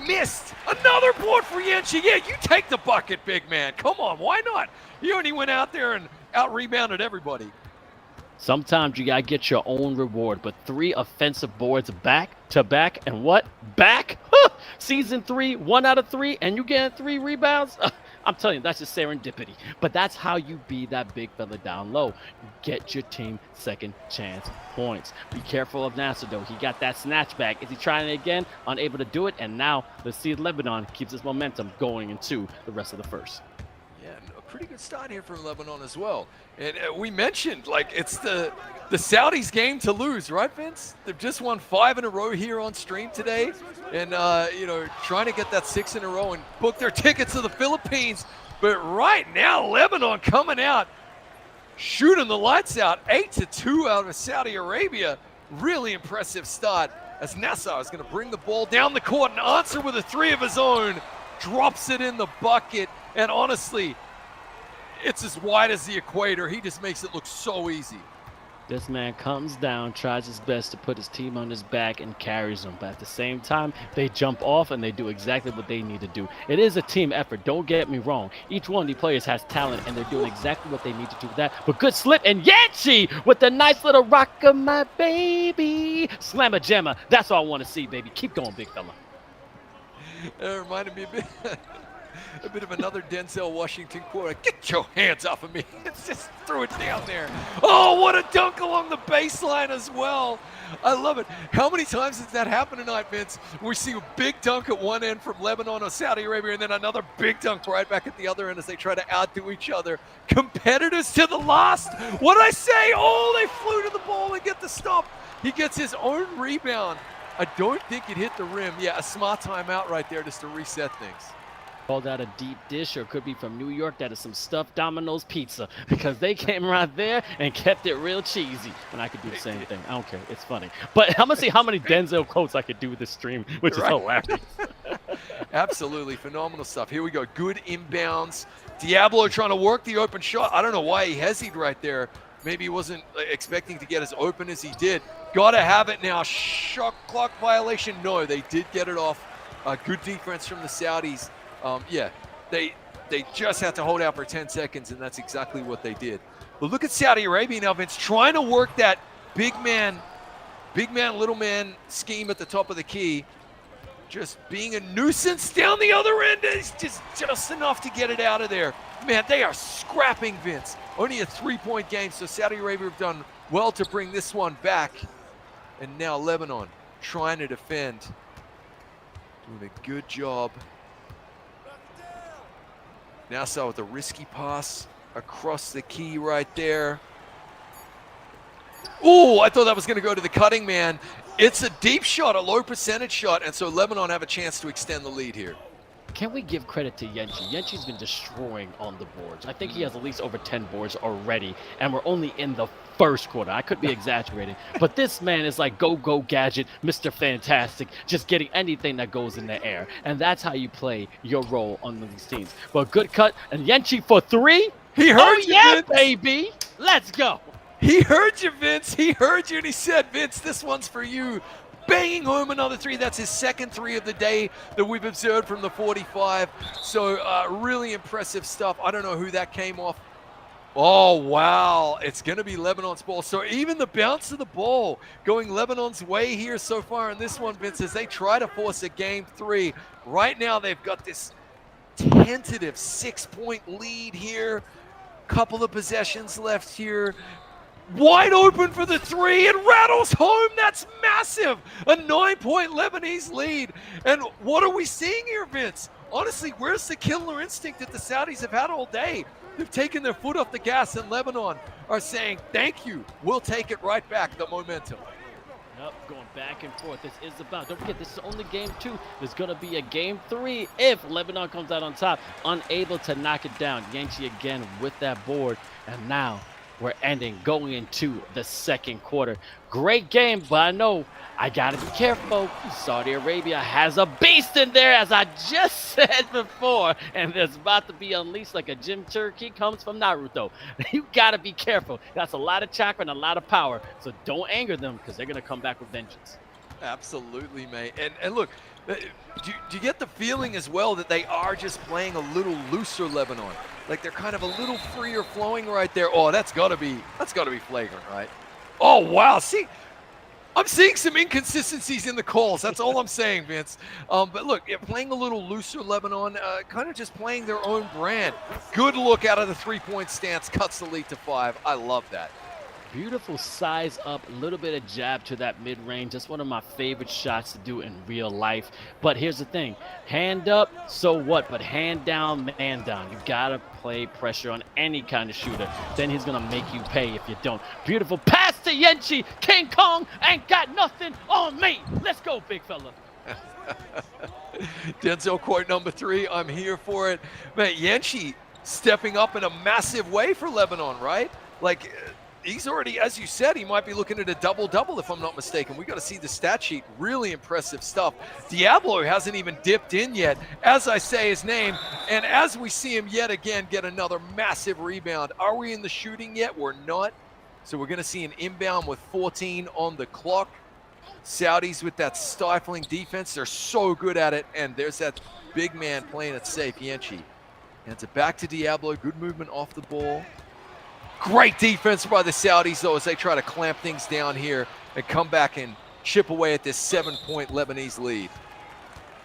Missed. Another board for Yenchi. Yeah, you take the bucket, big man. Come on, why not? You only went out there and out-rebounded everybody. Sometimes you gotta get your own reward, but 3 offensive boards back to back, and what? Back? Season 3, 1 out of 3, and you getting 3 rebounds? I'm telling you, that's just serendipity. But that's how you be that big fella down low. You get your team second chance points. Be careful of Nasser, though. He got that snatch back. Is he trying it again? Unable to do it, and now let's see if Lebanon keeps his momentum going into the rest of the first. Yeah, a pretty good start here from Lebanon as well. And we mentioned, like, it's the Saudis' game to lose, right, Vince? They've just won 5 in a row here on stream today. And, trying to get that 6 in a row and book their tickets to the Philippines. But right now, Lebanon coming out, shooting the lights out. 8-2 out of Saudi Arabia. Really impressive start as Nassau is going to bring the ball down the court and answer with a three of his own. Drops it in the bucket. And honestly, it's as wide as the equator. He just makes it look so easy. This man comes down, tries his best to put his team on his back and carries them. But at the same time, they jump off and they do exactly what they need to do. It is a team effort. Don't get me wrong. Each one of these players has talent and they're doing exactly what they need to do with that. But good slip, and янчи with the nice little rock of my baby. Slamma jamma. That's all I want to see, baby. Keep going, big fella. It reminded me a bit of another Denzel Washington quote. Get your hands off of me. Just threw it down there. Oh, what a dunk along the baseline as well. I love it. How many times has that happened tonight, Vince? We see a big dunk at one end from Lebanon or Saudi Arabia, and then another big dunk right back at the other end as they try to outdo each other. Competitors to the last. What did I say? Oh, they flew to the ball and get the stop. He gets his own rebound. I don't think it hit the rim. Yeah, a smart timeout right there just to reset things. Called out a deep dish, or it could be from New York. That is some stuffed Domino's pizza, because they came right there and kept it real cheesy. And I could do the same thing. I don't care. It's funny. But I'm going to see how many Denzel quotes I could do with this stream, which is hilarious. Absolutely phenomenal stuff. Here we go. Good inbounds. Diablo trying to work the open shot. I don't know why he hesitated right there. Maybe he wasn't expecting to get as open as he did. Got to have it now. Shot clock violation. No, they did get it off. Good defense from the Saudis. Yeah, they just had to hold out for 10 seconds, and that's exactly what they did. But look at Saudi Arabia now, Vince, trying to work that big man, little man scheme at the top of the key. Just being a nuisance down the other end is just enough to get it out of there. Man, they are scrapping, Vince. Only a 3-point game, so Saudi Arabia have done well to bring this one back. And now Lebanon trying to defend. Doing a good job. Nassau with a risky pass across the key right there. Oh, I thought that was going to go to the cutting man. It's a deep shot, a low percentage shot, and so Lebanon have a chance to extend the lead here. Can we give credit to янчи? янчi's been destroying on the boards. I think he has at least over 10 boards already, and we're only in the first quarter. I could be exaggerating, but this man is like go gadget, Mr. Fantastic, just getting anything that goes in the air, and that's how you play your role on these teams. But good cut, and янчи for three. He heard you, yeah, Vince. baby. Let's go. He heard you, Vince. He heard you, and he said, Vince, this one's for you. Banging home another three. That's his second three of the day that we've observed from the 45. So really impressive stuff. I don't know who that came off. Oh, wow. It's going to be Lebanon's ball. So even the bounce of the ball going Lebanon's way here so far in this one, Vince, as they try to force a game three. Right now they've got this tentative 6-point lead here. Couple of possessions left here. Wide open for the three, and rattles home. That's massive. A 9-point Lebanese lead. And what are we seeing here, Vince? Honestly, where's the killer instinct that the Saudis have had all day? They've taken their foot off the gas, and Lebanon are saying, thank you. We'll take it right back, the momentum. Yep, going back and forth. This is about, don't forget, this is only game 2. There's going to be a game 3 if Lebanon comes out on top, unable to knock it down. янчи again with that board, and now we're going into the second quarter. Great game, but I know I got to be careful. Saudi Arabia has a beast in there, as I just said before, and there's about to be unleashed like a gym turkey comes from Naruto. You got to be careful. That's a lot of chakra and a lot of power, so don't anger them, because they're going to come back with vengeance. Absolutely, mate. And look, do you get the feeling as well that they are just playing a little looser, Lebanon? Like they're kind of a little freer flowing right there. Oh, that's got to be flagrant, right? Oh, wow. See, I'm seeing some inconsistencies in the calls. That's all I'm saying, Vince. But look, playing a little looser, Lebanon, kind of just playing their own brand. Good look out of the 3-point stance, cuts the lead to 5. I love that. Beautiful size up, a little bit of jab to that mid-range. That's one of my favorite shots to do in real life. But here's the thing, hand up, so what? But hand down, man down. You gotta play pressure on any kind of shooter. Then he's gonna make you pay if you don't. Beautiful pass to янчи. King Kong ain't got nothing on me. Let's go, big fella. Denzel quote number 3, I'm here for it. Man, янчи stepping up in a massive way for Lebanon, right? Like, he's already, as you said, he might be looking at a double-double if I'm not mistaken. We got to see the stat sheet. Really impressive stuff. 𝐂𝐿 hasn't even dipped in yet, as I say his name, and as we see him yet again get another massive rebound. Are we in the shooting yet? We're not. So we're going to see an inbound with 14 on the clock. Saudis with that stifling defense. They're so good at it, and there's that big man playing it safe, 𝐂𝐄𝐄𝐂. And it's back to 𝐂𝐿. Good movement off the ball. Great defense by the Saudis, though, as they try to clamp things down here and come back and chip away at this 7-point Lebanese lead.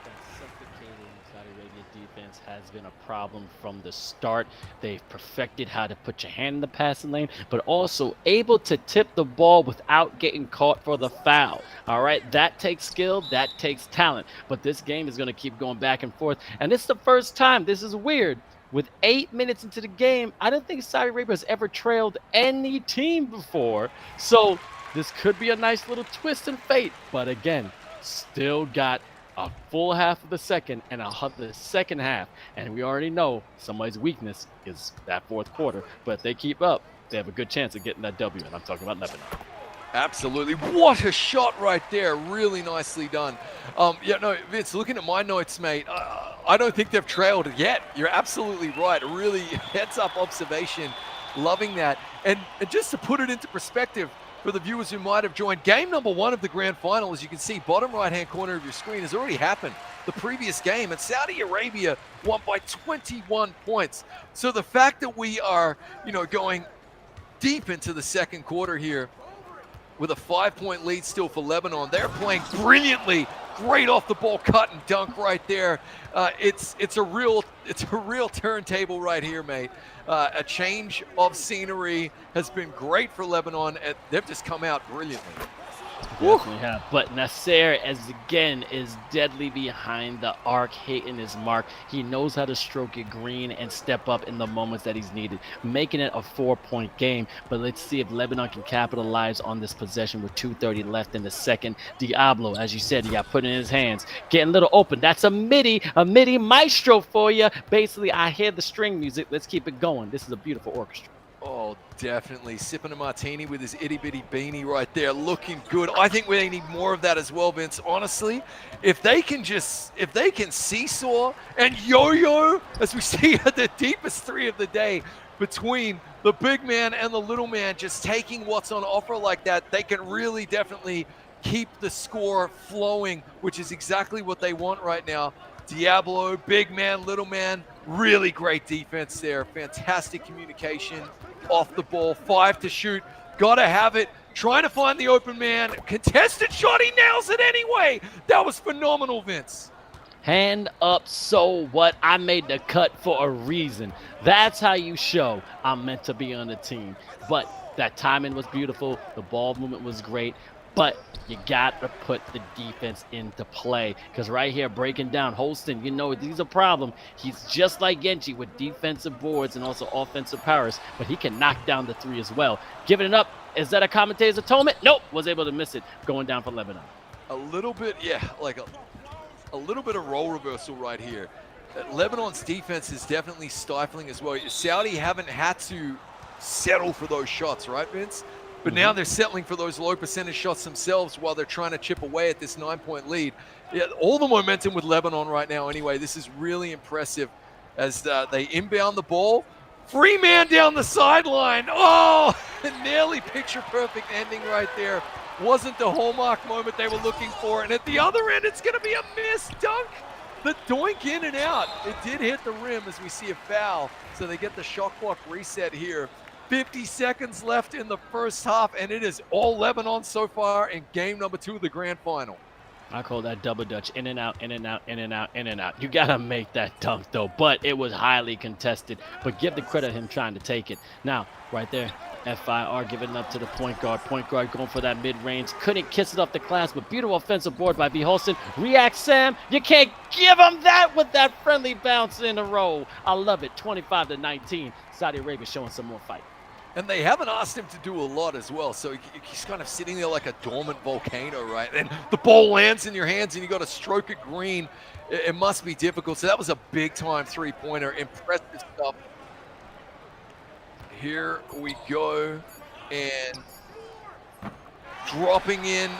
That suffocating Saudi Arabia defense has been a problem from the start. They've perfected how to put your hand in the passing lane, but also able to tip the ball without getting caught for the foul. All right, that takes skill, that takes talent. But this game is going to keep going back and forth. And it's the first time, this is weird, with 8 minutes into the game, I don't think Saudi Arabia has ever trailed any team before. So this could be a nice little twist in fate. But again, still got a full half of the second and the second half. And we already know somebody's weakness is that fourth quarter. But if they keep up, they have a good chance of getting that W. And I'm talking about Lebanon. Absolutely. What a shot right there. Really nicely done. Yeah, no, Vince, looking at my notes, mate, I don't think they've trailed yet. You're absolutely right. Really heads-up observation. Loving that. And just to put it into perspective for the viewers who might have joined, game number 1 of the grand final, as you can see, bottom right-hand corner of your screen, has already happened. The previous game, and Saudi Arabia won by 21 points. So the fact that we are, going deep into the second quarter here, with a 5-point lead still for Lebanon. They're playing brilliantly. Great off the ball cut and dunk right there. It's a real turntable right here, mate. A change of scenery has been great for Lebanon. And they've just come out brilliantly. Definitely have. But Nasser, as again, is deadly behind the arc, hitting his mark. He knows how to stroke it green and step up in the moments that he's needed, making it a 4-point game. But let's see if Lebanon can capitalize on this possession with 2:30 left in the second. 𝐂𝐿, as you said, he got put in his hands, getting a little open. That's a MIDI maestro for you. Basically, I hear the string music. Let's keep it going. This is a beautiful orchestra. Oh, definitely. Sipping a martini with his itty-bitty beanie right there. Looking good. I think we need more of that as well, Vince. Honestly, if they can seesaw and yo-yo, as we see at the deepest 3 of the day, between the big man and the little man, just taking what's on offer like that, they can really definitely keep the score flowing, which is exactly what they want right now. 𝐂𝐿, big man, little man, really great defense there. Fantastic communication off the ball. 5 to shoot. Got to have it. Trying to find the open man. Contested shot. He nails it anyway. That was phenomenal, Vince. Hand up, so what? I made the cut for a reason. That's how you show I'm meant to be on the team. But that timing was beautiful. The ball movement was great. But you got to put the defense into play. Because right here, breaking down, Holston, he's a problem. He's just like 𝐂𝐄𝐄𝐂 with defensive boards and also offensive powers. But he can knock down the 3 as well. Giving it up, is that a commentator's atonement? Nope, was able to miss it. Going down for Lebanon. A little bit, yeah, like a little bit of role reversal right here. Lebanon's defense is definitely stifling as well. Saudi haven't had to settle for those shots, right, Vince? But now they're settling for those low percentage shots themselves while they're trying to chip away at this 9-point lead. Yeah, all the momentum with Lebanon right now anyway. This is really impressive as they inbound the ball. Free man down the sideline. Oh, nearly picture-perfect ending right there. Wasn't the hallmark moment they were looking for. And at the other end, it's going to be a missed dunk. The doink in and out. It did hit the rim as we see a foul. So they get the shot clock reset here. 50 seconds left in the first half, and it is all Lebanon so far in game number 2 of the grand final. I call that double Dutch, in and out, in and out, in and out, in and out. You got to make that dunk, though, but it was highly contested. But give the credit him trying to take it. Now, right there, FIR giving up to the point guard. Point guard going for that mid-range. Couldn't kiss it off the glass, but beautiful offensive board by B. Holston. React, Sam. You can't give him that with that friendly bounce in a row. I love it. 25-19. Saudi Arabia showing some more fight. And they haven't asked him to do a lot as well. So he's kind of sitting there like a dormant volcano, right? And the ball lands in your hands and you got to stroke it green. It must be difficult. So that was a big time 3-pointer. Impressive stuff. Here we go. And dropping in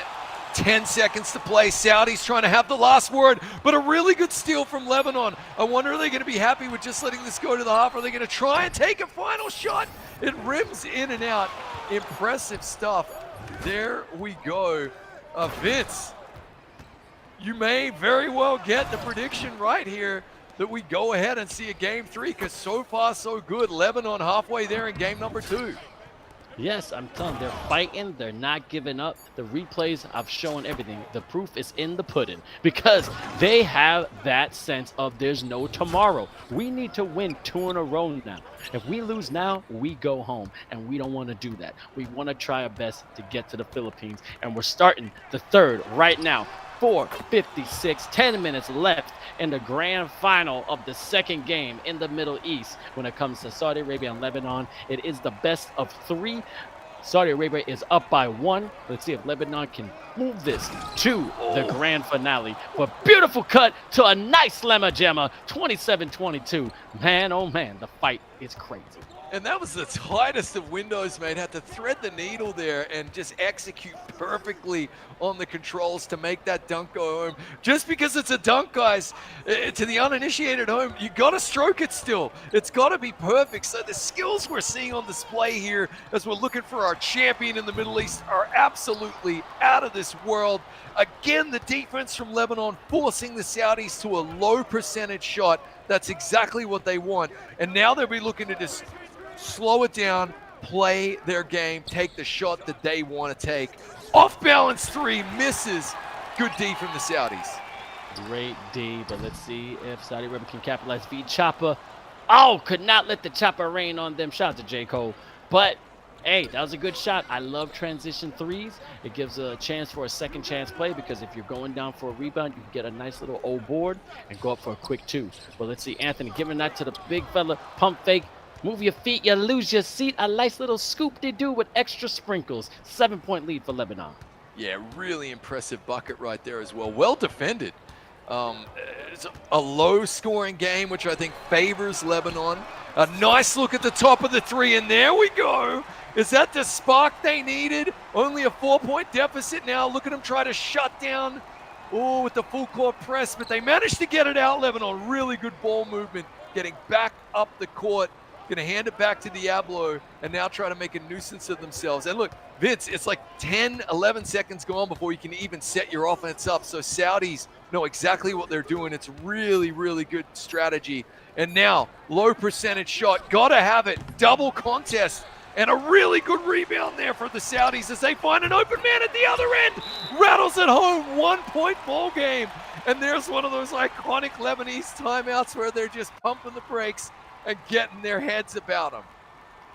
10 seconds to play. Saudis trying to have the last word, but a really good steal from Lebanon. I wonder, are they going to be happy with just letting this go to the half? Are they going to try and take a final shot? It rims in and out. Impressive stuff. There we go. Vince, you may very well get the prediction right here that we go ahead and see a game 3, because so far so good. Lebanon halfway there in game number 2. Yes, I'm telling you, they're fighting. They're not giving up. The replays, I've shown everything. The proof is in the pudding, because they have that sense of there's no tomorrow. We need to win 2 in a row now. If we lose now, we go home, and we don't want to do that. We want to try our best to get to the Philippines, and we're starting the 3rd right now. 4:56, 10 minutes left in the grand final of the 2nd game in the Middle East. When it comes to Saudi Arabia and Lebanon, it is the best of 3. Saudi Arabia is up by 1. Let's see if Lebanon can move this to the grand finale. But beautiful cut to a nice lemma jamma, 27-22. Man, oh man, the fight is crazy. And that was the tightest of windows, mate. Had to thread the needle there and just execute perfectly on the controls to make that dunk go home. Just because it's a dunk, guys, to the uninitiated home, you got to stroke it still. It's got to be perfect. So the skills we're seeing on display here as we're looking for our champion in the Middle East are absolutely out of this world. Again, the defense from Lebanon forcing the Saudis to a low percentage shot. That's exactly what they want. And now they'll be looking to just slow it down, play their game, take the shot that they want to take. Off balance 3, misses. Good D from the Saudis. Great D, but let's see if Saudi Arabia can capitalize. Feed Chopper. Oh, could not let the chopper rain on them. Shout out to J. Cole. But hey, that was a good shot. I love transition 3s. It gives a chance for a second chance play, because if you're going down for a rebound, you can get a nice little old board and go up for a quick 2. But let's see, Anthony giving that to the big fella. Pump fake. Move your feet, you lose your seat. A nice little scoop-de-doo with extra sprinkles. 7-point lead for Lebanon. Yeah, really impressive bucket right there as well. Well defended. It's a low-scoring game, which I think favors Lebanon. A nice look at the top of the 3, and there we go. Is that the spark they needed? Only a 4-point deficit now. Look at them try to shut down. Oh, with the full court press, but they managed to get it out, Lebanon. Really good ball movement, getting back up the court. Going to hand it back to Diablo and now try to make a nuisance of themselves. And look, Vince, it's like 10, 11 seconds gone before you can even set your offense up. So Saudis know exactly what they're doing. It's really, really good strategy. And now, low percentage shot. Got to have it. Double contest. And a really good rebound there for the Saudis as they find an open man at the other end. Rattles it home. 1-point ball game. And there's one of those iconic Lebanese timeouts where they're just pumping the brakes and getting their heads about them.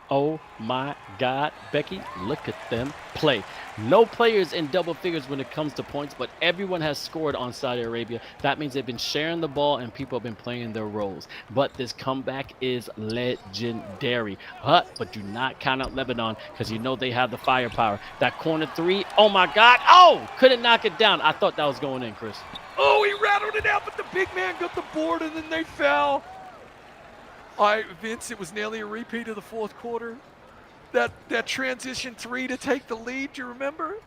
Oh my God, Becky, look at them play. No players in double figures when it comes to points, but everyone has scored on Saudi Arabia. That means they've been sharing the ball and people have been playing their roles. But this comeback is legendary. But do not count out Lebanon, because you know they have the firepower. That corner 3, oh my God. Oh, couldn't knock it down. I thought that was going in, Chris. Oh, he rattled it out, but the big man got the board and then they fell. Vince, it was nearly a repeat of the 4th quarter. That transition 3 to take the lead, do you remember?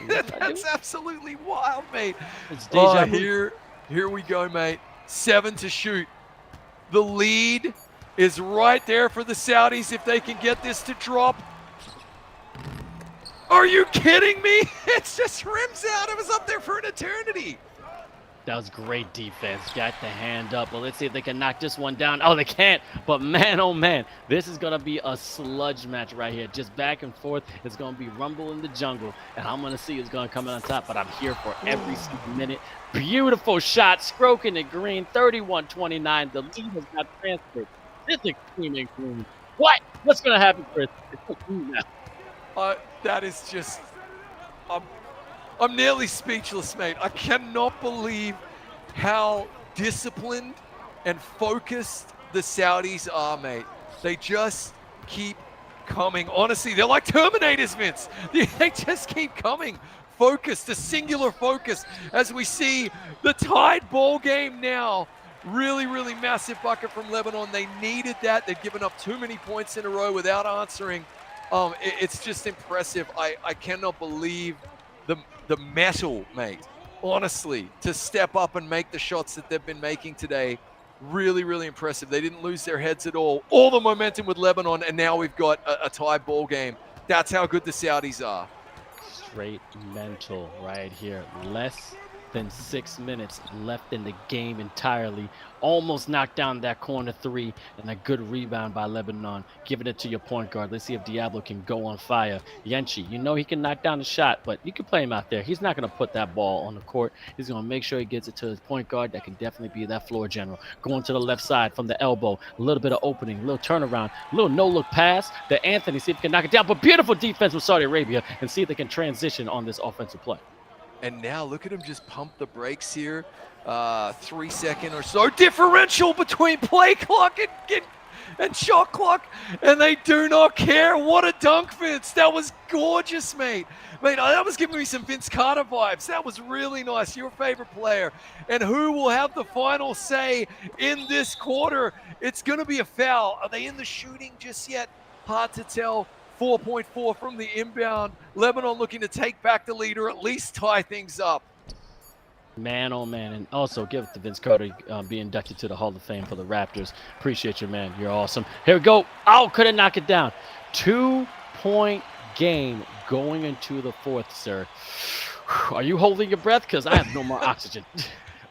That's absolutely wild, mate. It's deja vu. Here we go, mate. 7 to shoot. The lead is right there for the Saudis if they can get this to drop. Are you kidding me? It just rims out. It was up there for an eternity. That was great defense. Got the hand up. Well, let's see if they can knock this one down. Oh, they can't. But man, oh man, this is going to be a sludge match right here. Just back and forth. It's going to be rumble in the jungle. And I'm going to see who's going to come in on top. But I'm here for every single minute. Beautiful shot. Stroking it green. 31-29. The lead has got transferred. It's extreme and green. What? What's going to happen, Chris? It's now. That is just... I'm nearly speechless, mate. I cannot believe how disciplined and focused the Saudis are, mate. They just keep coming. Honestly, they're like Terminators, Vince. They just keep coming. Focused, a singular focus, as we see the tied ball game now Really, really massive bucket from Lebanon. They needed that. They'd given up too many points in a row without answering. It's just impressive. I cannot believe the metal, mate. Honestly, to step up and make the shots that they've been making today. Really, really impressive. They didn't lose their heads at all. All the momentum with Lebanon, and now we've got a tie ball game. That's how good the Saudis are. Straight mental right here. Less than 6 minutes left in the game entirely. Almost knocked down that corner three, and a good rebound by Lebanon. Giving it to your point guard. Let's see if Diablo can go on fire. 𝐂𝐄𝐄𝐂, you know he can knock down the shot, but you can play him out there. He's not going to put that ball on the court. He's going to make sure he gets it to his point guard. That can definitely be that floor general. Going to the left side from the elbow. A little bit of opening, a little turnaround, a little no-look pass to Anthony. See if he can knock it down. But beautiful defense from Saudi Arabia, and see if they can transition on this offensive play. And now look at him just pump the brakes here. 3 second or so differential between play clock and shot clock, and they do not care. What a dunk, Vince. That was gorgeous, mate. That was giving me some Vince Carter vibes. That was really nice. Your favorite player. And who will have the final say in this quarter? It's going to be a foul. Are they in the shooting just yet? Hard to tell. 4.4 from the inbound. Lebanon looking to take back the lead or at least tie things up. Man, oh man. And also give it to Vince Carter being inducted to the Hall of Fame for the Raptors. Appreciate you, man. You're awesome. Here we go. Oh, couldn't knock it down. 2-point game going into the fourth, sir. Are you holding your breath? Because I have no more oxygen.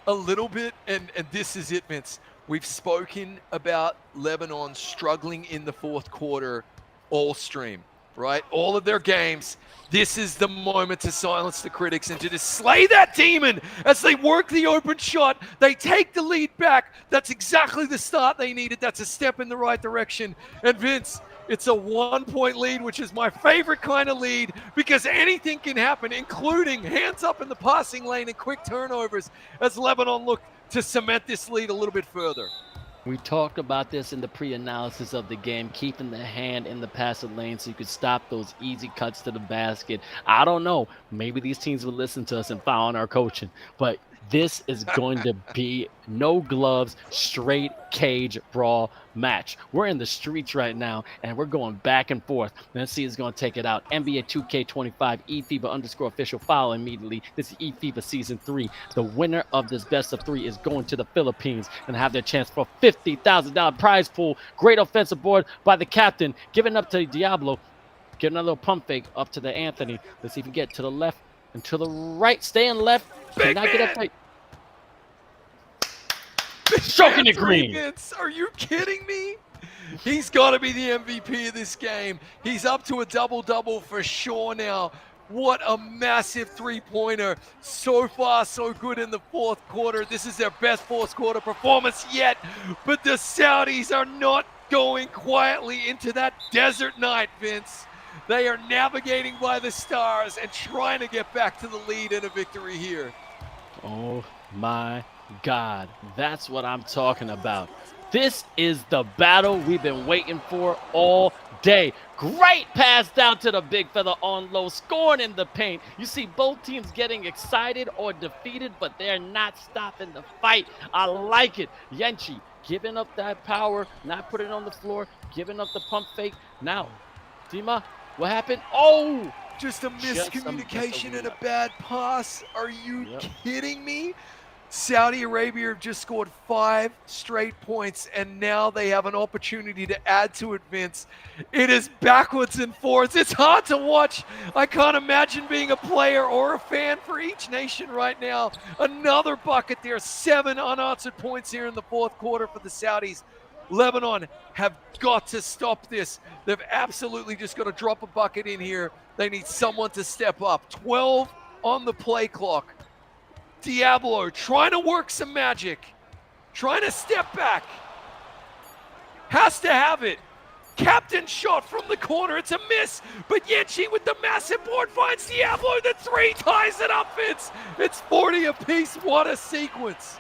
A little bit, and this is it, Vince. We've spoken about Lebanon struggling in the fourth quarter all stream, right? All of their games. This is the moment to silence the critics and to just slay that demon as they work the open shot. They take the lead back. That's exactly the start they needed. That's a step in the right direction. And Vince, it's a 1-point lead, which is my favorite kind of lead because anything can happen, including hands up in the passing lane and quick turnovers as Lebanon look to cement this lead a little bit further. We talked about this in the pre-analysis of the game, keeping the hand in the passive lane so you could stop those easy cuts to the basket. I don't know. Maybe these teams will listen to us and foul on our coaching, but this is going to be no gloves, straight cage brawl match. We're in the streets right now, and we're going back and forth. Let's see who's going to take it out. NBA 2K25 eFIBA _official foul immediately. This is eFIBA Season 3. The winner of this best of 3 is going to the Philippines and have their chance for $50,000 prize pool. Great offensive board by the captain, giving up to Diablo. Giving a little pump fake up to the Anthony. Let's see if he can get to the left and to the right. Staying left. Cannot get up right. Stroking the green. Vince, are you kidding me? He's got to be the MVP of this game. He's up to a double-double for sure now. What a massive three-pointer. So far, so good in the fourth quarter. This is their best fourth quarter performance yet. But the Saudis are not going quietly into that desert night, Vince. They are navigating by the stars and trying to get back to the lead in a victory here. Oh my God, that's what I'm talking about. This is the battle we've been waiting for all day. Great pass down to the big fella on low, scoring in the paint. You see both teams getting excited or defeated, but they're not stopping the fight. I like it. 𝐂𝐄𝐄𝐂 giving up that power, not putting it on the floor, giving up the pump fake. Now, Dima, what happened? Oh! Just a miscommunication and a bad pass. Are you kidding me? Saudi Arabia have just scored 5 straight points, and now they have an opportunity to add to it, Vince. It is backwards and forwards. It's hard to watch. I can't imagine being a player or a fan for each nation right now. Another bucket there. 7 unanswered points here in the fourth quarter for the Saudis. Lebanon have got to stop this. They've absolutely just got to drop a bucket in here. They need someone to step up. 12 on the play clock. Diablo trying to work some magic, trying to step back, has to have it. Captain shot from the corner, it's a miss, but 𝐂𝐄𝐄𝐂 with the massive board finds Diablo, the 3 ties it up, Vince. It's 40 apiece, what a sequence.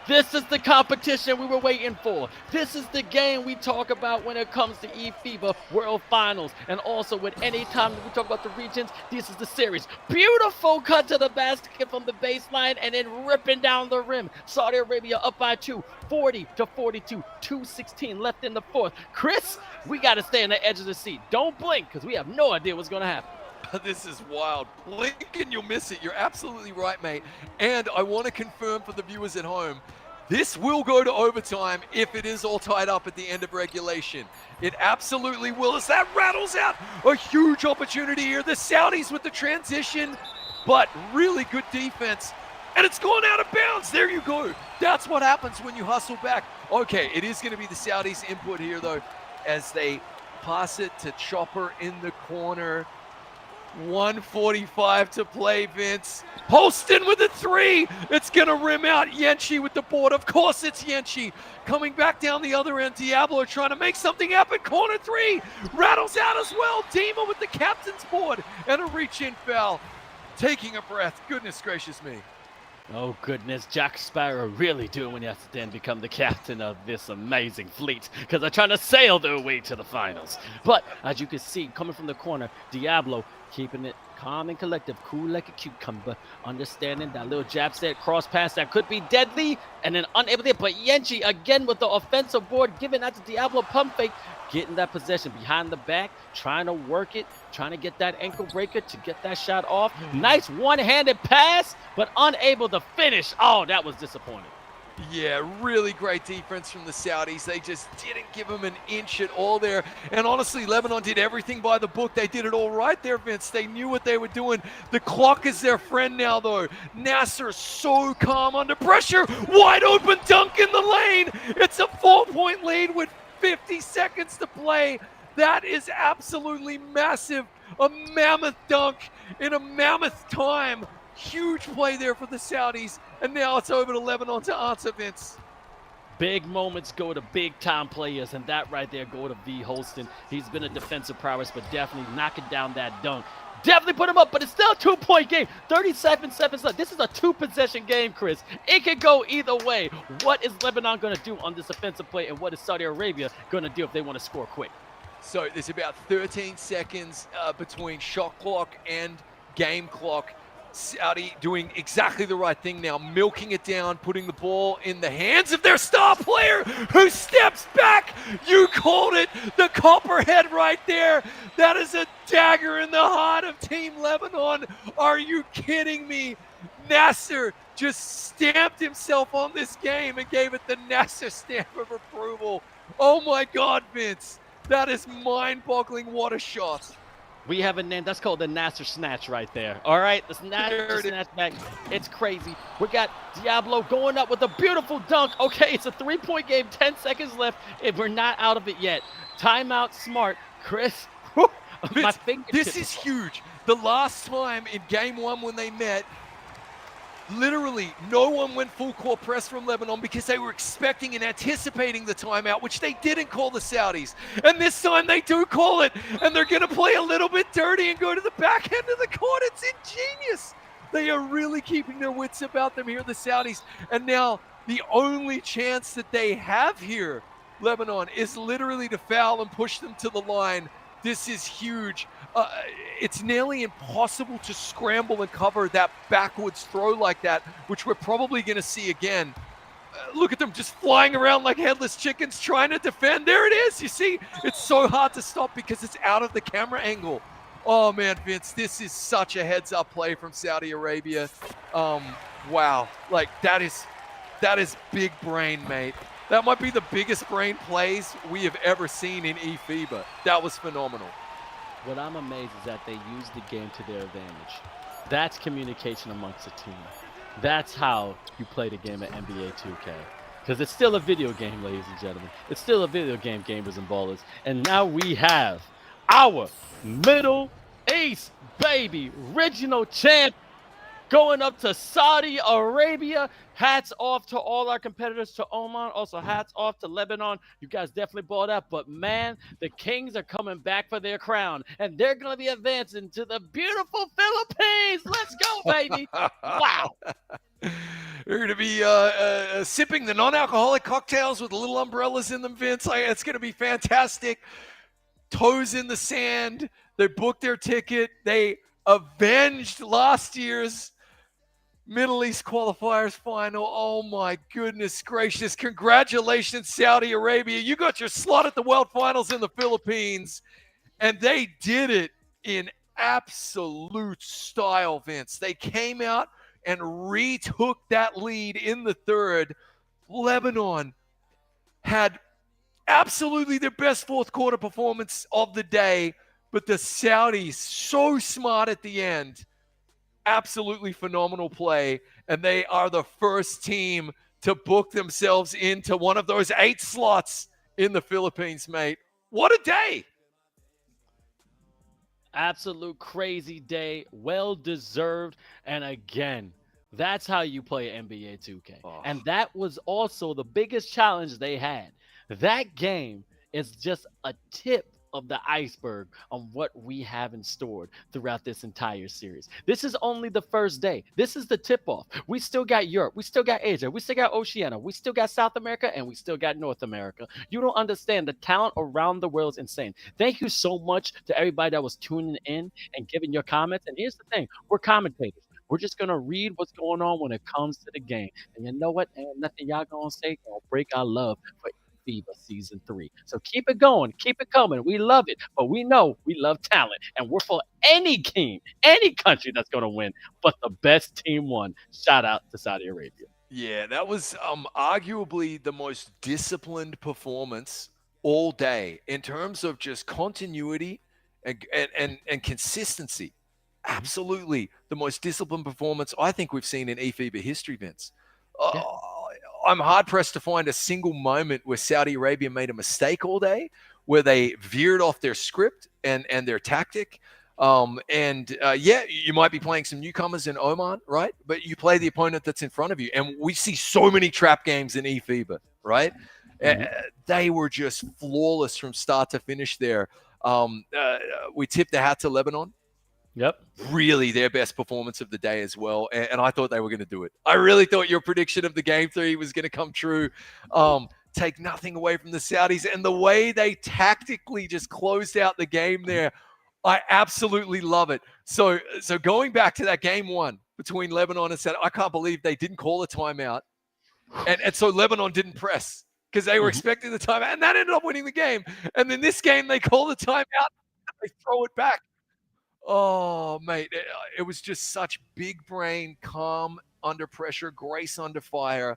This is the competition we were waiting for. This is the game we talk about when it comes to eFIBA World Finals. And also, with any time we talk about the regions, this is the series. Beautiful cut to the basket from the baseline and then ripping down the rim. Saudi Arabia up by 2, 40-42, 2:16 left in the fourth. Chris, we got to stay on the edge of the seat. Don't blink, because we have no idea what's going to happen. This is wild. Blink and you'll miss it. You're absolutely right, mate. And I want to confirm for the viewers at home, this will go to overtime if it is all tied up at the end of regulation. It absolutely will, as that rattles out a huge opportunity here. The Saudis with the transition, but really good defense. And it's gone out of bounds. There you go. That's what happens when you hustle back. Okay, it is going to be the Saudis' input here, though, as they pass it to Chopper in the corner. 1:45 to play, Vince. Holston with a 3. It's going to rim out. Yenchi with the board. Of course it's Yenchi. Coming back down the other end. Diablo trying to make something happen. Corner 3. Rattles out as well. Dima with the captain's board. And a reach-in foul. Taking a breath. Goodness gracious me. Oh goodness, Jack Sparrow really doing when he has to then become the captain of this amazing fleet, because they're trying to sail their way to the finals. But as you can see, coming from the corner, Diablo keeping it calm and collective, cool like a cucumber, understanding that little jab set cross pass that could be deadly, and then unable to, but Yenchi again with the offensive board, giving that to Diablo, pump fake, getting that possession behind the back, trying to work it, trying to get that ankle breaker to get that shot off. Nice one-handed pass, but unable to finish. Oh, that was disappointing. Yeah, really great defense from the Saudis. They just didn't give them an inch at all there. And honestly, Lebanon did everything by the book. They did it all right there, Vince. They knew what they were doing. The clock is their friend now, though. Nasser so calm under pressure. Wide open dunk in the lane. It's a 4-point lead with 50 seconds to play. That is absolutely massive. A mammoth dunk in a mammoth time. Huge play there for the Saudis. And now it's over to Lebanon to answer, Vince. Big moments go to big-time players, and that right there go to V. Holston. He's been a defensive prowess, but definitely knocking down that dunk. Definitely put him up, but it's still a 2-point game. 37 seconds left. This is a 2-possession game, Chris. It could go either way. What is Lebanon going to do on this offensive play, and what is Saudi Arabia going to do if they want to score quick? So there's about 13 seconds between shot clock and game clock. Saudi doing exactly the right thing now, milking it down, putting the ball in the hands of their star player who steps back. You called it, the copperhead right there. That is a dagger in the heart of Team Lebanon. Are you kidding me? Nasser just stamped himself on this game and gave it the Nasser stamp of approval. Oh my God, Vince. That is mind-boggling. What a shot. We have a name. That's called the Nasser Snatch right there. All right, the Nasser Snatch back. It's crazy. We got Diablo going up with a beautiful dunk. Okay, it's a 3-point game. 10 seconds left. If we're not out of it yet. Timeout smart. Chris, whew, my fingertips. This is huge. The last time in game 1 when they met, literally no one went full court press from Lebanon because they were expecting and anticipating the timeout, which they didn't call the Saudis. And this time they do call it, and they're going to play a little bit dirty and go to the back end of the court. It's ingenious. They are really keeping their wits about them here, the Saudis. And now the only chance that they have here, Lebanon, is literally to foul and push them to the line. This is huge. It's nearly impossible to scramble and cover that backwards throw like that, which we're probably going to see again. Look at them just flying around like headless chickens trying to defend. There it is. You see, it's so hard to stop because it's out of the camera angle. Oh, man, Vince, this is such a heads-up play from Saudi Arabia. Wow. Like, that is big brain, mate. That might be the biggest brain plays we have ever seen in eFIBA. That was phenomenal. What I'm amazed is that they use the game to their advantage. That's communication amongst a team. That's how you play the game at NBA 2K. Because it's still a video game, ladies and gentlemen. It's still a video game, gamers and ballers. And now we have our Middle East, baby, regional champ going up to Saudi Arabia. Hats off to all our competitors, to Oman. Also, hats off to Lebanon. You guys definitely balled out. But, man, the Kings are coming back for their crown. And they're going to be advancing to the beautiful Philippines. Let's go, baby. Wow. They're going to be sipping the non-alcoholic cocktails with little umbrellas in them, Vince. It's going to be fantastic. Toes in the sand. They booked their ticket. They avenged last year's Middle East qualifiers final. Oh my goodness gracious. Congratulations, Saudi Arabia. You got your slot at the World Finals in the Philippines, and they did it in absolute style, Vince. They came out and retook that lead in the third. Lebanon had absolutely their best fourth quarter performance of the day, but the Saudis, so smart at the end. Absolutely phenomenal play, and they are the first team to book themselves into one of those 8 slots in the Philippines, mate. What a day. Absolute crazy day. Well deserved. And again, that's how you play NBA 2K. Oh. And that was also the biggest challenge they had. That game is just a tip of the iceberg on what we have in store throughout this entire series. This is only the first day. This is the tip-off. We still got Europe. We still got Asia. We still got Oceania. We still got South America, and we still got North America. You don't understand. The talent around the world is insane. Thank you so much to everybody that was tuning in and giving your comments. And here's the thing. We're commentators. We're just going to read what's going on when it comes to the game. And you know what? Ain't nothing y'all going to say going to break our love for eFIBA Season 3. So keep it going. Keep it coming. We love it. But we know we love talent. And we're for any team, any country that's going to win. But the best team won. Shout out to Saudi Arabia. Yeah, that was arguably the most disciplined performance all day in terms of just continuity and consistency. Absolutely the most disciplined performance I think we've seen in eFIBA history, Vince. Yeah. I'm hard-pressed to find a single moment where Saudi Arabia made a mistake all day, where they veered off their script and their tactic. Yeah, you might be playing some newcomers in Oman, right? But you play the opponent that's in front of you. And we see so many trap games in eFIBA, right? They were just flawless from start to finish there. We tipped the hat to Lebanon. Yep. Really their best performance of the day as well. And I thought they were going to do it. I really thought your prediction of the game 3 was going to come true. Take nothing away from the Saudis. And the way they tactically just closed out the game there, I absolutely love it. So going back to that game 1 between Lebanon and Saudi, I can't believe they didn't call a timeout. And so Lebanon didn't press because they were expecting the timeout. And that ended up winning the game. And then this game, they call the timeout. They throw it back. Oh, mate, it was just such big brain, calm under pressure, grace under fire,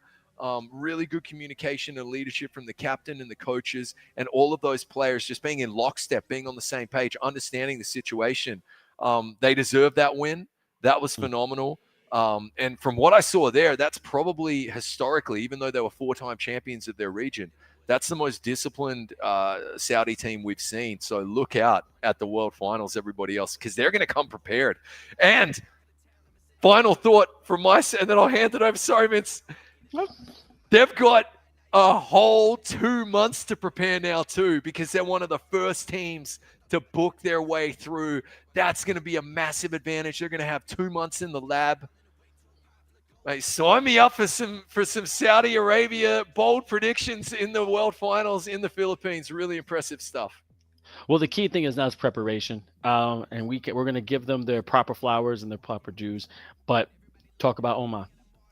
really good communication and leadership from the captain and the coaches and all of those players just being in lockstep, being on the same page, understanding the situation. They deserved that win. That was phenomenal. And from what I saw there, that's probably historically, even though they were 4-time champions of their region, that's the most disciplined Saudi team we've seen. So look out at the World Finals, everybody else, because they're going to come prepared. And final thought from my side, and then I'll hand it over. Sorry, Vince. They've got a whole 2 months to prepare now too, because they're one of the first teams to book their way through. That's going to be a massive advantage. They're going to have 2 months in the lab. Mate, sign me up for some Saudi Arabia bold predictions in the World Finals in the Philippines. Really impressive stuff. Well, the key thing is now is preparation, and we're going to give them their proper flowers and their proper dues. But talk about Oman,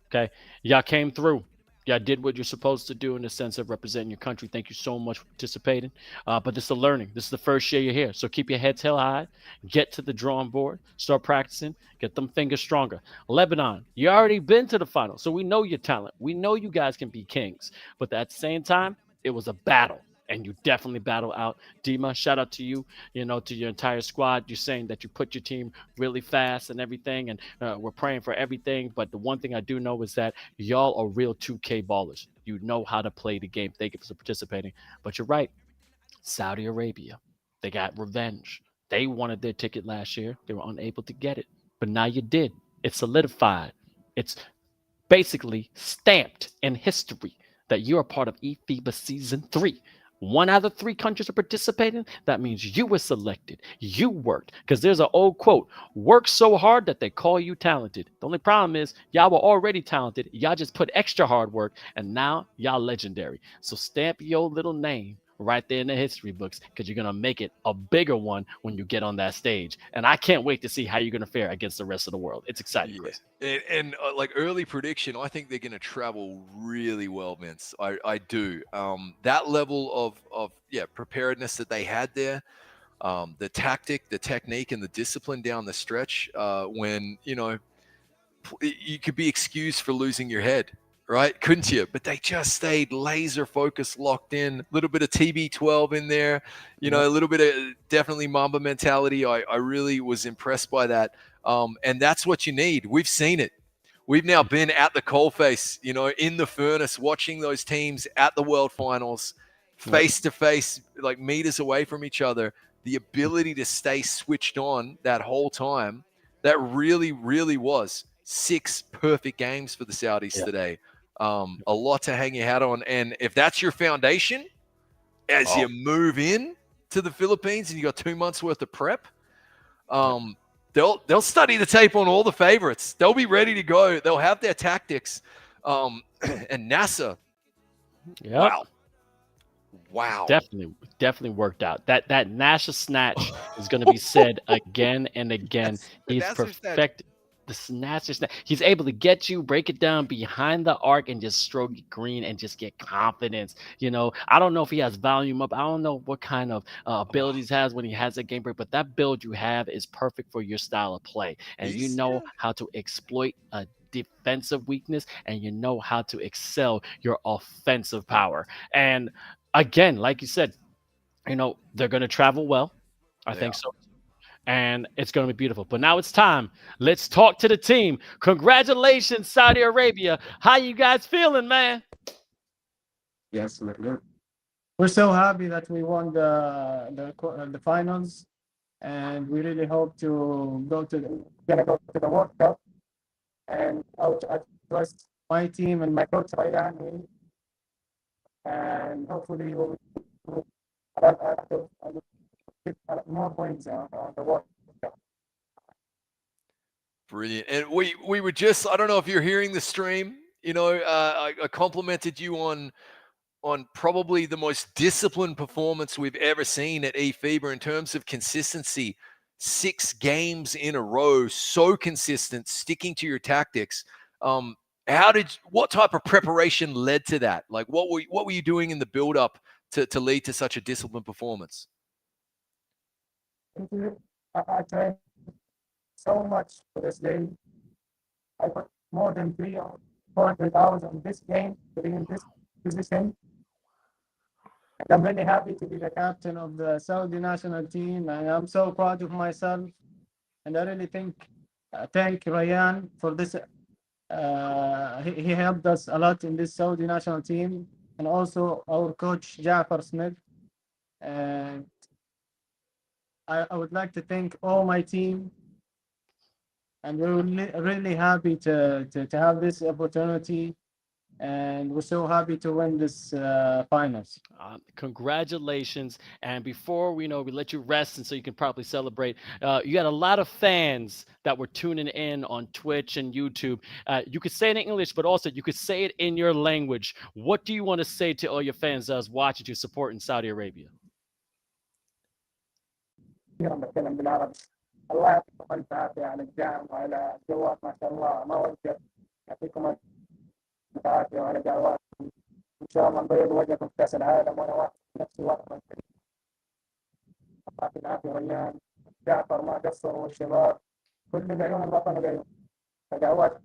okay? Y'all came through. Y'all did what you're supposed to do in the sense of representing your country. Thank you so much for participating. But this is a learning. This is the first year you're here. So keep your heads held high. Get to the drawing board. Start practicing. Get them fingers stronger. Lebanon, you already been to the final. So we know your talent. We know you guys can be kings. But at the same time, it was a battle. And you definitely battle out. Dima, shout out to you, to your entire squad. You're saying that you put your team really fast and everything, and we're praying for everything. But the one thing I do know is that y'all are real 2K ballers. You know how to play the game. Thank you for participating. But you're right. Saudi Arabia, they got revenge. They wanted their ticket last year. They were unable to get it. But now you did. It's solidified. It's basically stamped in history that you're a part of eFIBA Season 3. one out of 3 countries are participating, that means you were selected. You worked. Because there's an old quote, work so hard that they call you talented. The only problem is y'all were already talented. Y'all just put extra hard work, and now y'all legendary. So stamp your little name right there in the history books, because you're going to make it a bigger one when you get on that stage. And I can't wait to see how you're going to fare against the rest of the world. It's exciting, Chris. And like early prediction, I think they're going to travel really well, Vince. I do. That level of preparedness that they had there, the tactic, the technique, and the discipline down the stretch, when, you could be excused for losing your head, right? Couldn't you? But they just stayed laser focused, locked in. A little bit of TB12 in there, a little bit of definitely Mamba mentality. I really was impressed by that. And that's what you need. We've seen it. We've now been at the coalface, in the furnace, watching those teams at the World Finals, face to face, like meters away from each other. The ability to stay switched on that whole time, that really, really was 6 perfect games for the Saudis today. A lot to hang your hat on. And if that's your foundation, as you move in to the Philippines and you got 2 months worth of prep, they'll study the tape on all the favorites. They'll be ready to go. They'll have their tactics. And NASA, wow, definitely worked out. That NASA snatch is going to be said again and again. He's perfected the snatch. He's able to get you, break it down behind the arc, and just stroke it green and just get confidence. I don't know if he has volume up. I don't know what kind of abilities he has when he has a game break, but that build you have is perfect for your style of play. And you know how to exploit a defensive weakness, and you know how to excel your offensive power. And again, like you said, they're going to travel well. I think so. And it's going to be beautiful. But now it's time. Let's talk to the team. Congratulations, Saudi Arabia. How you guys feeling, man? Yes, we're so happy that we won the finals, and we really hope to go to the World Cup. And I trust my team and my coach Ryan, and hopefully we'll more points on the World Cup. Brilliant. And we were just, I don't know if you're hearing the stream, I complimented you on probably the most disciplined performance we've ever seen at eFIBA in terms of consistency. 6 games in a row, so consistent, sticking to your tactics. What type of preparation led to that? Like, what were you doing in the build up to lead to such a disciplined performance? I trained so much for this game. I put more than 300 or 400 hours on this game to be in this position. And I'm really happy to be the captain of the Saudi national team, and I'm so proud of myself. And I really thank Ryan for this. He helped us a lot in this Saudi national team, and also our coach Ja'far Smith. And I would like to thank all my team, and we're really happy to have this opportunity, and we're so happy to win this finals. Congratulations. And before we let you rest, and so you can probably celebrate, you got a lot of fans that were tuning in on Twitch and YouTube. You could say it in English, but also you could say it in your language. What do you want to say to all your fans that's watching you support in Saudi Arabia? بتكلم بالعربي. الله يعطيكم الف عافيه على الدعم وعلى الجواب، ما شاء الله ما وقف. يعطيكم الف عافيه وعلى دعواتكم. ان شاء الله نبيض وجهكم في كاس العالم، وانا واثق في نفسي واثق من الفريق. يعطيك العافيه ريان، جعفر ما قصروا، والشباب كل عيون الوطن اليوم. فدعواتكم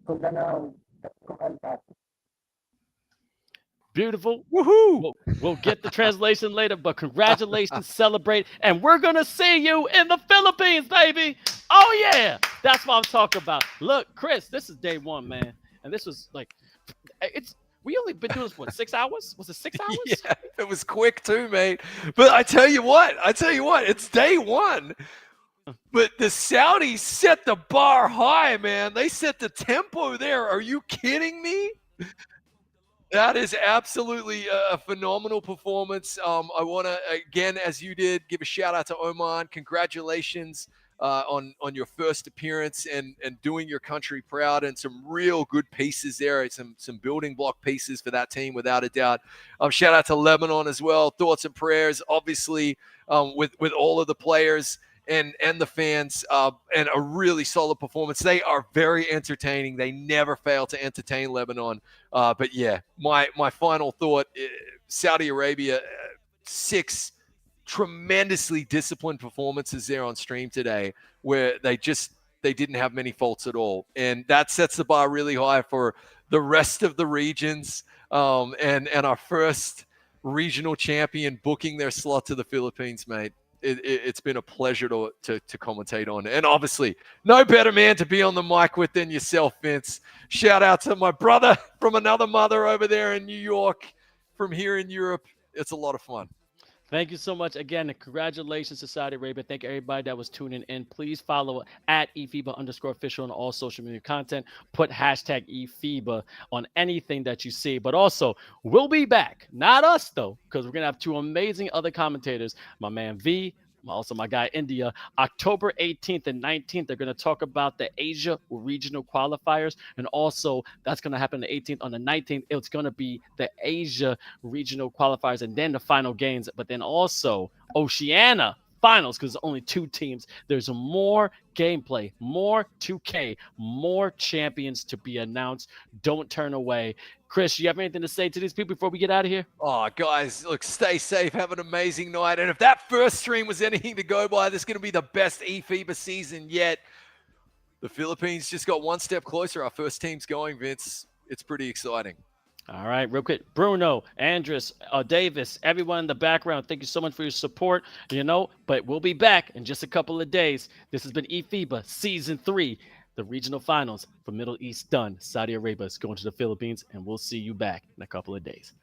لنا ويعطيكم الف عافيه. Beautiful. Woohoo! We'll get the translation later, but congratulations, celebrate, and we're going to see you in the Philippines, baby. Oh, yeah. That's what I'm talking about. Look, Chris, this is day 1, man. And this was we only been doing this, what, 6 hours? Was it 6 hours? Yeah, it was quick too, mate. But I tell you what, it's day 1. But the Saudis set the bar high, man. They set the tempo there. Are you kidding me? That is absolutely a phenomenal performance. I want to, again, as you did, give a shout out to Oman. Congratulations on your first appearance and doing your country proud, and some real good pieces there. Some building block pieces for that team, without a doubt. Shout out to Lebanon as well. Thoughts and prayers, obviously, with all of the players and the fans, and a really solid performance. They are very entertaining. They never fail to entertain Lebanon. But yeah, my final thought, Saudi Arabia, 6 tremendously disciplined performances there on stream today, where they didn't have many faults at all. And that sets the bar really high for the rest of the regions, and our first regional champion booking their slot to the Philippines, mate. It's been a pleasure to commentate on. And obviously, no better man to be on the mic with than yourself, Vince. Shout out to my brother from another mother over there in New York, from here in Europe. It's a lot of fun. Thank you so much again, and congratulations to Saudi Arabia. Thank you everybody that was tuning in. Please follow at eFIBA_official on all social media content. Put hashtag eFIBA on anything that you see. But also, we'll be back. Not us, though, because we're going to have 2 amazing other commentators. My man V, also my guy India. October 18th and 19th, they're going to talk about the Asia regional qualifiers. And also, that's going to happen the 18th. On the 19th, it's going to be the Asia regional qualifiers and then the final games. But then also Oceania finals, because only 2 teams. There's more gameplay, more 2K, more champions to be announced. Don't turn away. Chris, you have anything to say to these people before we get out of here? Oh, guys, look, stay safe. Have an amazing night. And if that first stream was anything to go by, this is going to be the best eFIBA season yet. The Philippines just got one step closer. Our first team's going, Vince. It's pretty exciting. All right, real quick. Bruno, Andres, Davis, everyone in the background, thank you so much for your support. But we'll be back in just a couple of days. This has been eFIBA Season 3. The regional finals for Middle East done. Saudi Arabia is going to the Philippines, and we'll see you back in a couple of days.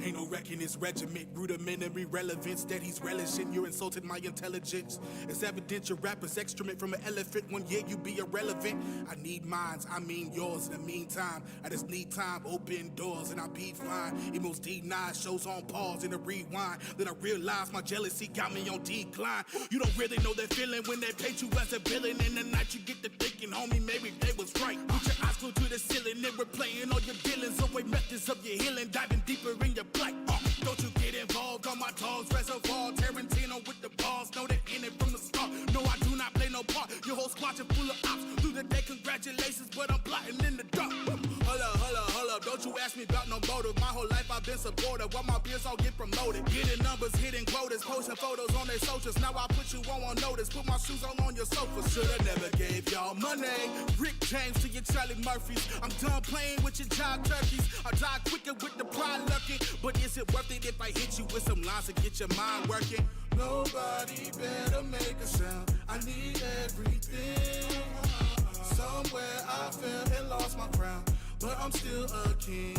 Ain't no wrecking his regiment, rudimentary relevance that he's relishing. You're insulting my intelligence. It's evident your rapper's excrement from an elephant. 1 year you be irrelevant. I need mines, I mean yours. In the meantime, I just need time, open doors, and I'll be fine. Emos D9 shows on pause in a rewind. Then I realize my jealousy got me on decline. You don't really know that feeling when they paint you as a villain. In the night you get to thinking, homie, maybe they was right. Put your eyes glued to the ceiling and replaying all your dealings. Away methods of your healing, diving deeper in your black. Don't you get involved on my dogs, reservoir. Tarantino with the balls, know they in it from the start. No, I do not play no part. Your whole squad is full of ops. Through the day, congratulations, but I'm plotting in the dark. Hold up, don't you ask me about no motive. My whole life I've been supportive, while my peers all get promoted. Getting numbers, hitting quotas, posting photos on their socials. Now I put you on notice, put my shoes on your sofa. Shoulda never gave y'all money. Rick James to your Charlie Murphys. I'm done playing with your child turkeys. I die quicker with the pride lucky. But is it worth it if I hit you with some lines to get your mind working? Nobody better make a sound. I need everything. Somewhere I fell and lost my crown, but I'm still a king.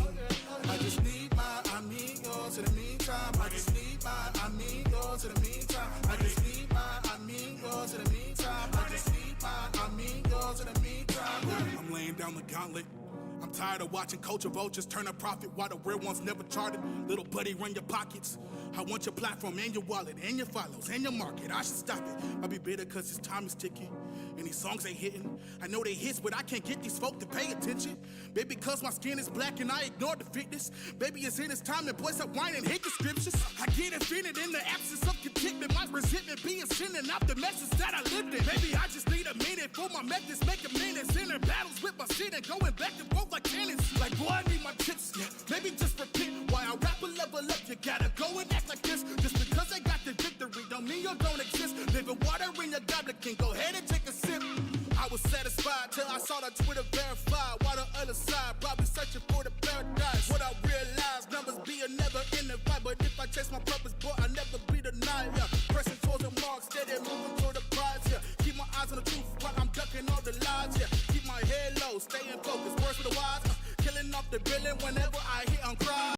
I just need mine, I need yours in the meantime. I just need mine, I need yours in the meantime. I just need mine, I need yours in the meantime. I just need mine, I need yours in the meantime. I'm laying down the gauntlet. I'm tired of watching culture vultures turn a profit while the real ones never charted. Little buddy, run your pockets. I want your platform and your wallet and your follows and your market. I should stop it. I'll be bitter cause this time is ticking and these songs ain't hitting. I know they hits, but I can't get these folk to pay attention. Baby, cause my skin is black and I ignore the fitness. Baby, it's in this time and boys stop whining, hit the scriptures. I get offended in the absence of contentment. My resentment being sending out the message that I lived in. Maybe I just need a minute for my methods, make a minute. Sending battles with my shit and going back and forth like tennis. Like, boy, I need my tips, yeah. Maybe just repent. Why I rap a level up, you gotta go and act like this. Just because I got the victory don't mean you don't exist. Living water in your goblet can go ahead and take a sip. I was satisfied till I saw the Twitter verified. While the other side probably searching for the paradise. What I realized, numbers be a never ending fight. But if I chase my purpose, boy, I never be denied, yeah. Pressing towards the mark, steady moving toward the prize, yeah. Keep my eyes on the truth while I'm ducking all the lies, yeah. Keep my head low, staying focused, words for the wise, killing off the villain whenever I hit on cry.